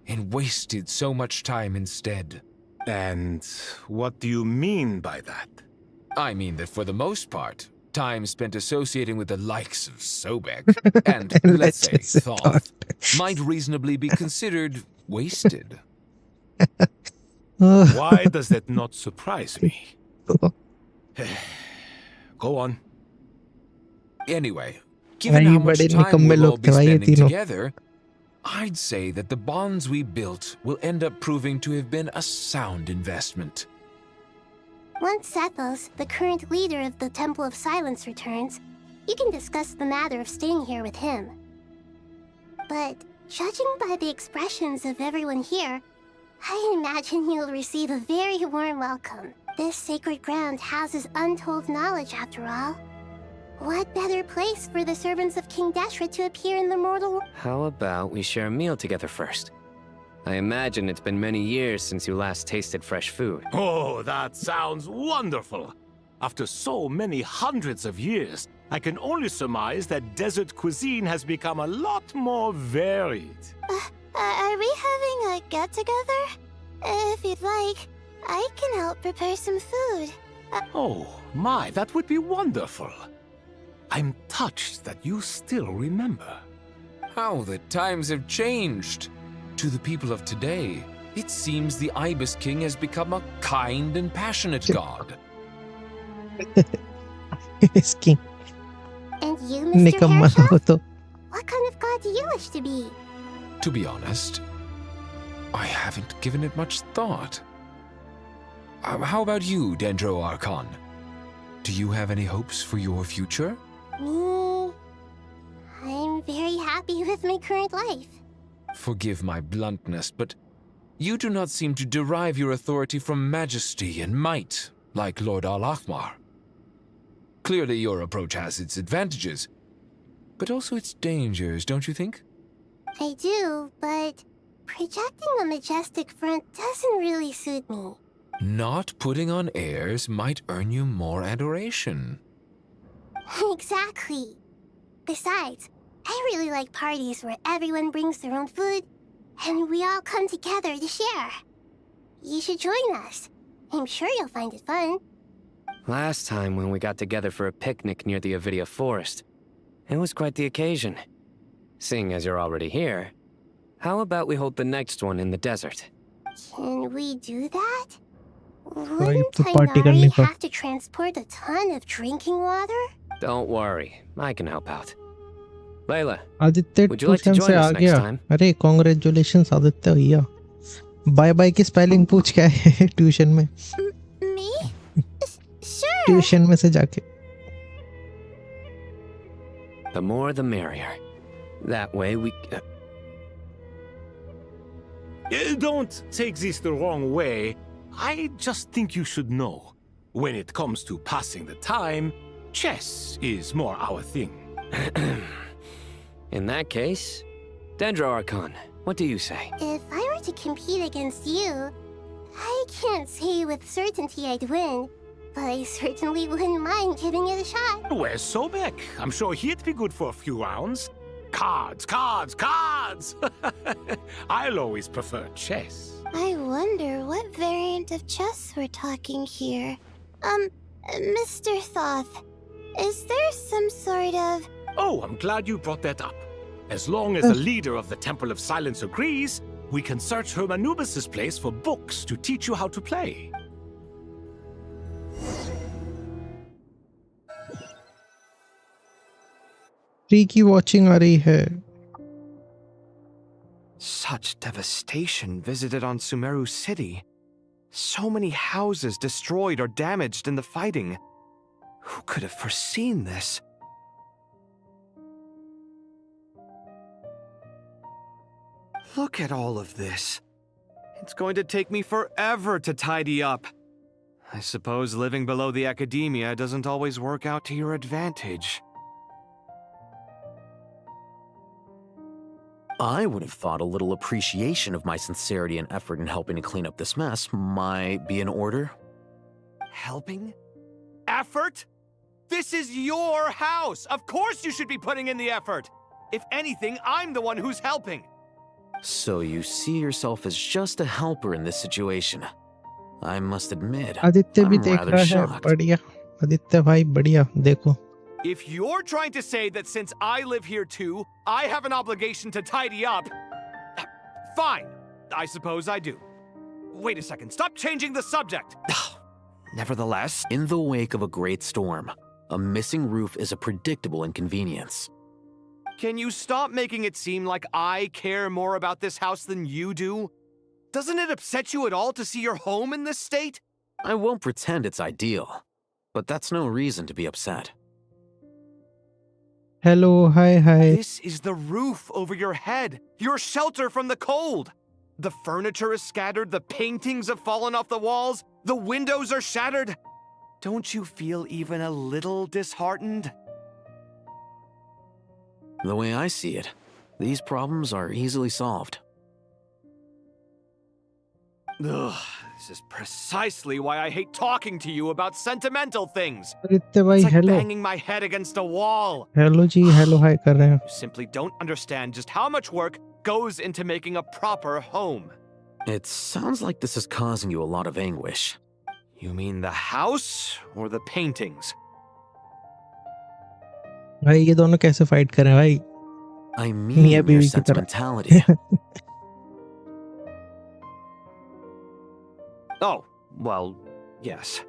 and wasted so much time instead. And what do you mean by that? I mean that for the most part, time spent associating with the likes of Sobek and, let's say, Thoth, might reasonably be considered wasted. Why does that not surprise me? Go on. Anyway, given how much time we'll all be spending together, I'd say that the bonds we built will end up proving to have been a sound investment. Once Sethos, the current leader of the Temple of Silence, returns, you can discuss the matter of staying here with him. But judging by the expressions of everyone here, I imagine you'll receive a very warm welcome. This sacred ground houses untold knowledge, after all. What better place for the servants of King Deshret to appear in the mortal world? How about we share a meal together first? I imagine it's been many years since you last tasted fresh food. Oh, that sounds wonderful. After so many hundreds of years, I can only surmise that desert cuisine has become a lot more varied. Are we having a get-together? If you'd like, I can help prepare some food. Oh, my, that would be wonderful. I'm touched that you still remember. How the times have changed. To the people of today, it seems the Ibis King has become a kind and passionate god. Ibis King. And you, Mr. Herrschaft? What kind of god do you wish to be? To be honest, I haven't given it much thought. How about you, Dendro Archon? Do you have any hopes for your future? Me? I'm very happy with my current life. Forgive my bluntness, but you do not seem to derive your authority from majesty and might, like Lord Al-Ahmar. Clearly your approach has its advantages, but also its dangers, don't you think? I do, but projecting a majestic front doesn't really suit me. Not putting on airs might earn you more adoration. Exactly. Besides, I really like parties where everyone brings their own food, and we all come together to share. You should join us. I'm sure you'll find it fun. Last time when we got together for a picnic near the Avidia Forest, it was quite the occasion. Seeing as you're already here, how about we hold the next one in the desert? Can we do that? Wouldn't Tighnari have to transport a ton of drinking water? Don't worry, I can help out. Layla, Aditya would you like to tuition join से आ us next गया। time? अरे congratulations Aditya भैया। Bye bye की spelling पूछ क्या है tuition में? Me? Sure. ट्यूशन में से जाके। The more the merrier. That way we... Don't take this the wrong way. I just think you should know. When it comes to passing the time, chess is more our thing. In that case, Dendro Archon, what do you say? If I were to compete against you, I can't say with certainty I'd win, but I certainly wouldn't mind giving it a shot. Where's Sobek? I'm sure he'd be good for a few rounds. Cards, cards, cards! I'll always prefer chess. I wonder what variant of chess we're talking here. Mr. Thoth, is there some sort of... Oh, I'm glad you brought that up. As long as the leader of the Temple of Silence agrees, we can search Hermanubis' place for books to teach you how to play. Free की watching आ रही है. Such devastation visited on Sumeru City. So many houses destroyed or damaged in the fighting. Who could have foreseen this? Look at all of this. It's going to take me forever to tidy up. I suppose living below the academia doesn't always work out to your advantage. I would have thought a little appreciation of my sincerity and effort in helping to clean up this mess might be in order. Helping? Effort? This is your house! Of course you should be putting in the effort! If anything, I'm the one who's helping! So you see yourself as just a helper in this situation. I must admit, Aditya भी I'm देख rather रहा है. shocked. बढ़िया. आदित्य भाई बढ़िया. देखो. If you're trying to say that since I live here too, I have an obligation to tidy up, fine. I suppose I do. Wait a second, stop changing the subject! Nevertheless, In the wake of a great storm, a missing roof is a predictable inconvenience. can you stop making it seem like I care more about this house than you do? Doesn't it upset you at all to see your home in this state? I won't pretend it's ideal, but that's no reason to be upset. Hello, hi. This is the roof over your head, your shelter from the cold. The furniture is scattered, the paintings have fallen off the walls, the windows are shattered. Don't you feel even a little disheartened? The way I see it, these problems are easily solved. Ugh, this is precisely why I hate talking to you about sentimental things. Aditya भाई It's like hello. banging my head against a wall. Hello जी, hello hi कर रहे हैं. You simply don't understand just how much work goes into making a proper home. It sounds like this is causing you a lot of anguish. You mean the house or the paintings? भाई ये दोनों कैसे fight कर रहे हैं भाई? I मियाँ mean your बीवी की तरह. sentimentality. Oh, well, yes.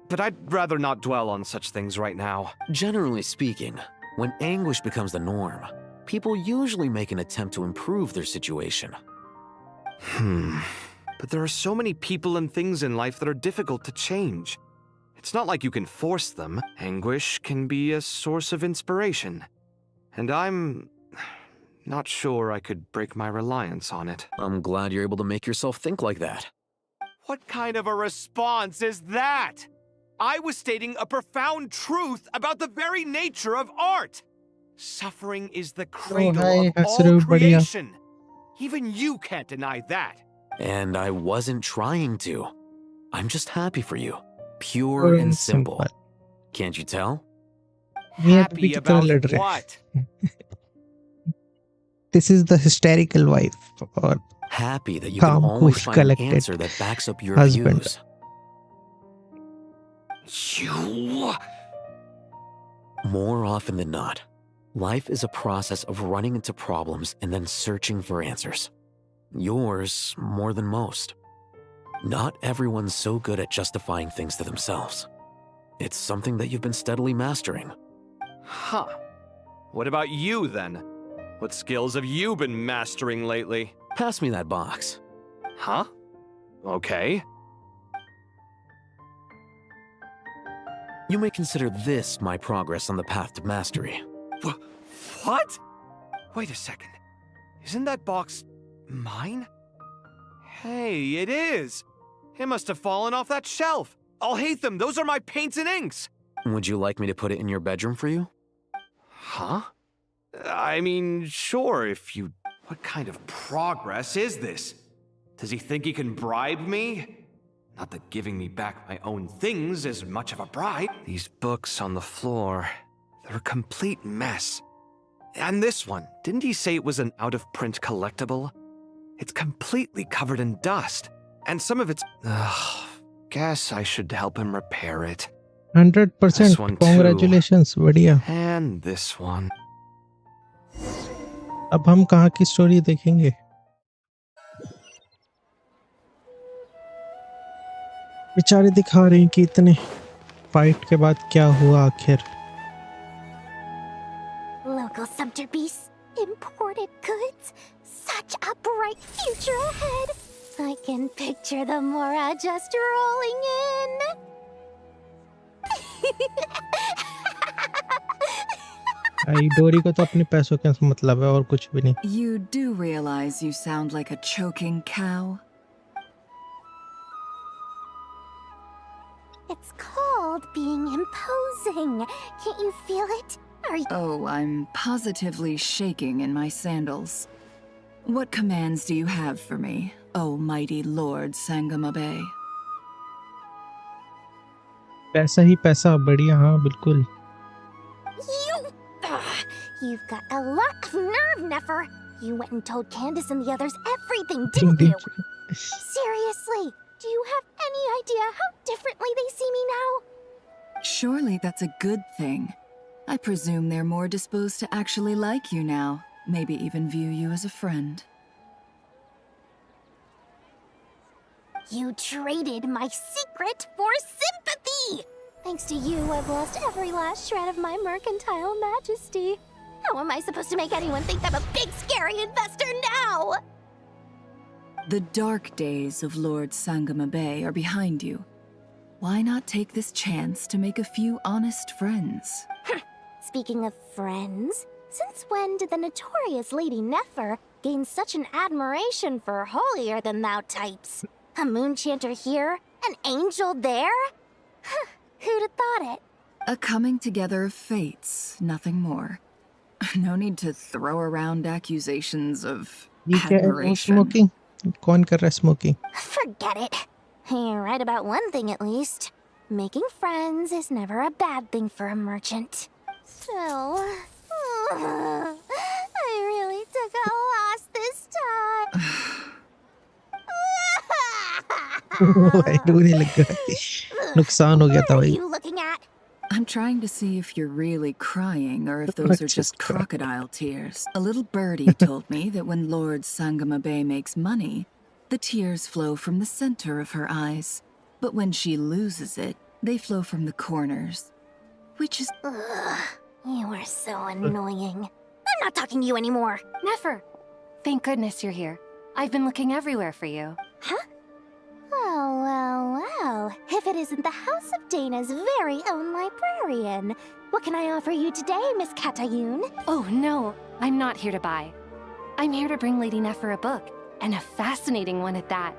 But I'd rather not dwell on such things right now. Generally speaking, when anguish becomes the norm, people usually make an attempt to improve their situation. But there are so many people and things in life that are difficult to change. It's not like you can force them. Anguish can be a source of inspiration. And I'm not sure I could break my reliance on it. I'm glad you're able to make yourself think like that. What kind of a response is that? I was stating a profound truth about the very nature of art. Suffering is the cradle hi, of all Hasru, बढ़िया. creation. Even you can't deny that. And I wasn't trying to. I'm just happy for you. Pure and simple. Can't you tell? मियाँ Happy बीवी की तरह about लड़ रहे हैं. what? This is the hysterical wife or Happy that you can calm, always cool, find an collected answer that backs up your husband. views. You... More often than not, life is a process of running into problems and then searching for answers. Yours more than most. Not everyone's so good at justifying things to themselves. It's something that you've been steadily mastering. Huh. What about you, then? What skills have you been mastering lately? Pass me that box. Huh? Okay. You may consider this my progress on the path to mastery. What? Wait a second. Isn't that box mine? Hey, it is. It must have fallen off that shelf. I'll hate them. Those are my paints and inks. Would you like me to put it in your bedroom for you? Huh? I mean, sure, if you... What kind of progress is this? Does he think he can bribe me? Not that giving me back my own things is much of a bribe. These books on the floor, they're a complete mess. And this one, didn't he say it was an out-of-print collectible? It's completely covered in dust. And some of it's... guess I should help him repair it. 100%. This one too. Congratulations, बढ़िया. And this one. अब हम कहाँ की story देखेंगे? बेचारे दिखा रहे हैं कि इतने फाइट के बाद क्या हुआ आखिर. Local sumpter beasts, imported goods, such a bright future ahead. I can picture the Mora just rolling in. डोरी को तो अपने पैसों के मतलब है और कुछ भी नहीं. You do realize you sound like a choking cow? It's called being imposing. Can't you feel it? Oh, I'm positively shaking in my sandals. What commands do you have for me, oh mighty Lord Sangamabe? पैसा ही पैसा, बढ़िया. हाँ बिल्कुल. You've got a lot of nerve, Nefer. You went and told Candace and the others everything, didn't you? Seriously, do you have any idea how differently they see me now? Surely that's a good thing. I presume they're more disposed to actually like you now, maybe even view you as a friend. You traded my secret for sympathy! Thanks to you, I've lost every last shred of my mercantile majesty. How am I supposed to make anyone think I'm a big, scary investor now? The dark days of Lord Sangamabe are behind you. Why not take this chance to make a few honest friends? Speaking of friends, since when did the notorious Lady Nefer gain such an admiration for holier-than-thou types? A moon chanter here, an angel there? Who'd have thought it? A coming together of fates, nothing more. No need to throw around accusations of admiration. Smoking? कौन कर रहा है smoking? Forget it. You're right about one thing at least. Making friends is never a bad thing for a merchant. So, I really took a loss this time. रोने लग गया. नुकसान हो गया था भाई. What are you looking at? I'm trying to see if you're really crying or if those are just crocodile tears. A little birdie told me that when Lord Sangamabe makes money, the tears flow from the center of her eyes. But when she loses it, they flow from the corners. Which is... Ugh, you are so annoying. I'm not talking to you anymore. Nefer, thank goodness you're here. I've been looking everywhere for you. Huh? Well. If it isn't the House of Dana's very own librarian. What can I offer you today, Miss Katayun? Oh, no. I'm not here to buy. I'm here to bring Lady Nefer a book, and a fascinating one at that.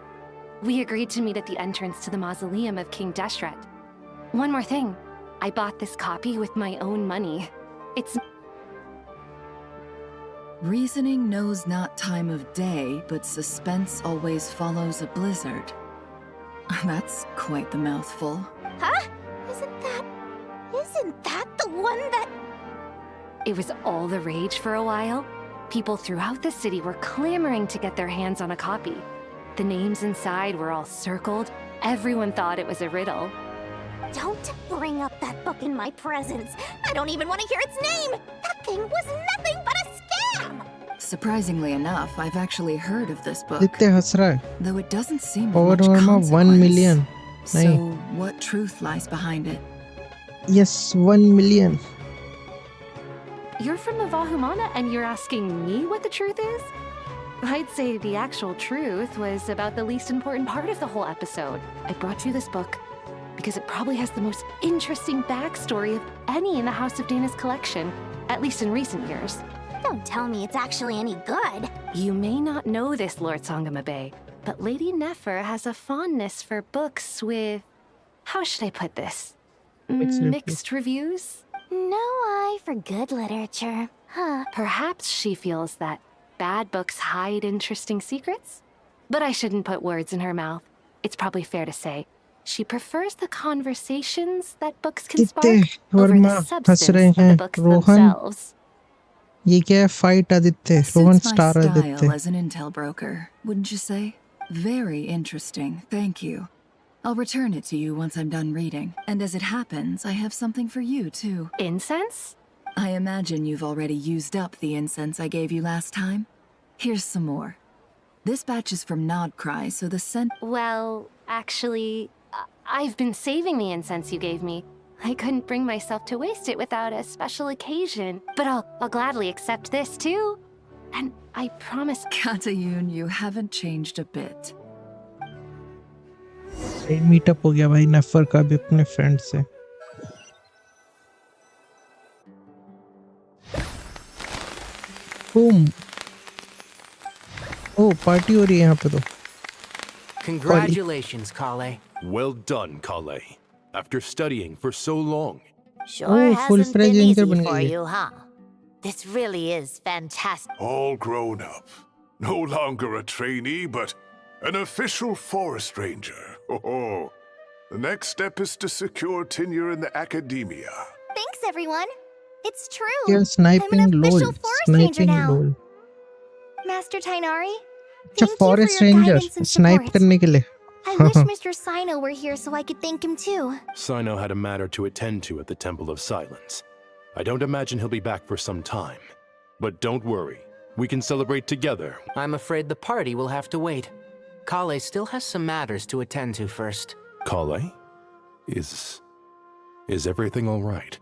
We agreed to meet at the entrance to the mausoleum of King Deshret. One more thing. I bought this copy with my own money. It's... Reasoning knows not time of day, but suspense always follows a blizzard. That's quite the mouthful. Huh? Isn't that the one that... It was all the rage for a while. People throughout the city were clamoring to get their hands on a copy. The names inside were all circled. Everyone thought it was a riddle. Don't bring up that book in my presence. I don't even want to hear its name. That thing was nothing but a scam. Surprisingly enough, I've actually heard of this book. कितने हंस रहा है? Though it doesn't seem Power much Norma 1 million. So, नहीं. what truth lies behind it? Yes, 1 million. You're from the Vahumana and you're asking me what the truth is? I'd say the actual truth was about the least important part of the whole episode. I brought you this book because it probably has the most interesting backstory of any in the House of Dana's collection, at least in recent years. Don't tell me it's actually any good. You may not know this, Lord Sangamabe, but Lady Nefer has a fondness for books with... How should I put this? Mixed reviews? No eye for good literature. Huh. Perhaps she feels that bad books hide interesting secrets? But I shouldn't put words in her mouth. It's probably fair to say she prefers the conversations that books can spark Aditya over Verma the हंस रहे substance of the हैं। books Rohan, themselves. ये क्या है? Fight Aditya, Rohan Suits my star style Aditya. as an intel broker, wouldn't you say? Very interesting, thank you. I'll return it to you once I'm done reading. And as it happens, I have something for you, too. Incense? I imagine you've already used up the incense I gave you last time. Here's some more. This batch is from Nod-Krai, so the scent... Well, actually, I've been saving the incense you gave me. I couldn't bring myself to waste it without a special occasion. But I'll gladly accept this, too. And I promise... Katayun, you haven't changed a bit. Meetup हो गया भाई नफर का भी अपने friend से। Boom. ओह, party हो रही है यहाँ पे तो। Congratulations, Kale. Well done, Kale. After studying for so long. Sure full hasn't fledged been ranger easy बन for गई है। you, huh? This really is fantastic. All grown up. No longer a trainee, but an official forest ranger. Oh, the next step is to secure tenure in the academia. Thanks, everyone. It's true. You're I'm sniping an lol, official forest ranger sniping now. lol। Master Tainari, अच्छा, thank you for forest your ranger guidance and snipe support. करने के लिए। I wish Mr. Sino were here so I could thank him too. Sino had a matter to attend to at the Temple of Silence. I don't imagine he'll be back for some time. But don't worry, we can celebrate together. I'm afraid the party will have to wait. Kale still has some matters to attend to first. Kale? Is everything all right?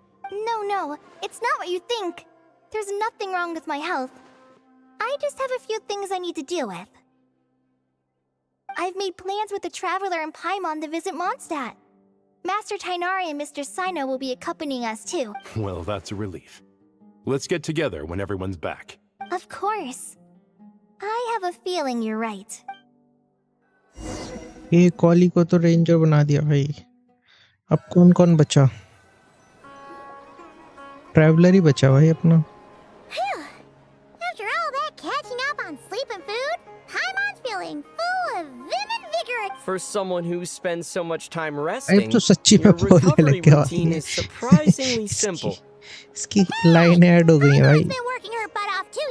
No, it's not what you think. There's nothing wrong with my health. I just have a few things I need to deal with. I've made plans with the Traveler and Paimon to visit Mondstadt. Master Tainari and Mr. Sino will be accompanying us too. Well, that's a relief. Let's get together when everyone's back. Of course. I have a feeling you're right. ये कॉली को तो ranger बना दिया भाई। अब कौन कौन बचा? ट्रैवलर ही बचा भाई अपना। After all that catching up on sleep and food, Paimon's feeling full of vim and vigor. For someone who spends so much time अब resting, तो सच्ची में your पौधे recovery लेके आ routine is surprisingly simple. इसकी लाइन ऐड हो गई है भाई।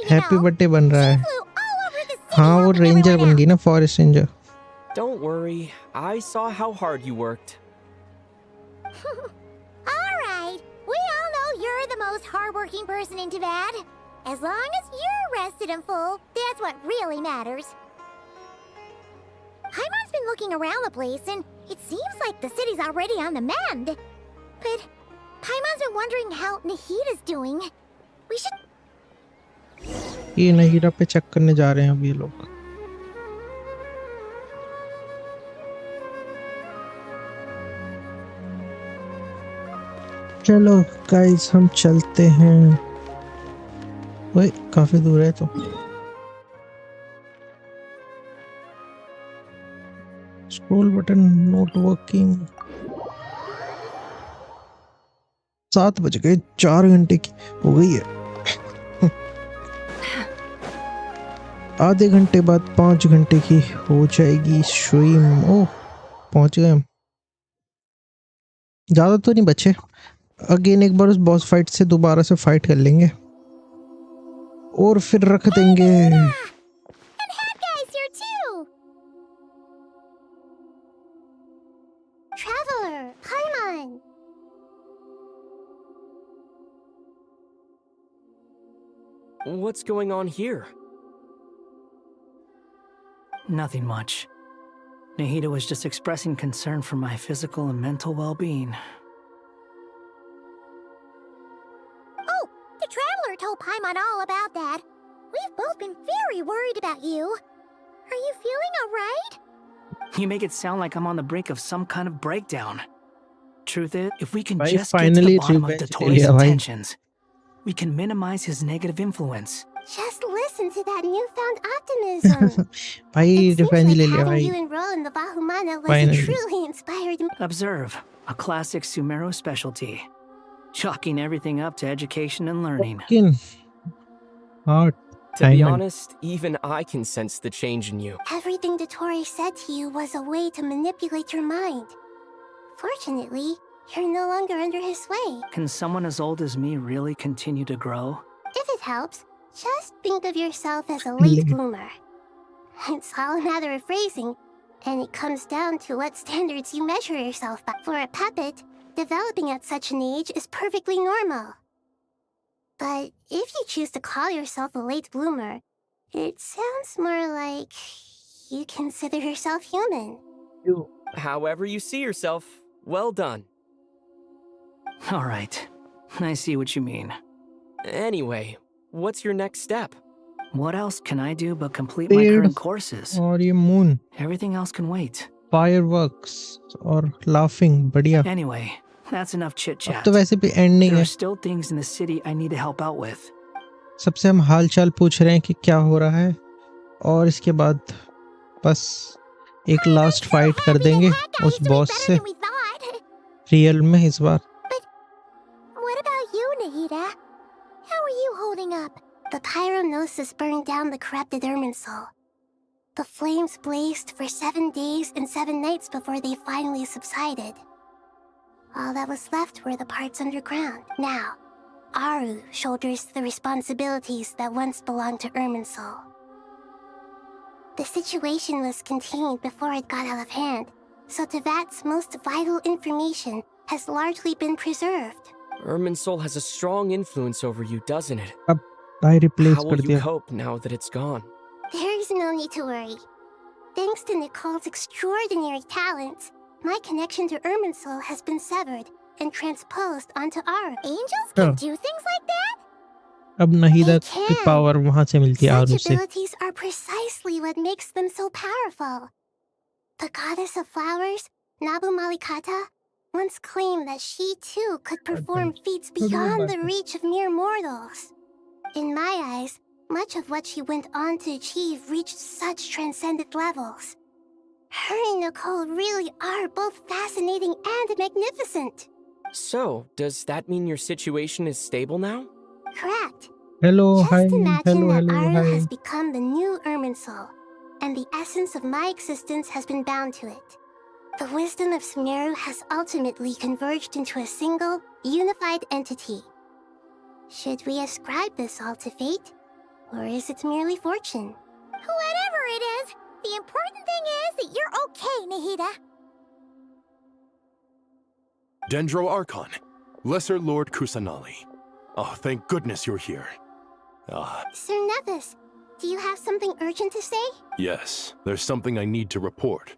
हैप्पी बर्थडे बन रहा है। हाँ, वो रेंजर बन गई ना, forest ranger. Don't worry, I saw how hard you worked. Alright, we all know you're the most hardworking person in Tavad. As long as you're rested and full, that's what really matters. Paimon's been looking around the place, and it seems like the city's already on the mend. But Paimon's been wondering how Nahida's doing. We should... ये नहीरा पे check करने जा रहे हैं अब ये लोग। चलो गाइस, हम चलते हैं। ओए, काफी दूर है तो। Scroll button not working. 7 बज गए, 4 घंटे की हो गई है। आधे घंटे बाद 5 घंटे की हो जाएगी स्ट्रीम। ओह, पहुंच गए हम। ज्यादा तो नहीं बचे। अगेन एक बार उस बॉस फाइट से दोबारा से फाइट कर लेंगे और फिर रख देंगे। Traveler, Paimon. What's going on here? Nothing much. Nahida was just expressing concern for my physical and mental well-being. Oh, the Traveler told Paimon all about that. We've both been very worried about you. Are you feeling alright? You make it sound like I'm on the brink of some kind of breakdown. Truth is, if we can Bhai, just get to the bottom of revenge Dottore's le liya, bhai. intentions, we can minimize his negative influence. Just listen to that newfound optimism. भाई revenge ले लिया Having भाई। you enroll in the Bahumana was Finally. a truly inspired. Observe, a classic Sumero specialty. Chalking everything up to education and learning. Fucking hard. To be Diamond. honest, even I can sense the change in you. Everything Dottore said to you was a way to manipulate your mind. Fortunately, you're no longer under his sway. Can someone as old as me really continue to grow? If it helps, just think of yourself as a late bloomer. It's all a matter of phrasing, and it comes down to what standards you measure yourself by. For a puppet, developing at such an age is perfectly normal. But if you choose to call yourself a late bloomer, it sounds more like you consider yourself human. However you see yourself, well done. All right, I see what you mean. Anyway, what's your next step? What else can I do but complete my current courses? और ये moon. Everything else can wait. Fireworks और laughing. बढ़िया. Anyway, that's enough chit-chat. अब तो वैसे भी ending There है. are still things in the city I need to help out with. सबसे हम हाल चाल पूछ रहे हैं कि क्या हो रहा है और इसके बाद बस एक लास्ट फाइट कर देंगे उस बॉस से रियल में इस बार. What about you, Nahida? How are you holding up? The pyronosis burned down the corrupted Irminsul. The flames blazed for 7 days and 7 nights before they finally subsided. All that was left were the parts underground. Now, Aru shoulders the responsibilities that once belonged to Irminsul. The situation was contained before it got out of hand, so Tevat's most vital information has largely been preserved. Irminsul has a strong influence over you, doesn't it? अब I replace How कर will you दिया. cope now that it's gone? There is no need to worry. Thanks to Nicole's extraordinary talents, my connection to Irminsul has been severed and transposed onto Aru. Angels can do things like that? अब Nahida की power वहाँ से मिलती है आरू Such से. abilities are precisely what makes them so powerful. The goddess of flowers, Nabu Malikata, once claimed that she too could perform feats beyond the reach of mere mortals. In my eyes, much of what she went on to achieve reached such transcendent levels. Her and Nicole really are both fascinating and magnificent. So, does that mean your situation is stable now? Correct. Hello, hi, Just imagine hello, that hello, Aru hi. has become the new Irminsul, and the essence of my existence has been bound to it. The wisdom of Sumeru has ultimately converged into a single, unified entity. Should we ascribe this all to fate, or is it merely fortune? Whatever it is, the important thing is that you're okay, Nahida. Dendro Archon, Lesser Lord Kusanali. Oh, thank goodness you're here. Sir Nevis, do you have something urgent to say? Yes, there's something I need to report.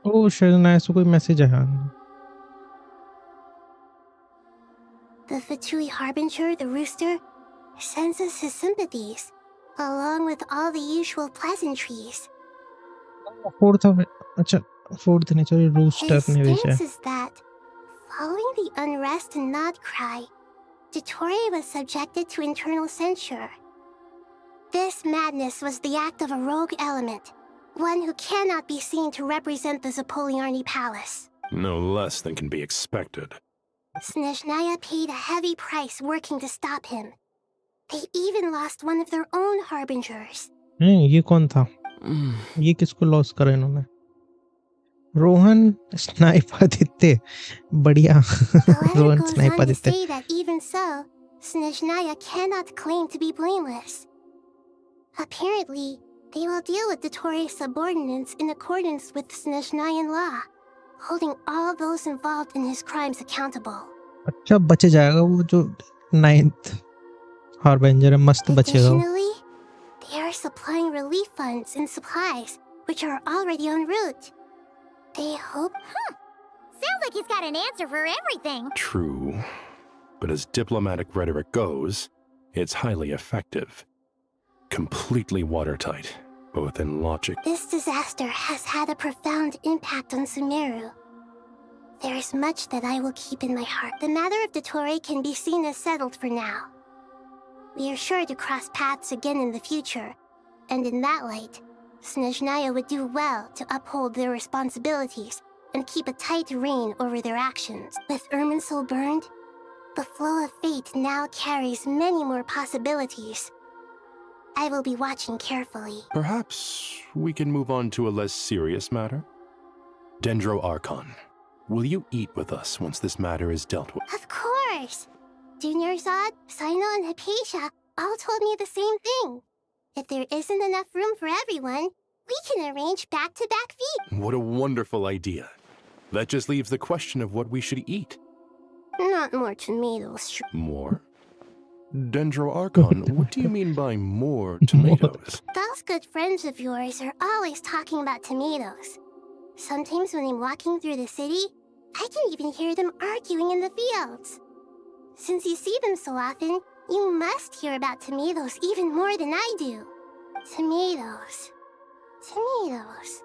Oh, शायद ना ऐसा कोई message है. The Fatui Harbinger, the rooster, sends us his sympathies, along with all the usual pleasantries. Fourth of अच्छा fourth नहीं sorry rooster His ने भेजा stance है. is that, following the unrest in Nod-Krai, Dottore was subjected to internal censure. This madness was the act of a rogue element, one who cannot be seen to represent the Zapoliarni Palace. No less than can be expected. Snezhnaya paid a heavy price working to stop him. They even lost one of their own harbingers. ये कौन था? ये किसको loss करा इन्होंने? रोहन स्नाइपादित्य बढ़िया. Rohan Goes on to स्नाइपादित्य. say that even so, Snezhnaya cannot claim to be blameless. Apparently, they will deal with Dottore's subordinates in accordance with Snezhnayan law, holding all those involved in his crimes accountable. अच्छा बच जाएगा वो जो 9th harbinger है मस्त बचेगा वो. Additionally, they are supplying relief funds and supplies, which are already en route. They hope... Sounds like he's got an answer for everything. True. But as diplomatic rhetoric goes, it's highly effective. Completely watertight, both in logic. This disaster has had a profound impact on Sumeru. There is much that I will keep in my heart. The matter of Dottore can be seen as settled for now. We are sure to cross paths again in the future, and in that light, Snezhnaya would do well to uphold their responsibilities and keep a tight rein over their actions. With Irminsul burned, the flow of fate now carries many more possibilities. I will be watching carefully. Perhaps we can move on to a less serious matter? Dendro Archon, will you eat with us once this matter is dealt with? Of course! Junior Zod, Sino, and Hypatia all told me the same thing. If there isn't enough room for everyone, we can arrange back-to-back feet. What a wonderful idea. That just leaves the question of what we should eat. Not more tomatoes. More? Dendro Archon, what do you mean by more tomatoes? Those good friends of yours are always talking about tomatoes. Sometimes when I'm walking through the city, I can even hear them arguing in the fields. Since you see them so often, you must hear about tomatoes even more than I do. Tomatoes. Tomatoes.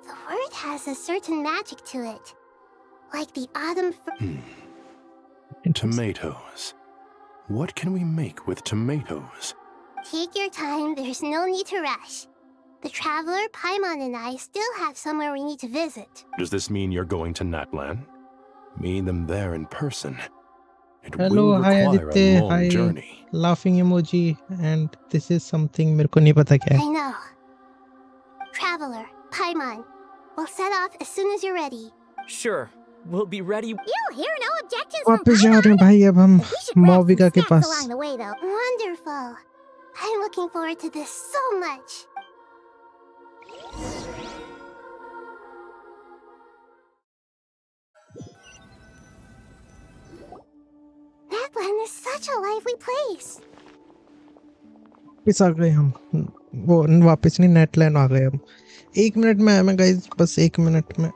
The word has a certain magic to it. Like the autumn Tomatoes. What can we make with tomatoes? Take your time, there's no need to rush. The Traveler, Paimon, and I still have somewhere we need to visit. Does this mean you're going to Natlan? Meet them there in person. It Hello, will hi require Aditya, a long hi journey. laughing emoji, and this is something मेरे को नहीं पता क्या I है. know. Traveler, Paimon, we'll set off as soon as you're ready. Sure, we'll be ready. You'll hear no objections from वापस जा रहे हैं भाई अब हम मॉविका के पास. along the way, though. Wonderful. I'm looking forward to this so much. Natlan is such a lively place. वापस आ गए हम. वो वापस नहीं, नेटलैंड आ गए हम. 1 मिनट में आया मैं गाइस, बस 1 मिनट में.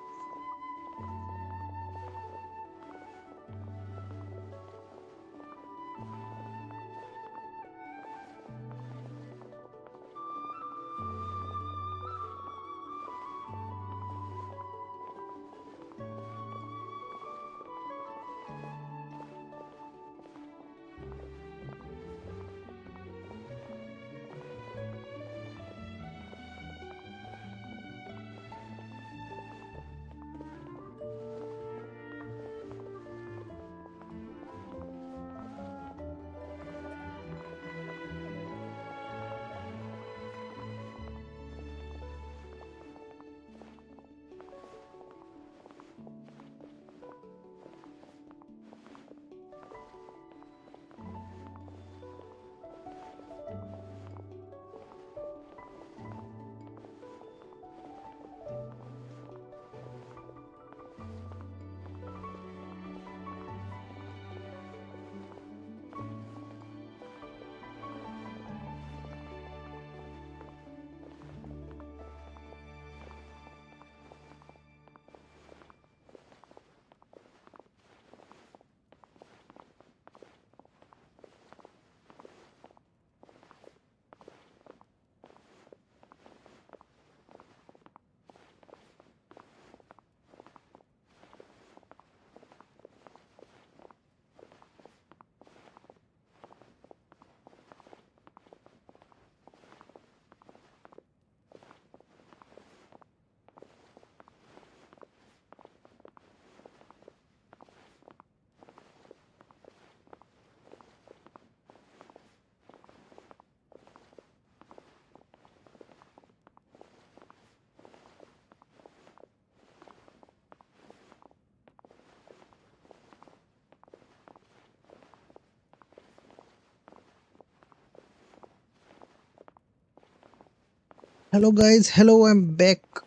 Hello guys, hello, I am back.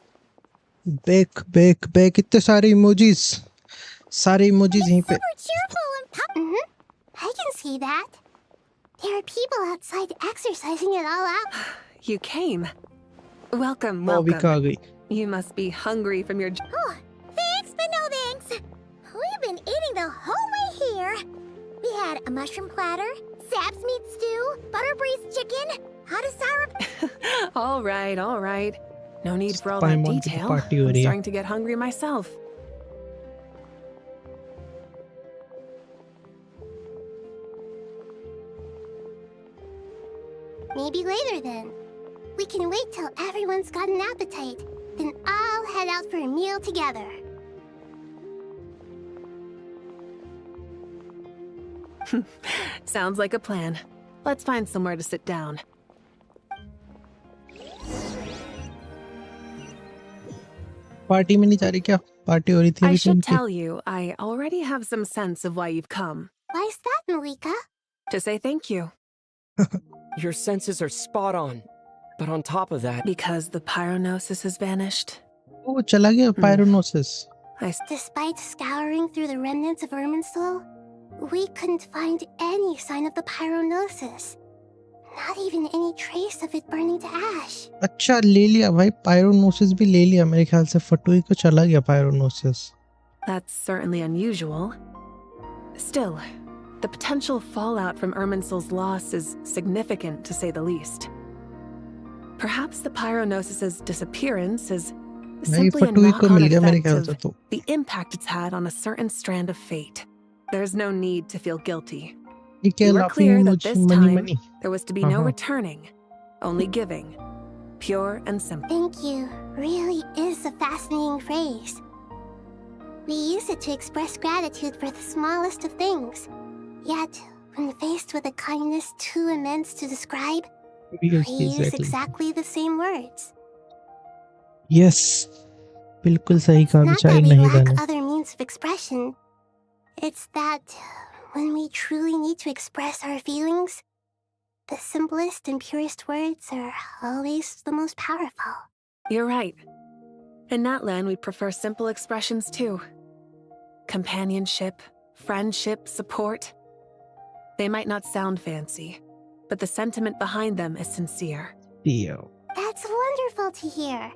इतने सारे इमोजीज यहीं पे. I can see that. There are people outside exercising it all out. You came. Welcome, मॉविका आ welcome. गई. You must be hungry from your... Oh, thanks, but no thanks. We've been eating the whole way here. We had a mushroom platter, Sap's meat stew, butter braised chicken, hot as sour... all right. No need for all that Paimon की detail. Party हो I'm रही है. starting to get hungry myself. Maybe later then. We can wait till everyone's got an appetite. Then I'll head out for a meal together. Sounds like a plan. Let's find somewhere to sit down. Party में नहीं जा रही क्या? Party हो रही थी I अभी should team की। tell you, I already have some sense of why you've come. Why's that, Malika? To say thank you. Your senses are spot on. But on top of that... Because the pyronosis has vanished. वो चला गया pyronosis. Despite scouring through the remnants of Irminsul, we couldn't find any sign of the pyronosis. Not even any trace of it burning to ash. अच्छा ले लिया भाई, pyronosis भी ले लिया मेरे ख्याल से। फटुई को चला गया pyronosis. That's certainly unusual. Still, the potential fallout from Irminsul's loss is significant, to say the least. Perhaps the pyronosis's disappearance is simply a knock-on effect of the impact it's had on a certain strand of fate. There's no need to feel guilty. You were clear that this time there was to be no returning, only giving. Pure and simple. Thank you really is a fascinating phrase. We use it to express gratitude for the smallest of things. Yet, when faced with a kindness too immense to describe, we use exactly the same words. Yes. बिल्कुल सही कहा, बेचारी नहीं जाने। Not that we lack other means of expression. It's that when we truly need to express our feelings, the simplest and purest words are always the most powerful. You're right. In Natlan, we prefer simple expressions too. Companionship, friendship, support. They might not sound fancy, but the sentiment behind them is sincere. That's wonderful to hear.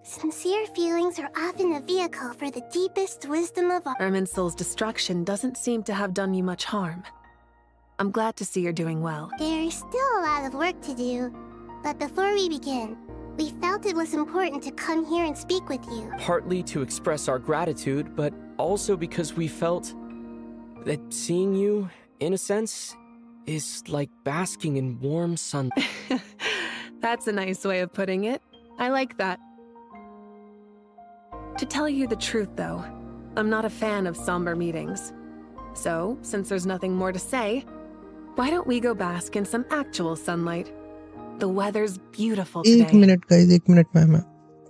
Sincere feelings are often a vehicle for the deepest wisdom of all. Irminsul's destruction doesn't seem to have done you much harm. I'm glad to see you're doing well. There's still a lot of work to do, but before we begin, we felt it was important to come here and speak with you. Partly to express our gratitude, but also because we felt that seeing you, in a sense, is like basking in warm sun. That's a nice way of putting it. I like that. To tell you the truth, though, I'm not a fan of somber meetings. So, since there's nothing more to say, why don't we go bask in some actual sunlight? The weather's beautiful today. एक minute guys, एक minute में मैं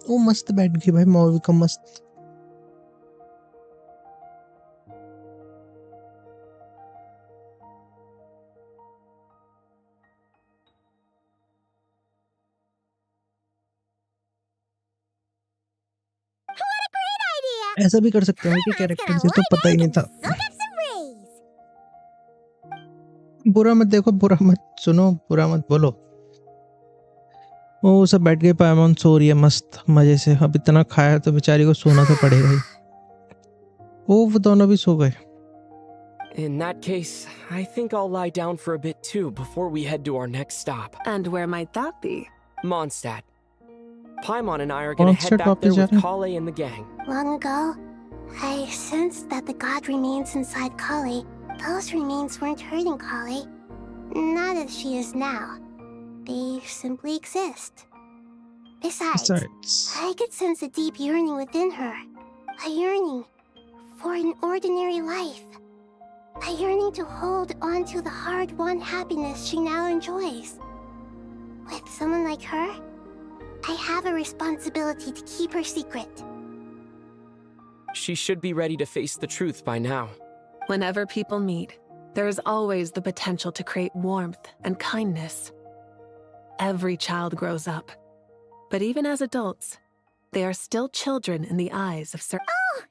वो मस्त बैठ गई भाई, मौवी का मस्त। ऐसा भी कर सकते हैं कि कैरेक्टर से तो पता ही नहीं था। बुरा मत देखो, बुरा मत सुनो, बुरा मत बोलो। वो सब बैठ गए, पायमोन सो रही है मस्त मजे से। अब इतना खाया तो बेचारी को सोना तो पड़ेगा ही। वो दोनों भी सो गए। In that case, I think I'll lie down for a bit too before we head to our next stop. And where might that be? Mondstadt. Paimon and I are gonna head back there with Kale and the gang. Long ago, I sensed that the god remains inside Kale. Those remains weren't hurting Kale. Not as she is now. They simply exist. Besides, I could sense a deep yearning within her. A yearning for an ordinary life. A yearning to hold on to the hard-won happiness she now enjoys. With someone like her, I have a responsibility to keep her secret. She should be ready to face the truth by now. Whenever people meet, there is always the potential to create warmth and kindness. Every child grows up. But even as adults, they are still children in the eyes of certain... Oh!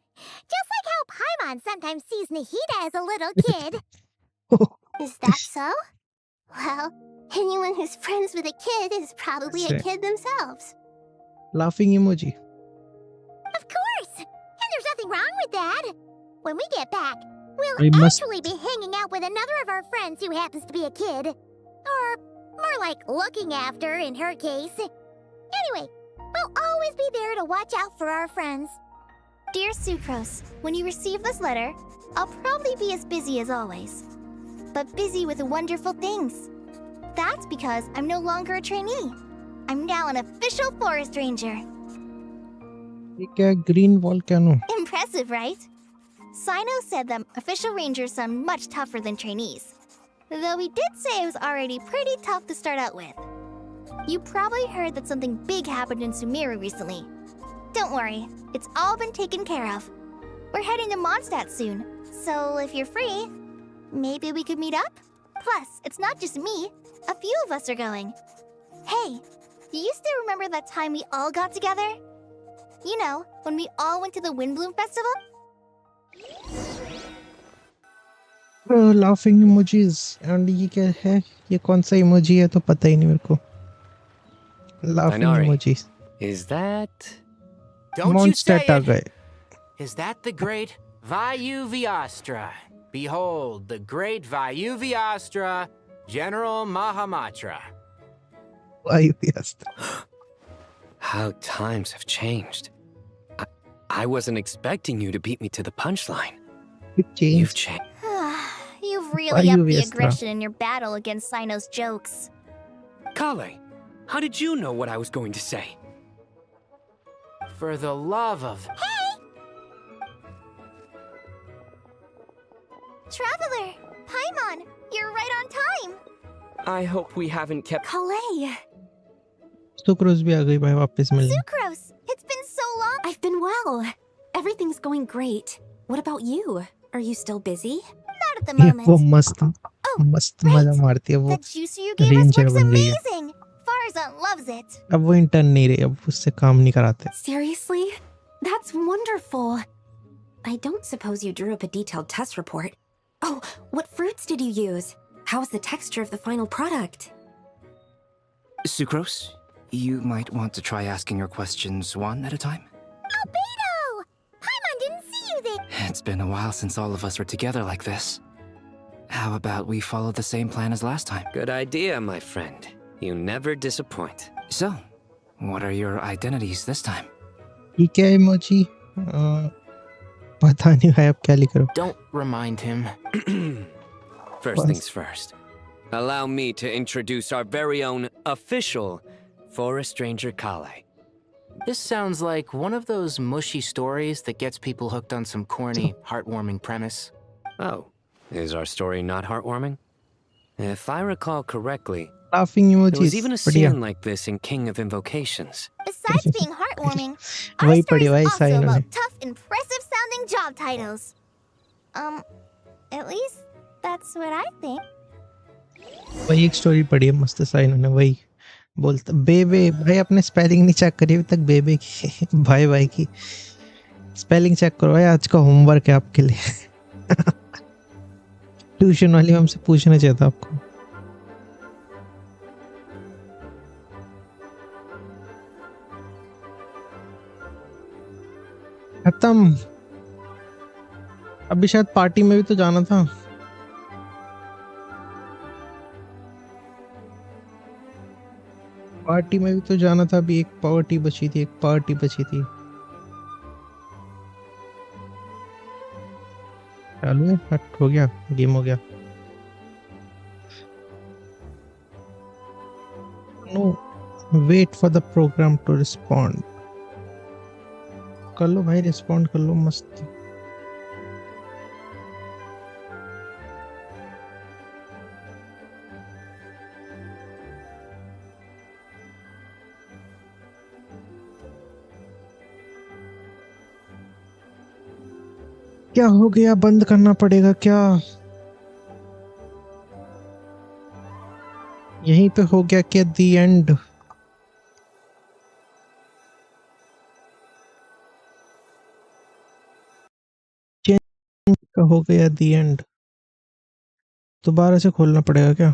Just like how Paimon sometimes sees Nahida as a little kid. Is that so? Well, anyone who's friends with a kid is probably a kid themselves. Laughing emoji. Of course! And there's nothing wrong with that. When we get back, we'll actually be hanging out with another of our friends who happens to be a kid. Or more like looking after, in her case. Anyway, we'll always be there to watch out for our friends. Dear Sucrose, when you receive this letter, I'll probably be as busy as always. But busy with wonderful things. That's because I'm no longer a trainee. I'm now an official forest ranger. Green volcano. Impressive, right? Sino said that official rangers sound much tougher than trainees. Though we did say it was already pretty tough to start out with. You probably heard that something big happened in Sumeru recently. Don't worry, it's all been taken care of. We're heading to Mondstadt soon, so if you're free, maybe we could meet up? Plus, it's not just me. A few of us are going. Hey, do you still remember that time we all got together? You know, when we all went to the Windbloom Festival? Laughing emojis and ये क्या है? ये कौन सा emoji है तो पता ही नहीं मेरे को. Laughing emojis. Is that? Don't you say it! Is that the great Vayu-Vyastra? Behold, the great Vayu-Vyastra, General Mahamatra. Vayu-Vyastra. How times have changed. I wasn't expecting you to beat me to the punchline. You've changed. You've really upped the aggression in your battle against Sino's jokes. Kale, how did you know what I was going to say? For the love of... Hey! Traveler! Paimon! You're right on time! I hope we haven't kept... Kale! Sucrose भी आ गई भाई वापस मिलने. Sucrose! It's been so long! I've been well. Everything's going great. What about you? Are you still busy? Not at the moment. वो मस्त मजा मारती है वो. The juicer you gave us looks amazing! Farzan loves it. अब वो intern नहीं रही, अब उससे काम नहीं कराते. Seriously? That's wonderful. I don't suppose you drew up a detailed test report. Oh, what fruits did you use? How's the texture of the final product? Sucrose, you might want to try asking your questions one at a time. Albedo! Paimon didn't see you there! It's been a while since all of us were together like this. How about we follow the same plan as last time? Good idea, my friend. You never disappoint. So, what are your identities this time? ये क्या emoji? पता नहीं भाई, अब क्या लिख रहे हो? Don't remind him. First things first. Allow me to introduce our very own official Forest Ranger Kale. This sounds like one of those mushy stories that gets people hooked on some corny, heartwarming premise. Oh, is our story not heartwarming? If I recall correctly, laughing emojis. There was even a scene like this in King of Invocations. Besides being heartwarming, our story is also about tough, impressive-sounding job titles. At least that's what I think. वही एक story पढ़ी है मस्त सा इन्होंने, वही बोलता बेबे भाई अपने स्पेलिंग नहीं चेक करी अभी तक बेबे की. भाई भाई की स्पेलिंग चेक करो भाई, आज का होमवर्क है आपके लिए. ट्यूशन वाली हमसे पूछना चाहिए था आपको. खत्म. अभी शायद पार्टी में भी तो जाना था. पार्टी में भी तो जाना था. अभी एक पार्टी बची थी. चालू है, हट हो गया, गेम हो गया. No wait for the program to respond. कर लो भाई, रिस्पॉन्ड कर लो मस्त. क्या हो गया? बंद करना पड़ेगा क्या? यहीं पे हो गया क्या दी एंड? हो गया दी एंड. दोबारा से खोलना पड़ेगा क्या?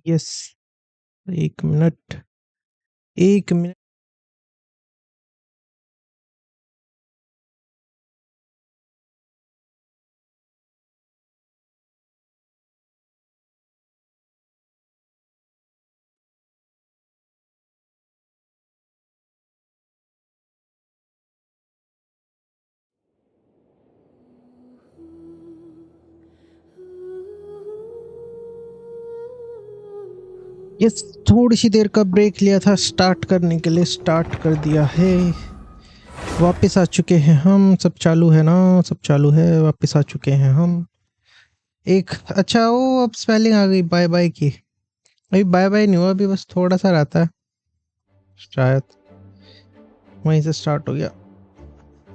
यस, एक मिनट. ये थोड़ी सी देर का ब्रेक लिया था स्टार्ट करने के लिए, स्टार्ट कर दिया है। वापस आ चुके हैं हम, सब चालू है ना, सब चालू है, वापस आ चुके हैं हम। एक अच्छा वो अब स्पेलिंग आ गई बाय बाय की। अभी बाय बाय नहीं हुआ, अभी बस थोड़ा सा रहता है शायद, वहीं से स्टार्ट हो गया।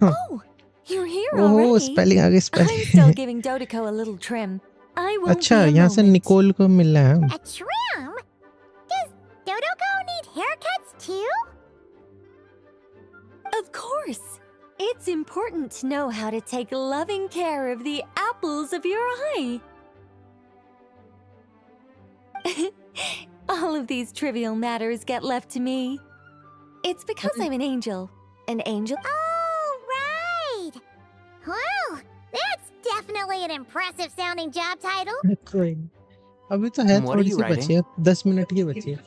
हाँ। Oh, you're here ओहो already. स्पेलिंग आ गई, I'm still spelling. giving Dottore a little trim. I won't अच्छा be a यहाँ से moment. निकोल को मिलना है। A trim? Does Dodoko need haircuts too? Of course. It's important to know how to take loving care of the apples of your eye. All of these trivial matters get left to me. It's because I'm an angel. An angel. Oh, right! Wow, that's definitely an impressive sounding job title. कोई नहीं, अभी तो है What are थोड़ी you C writing? बची है, 10 minute की बची है।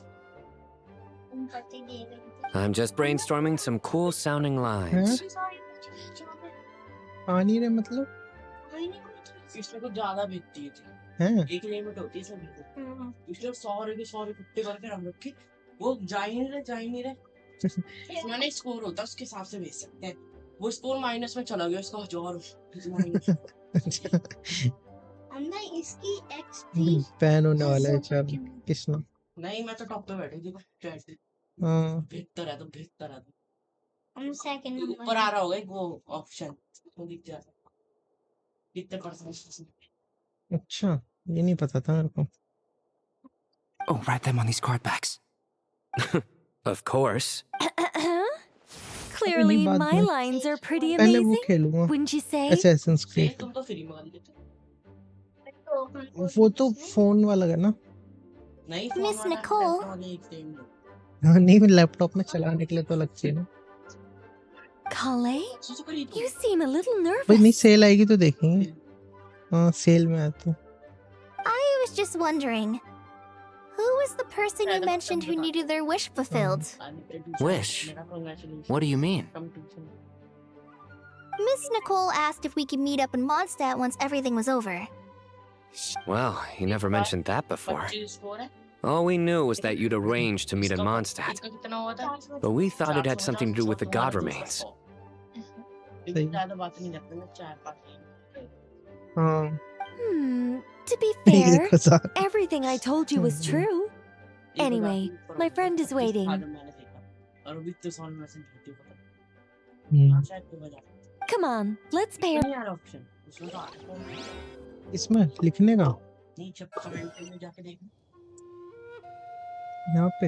I'm just brainstorming some cool sounding lines. आ नहीं रहे मतलब इसमें कुछ ज्यादा भेजती है हैं? एक लिमिट होती है सब इसलिए 100 कुत्ते करके हम लोग की वो जा ही नहीं रहे इसमें ना स्कोर होता है, उसके हिसाब से भेज सकते हैं। वो स्कोर माइनस में चला गया, इसका 1000 अंदर इसकी एक्सपी बैन होने वाला है चल किसना। नहीं, मैं तो टॉप पे बैठी थी चैट हाँ भेजता रहता हम सेकंड नंबर ऊपर आ रहा होगा एक वो ऑप्शन तो दिख जाता कितने परसेंट। अच्छा, ये नहीं पता था मेरे को। Oh, write them on these card backs. Of course. Clearly, बाद my में lines are pretty पहले वो amazing. खेलूंगा Wouldn't you say? Assassin's Creed। तुम तो फ्री में कर लेते वो तो फोन वाला है ना। नहीं Miss Nicole. हाँ नहीं, लैपटॉप में चलाने के लिए तो अलग चाहिए ना। Kale, you seem a little भाई नहीं, nervous. सेल आएगी तो देखेंगे। हाँ सेल में आया तो। I was just wondering, who was the person you mentioned who needed their wish fulfilled? Wish? What do you mean? Miss Nicole asked if we could meet up in Mondstadt once everything was over. Well, you never mentioned that before. All we knew was that you'd arranged to meet at Mondstadt. But we thought it had something to do with the god remains. हाँ To be fair, everything I told you was true. Anyway, my friend is waiting. Come on, let's pay her. इसमें लिखने का यहाँ पे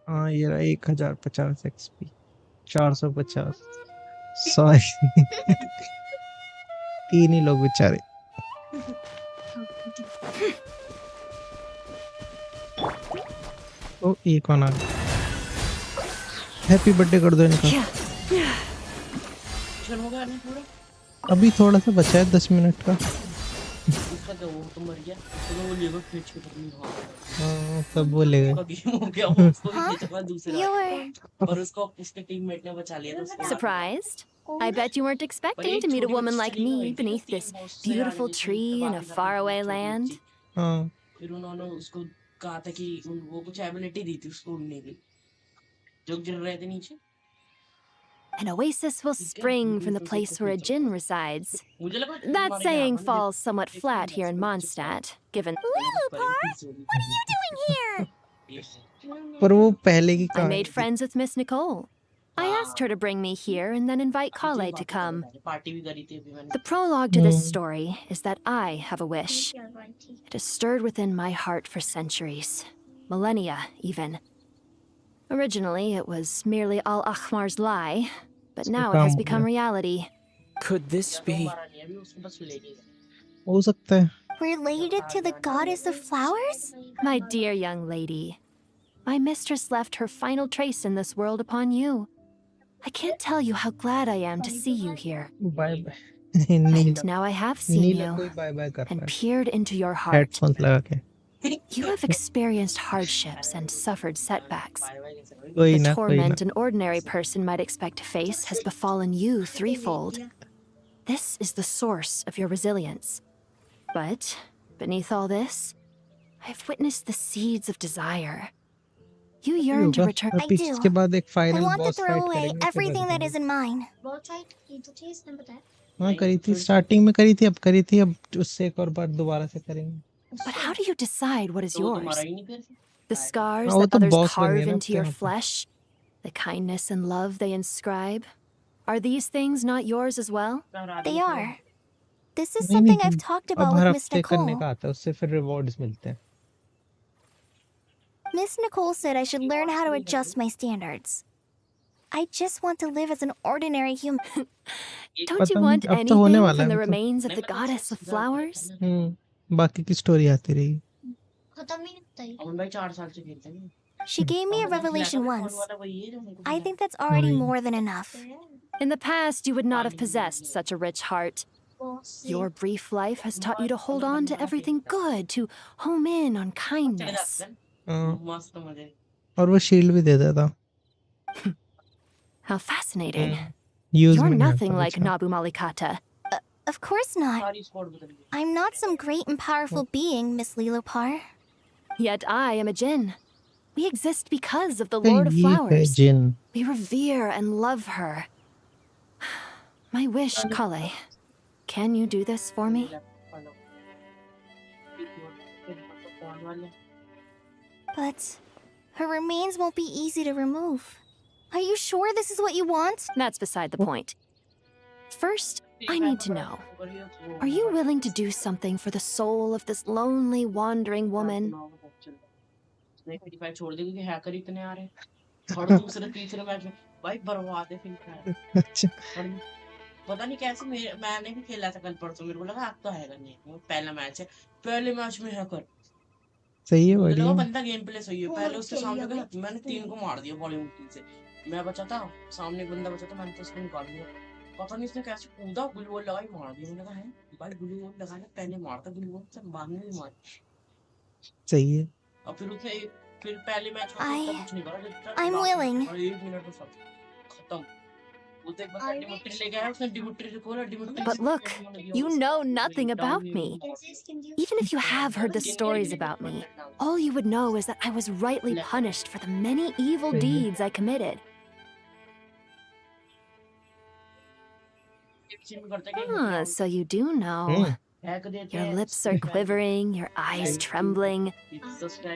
हाँ ये रहा 1050 XP 450 sorry तीन ही लोग बेचारे। ओ ये कौन आ गया? हैप्पी बर्थडे कर दो इनका। अभी थोड़ा सा बचा है 10 मिनट का। हाँ तब बोलेगा। और उसको उसके टीममेट ने बचा लिया था। Surprised? I bet you weren't expecting to meet a woman like me beneath this beautiful tree in a faraway land. हाँ फिर उन्होंने उसको कहा था कि वो कुछ एबिलिटी दी थी उसको उड़ने की, जो गिर रहे थे नीचे। An oasis will spring from the place where a djinn resides. That saying falls somewhat flat here in Mondstadt, given. Lilipar, what are you doing here? पर वो पहले की I कहानी made friends with Miss Nicole. I asked her to bring me here and then invite Kale to come. The prologue to this story is that I have a wish. It has stirred within my heart for centuries, millennia even. Originally, it was merely Al-Akhmar's lie, but now it has become reality. Could this be? हो सकता है। Related to the goddess of flowers? My dear young lady, my mistress left her final trace in this world upon you. I can't tell you how glad I am to see you here. Bye bye. And now I have seen नीला कोई you bye bye कर रहा and है peered into your heart. Headphones लगा के। You have experienced hardships and suffered setbacks. कोई The ना कोई ना। torment an ordinary person might expect to face has befallen you threefold. This is the source of your resilience. But beneath all this, I've witnessed the seeds of desire. You yearn to return. I do. इसके बाद एक I final want to boss throw fight away करेंगे फिर रख everything that देंगे। isn't mine. हाँ करी थी स्टार्टिंग में करी थी अब उससे एक और बार दोबारा से करेंगे। But how do you decide what is yours? The scars हाँ वो that तो others बॉस बन गए carve ना into your flesh? The kindness and love they inscribe? Are these things not yours as well? They are. This is नहीं something नहीं I've talked अब about her with Miss हफ्ते करने Nicole. का आता है उससे फिर रिवॉर्ड्स मिलते हैं। Miss Nicole said I should learn how to adjust my standards. I just want to live as an ordinary human. Don't you पता नहीं want अब तो होने anything वाला from the है मतलब। remains of the goddess of flowers? बाकी की स्टोरी आती रही। She gave me a revelation once. I think that's already more than enough. In the past, you would not have possessed such a rich heart. Your brief life has taught you to hold on to everything good, to home in on kindness. और वो shield भी दे देता। How fascinating. Use You're में नहीं nothing आता like बेचारा। Nabu Malikata. Of course not. I'm not some great and powerful being, Miss Lilopar. Yet I am a Jinn. We exist because of the Hey, Lord of ये है Flowers. Jin. We revere and love her. My wish, Kale. Can you do this for me? But her remains won't be easy to remove. Are you sure this is what you want? That's beside the point. First, I need to know. Are you willing to do something for the soul of this lonely, wandering woman? पता नहीं कैसे मैंने भी खेला था कल परसों मेरे को लगा अब तो हैकर नहीं है पहला मैच है पहले मैच में हैकर सही है मुझे लगा बढ़िया। बंदा गेम प्ले सही है पहले उसके सामने गया मैंने 3 को मार दिया बॉलीवुड टीम से मैं बचा था सामने एक बंदा बचा था मैंने तो उसको निकाल दिया पता नहीं इसने कैसे कूदा गुलवोल लगा ही मार दिया मैंने कहा है भाई गुलवोल लगाना पहले मारता गुलवोल से बाद में भी मार सही है। और फिर उसने फिर पहले मैच में उसका कुछ नहीं करा I'm willing. 1 मिनट में सब खत्म उसे एक बंदा डिमिट्री ले गया उसने डिमिट्री से खोला Dmitry But look, you know nothing about me. Even if you have heard the stories about me, all you would know is that I was rightly punished for the many evil deeds I committed. Ah, so you do know. Your lips are quivering, your eyes trembling,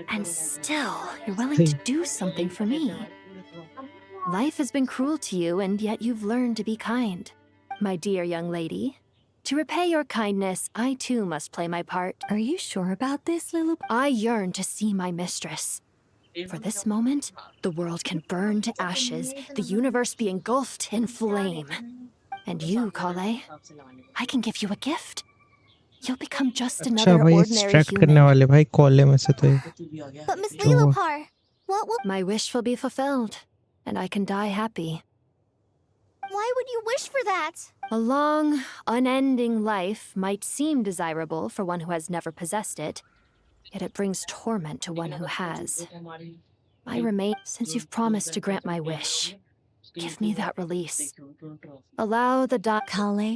and still you're willing to do something for me. Life has been cruel to you, and yet you've learned to be kind. My dear young lady, to repay your kindness, I too must play my part. Are you sure about this, Lilu? I yearn to see my mistress. For this moment, the world can burn to ashes, the universe be engulfed in flame. And you, Kale, I can give you a gift. You'll become just अच्छा another भाई ordinary extract करने human. वाले भाई कॉले में से तो ये। But Miss जो हुआ। Lilopar, what will... My wish will be fulfilled, and I can die happy. Why would you wish for that? A long, unending life might seem desirable for one who has never possessed it, yet it brings torment to one who has. I remain, since you've promised to grant my wish. Give me that release. Allow the Kale,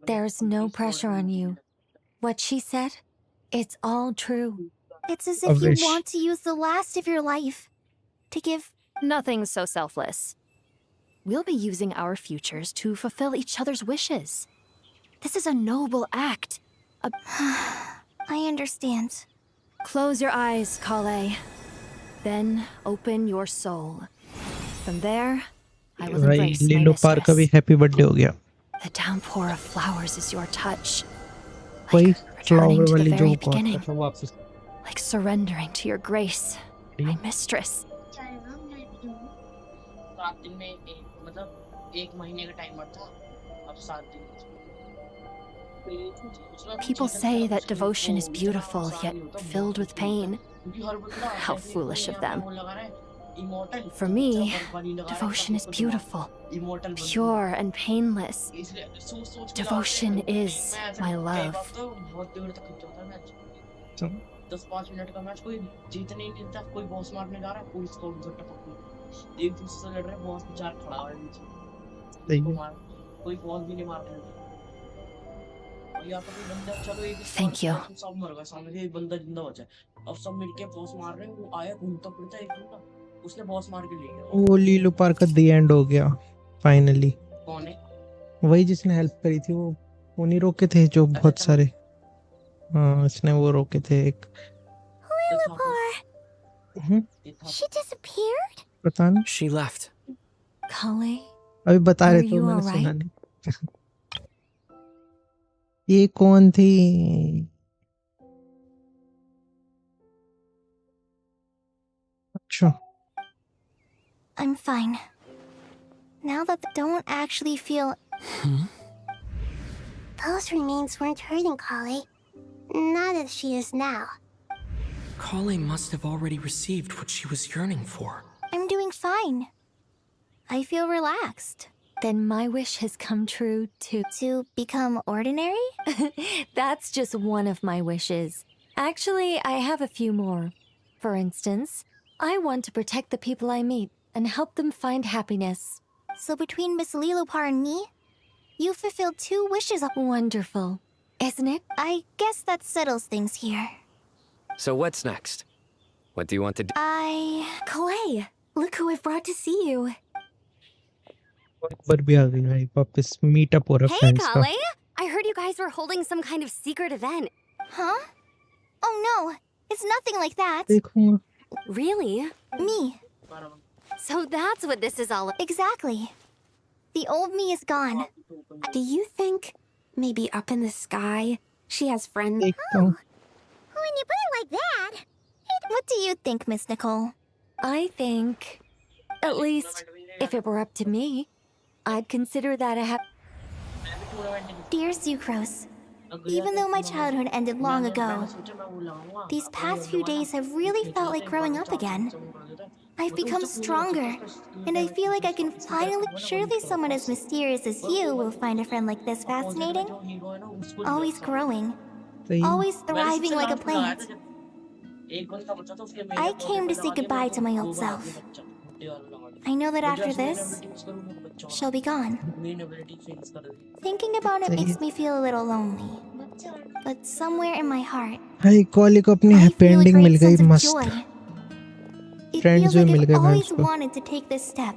there's no pressure on you. What she said, it's all true. It's as A if you wish. want to use the last of your life to give... Nothing so selfless. We'll be using our futures to fulfill each other's wishes. This is a noble act. I understand. Close your eyes, Kale. Then open your soul. From there, I will भाई embrace my लीलो पार का भी mistress. Happy birthday हो गया। The downpour of flowers is your touch. वही returning flower to the वाली जो very कौन beginning. था वापस। Like surrendering to your grace, my mistress. 7 दिन में मतलब 1 महीने का टाइमर था अब 7 दिन People say that devotion is beautiful, yet filled with pain. How foolish of them. For me, devotion is beautiful, pure and painless. Devotion is my love. 10-5 minute का match कोई जीतने नहीं देता कोई बॉस मारने जा रहा है कोई स्कोर उधर टपक एक दूसरे से लड़ रहे हैं बॉस बेचारा खड़ा है नीचे कोई बॉस भी नहीं मार रहा या तो कोई बंदा चलो एक Thank you. सब मर गए सामने से एक बंदा जिंदा बचा है। अब सब मिलके बॉस मार रहे हैं, वो आया घूमता फिरता एक बंदा, उसने बॉस मार के ले गया। वो लीलो पार का दी एंड हो गया फाइनली। कौन है? वही जिसने हेल्प करी थी, वो नहीं रोके थे जो बहुत सारे। हाँ, इसने वो रोके थे एक। She disappeared? पता नहीं, She left. Kale, अभी बता are रहे थे, you मैंने all सुना right? नहीं। ये कौन थी? अच्छा, I'm fine. Now that I don't actually feel... Those remains weren't hurting Kali. Not as she is now. Kale must have already received what she was yearning for. I'm doing fine. I feel relaxed. Then my wish has come true too. To become ordinary? That's just one of my wishes. Actually, I have a few more. For instance, I want to protect the people I meet and help them find happiness. So between Miss Lilopar and me, you fulfilled 2 wishes. Wonderful, isn't it? I guess that settles things here. So what's next? What do you want to do? Clay, look who I've brought to see you. पर भी आ गई भाई, वापस meetup हो रहा है Hey, friends का। Kale! I heard you guys were holding some kind of secret event. Huh? Oh no, it's nothing like that. देखूंगा। Really? Me. So that's what this is all about. Exactly. The old me is gone. Do you think maybe up in the sky she has friends? देखता हूँ। When you put it like that... What do you think, Miss Nicole? I think, at least, if it were up to me, I'd consider that a Dear Sucrose, even though my childhood ended long ago, these past few days have really felt like growing up again. I've become stronger, and I feel like I can finally... Surely someone as mysterious as you will find a friend like this fascinating. Always growing. Always thriving like a plant. I came to say goodbye to my old self. I know that after this, she'll be gone. Thinking about it makes me feel a little lonely. But somewhere in my heart, हाय, कॉली को अपनी I happy feel a ending mill great गई, sense of मस्त। joy. It friends feels भी like मिल I've गए always भाई wanted to take this step.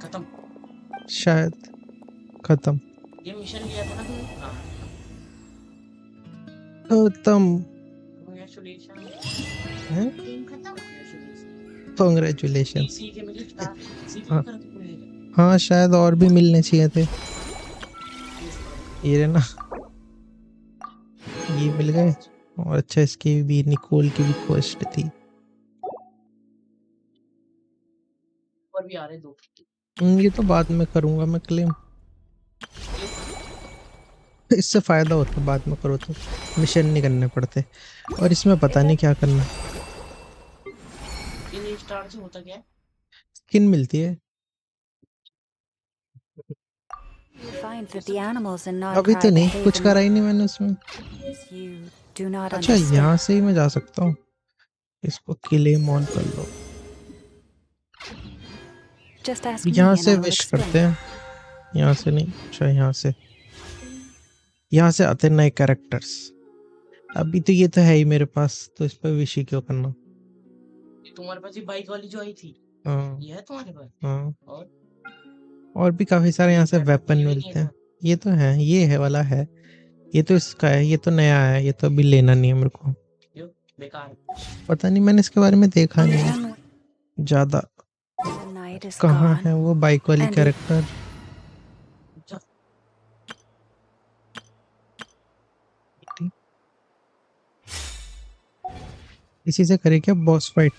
शायद खत्म। ये मिशन लिया था ना? खत्म। कांग्रेचुलेशन। हाँ, हाँ शायद और भी मिलने चाहिए थे। ये ना, ये मिल गए। और अच्छा, इसकी भी, निकोल की भी क्वेस्ट थी। और भी आ रहे 2। ये तो बाद में करूंगा मैं क्लेम। इससे फायदा होता, बाद में करो तो मिशन नहीं करने पड़ते। और इसमें पता नहीं क्या करना। इन स्टार से होता क्या है? स्किन मिलती है। You find that the animals in अभी Nod-Krai तो नहीं, behave कुछ in करा ही नहीं मैंने उसमें। ways you do not अच्छा, understand. यहाँ से ही मैं जा सकता हूँ। इसको किले मॉन कर लो। Just ask me यहाँ and से I will विश explain. करते हैं। यहाँ से नहीं, अच्छा यहाँ से आते नए कैरेक्टर्स। अभी तो ये तो है ही मेरे पास, तो इस पर विश ही क्यों करना। तुम्हारे पास ये बाइक वाली जो आई थी, हाँ ये है तुम्हारे पास? हाँ, और भी काफी सारे यहाँ से वेपन मिलते हैं। ये तो है, ये है वाला है, ये तो इसका है, ये तो नया है, ये तो अभी लेना नहीं है मेरे को। क्यों? बेकार। पता नहीं, मैंने इसके बारे में देखा नहीं है ज्यादा। The night is कहाँ gone. है वो बाइक वाली and कैरेक्टर? इसी से करे क्या boss fight?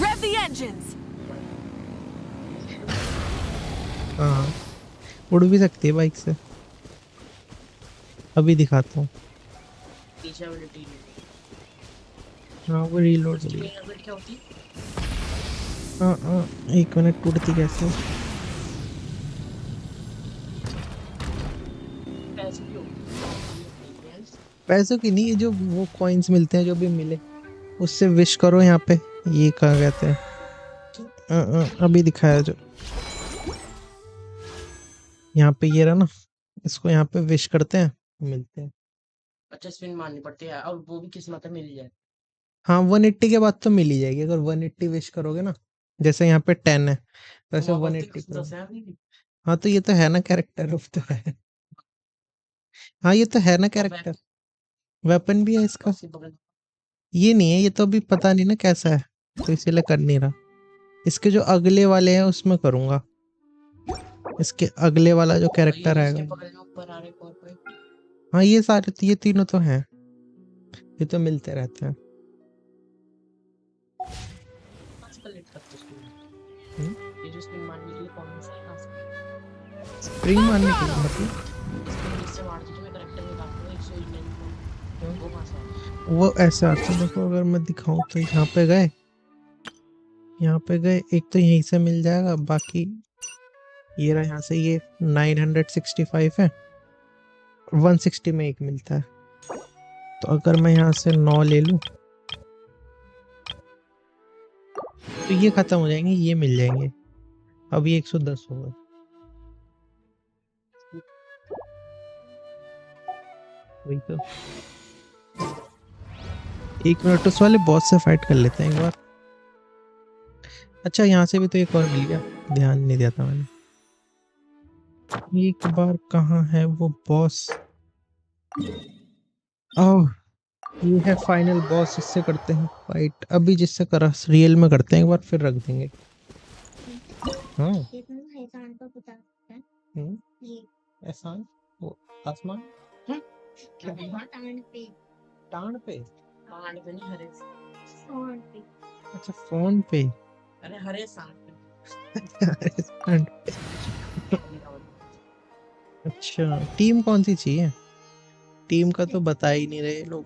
Rev the engines. हाँ, उड़ भी सकती है बाइक से। अभी दिखाता हूँ। हाँ, वो रीलोड के लिए। क्या होती है? हाँ, 1 मिनट, टूटती कैसे? पैसों की नहीं, जो वो कॉइन्स मिलते हैं, जो भी मिले उससे विश करो। यहाँ पे ये क्या कहते हैं, अभी दिखाया जो यहाँ पे, ये रहा ना, इसको यहाँ पे विश करते हैं, मिलते हैं। अच्छा स्पिन मारनी पड़ती है और वो भी किस्मत में मिल जाए। हाँ 180 के बाद तो मिल ही जाएगी अगर 180 विश करोगे ना, जैसे यहाँ पे 10 है वैसे 180 करोगे। हाँ तो ये तो है ना कैरेक्टर ऑफ तो है। हाँ ये तो है ना कैरेक्टर, वेपन भी है इसका। ये नहीं है, ये तो अभी पता नहीं ना कैसा है तो इसीलिए कर नहीं रहा। इसके जो अगले वाले हैं उसमें करूंगा, इसके अगले वाला जो कैरेक्टर आएगा। हाँ ये सारे ये तीनों तो हैं, ये तो मिलते रहते हैं। ये जो स्पिन मारने के लिए कौन सा है स्प्रिंग मारने के लिए मतलब इससे मारते तो मैं करेक्टर में काटूंगा 199 वो कहां से वो ऐसे आता है। देखो अगर मैं दिखाऊं तो यहाँ पे गए, यहाँ पे गए, एक तो यहीं से मिल जाएगा, बाकी ये रहा यहाँ से, ये 965 है, 160 में एक मिलता है। तो अगर मैं यहाँ से 9 ले लूं तो ये खत्म हो जाएंगे, ये मिल जाएंगे। अब ये 110 होगा। वही तो 1 मिनट उस वाले बॉस से फाइट कर लेते हैं एक बार। अच्छा यहाँ से भी तो एक और मिल गया, ध्यान नहीं दिया था मैंने। एक बार कहाँ है वो बॉस? ओह ये है फाइनल बॉस, इससे करते हैं फाइट। अभी जिससे करा रियल में करते हैं एक बार, फिर रख देंगे। हाँ एहसान वो आसमान टांड पे नहीं हरे फोन पे। अच्छा फोन पे। अरे हरे सांड अच्छा टीम कौन सी चाहिए? टीम का तो बता ही नहीं रहे लोग।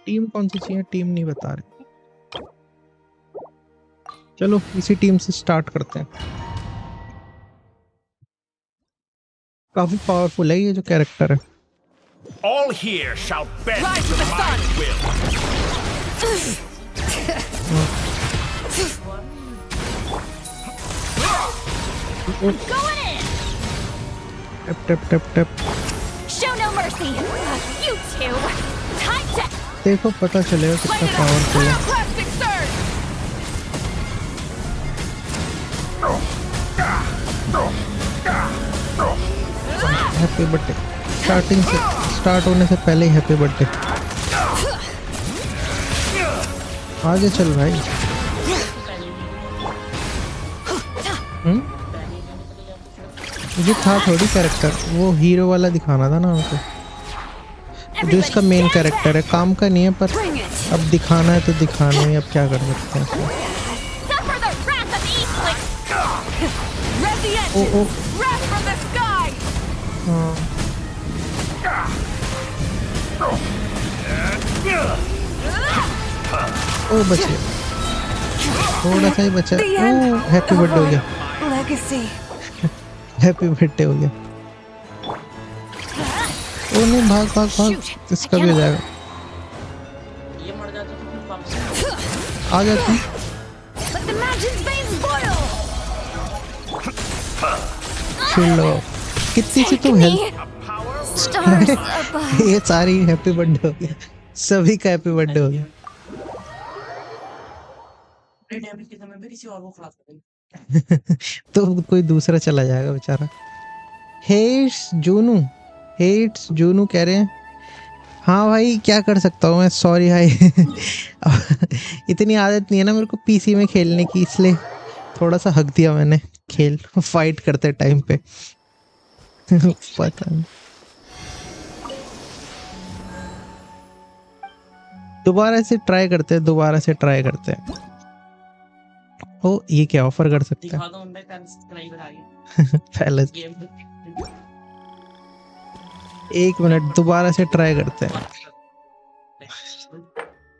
टीम कौन सी चाहिए, टीम नहीं बता रहे। चलो इसी टीम से स्टार्ट करते हैं। काफी पावरफुल है ये जो कैरेक्टर है। All here shall bend to my will. Going in! Tub tub tub tub. Show no mercy! You two! Time to देखो पता चलेगा कितना पावरफुल है। plastic surge! Happy birthday. Starting से स्टार्ट होने से पहले ही हैप्पी बर्थडे। आगे चल भाई। ये था थोड़ी कैरेक्टर, वो हीरो वाला दिखाना था ना हमको। जो इसका मेन कैरेक्टर है, काम का नहीं है, पर अब दिखाना है तो दिखाना ही, अब क्या कर सकते हैं। Suffer the wrath of Eastling! Rev the O engine! O Wrath from the sky! हाँ ओ बच गया, थोड़ा सा ही बचा। ओ हैप्पी बर्थडे हो गया। Legacy! हैप्पी बर्थडे हो गया। ओ नहीं भाग भाग भाग, इसका भी हो जाएगा। ये मर जाता तो फिर वापस आ जाते हैं। Let the magic's veins boil! चलो कितनी सी तो हेल्थ। Stars above! ये सारी हैप्पी बर्थडे हो गया, सभी का हैप्पी बर्थडे हो गया। डैमेज के समय पे किसी और को खड़ा कर देंगे। तो कोई दूसरा चला जाएगा बेचारा। हेट्स जूनू कह रहे हैं हाँ भाई क्या कर सकता हूँ मैं, सॉरी भाई। इतनी आदत नहीं है ना मेरे को पीसी में खेलने की, इसलिए थोड़ा सा हक दिया मैंने खेल फाइट करते टाइम पे। पता नहीं, दोबारा से ट्राई करते हैं। ओ ये क्या ऑफर कर सकते हैं? दिखा दो उनमें सब्सक्राइबर आ गए। पहले गेम 1 मिनट दोबारा से ट्राई करते हैं।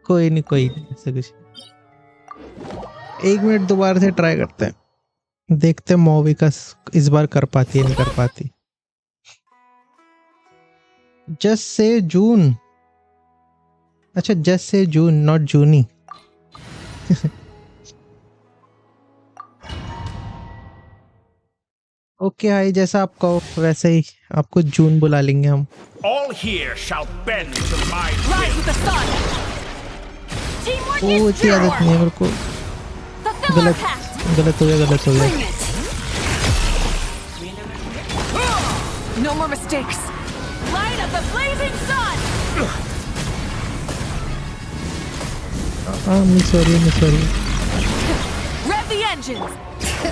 कोई नहीं ऐसा कुछ। 1 मिनट दोबारा से ट्राई करते हैं, देखते हैं मोविका इस बार कर पाती है नहीं कर पाती। जस्ट से जून। अच्छा just say June, not Juni. Okay भाई, जैसा आप कहो वैसे ही आपको जून बुला लेंगे हम। All here shall bend to my Rise will. with the sun. Teamwork O is इतनी आदत नहीं है मेरे को। Fulfill our गलत pact. गलत हो गया, गलत हो Bring गया। it. No more mistakes. Light of the blazing sun. Miss हो रही है, मिस हो रही है। Rev the engines.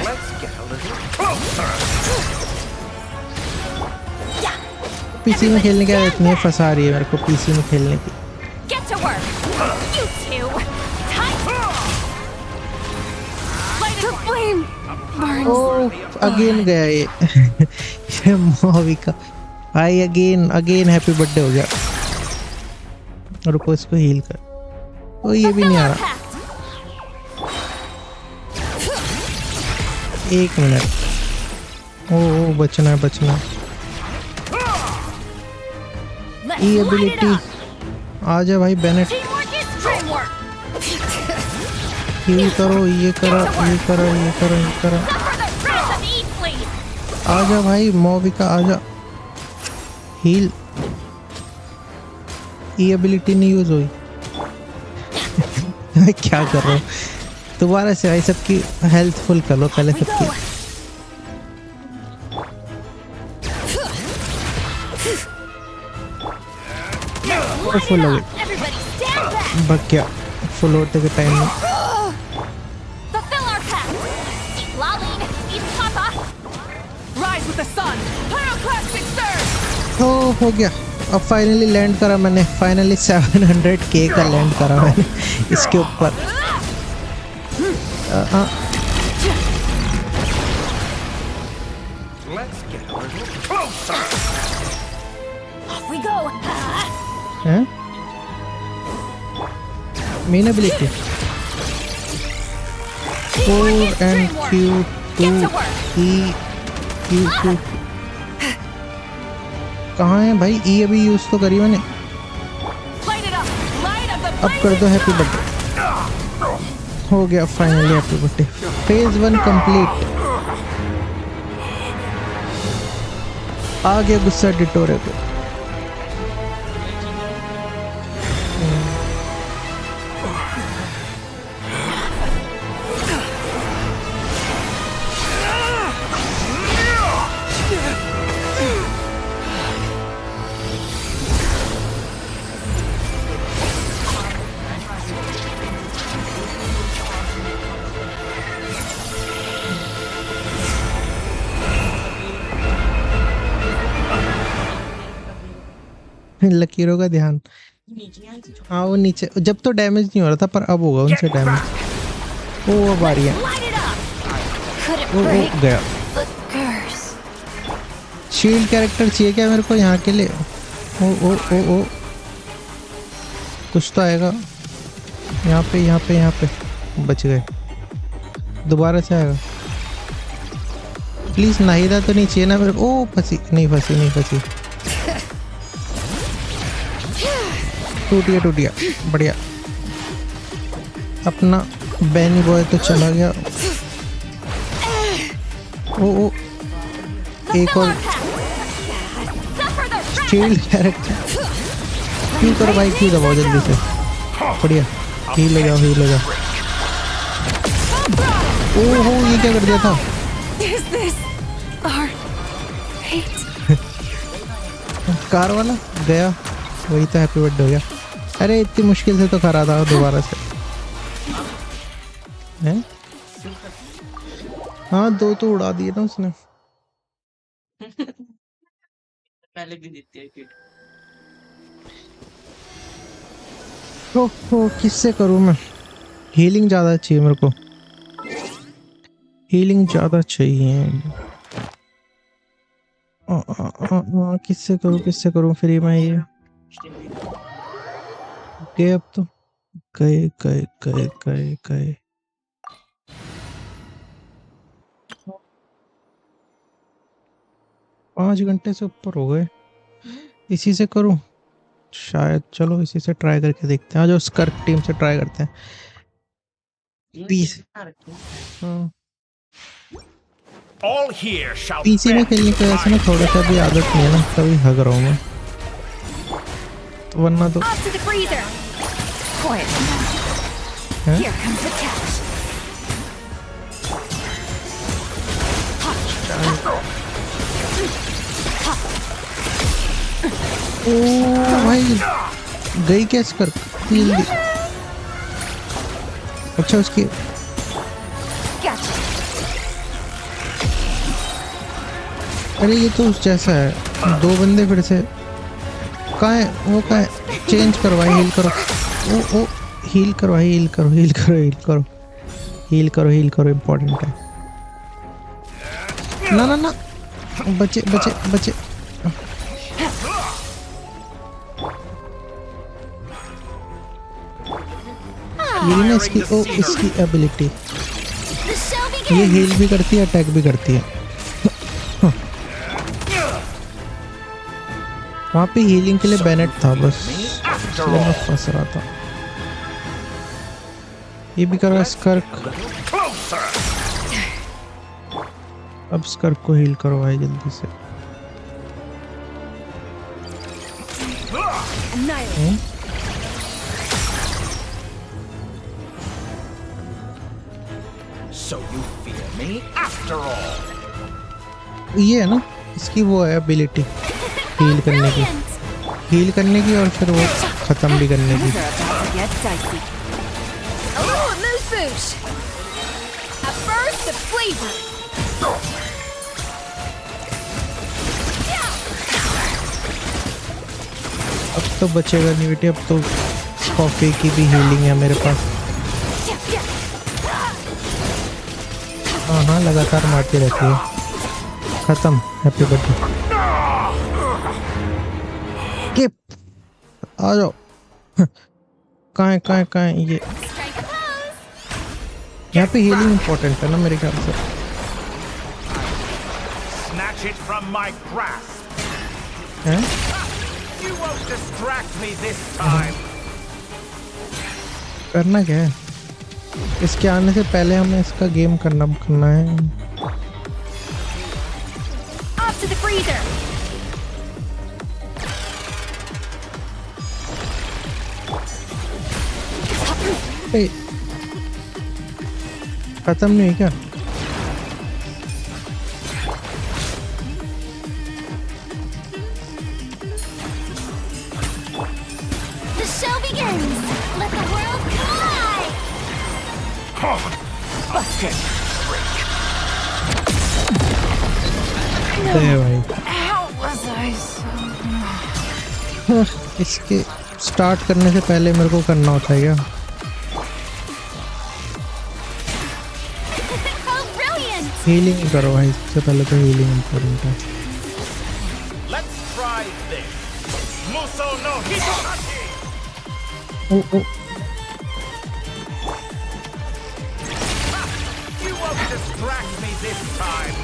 Let's get a little closer. PC में खेलने की आदत नहीं है, फंसा रही है मेरे को पीसी में खेलने की। Get to work. You two. Tight. Light the flame. Burns. Oh again गया ये। ये मूवी का भाई अगेन हैप्पी बर्थडे हो गया। रुको इसको हील कर। ओ ये भी नहीं आ रहा। एक मिनट। ओ बचना है, बचना है। ये एबिलिटी आ जा भाई बेनेट। हील करो, ये करो, ये करो, ये करो, ये करो। आ जा भाई मोविका, आ जा। हील। ये एबिलिटी नहीं यूज हुई। मैं क्या कर रहा हूँ? दोबारा से भाई सबकी हेल्थ फुल कर लो पहले सबकी। फुल हो गई। बक गया फुल होते के टाइम में। Fulfill our pact. Eat Lalin. Eat Papa. Rise with the sun. Pyroclastic surge. हो गया। अब फाइनली लैंड करा मैंने। फाइनली 700K का लैंड करा मैंने इसके ऊपर। Let's get a little closer. Off we go. हैं? Main ability 4 and Q2 E Q2 कहाँ है भाई? E अभी यूज तो करी मैंने। अब कर दो हैप्पी बर्थडे। हो गया finally happy birthday. Phase 1 complete. आ गया गुस्सा डिटोरे को। लकीरों का ध्यान। हाँ वो नीचे, जब तो डैमेज नहीं हो रहा था पर अब होगा उनसे डैमेज। ओ अब आ रही है। ओ गया। शील्ड कैरेक्टर चाहिए क्या मेरे को यहाँ के लिए? ओ कुछ तो आएगा यहाँ पे, यहाँ पे, यहाँ पे। बच गए। दोबारा से आएगा प्लीज। नाहिदा तो नहीं चाहिए ना मेरे को? ओ फंसी नहीं, फंसी नहीं, फंसी। टूट गया बढ़िया। अपना बैनी बॉय तो चला गया। ओ एक और शील्ड कैरेक्टर। क्यों करो भाई, क्यों दबाओ जल्दी से। बढ़िया हील हो जाओ, हील हो जाओ। ओहो ये क्या कर दिया था? कार वाला गया। वही तो हैप्पी बर्थडे हो गया। अरे इतनी मुश्किल से तो करा था दोबारा से। हैं? हाँ 2 तो उड़ा दिए ना उसने। पहले भी देते हैं किट। तो किससे करूँ मैं? हीलिंग ज़्यादा चाहिए मेरे को। हीलिंग ज़्यादा चाहिए। किससे करूँ फिर मैं ये गए। अब तो गए। 5 घंटे से ऊपर हो गए। इसी से करूं शायद। चलो इसी से ट्राई करके देखते हैं। जो स्कर्क टीम से ट्राई करते हैं। पीस। हाँ All here shall पीसी में खेलने की वजह से ना थोड़ा सा भी आदत नहीं है ना, कभी हग रहा हूँ मैं, वरना तो Off to the freezer. Quiet now. हैं? Here comes the catch. ओ भाई गई कैस कर जल्दी। अच्छा उसकी Gotcha. अरे ये तो उस जैसा है, दो बंदे फिर से कहाँ है वो, कहाँ है, चेंज करवाए, हील करो, ओ हील करवाए, हील करो, हील करो, हील करो, हील करो, हील करो, इम्पोर्टेंट है। ना ना ना, बचे बचे बचे। ये ना इसकी ओ इसकी एबिलिटी, ये हील भी करती है, अटैक भी करती है। वहाँ पे हीलिंग के लिए बैनेट था बस, इसलिए मैं फंस रहा था। ये भी करो स्कर्क, अब स्कर्क को हील करो भाई जल्दी से। So you fear me after all. ये है ना इसकी वो है एबिलिटी, हील करने की, हील करने की और फिर वो खत्म भी करने की। Get dicey. A little amuse bouche. At first, the flavor. अब तो बचेगा नहीं बेटे, अब तो कॉफी की भी हीलिंग है मेरे पास। हाँ हाँ लगातार मारती रहती है। खत्म, हैप्पी बर्थडे। आ जाओ। कहाँ है कहाँ है कहाँ है ये? यहाँ पे हीलिंग इम्पोर्टेंट है ना मेरे ख्याल से। Snatch it from my grasp. हैं? You won't distract me this time. करना क्या है? इसके आने से पहले हमें इसका गेम करना है। Off to the freezer. ए, खत्म नहीं है क्या? The show begins. Let the world collide. भाई How was I so? इसके स्टार्ट करने से पहले मेरे को करना होता है क्या? How brilliant! हीलिंग करो भाई, सबसे पहले तो हीलिंग इम्पोर्टेंट है। Let's try this. Muso no Hitohashi. O O You won't distract me this time.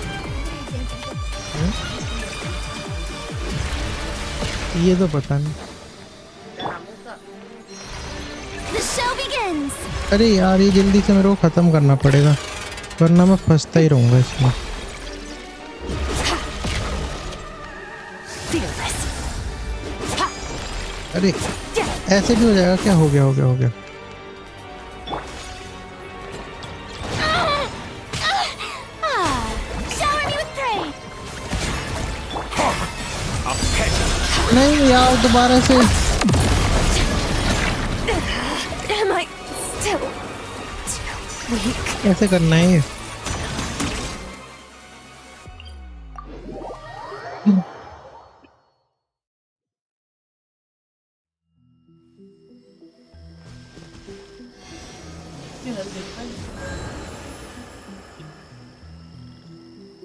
ये तो पता नहीं। The show begins. अरे यार ये जल्दी से मेरे को ख़त्म करना पड़ेगा, वरना मैं फंसता ही रहूँगा इसमें। अरे ऐसे भी हो जाएगा क्या? हो गया हो गया हो गया। Shower me with praise. नहीं यार दोबारा से। Am I still too weak? कैसे करना है ये?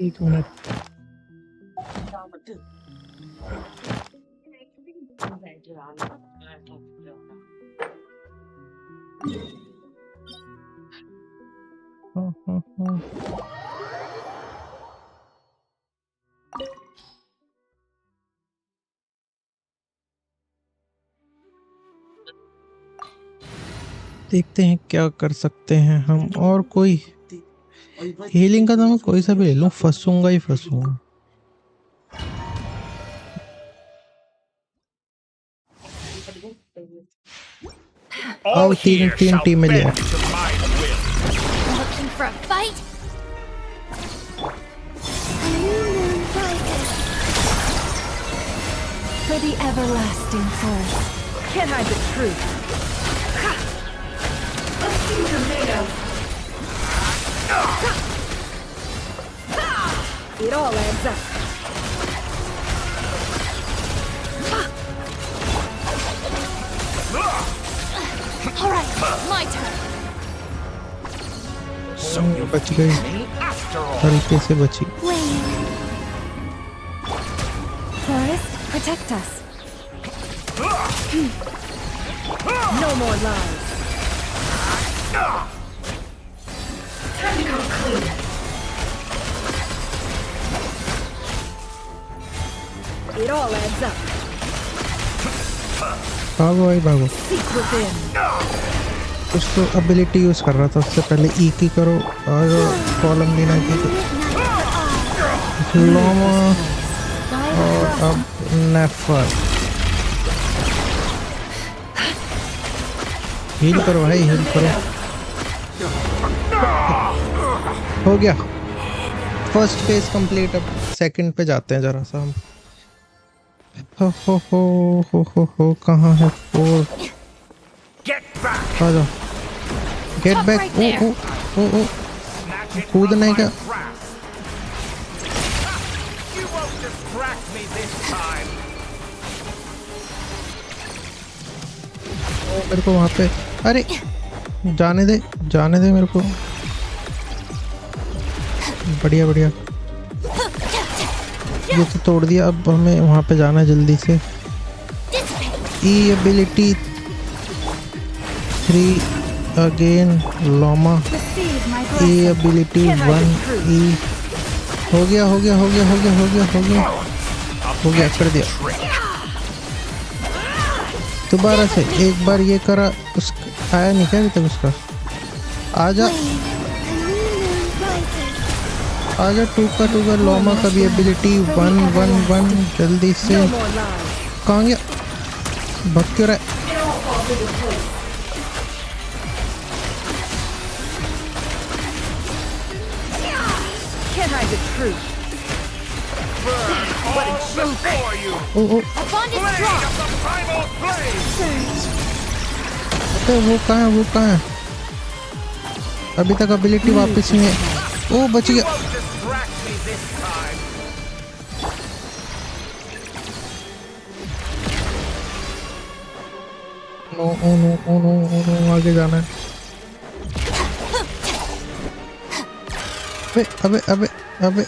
एक मिनट। देखते हैं क्या कर सकते हैं हम। और कोई हीलिंग का तो मैं कोई सा भी ले लूं, फंसूंगा ही फंसूंगा। All तीन here तीन shall टीमें ले bend to my will. Looking for a fight? For the everlasting force. Can't hide the truth. Let's see tomatoes. It all adds up. All right, my turn. So you बच गई, me after all. हल्के से बची। Forest, protect us. No more lies. Time to come clean. It all adds up. भागो भाई भागो। Seek within. कुछ तो एबिलिटी यूज कर रहा था, उससे पहले ई की करो और कॉलम बिना की लोमा और अब नेफर। हील करो भाई, हील करो। हो गया, फर्स्ट फेज कंप्लीट। अब सेकंड पे जाते हैं जरा सा हम। हो कहाँ है फोर? आ जाओ, गेट बैक। ओ कूदने का। You won't distract me this time. मेरे को वहाँ पे, अरे जाने दे मेरे को। बढ़िया बढ़िया, ये तो तोड़ दिया। अब हमें वहाँ पे जाना है जल्दी से। ई एबिलिटी 3 अगेन लोमा। ई एबिलिटी 1 ई। हो गया कर दिया। दोबारा से एक बार ये करा, उस आया नहीं क्या अभी तक उसका? आजा 2 का लोमा का भी एबिलिटी 1 जल्दी से। कहाँ गया, भग क्यों रहा है? Can't hide the truth. All before you. O A bond is strong. Of the primal flame. अबे वो कहाँ है? अभी तक एबिलिटी वापस नहीं है। ओ बच गया। Won't distract me this time. No, आगे जाना है। अबे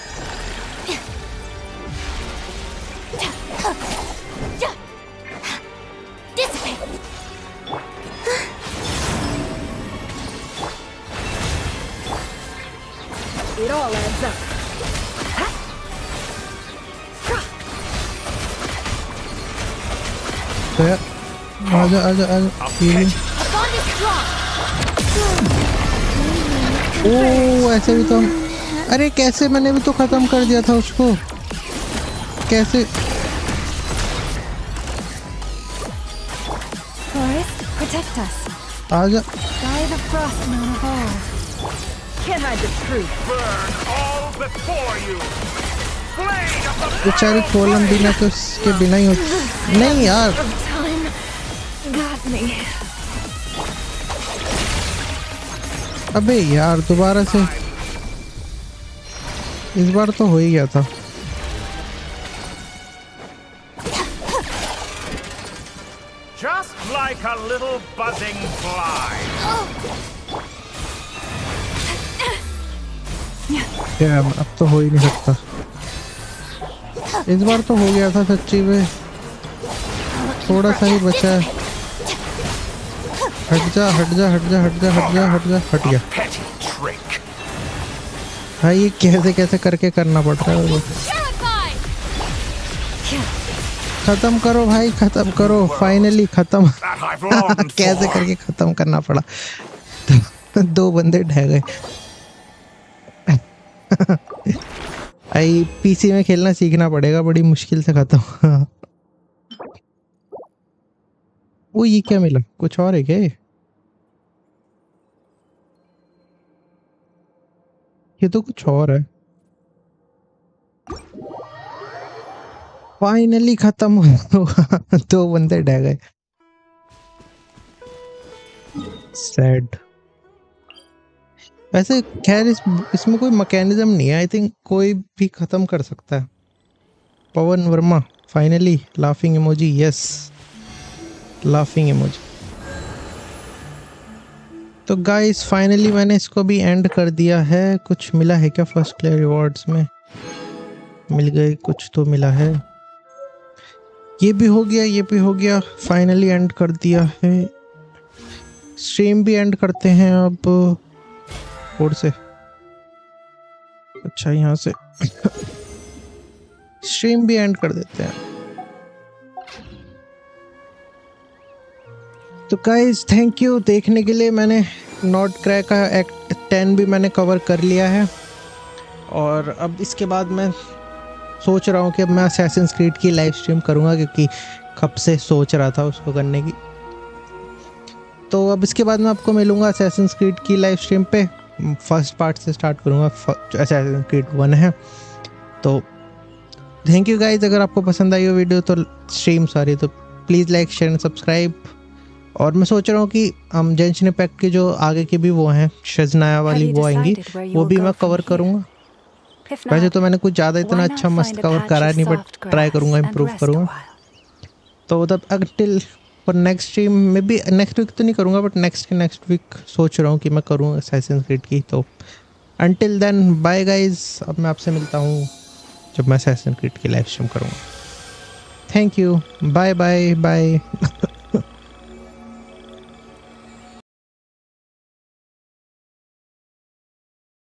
It all adds up. आजा हीलिंग। ओ ऐसे भी तो हम, अरे कैसे, मैंने भी तो खत्म कर दिया था उसको, कैसे? Forest, protect us. आजा। Guy the frost known of all. Can't hide the truth. Burn all before you. Blade of the बेचारी कॉलम बिना तो उसके बिना ही नहीं यार। Time got me. अबे यार दोबारा से, इस बार तो हो ही गया था। just like a little buzzing fly. क्या अब तो हो ही नहीं सकता। इस बार तो हो गया था सच्ची में, थोड़ा सा ही बचा है। हट जा। हट गया। हाँ ये कैसे करके करना पड़ रहा है। खत्म करो भाई, खत्म करो, फाइनली खत्म। कैसे करके खत्म करना पड़ा। 2 बंदे ढह गए। आई पीसी में खेलना सीखना पड़ेगा, बड़ी मुश्किल से खत्म। वो ये क्या मिला, कुछ और है क्या ये तो कुछ और है। फाइनली खत्म हुआ। 2 बंदे डह गए। सैड। वैसे खैर इसमें कोई मैकेनिज्म नहीं है, आई थिंक कोई भी खत्म कर सकता है। Pawan Varma finally laughing emoji, yes laughing emoji. तो गाइस फाइनली मैंने इसको भी एंड कर दिया है। कुछ मिला है क्या फर्स्ट क्लियर रिवॉर्ड्स में? मिल गए, कुछ तो मिला है। ये भी हो गया, ये भी हो गया। फाइनली एंड कर दिया है। स्ट्रीम भी एंड करते हैं अब। और से अच्छा यहाँ से स्ट्रीम भी एंड कर देते हैं। तो गाइस थैंक यू देखने के लिए। मैंने नॉड-क्राई का एक्ट 10 भी मैंने कवर कर लिया है, और अब इसके बाद मैं सोच रहा हूँ कि अब मैं असैसिन्स क्रीड की लाइव स्ट्रीम करूँगा, क्योंकि कब से सोच रहा था उसको करने की। तो अब इसके बाद मैं आपको मिलूँगा असैसिन्स क्रीड की लाइव स्ट्रीम पे। फर्स्ट पार्ट से स्टार्ट करूँगा, असैसिन्स क्रीड 1 है। तो थैंक यू गाइज। अगर आपको पसंद आई हो वीडियो तो स्ट्रीम सॉरी तो please like share and subscribe. और मैं सोच रहा हूँ कि हम जेंशिन इंपैक्ट के जो आगे के भी वो हैं, शज़नाया वाली वो आएंगी, वो भी मैं कवर करूँगा। वैसे तो मैंने कुछ ज़्यादा इतना अच्छा मस्त कवर करा नहीं, बट ट्राई करूँगा, इम्प्रूव करूँगा। तो तब अनटिल पर नेक्स्ट स्ट्रीम में भी नेक्स्ट वीक तो नहीं करूँगा, बट नेक्स्ट वीक सोच रहा हूँ कि मैं करूँ असैसिन्स क्रीड की। तो अनटिल देन बाय गाइज। अब मैं आपसे मिलता हूँ जब मैं असैसिन्स क्रीड की लाइव स्ट्रीम करूँगा। Thank you, bye bye bye.